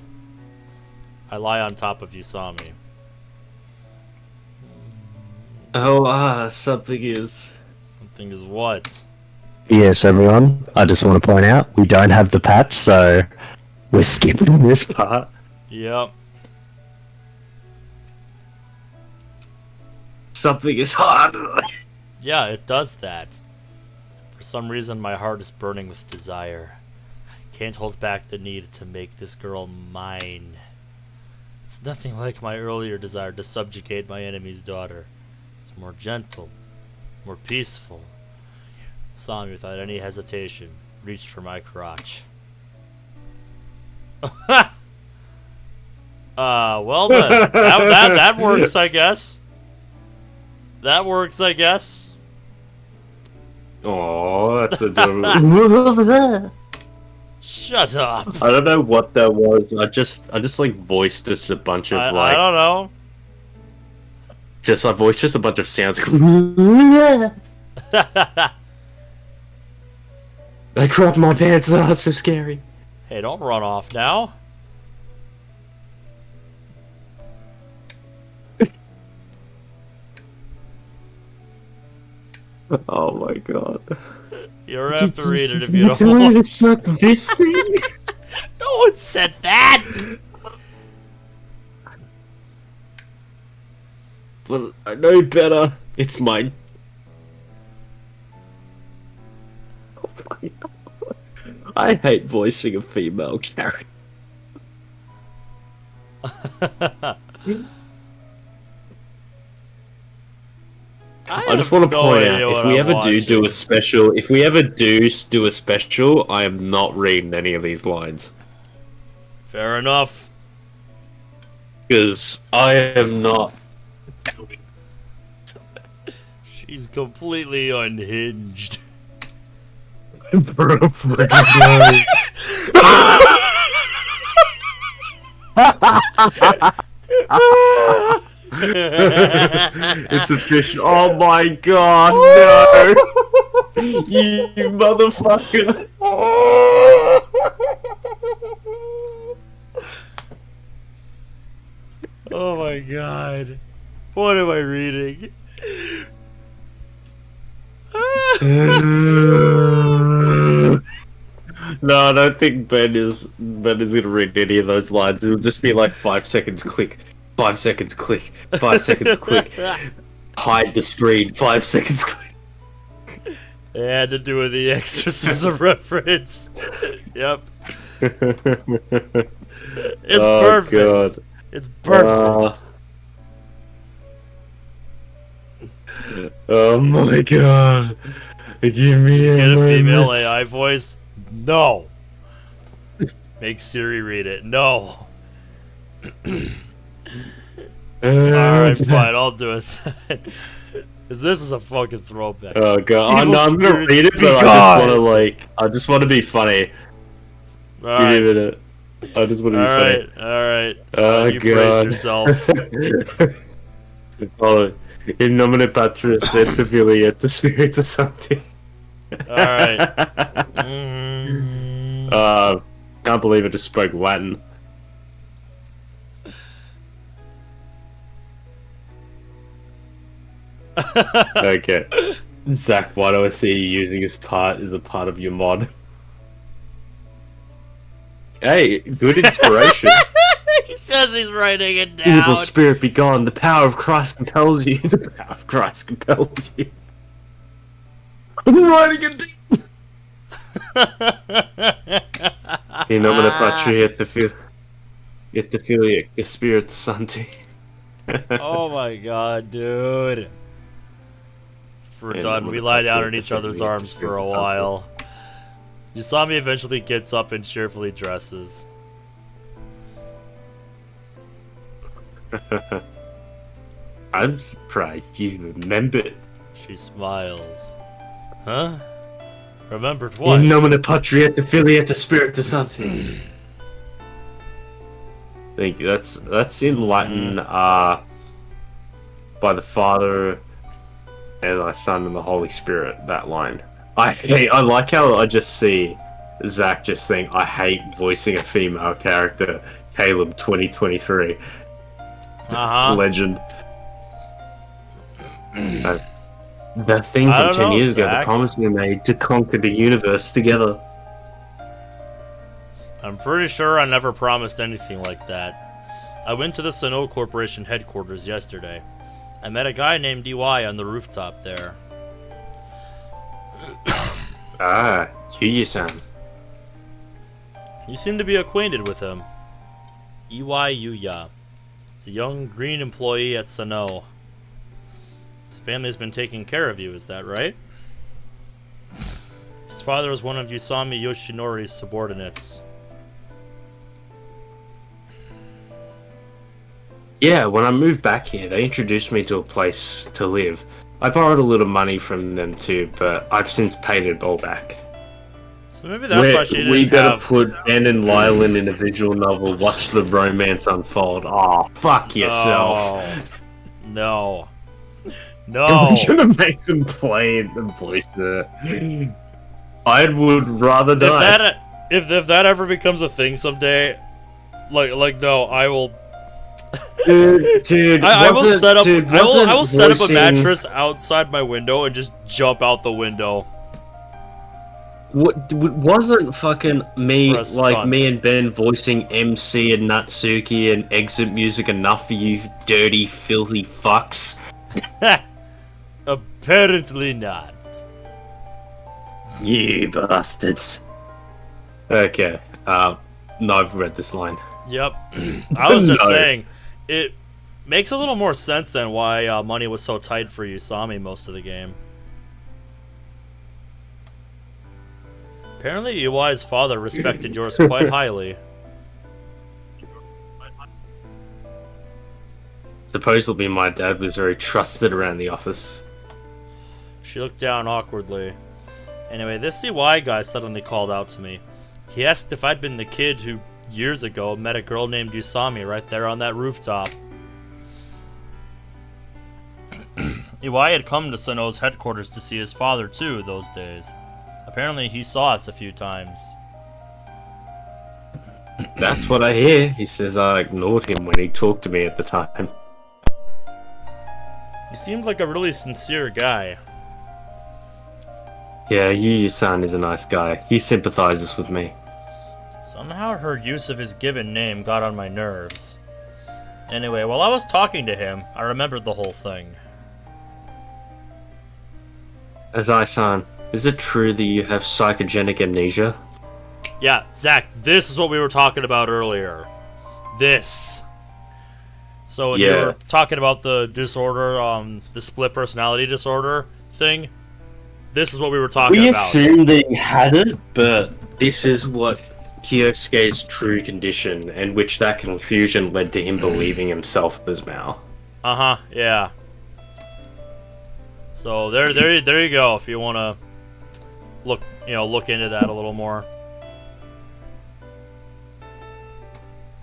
I lie on top of Usami. Something is... Something is what? Yes, everyone. I just want to point out we don't have the patch, so we're skipping this part. Yep. Something is hard. Yeah, it does that. For some reason, my heart is burning with desire. Can't hold back the need to make this girl mine. It's nothing like my earlier desire to subjugate my enemy's daughter. It's more gentle, more peaceful. Sami, without any hesitation, reached for my crotch. Well then. that works, I guess. That works, I guess. Oh, that's adorable. Shut up. I don't know what that was. I just like voiced just a bunch of I don't know. I voiced just a bunch of sounds. I cropped my pants. Oh, that's so scary. Hey, don't run off now. Oh my god. You don't have to read it if you don't want to. Suck this thing? No one said that! Well, I know better. It's mine. Oh my god. I hate voicing a female character. I just want to point out, if we ever do a special, I am not reading any of these lines. Fair enough. Because I am not... She's completely unhinged. It's official. Oh my god, no! You motherfucker! Oh my god. What am I reading? No, I don't think Ben is gonna read any of those lines. It'll just be like 5 seconds click, 5 seconds click, 5 seconds click, hide the screen, 5 seconds click. It had to do with the exorcism reference. Yep. It's perfect. God. It's perfect. Oh my god. Give me Just a get a female moment. AI voice? No. Make Siri read it. No. Alright, fine, I'll do it then. Cause this is a fucking throwback. Oh god, Evil no, I'm gonna spirits read it, be but gone! I just want to be funny. Alright, Give me a minute. I just want to be funny. alright. Oh You brace god. yourself. Oh, in nomine Patris et Filii et Spiritus Sancti. Alright. Can't believe I just spoke Latin. Okay. Zach, why do I see you using this part as a part of your mod? Hey, good inspiration. He says he's writing it down. Evil spirit be gone, the power of Christ compels you. The power of Christ compels you. I'm writing it down. In nomine Patri et Filii et Spiritus Sancti. Oh my god, dude. We're And done. what We if lie I down thought in each that other's we had arms to for a speak something? while. Usami eventually gets up and cheerfully dresses. I'm surprised you remembered. She smiles. Huh? Remembered what? In nomine Patri et Filii et Spiritus Sancti. Thank you. That's in Latin. By the Father and the Son and the Holy Spirit. That line. I like how I just see Zach just think I hate voicing a female character. Caleb 2023 legend. That thing I from don't 10 know, years ago, the Zach. promise we made to conquer the universe together. I'm pretty sure I never promised anything like that. I went to the Sano Corporation headquarters yesterday. I met a guy named EY on the rooftop there. Ah, Yuya-san. You seem to be acquainted with him. EY Yuya. He's a young green employee at Sano. His family's been taking care of you, is that right? His father was one of Usami Yoshinori's subordinates. Yeah, when I moved back here, they introduced me to a place to live. I borrowed a little money from them too, but I've since paid it all back. So maybe that's why she didn't We gotta have... put Ben and Lylan in a visual novel, watch the romance unfold. Oh, fuck yourself. No. I'm No. gonna make them play it and voice it. I would rather die. If that ever becomes a thing someday, no, I will... Dude, I will set up. dude, I will set up a voicing- mattress outside my window and just jump out the window. Wasn't fucking me, For a stunt. me and Ben voicing MC and Natsuki and exit music enough for you dirty, filthy fucks? Apparently not. You bastards. Okay, no, I've read this line. Yep. I was just No. saying, it makes a little more sense than why money was so tight for Usami most of the game. Apparently, EY's father respected yours quite highly. Supposedly my dad was very trusted around the office. She looked down awkwardly. Anyway, this EY guy suddenly called out to me. He asked if I'd been the kid who, years ago, met a girl named Usami right there on that rooftop. EY had come to Sano's headquarters to see his father, too, those days. Apparently, he saw us a few times. That's what I hear. He says I ignored him when he talked to me at the time. He seemed like a really sincere guy. Yeah, Yuya-san is a nice guy. He sympathizes with me. Somehow her use of his given name got on my nerves. Anyway, while I was talking to him, I remembered the whole thing. Azai-san, is it true that you have psychogenic amnesia? Yeah, Zach, this is what we were talking about earlier. This. So when you Yeah. were talking about the disorder, the split personality disorder thing, this is what we were talking We about. assumed that he had it, but this is what Kyosuke's true condition, and which that confusion led to him believing himself as Maou. Yeah. So there you go. If you want to look into that a little more.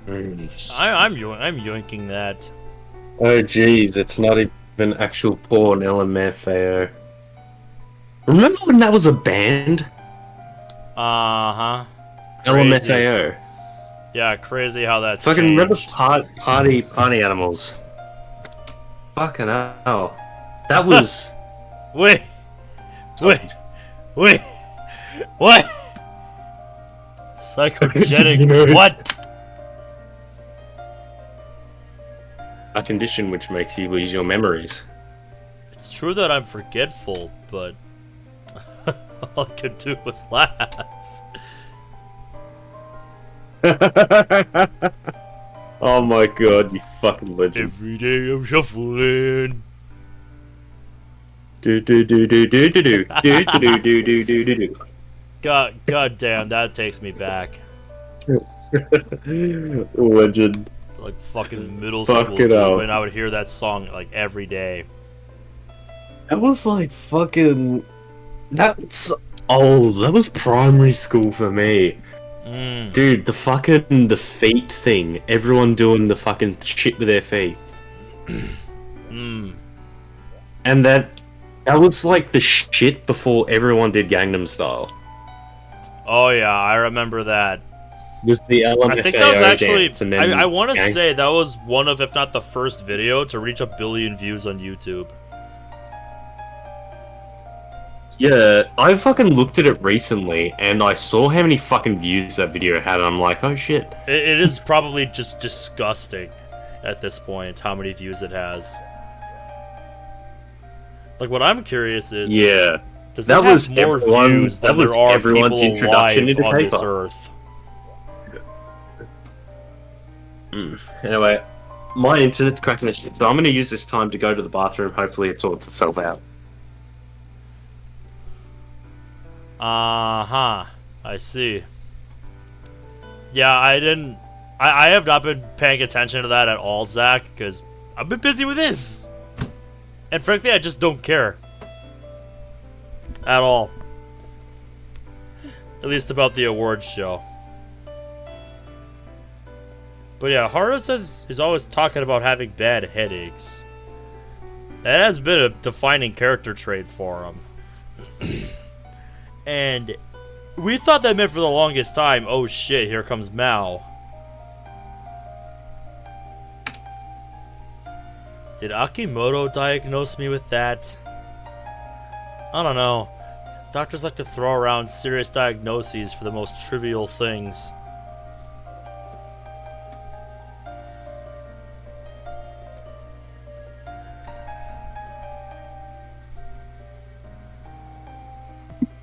I'm yoinking that. Oh jeez, it's not even actual porn, LMFAO. Remember when that was a band? Crazy. LMFAO. Yeah, crazy how that's Fucking remember changed. party animals. Fucking hell. That was Wait. What? Psychogenic. You know, What? a condition which makes you lose your memories. It's true that I'm forgetful, but all I could do was laugh. Oh my god, you fucking legend. Every day I'm shuffling. Do do do do do do do do do do do do do do. God damn, that takes me back. Legend. Like fucking middle Fuck school, it dude, out. when I would hear that song like every day. That was like fucking. That's old. That was primary school for me. Dude, the feet thing. Everyone doing the fucking shit with their feet. And that was like the shit before everyone did Gangnam Style. Oh yeah, I remember that. Was the LMFAO I think that was actually. dance, and then I want to gang- say that was one of, if not the first video to reach 1 billion views on YouTube. Yeah, I fucking looked at it recently, and I saw how many fucking views that video had, and I'm like, oh shit. It is probably just disgusting at this point how many views it has. Like, what I'm curious is, Yeah. does that it have was more everyone- views that than there was are everyone's people introduction alive into on this paper. earth? Anyway, my internet's cracking as shit, so I'm gonna use this time to go to the bathroom. Hopefully it sorts itself out. I see. Yeah, I have not been paying attention to that at all, Zach, because I've been busy with this. And frankly, I just don't care. At all. At least about the awards show. But yeah, Haru says he's always talking about having bad headaches. That has been a defining character trait for him. And we thought that meant for the longest time, oh shit, here comes Maou. Did Akimoto diagnose me with that? I don't know. Doctors like to throw around serious diagnoses for the most trivial things.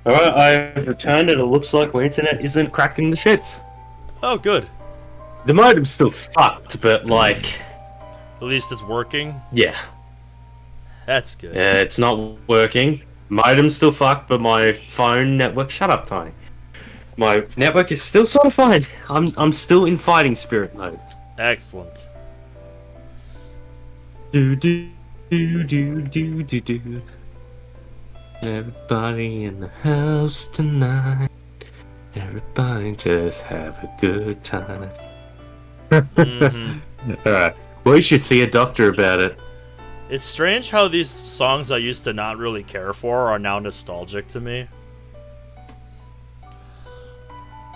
Alright, I've returned and it looks like my internet isn't cracking the shits. Oh, good. The modem's still fucked, but like... At least it's working. Yeah. That's good. Yeah, it's not working. Modem's still fucked, but my phone network... Shut up, Tony. My network is still sort of fine. I'm still in fighting spirit mode. Excellent. Do do do do do do do. Everybody in the house tonight. Everybody just have a good time. Alright. Well, you should see a doctor about it. It's strange how these songs I used to not really care for are now nostalgic to me.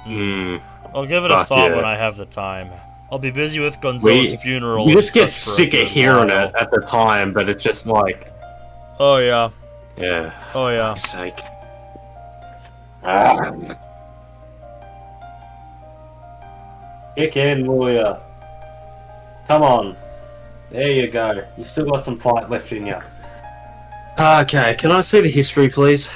I'll give it a Fuck thought yeah. when I have the time. I'll be busy with Gonzo's funeral. You just and get such for a sick of good hearing while. it at the time, but it's just like, Oh yeah. yeah. Oh yeah. Fuck's sake. Kick in, lawyer. Come on. There you go. You still got some fight left in you. Okay, can I see the history, please?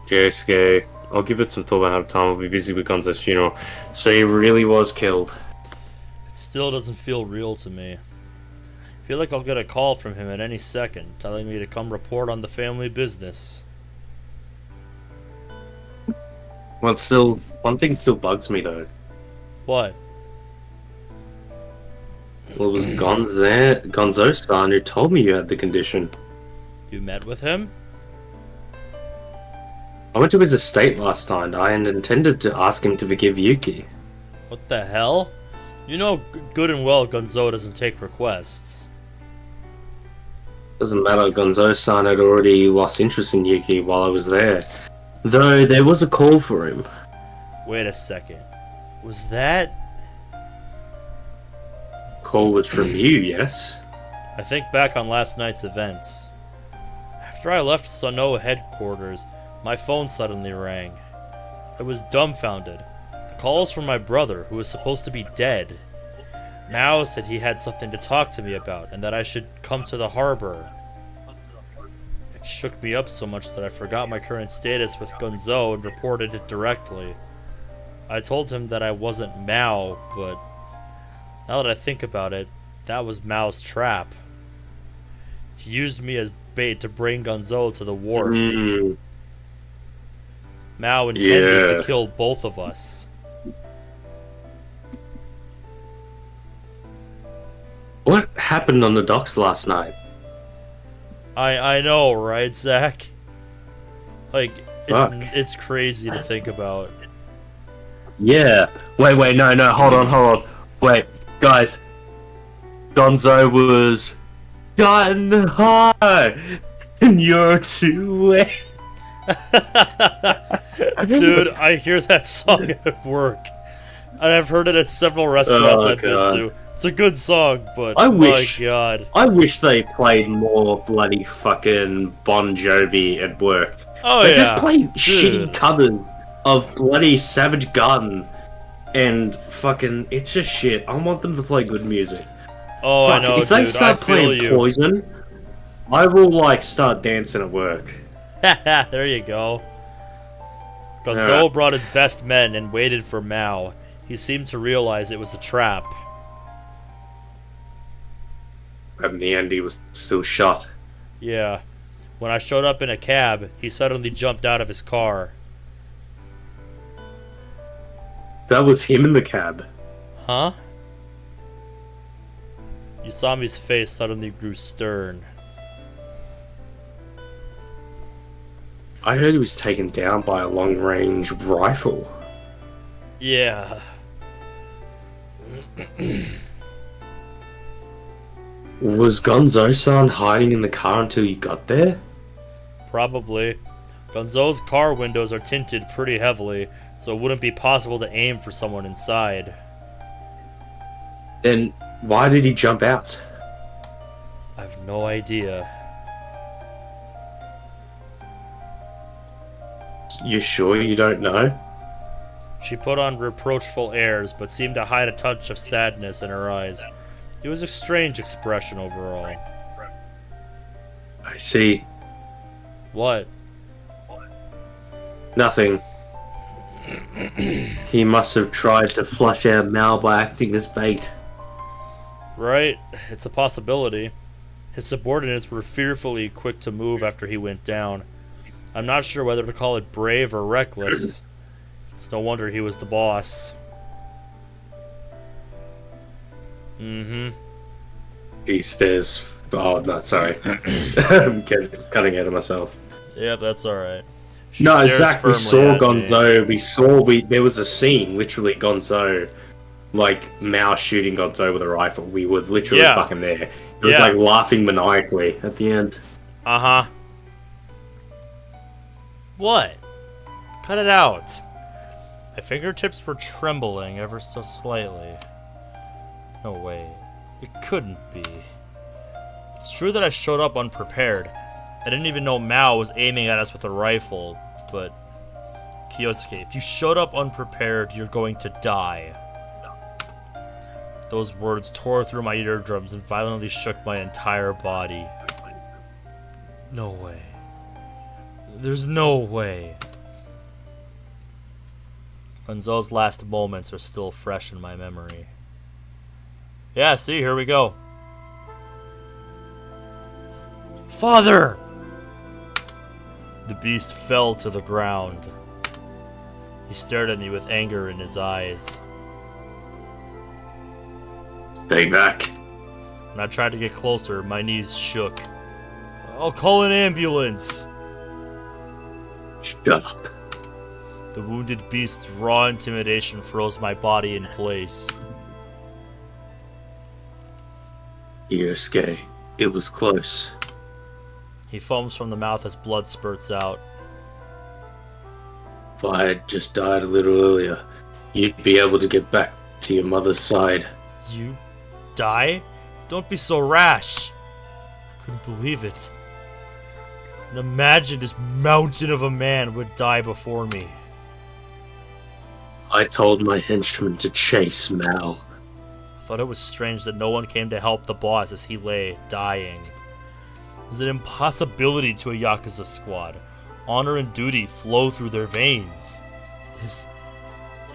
JSK. I'll give it some thought when I have time. I'll be busy with Gonzo's funeral. So he really was killed. It still doesn't feel real to me. I feel like I'll get a call from him at any second, telling me to come report on the family business. Well, it's still... One thing still bugs me, though. What? Well, it was Gonzo-san who told me you had the condition. You met with him? I went to his estate last night. I intended to ask him to forgive Yuki. What the hell? You know good and well Gonzo doesn't take requests. Doesn't matter, Gonzo-san had already lost interest in Yuki while I was there. Though there was a call for him. Wait a second. Was that... Call was from you, yes? I think back on last night's events. After I left Sano headquarters, my phone suddenly rang. I was dumbfounded. The call was from my brother, who was supposed to be dead. Maou said he had something to talk to me about, and that I should come to the harbor. It shook me up so much that I forgot my current status with Gonzo and reported it directly. I told him that I wasn't Maou, but now that I think about it, that was Mao's trap. He used me as bait to bring Gonzo to the wharf. Maou intended to kill both of us. What happened on the docks last night? I know, right, Zach? Like, Fuck. it's crazy to think about. Yeah. Wait, no, hold on. Wait, guys. Gonzo was gotten high, and you're too late. Dude, I hear that song at work. And I've heard it at several restaurants I've been to. It's a good song, but my god. I wish they played more bloody fucking Bon Jovi at work. Oh, they yeah. just play shitty covers of bloody Savage Garden and fucking... It's just shit. I want them to play good music. Oh, Fuck, I know, if they dude. start I feel playing you. Poison, I will, like, start dancing at work. There you go. Gonzo brought his best men and waited for Maou. He seemed to realize it was a trap. In the end, he was still shot. Yeah. When I showed up in a cab, he suddenly jumped out of his car. That was him in the cab. Huh? Usami's face suddenly grew stern. I heard he was taken down by a long-range rifle. Yeah. Was Gonzo-san hiding in the car until you got there? Probably. Gonzo's car windows are tinted pretty heavily, so it wouldn't be possible to aim for someone inside. Then why did he jump out? I have no idea. You sure you don't know? She put on reproachful airs, but seemed to hide a touch of sadness in her eyes. It was a strange expression overall. I see. What? Nothing. He must have tried to flush out Maou by acting as bait. Right? It's a possibility. His subordinates were fearfully quick to move after he went down. I'm not sure whether to call it brave or reckless. It's no wonder he was the boss. Mm-hmm. He stares. Oh, no, sorry. I'm cutting out of myself. Yep, that's alright. No, Zach, we saw Gonzo. There was a scene, literally Gonzo, like Maou shooting Gonzo with a rifle. We were literally fucking there. He was like laughing maniacally at the end. Uh-huh. What? Cut it out. My fingertips were trembling ever so slightly. No way. It couldn't be. It's true that I showed up unprepared. I didn't even know Maou was aiming at us with a rifle, but... Kyosuke, if you showed up unprepared, you're going to die. Those words tore through my eardrums and violently shook my entire body. No way. There's no way. Gonzo's last moments are still fresh in my memory. Yeah, see, here we go. Father! The beast fell to the ground. He stared at me with anger in his eyes. Stay back. When I tried to get closer, my knees shook. I'll call an ambulance! Shut up. The wounded beast's raw intimidation froze my body in place. Yosuke, it was close. He foams from the mouth as blood spurts out. If I had just died a little earlier, you'd be able to get back to your mother's side. You die? Don't be so rash! I couldn't believe it. And imagine this mountain of a man would die before me. I told my henchmen to chase Maou. I thought it was strange that no one came to help the boss as he lay, dying. It was an impossibility to a Yakuza squad. Honor and duty flow through their veins. Is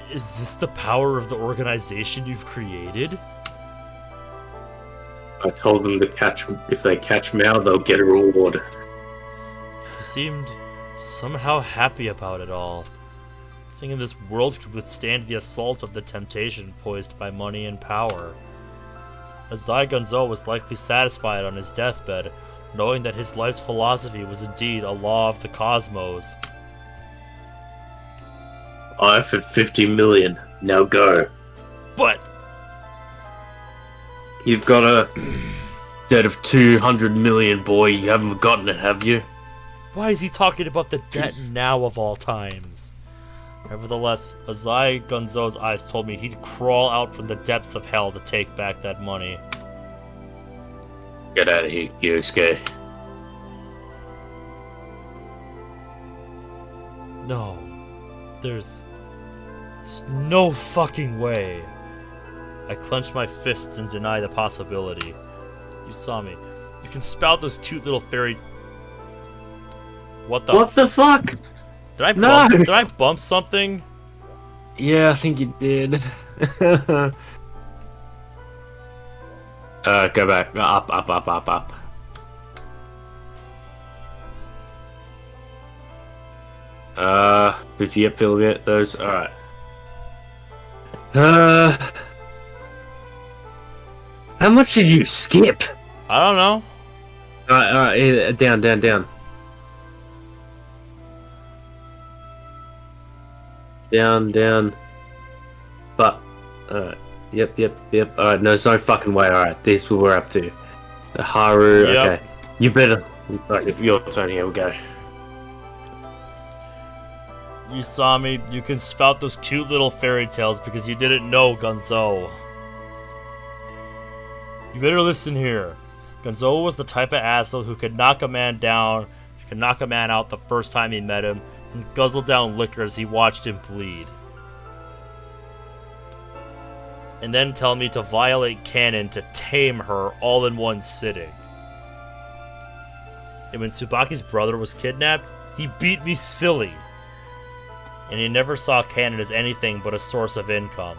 this the power of the organization you've created? I told them to catch him. If they catch Maou, they'll get a reward. He seemed somehow happy about it all. Thinking this world could withstand the assault of the temptation poised by money and power. Azai Gonzo was likely satisfied on his deathbed, knowing that his life's philosophy was indeed a law of the cosmos. I offered 50 million. Now go. But You've got a debt of 200 million, boy. You haven't forgotten it, have you? why is he talking about the debt now of all times? Nevertheless, Azai Gonzo's eyes told me he'd crawl out from the depths of hell to take back that money. Get out of here, Yosuke. No. There's no fucking way. I clenched my fists and denied the possibility. You saw me. You can spout those cute little fairy... What the fuck? Did I bump something? Yeah, I think you did. Go back. Up. Did you get those? Alright. How much did you skip? I don't know. Alright, down. Down. But, alright. Yep. Alright, no, there's no fucking way. Alright, this is what we're up to. The Haru, Yep. okay. You better. Alright, your turn, here we go. You saw me. You can spout those cute little fairy tales because you didn't know Gonzo. You better listen here. Gonzo was the type of asshole who could knock a man down, could knock a man out the first time he met him, and guzzle down liquor as he watched him bleed. And then tell me to violate canon to tame her all in one sitting. And when Tsubaki's brother was kidnapped, he beat me silly. And he never saw canon as anything but a source of income.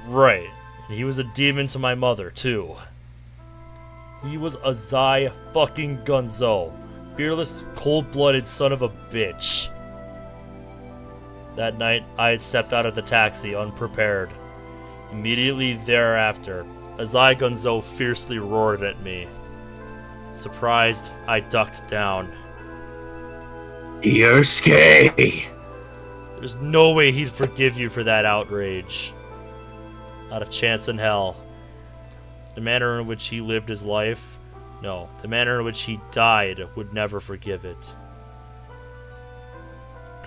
Right. And he was a demon to my mother, too. He was Azai fucking Gonzo. Fearless, cold-blooded son of a bitch. That night, I had stepped out of the taxi unprepared. Immediately thereafter, Azai Gonzo fiercely roared at me. Surprised, I ducked down. Yosuke! There's no way he'd forgive you for that outrage. Not a chance in hell. The manner in which he lived his life, no, the manner in which he died would never forgive it.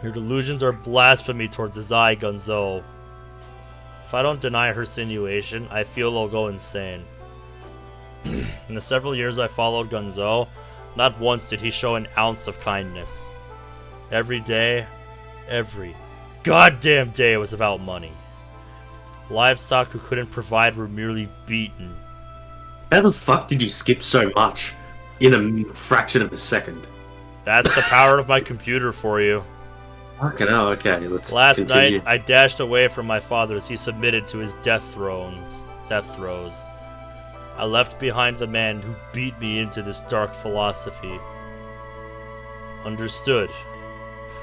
Your delusions are blasphemy towards Azai Gonzo. If I don't deny her insinuation, I feel I'll go insane. In the several years I followed Gonzo, not once did he show an ounce of kindness. Every day, every goddamn day was about money. Livestock who couldn't provide were merely beaten. How the fuck did you skip so much in a fraction of a second? That's the power of my computer for you. Fucking hell, okay, let's Last continue. night, I dashed away from my father as he submitted to his death throes. I left behind the man who beat me into this dark philosophy. Understood.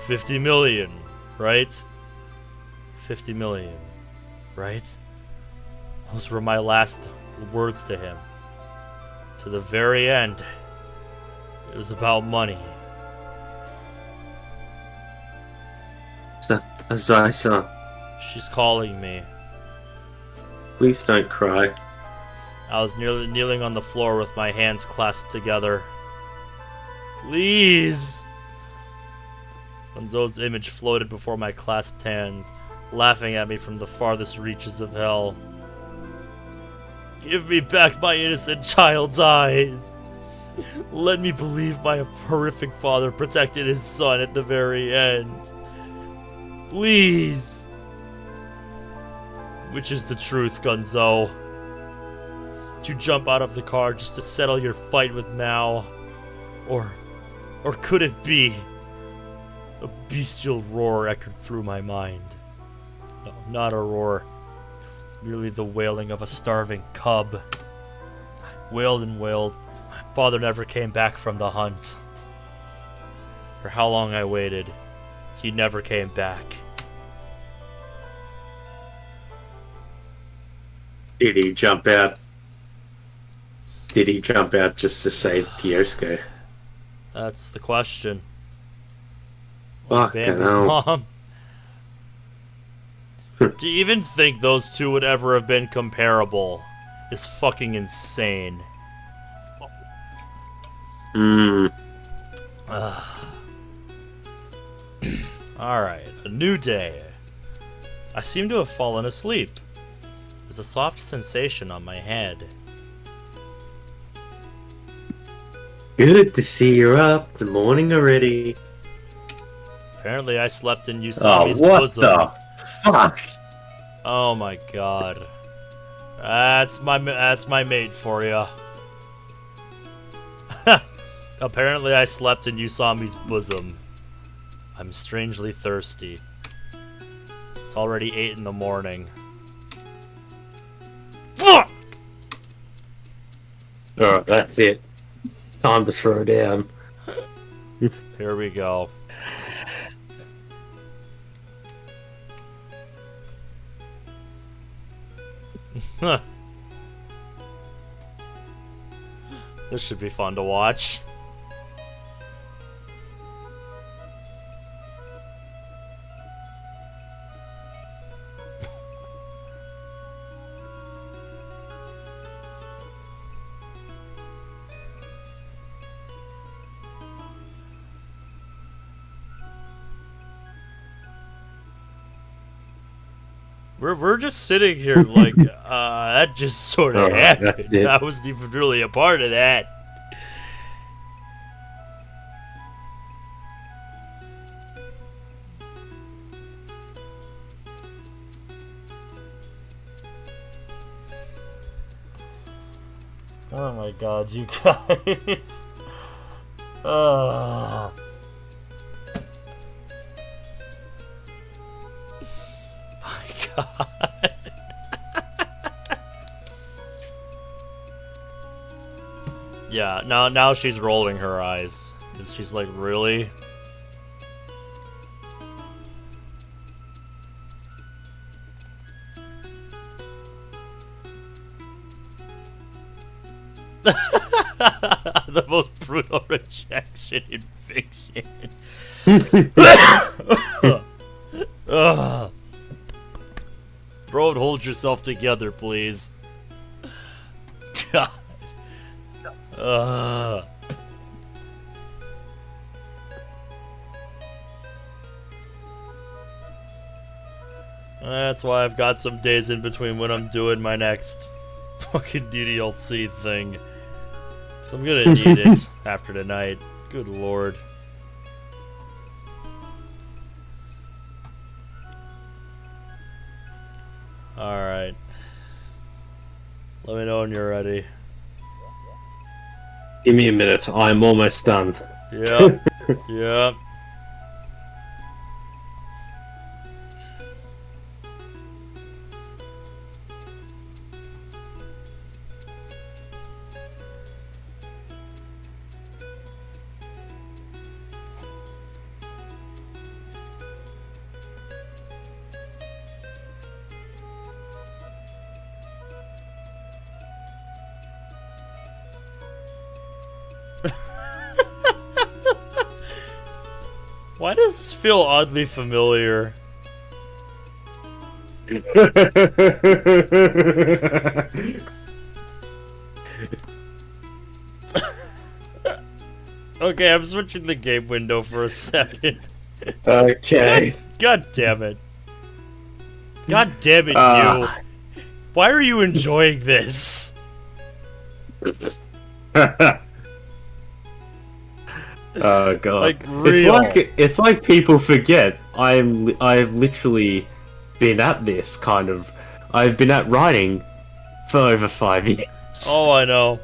50 million, right? 50 million, right? Those were my last words to him. To the very end, it was about money. Azai-san, She's calling me. please don't cry. I was nearly kneeling on the floor with my hands clasped together. Please! Gonzo's image floated before my clasped hands, laughing at me from the farthest reaches of hell. Give me back my innocent child's eyes. Let me believe my horrific father protected his son at the very end. Please! Which is the truth, Gonzo? Did you jump out of the car just to settle your fight with Maou? Or could it be? A bestial roar echoed through my mind. No, not a roar. It's merely the wailing of a starving cub. I wailed and wailed. My father never came back from the hunt. For how long I waited, he never came back. Did he jump out? Did he jump out just to save Kyosuke? That's the question. Fucking Bambi's hell. mom. To even think those two would ever have been comparable is fucking insane. Alright, a new day. I seem to have fallen asleep. There's a soft sensation on my head. Good to see you're up. The morning already. Apparently I slept in Oh, Usami's what bosom. the fuck? Oh my god. That's my mate for ya. Apparently I slept in Usami's bosom. I'm strangely thirsty. It's already 8 in the morning. Fuck! Alright, that's it. Time to throw down. Here we go. This should be fun to watch. We're just sitting here like, that just sort of happened. I wasn't even really a part of that. Oh my god, you guys. Oh. God. Yeah, now she's rolling her eyes. She's like, really? The most brutal rejection in fiction. Ugh. Bro, hold yourself together, please. God. That's why I've got some days in between when I'm doing my next fucking DDLC thing. So I'm gonna need it after tonight. Good lord. Alright. Let me know when you're ready. Give me a minute. I'm almost done. Yep. Yep. Why does this feel oddly familiar? Okay, I'm switching the game window for a second. Okay. God damn it. God damn it, you. Why are you enjoying this? Oh god. Like, real. It's like people forget I've literally been at this kind of. I've been at writing for over 5 years. Oh, I know.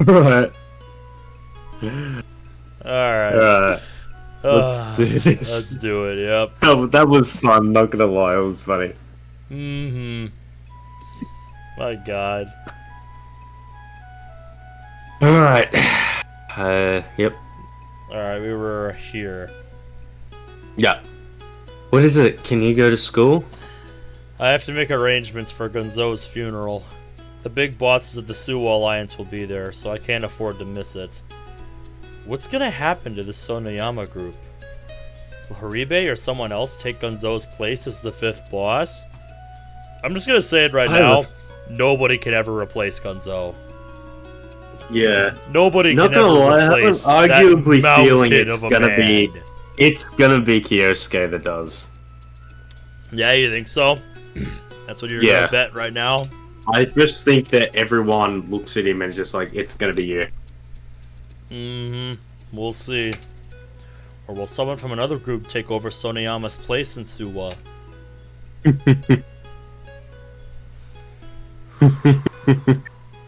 Right. Alright. Let's do this. Let's do it, yep. That was fun, not gonna lie, it was funny. Mm-hmm. My god. Alright. Yep. Alright, we were here. Yeah. What is it? Can you go to school? I have to make arrangements for Gonzo's funeral. The big bosses of the Suwa Alliance will be there, so I can't afford to miss it. What's gonna happen to the Sonoyama group? Will Haribe or someone else take Gonzo's place as the 5th boss? I'm just gonna say it right now. Nobody can ever replace Gonzo. Yeah. Nobody Not can ever gonna lie, I have an replace arguably that feeling mountain it's of a gonna man. be it's gonna be Kyosuke that does. Yeah, you think so? That's what you're Yeah. gonna bet right now? I just think that everyone looks at him and is just like, it's gonna be you. Mm-hmm. We'll see. Or will someone from another group take over Sonoyama's place in Suwa?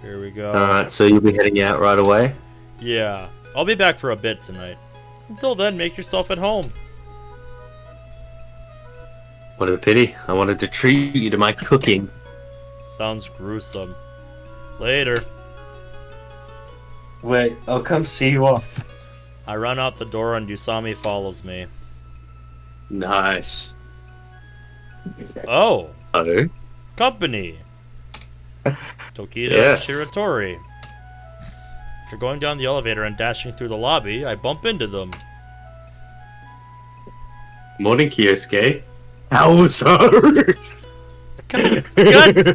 Here we go. Alright, so you'll be heading out right away? Yeah. I'll be back for a bit tonight. Until then, make yourself at home. What a pity. I wanted to treat you to my cooking. Sounds gruesome. Later. Wait, I'll come see you off. I run out the door and Usami follows me. Nice. Oh! Oh? Company! Tokita Yes. and Shiratori. After going down the elevator and dashing through the lobby, I bump into them. Morning, Kyosuke. How so? God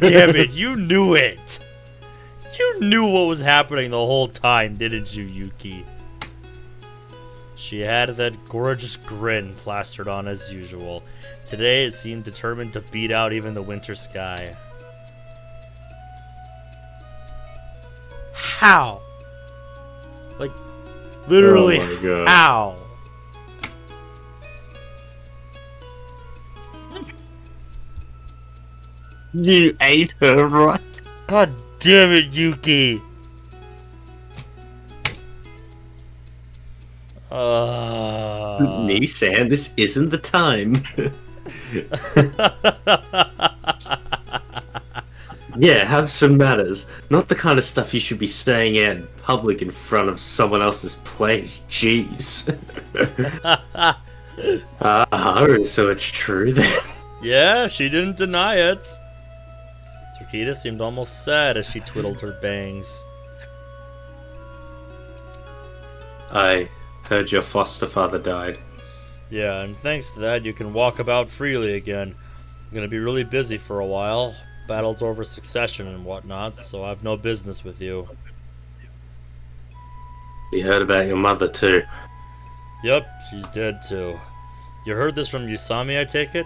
damn it, you knew it! You knew what was happening the whole time, didn't you, Yuki? She had that gorgeous grin plastered on as usual. Today it seemed determined to beat out even the winter sky. How? Like, literally, Oh my God. how? You ate her, right? God damn it, Yuki! Nissan, this isn't the time. Yeah, have some manners. Not the kind of stuff you should be saying out in public in front of someone else's place. Jeez. So it's true then. Yeah, she didn't deny it. Tokita seemed almost sad as she twiddled her bangs. I heard your foster father died. Yeah, and thanks to that, you can walk about freely again. I'm gonna be really busy for a while. Battles over succession and whatnot, so I've no business with you. We heard about your mother too. Yep, she's dead too. You heard this from Usami, I take it?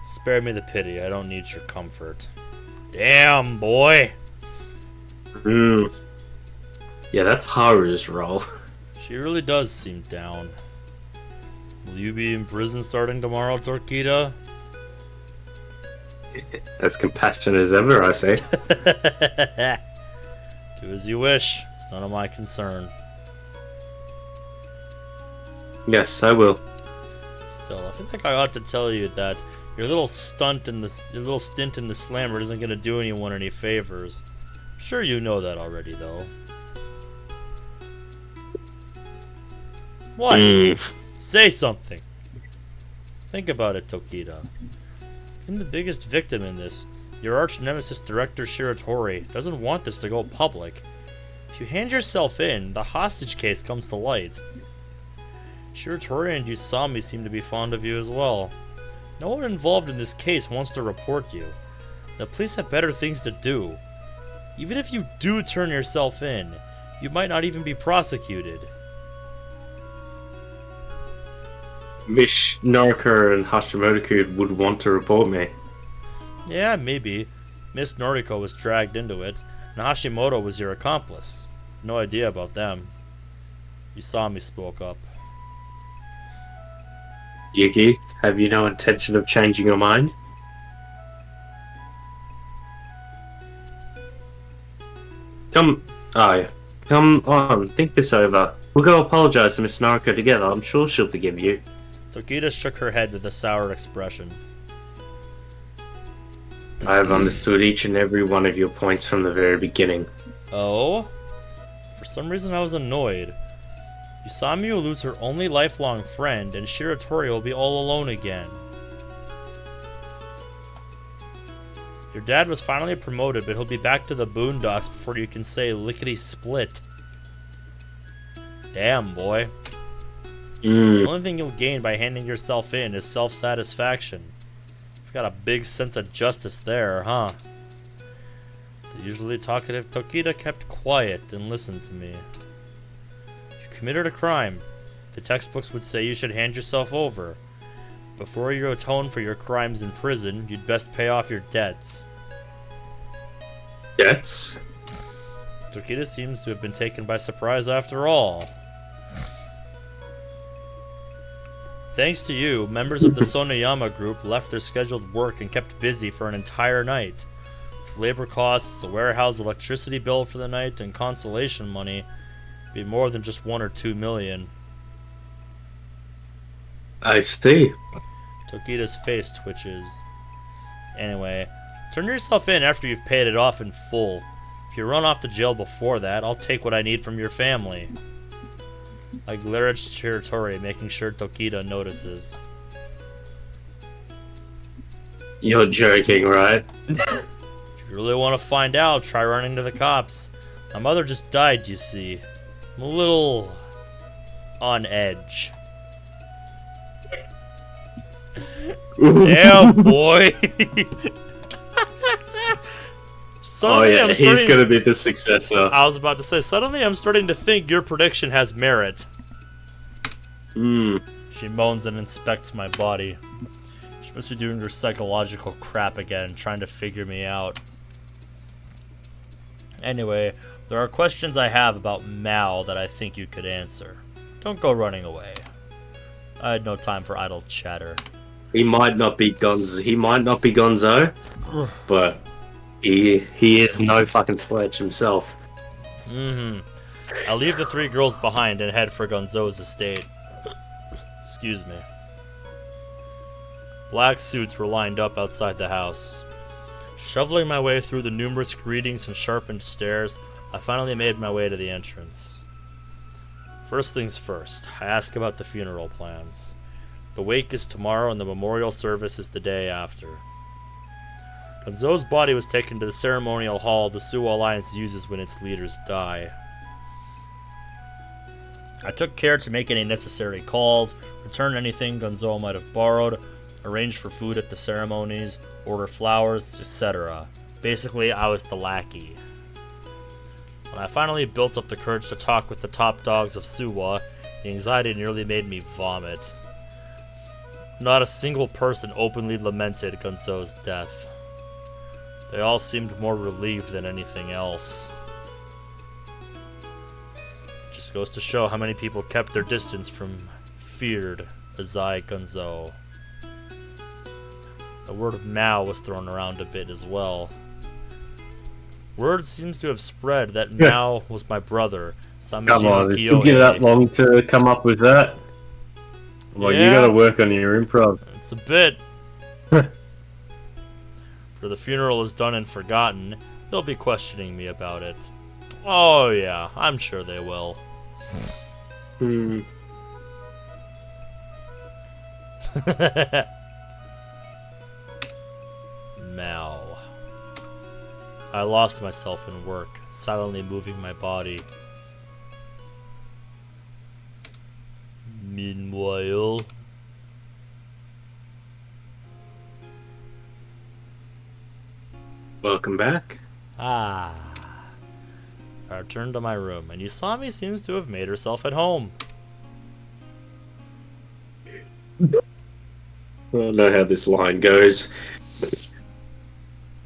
Spare me the pity, I don't need your comfort. Damn, boy! Yeah, that's Haru's role. She really does seem down. Will you be in prison starting tomorrow, Tokita? As compassionate as ever, I say. Do as you wish. It's none of my concern. Yes, I will. Still, I feel like I ought to tell you that your little stint in the slammer isn't going to do anyone any favors. I'm sure you know that already, though. What? Say something. Think about it, Tokita. I'm the biggest victim in this. Your arch nemesis director Shiratori doesn't want this to go public. If you hand yourself in, the hostage case comes to light. Shiratori and Usami seem to be fond of you as well. No one involved in this case wants to report you. The police have better things to do. Even if you do turn yourself in, you might not even be prosecuted. Miss Noriko and Hashimoto would want to report me. Yeah, maybe. Miss Noriko was dragged into it, and Hashimoto was your accomplice. No idea about them. Usami spoke up. Yuki, have you no intention of changing your mind? Come on, think this over. We'll go apologize to Miss Nariko together. I'm sure she'll forgive you. Tokita shook her head with a sour expression. I have understood each and every one of your points from the very beginning. Oh? For some reason I was annoyed. Usami will lose her only lifelong friend, and Shiratori will be all alone again. Your dad was finally promoted, but he'll be back to the boondocks before you can say lickety-split. Damn, boy. The only thing you'll gain by handing yourself in is self-satisfaction. You've got a big sense of justice there, huh? The usually talkative Tokita kept quiet and listened to me. You committed a crime. The textbooks would say you should hand yourself over. Before you atone for your crimes in prison, you'd best pay off your debts. Debts? Tokita seems to have been taken by surprise after all. Thanks to you, members of the Sonoyama group left their scheduled work and kept busy for an entire night. With labor costs, the warehouse electricity bill for the night, and consolation money, it'd be more than just 1 or 2 million. I see. Tokita's face twitches. Anyway, turn yourself in after you've paid it off in full. If you run off to jail before that, I'll take what I need from your family. I glare at Shiratori, making sure Tokita notices. You're joking, right? If you really want to find out, try running to the cops. My mother just died, you see. I'm a little on edge. Damn, boy. Suddenly, he's gonna be the successor. I was about to say, suddenly I'm starting to think your prediction has merit. She moans and inspects my body. She must be doing her psychological crap again, trying to figure me out. Anyway, there are questions I have about Maou that I think you could answer. Don't go running away. I had no time for idle chatter. He might not be Gonzo, but he is no fucking sledge himself. I'll leave the 3 girls behind and head for Gonzo's estate. Excuse me. Black suits were lined up outside the house. Shoveling my way through the numerous greetings and sharpened stairs, I finally made my way to the entrance. First things first, I ask about the funeral plans. The wake is tomorrow and the memorial service is the day after. Gonzo's body was taken to the ceremonial hall the Suwa Alliance uses when its leaders die. I took care to make any necessary calls, return anything Gonzo might have borrowed, arrange for food at the ceremonies, order flowers, etc. Basically, I was the lackey. When I finally built up the courage to talk with the top dogs of Suwa, the anxiety nearly made me vomit. Not a single person openly lamented Gonzo's death. They all seemed more relieved than anything else. Just goes to show how many people kept their distance from feared Azai Gonzo. The word of Maou was thrown around a bit as well. Word seems to have spread that Maou was my brother, Come on, Samijino it took you that long to come up with that? Well, you gotta work on your improv. It's a bit. For the funeral is done and forgotten, they'll be questioning me about it. Oh yeah, I'm sure they will. Maou. I lost myself in work, silently moving my body. Meanwhile... Welcome back. I returned to my room, and Usami seems to have made herself at home. I don't know how this line goes.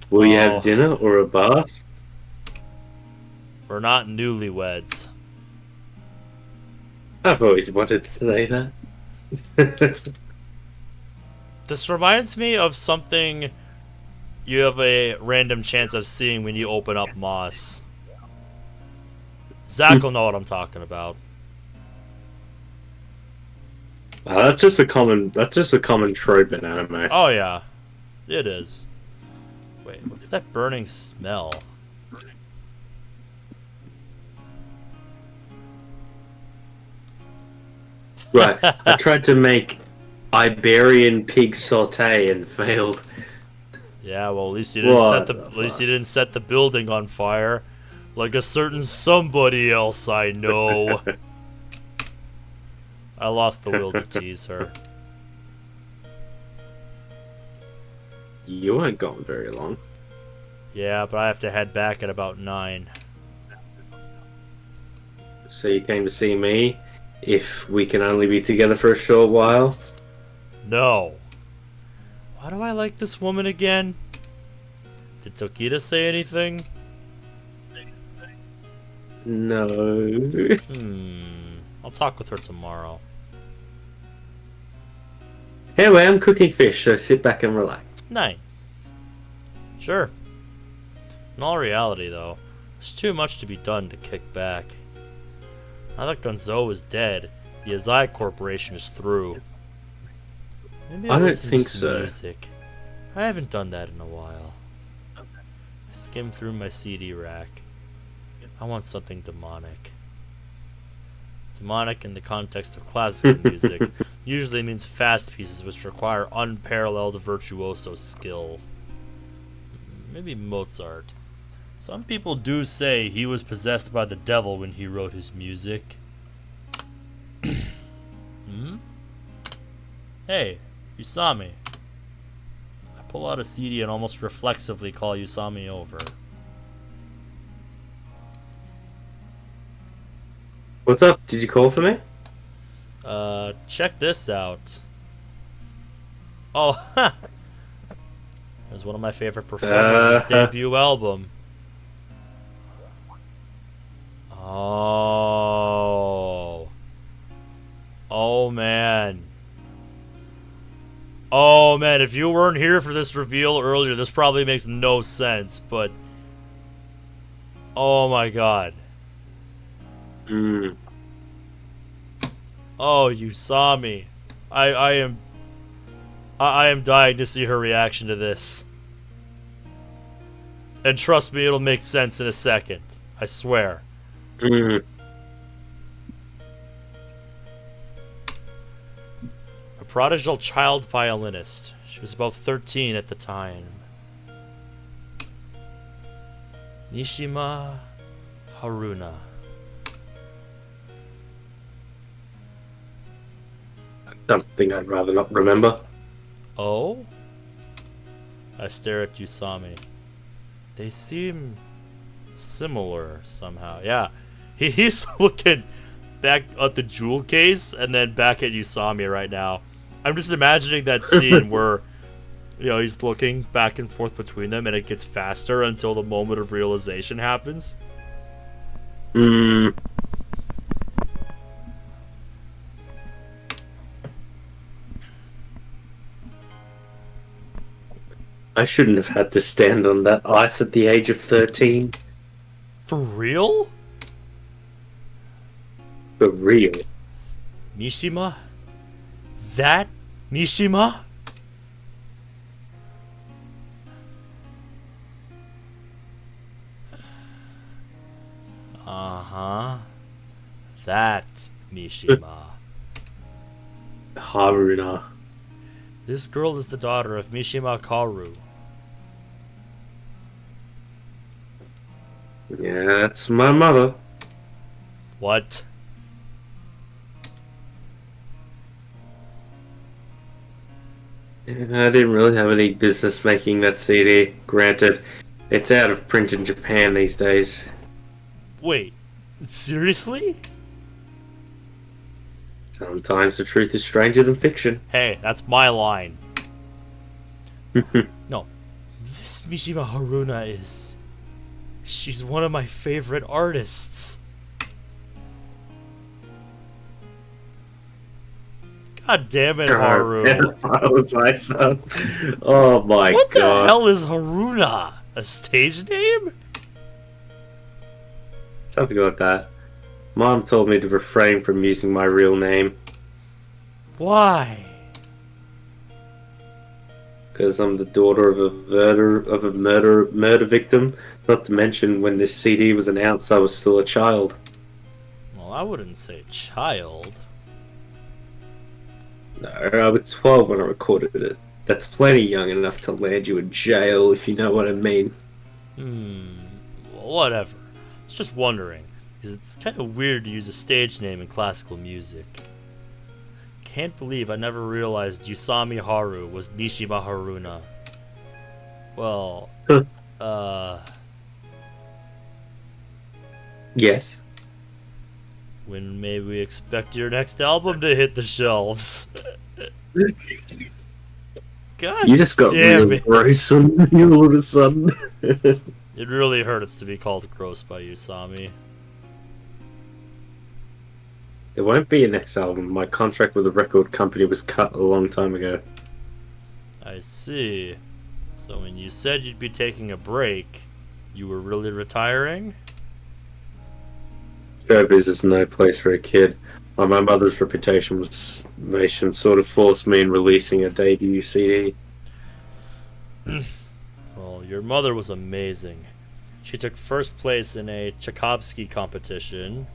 Will you Oh. have dinner or a bath? We're not newlyweds. I've always wanted to say that. This reminds me of something you have a random chance of seeing when you open up Moss. Zach will know what I'm talking about. That's just a common trope in anime. Oh yeah, it is. Wait, what's that burning smell? Right. I tried to make Iberian pig saute and failed. Yeah, well, at least you didn't What set the at least you didn't set the building on fire, like a certain somebody else I know. I lost the will to tease her. You weren't gone very long. Yeah, but I have to head back at about 9. So you came to see me? If we can only be together for a short while? No. Why do I like this woman again? Did Tokita say anything? No. I'll talk with her tomorrow. Anyway, I'm cooking fish, so sit back and relax. Nice. Sure. In all reality, though, there's too much to be done to kick back. Now that Gonzo is dead, the Azai Corporation is through. Maybe I don't listen to think some so. music. I haven't done that in a while. I skimmed through my CD rack. I want something demonic. Demonic in the context of classical music usually means fast pieces which require unparalleled virtuoso skill. Maybe Mozart. Some people do say he was possessed by the devil when he wrote his music. Hey, Usami. I pull out a CD and almost reflexively call Usami over. What's up? Did you call for me? Check this out. Oh, ha! It was one of my favorite performers' debut album. Oh. Oh, man. Oh, man, if you weren't here for this reveal earlier, this probably makes no sense, but... Oh, my God. Oh, Usami. I am dying to see her reaction to this. And trust me, it'll make sense in a second. I swear. A prodigal child violinist. She was about 13 at the time. Nishima Haruna. Something I'd rather not remember. Oh? I stare at Usami. They seem similar somehow. Yeah. He's looking back at the jewel case and then back at Usami right now. I'm just imagining that scene where, you know, he's looking back and forth between them and it gets faster until the moment of realization happens. I shouldn't have had to stand on that ice at the age of 13. For real? For real. Mishima? That Mishima? Uh-huh. That Mishima. Haruna. This girl is the daughter of Mishima Kaoru. Yeah, that's my mother. What? I didn't really have any business making that CD. Granted, it's out of print in Japan these days. Wait, seriously? Sometimes the truth is stranger than fiction. Hey, that's my line. No, this Mishima Haruna is... She's one of my favorite artists. God damn it, Haru. Oh my What the god. hell is Haruna? A stage name? Something like that. Mom told me to refrain from using my real name Why? because I'm the daughter of a murder victim. Not to mention, when this CD was announced, I was still a child. Well, I wouldn't say child. No, I was 12 when I recorded it. That's plenty young enough to land you in jail, if you know what I mean. Well, whatever. I was just wondering, because it's kind of weird to use a stage name in classical music. Can't believe I never realized Usami Haru was Mishima Haruna. Well, Yes. when may we expect your next album to hit the shelves? God You just got damn really it. gross on me all of a sudden. It really hurts to be called gross by Usami. It won't be a next album. My contract with the record company was cut a long time ago. I see. So when you said you'd be taking a break, you were really retiring? Showbiz is no place for a kid. My mother's reputation sort of forced me in releasing a debut CD. Well, your mother was amazing. She took first place in a Tchaikovsky competition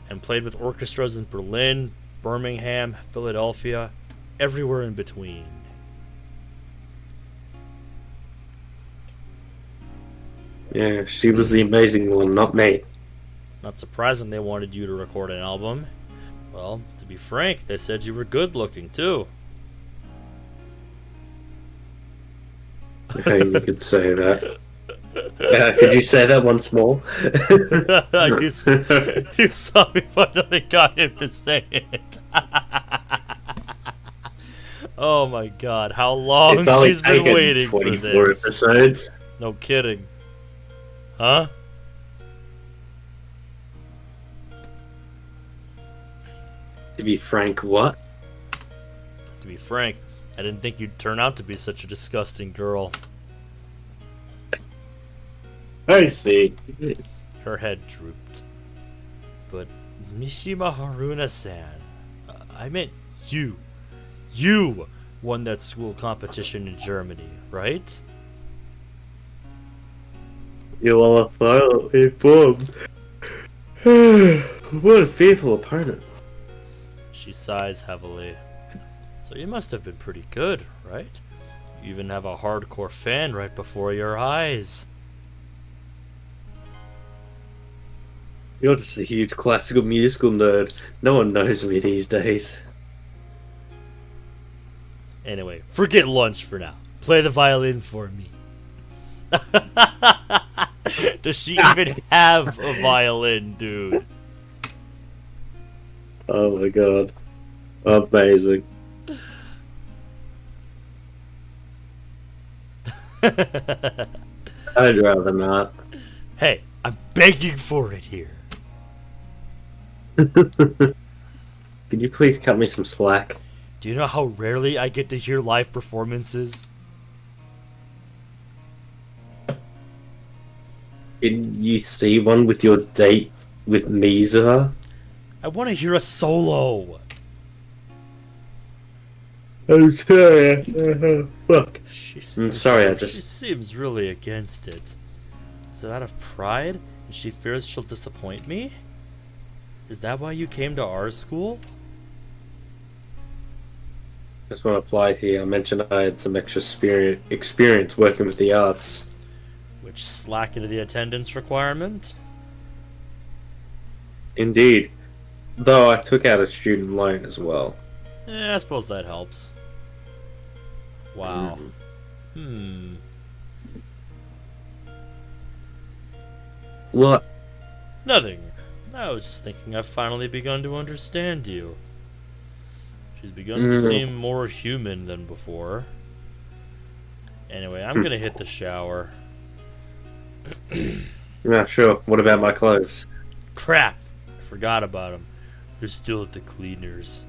and played with orchestras in Berlin, Birmingham, Philadelphia, everywhere in between. Yeah, she was the amazing one, not me. It's not surprising they wanted you to record an album. Well, to be frank, they said you were good looking too. Okay, you could say that. Could you say that once more? You saw me finally got him to say it. Oh my god, how long It's only she's been taken waiting for 24 this. episodes. No kidding. Huh? To be frank, what? To be frank, I didn't think you'd turn out to be such a disgusting girl. I see. Her head drooped. But Mishima Haruna-san, I meant you. You won that school competition in Germany, right? You are finally informed. What a fearful opponent. She sighs heavily. So you must have been pretty good, right? You even have a hardcore fan right before your eyes. You're just a huge classical musical nerd. No one knows me these days. Anyway, forget lunch for now. Play the violin for me. Does she even have a violin, dude? Oh my god. Amazing. I'd rather not. Hey, I'm begging for it here. Could you please cut me some slack? Do you know how rarely I get to hear live performances? Did you see one with your date with Mizuha? I want to hear a solo. I'm sorry. Fuck. I'm sorry, She seems really against it. Is it out of pride? And she fears she'll disappoint me? Is that why you came to our school? Just want to apply here. I mentioned I had some extra experience working with the arts. Which which slackened the attendance requirement. Indeed. Though I took out a student loan as well. I suppose that helps. Wow. What? Nothing. I was just thinking I've finally begun to understand you. She's begun to seem more human than before. Anyway, I'm gonna hit the shower. Yeah, sure. What about my clothes? Crap! I forgot about them. They're still at the cleaners.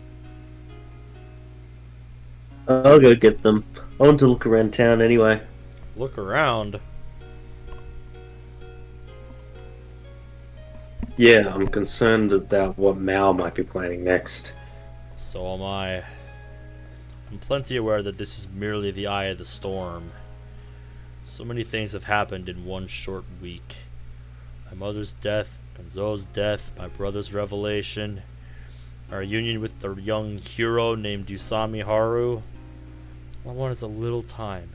I'll go get them. I want to look around town anyway. Look around. Yeah, I'm concerned about what Maou might be planning next. So am I. I'm plenty aware that this is merely the eye of the storm. So many things have happened in one short week. My mother's death, Gonzo's death, my brother's revelation, our union with the young hero named Usami Haru. All I want is a little time,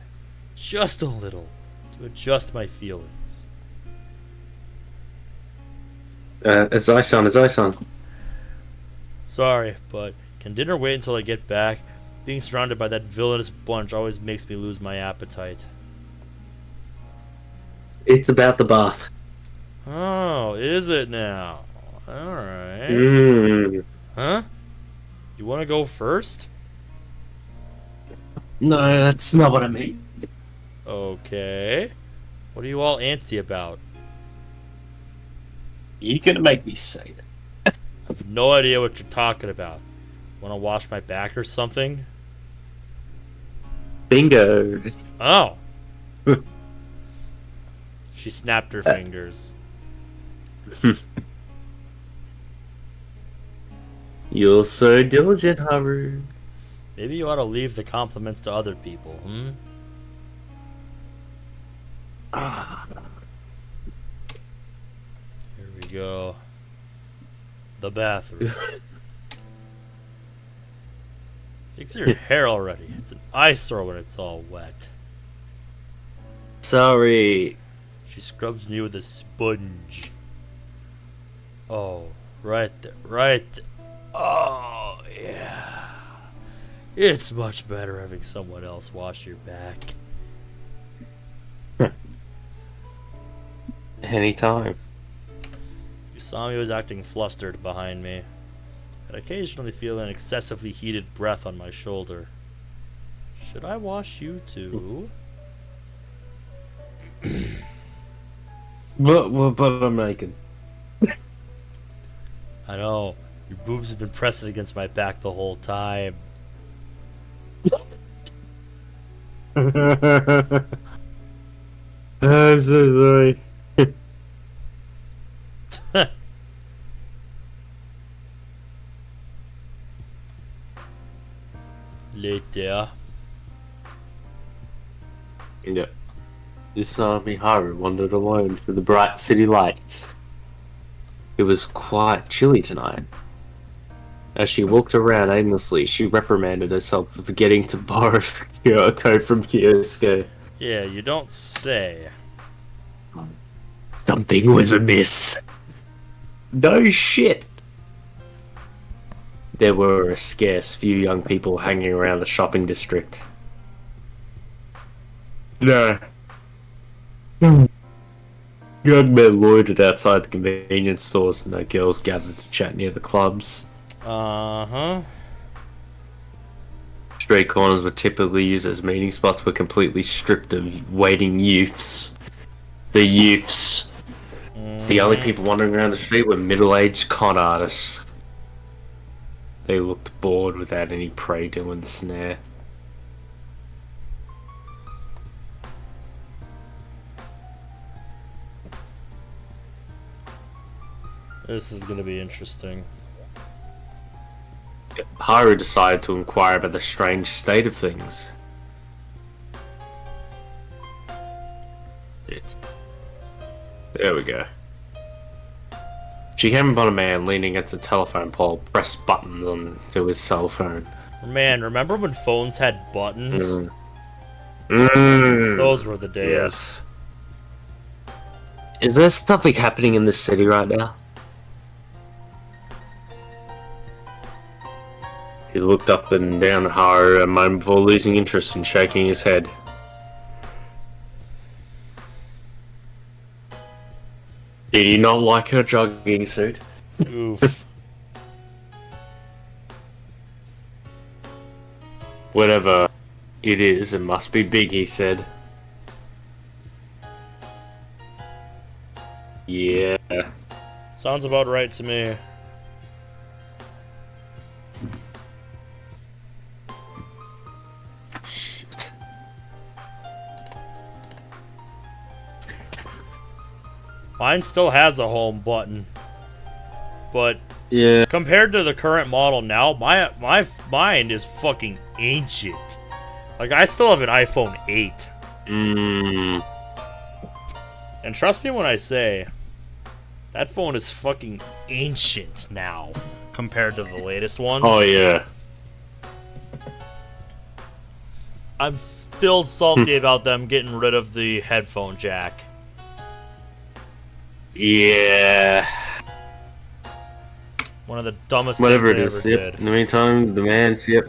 just a little, to adjust my feelings. Azai-san. Sorry, but can dinner wait until I get back? Being surrounded by that villainous bunch always makes me lose my appetite. It's about the bath. Oh, is it now? Alright. Huh? You want to go first? No, that's not what I mean. Okay. What are you all antsy about? You're gonna make me say that. I have no idea what you're talking about. Want to wash my back or something? Bingo. Oh. She snapped her fingers. You're so diligent, Haru. Maybe you ought to leave the compliments to other people, Here we go. The bathroom. Fix your hair already. It's an eyesore when it's all wet. Sorry. She scrubs me with a sponge. Oh, right there, right there. Oh, yeah. It's much better having someone else wash your back. Anytime. Usami was acting flustered behind me. I'd occasionally feel an excessively heated breath on my shoulder. Should I wash you too? But I'm naked. I know. Your boobs have been pressing against my back the whole time. I'm so sorry. Later. Yeah. Usami Haru wandered alone through the bright city lights. It was quite chilly tonight. As she walked around aimlessly, she reprimanded herself for forgetting to borrow a coat from Kyosuke. Yeah, you don't say. Something was amiss. No shit. There were a scarce few young people hanging around the shopping district. No. Young men loitered outside the convenience stores and no girls gathered to chat near the clubs. Uh-huh. Street corners were typically used as meeting spots were completely stripped of waiting youths. The youths. The only people wandering around the street were middle-aged con artists. They looked bored without any prey to ensnare. This is gonna be interesting. Haru decided to inquire about the strange state of things. There we go. She came upon a man leaning against a telephone pole, pressed buttons onto his cell phone. Man, remember when phones had buttons? Mm. Those were the days. Yes. Is there something happening in this city right now? He looked up and down Haru a moment before losing interest and shaking his head. Did you not like her jogging suit? Oof. Whatever it is, it must be big, he said. Yeah. Sounds about right to me. Shit. Mine still has a home button, but Yeah. compared to the current model now, mine is fucking ancient. Like, I still have an iPhone 8. Mmm. And trust me when I say, that phone is fucking ancient now compared to the latest one. Oh, yeah. I'm still salty about them getting rid of the headphone jack. Yeah. One of the dumbest Whatever it things I is. ever Yep. did. In the meantime, the man. Yep.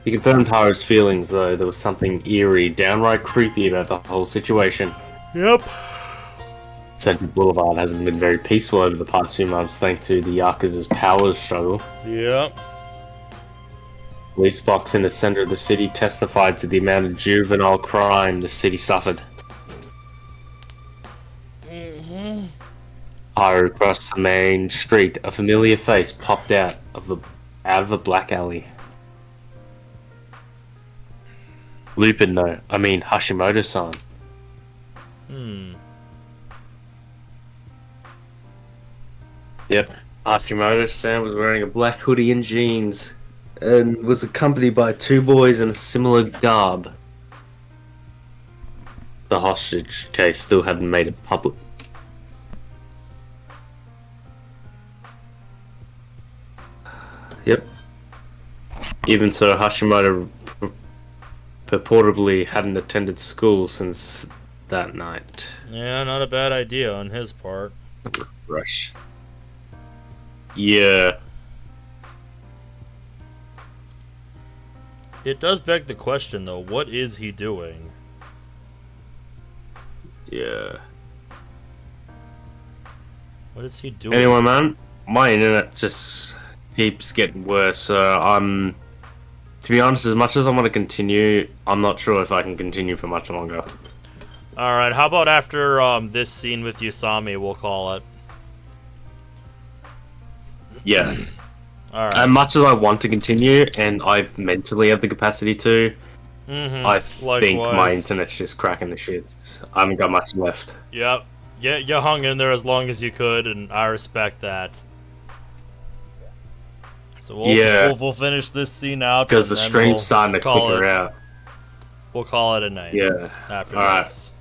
He confirmed Haru's feelings, though. There was something eerie, downright creepy about the whole situation. Yep. Central Boulevard hasn't been very peaceful over the past few months thanks to the Yakuza's power struggle. Yep. Police box in the center of the city testified to the amount of juvenile crime the city suffered. Haru crossed the main street. A familiar face popped out of a black alley. Lupin, no. I mean Hashimoto-san. Yep. Hashimoto-san was wearing a black hoodie and jeans, and was accompanied by two boys in a similar garb. The hostage case still hadn't made it public. Yep. Even so, Hashimoto purportedly hadn't attended school since that night. Yeah, not a bad idea on his part. Rush. Yeah. It does beg the question, though, what is he doing? Yeah. What is he doing? Anyway, man, my internet just keeps getting worse. To be honest, as much as I want to continue, I'm not sure if I can continue for much longer. Alright, how about after this scene with Usami, we'll call it. Yeah. Alright. As much as I want to continue, and I mentally have the capacity to, I think my Likewise. internet's just cracking the shit. I haven't got much left. Yep. Yeah, you hung in there as long as you could, and I respect that. So we'll finish this scene out. Because the and then stream's we'll starting to call clicker it- out. We'll call it a night. Yeah. After Alright. this.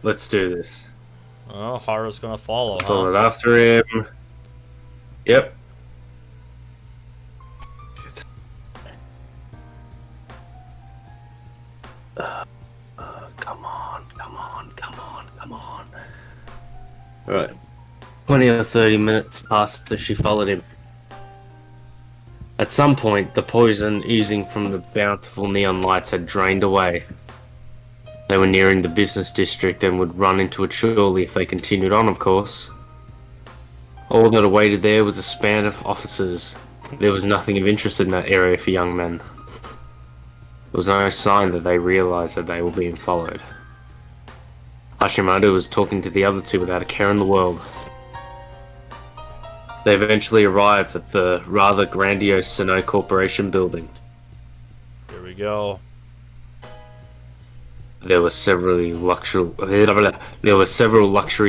Let's do this. Oh, Haru's gonna follow, Follow huh? it after him. Yep. Come on. Alright. 20 or 30 minutes passed as she followed him. At some point, the poison oozing from the bountiful neon lights had drained away. They were nearing the business district and would run into it surely if they continued on, of course. All that awaited there was a span of officers. There was nothing of interest in that area for young men. There was no sign that they realized that they were being followed. Hashimoto was talking to the other two without a care in the world. They eventually arrived at the rather grandiose Sino Corporation building. Here we go. There were several luxury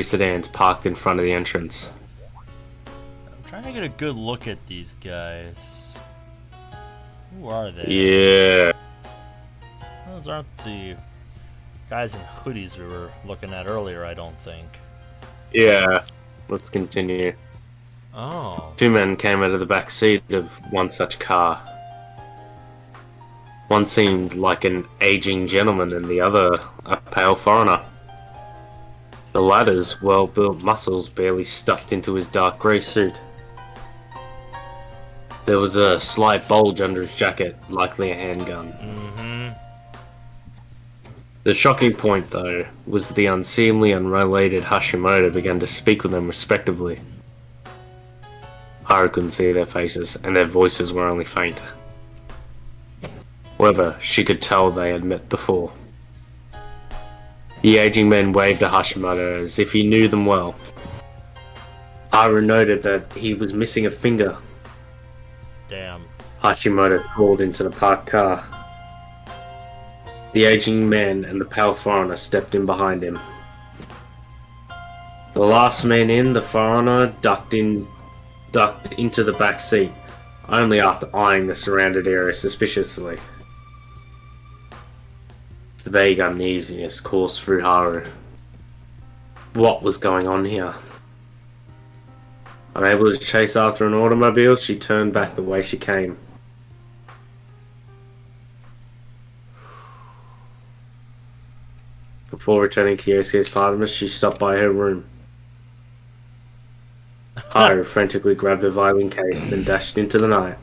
sedans parked in front of the entrance. I'm trying to get a good look at these guys. Who are they? Yeah. Those aren't the guys in hoodies we were looking at earlier, I don't think. Yeah. Let's continue. Oh. Two men came out of the back seat of one such car. One seemed like an aging gentleman and the other a pale foreigner. The latter's well-built muscles barely stuffed into his dark grey suit. There was a slight bulge under his jacket, likely a handgun. The shocking point, though, was the unseemly, unrelated Hashimoto began to speak with them respectively. Haru couldn't see their faces, and their voices were only faint. However, she could tell they had met before. The aging man waved at Hashimoto as if he knew them well. Haru noted that he was missing a finger. Damn. Hashimoto crawled into the parked car. The aging man and the pale foreigner stepped in behind him. The last man in, the foreigner ducked into the back seat, only after eyeing the surrounded area suspiciously. The vague uneasiness coursed through Haru. What was going on here? Unable to chase after an automobile, she turned back the way she came. Before returning to Yosuke's apartment, she stopped by her room. Haru frantically grabbed a violin case, then dashed into the night.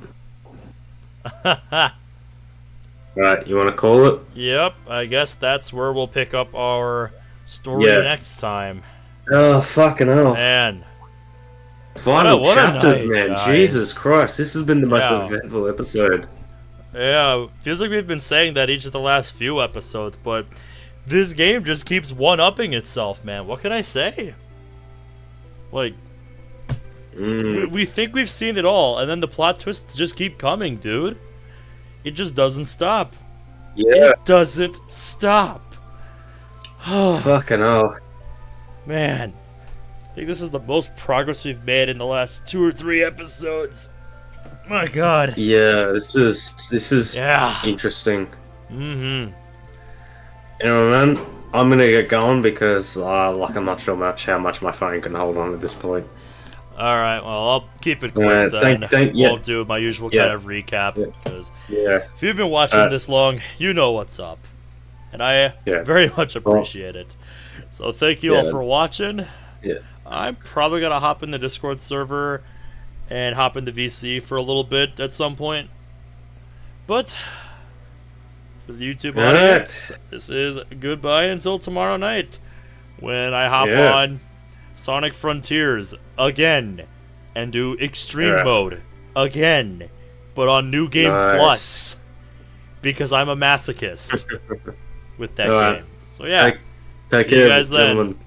Right, you want to call it? Yep, I guess that's where we'll pick up our story next time. Oh, fucking hell. Man. Final what a chapters, night, man. guys. Jesus Christ, this has been the most Yeah. eventful episode. Yeah, feels like we've been saying that each of the last few episodes, but this game just keeps one-upping itself, man. What can I say? Like, we think we've seen it all, and then the plot twists just keep coming, dude. It just doesn't stop. Yeah, It doesn't stop. fucking hell. Man, I think this is the most progress we've made in the last 2 or 3 episodes. My God. Yeah, this is Yeah. interesting. Mm-hmm. Anyway, man, I'm gonna get going because, I'm not sure how much my phone can hold on at this point. All right. Well, I'll keep it quick then. yeah. Won't do my usual Yeah. kind of recap because Yeah. if you've been watching this long, you know what's up, and I very much appreciate it. So thank you all for watching. Yeah. I'm probably gonna hop in the Discord server and hop into VC for a little bit at some point. But for the YouTube audience, this is goodbye until tomorrow night when I hop on Sonic Frontiers again and do Extreme Mode again, but on New Game Plus because I'm a masochist with that game. So yeah, Take see you care, guys then. gentlemen.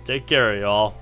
Take care, y'all.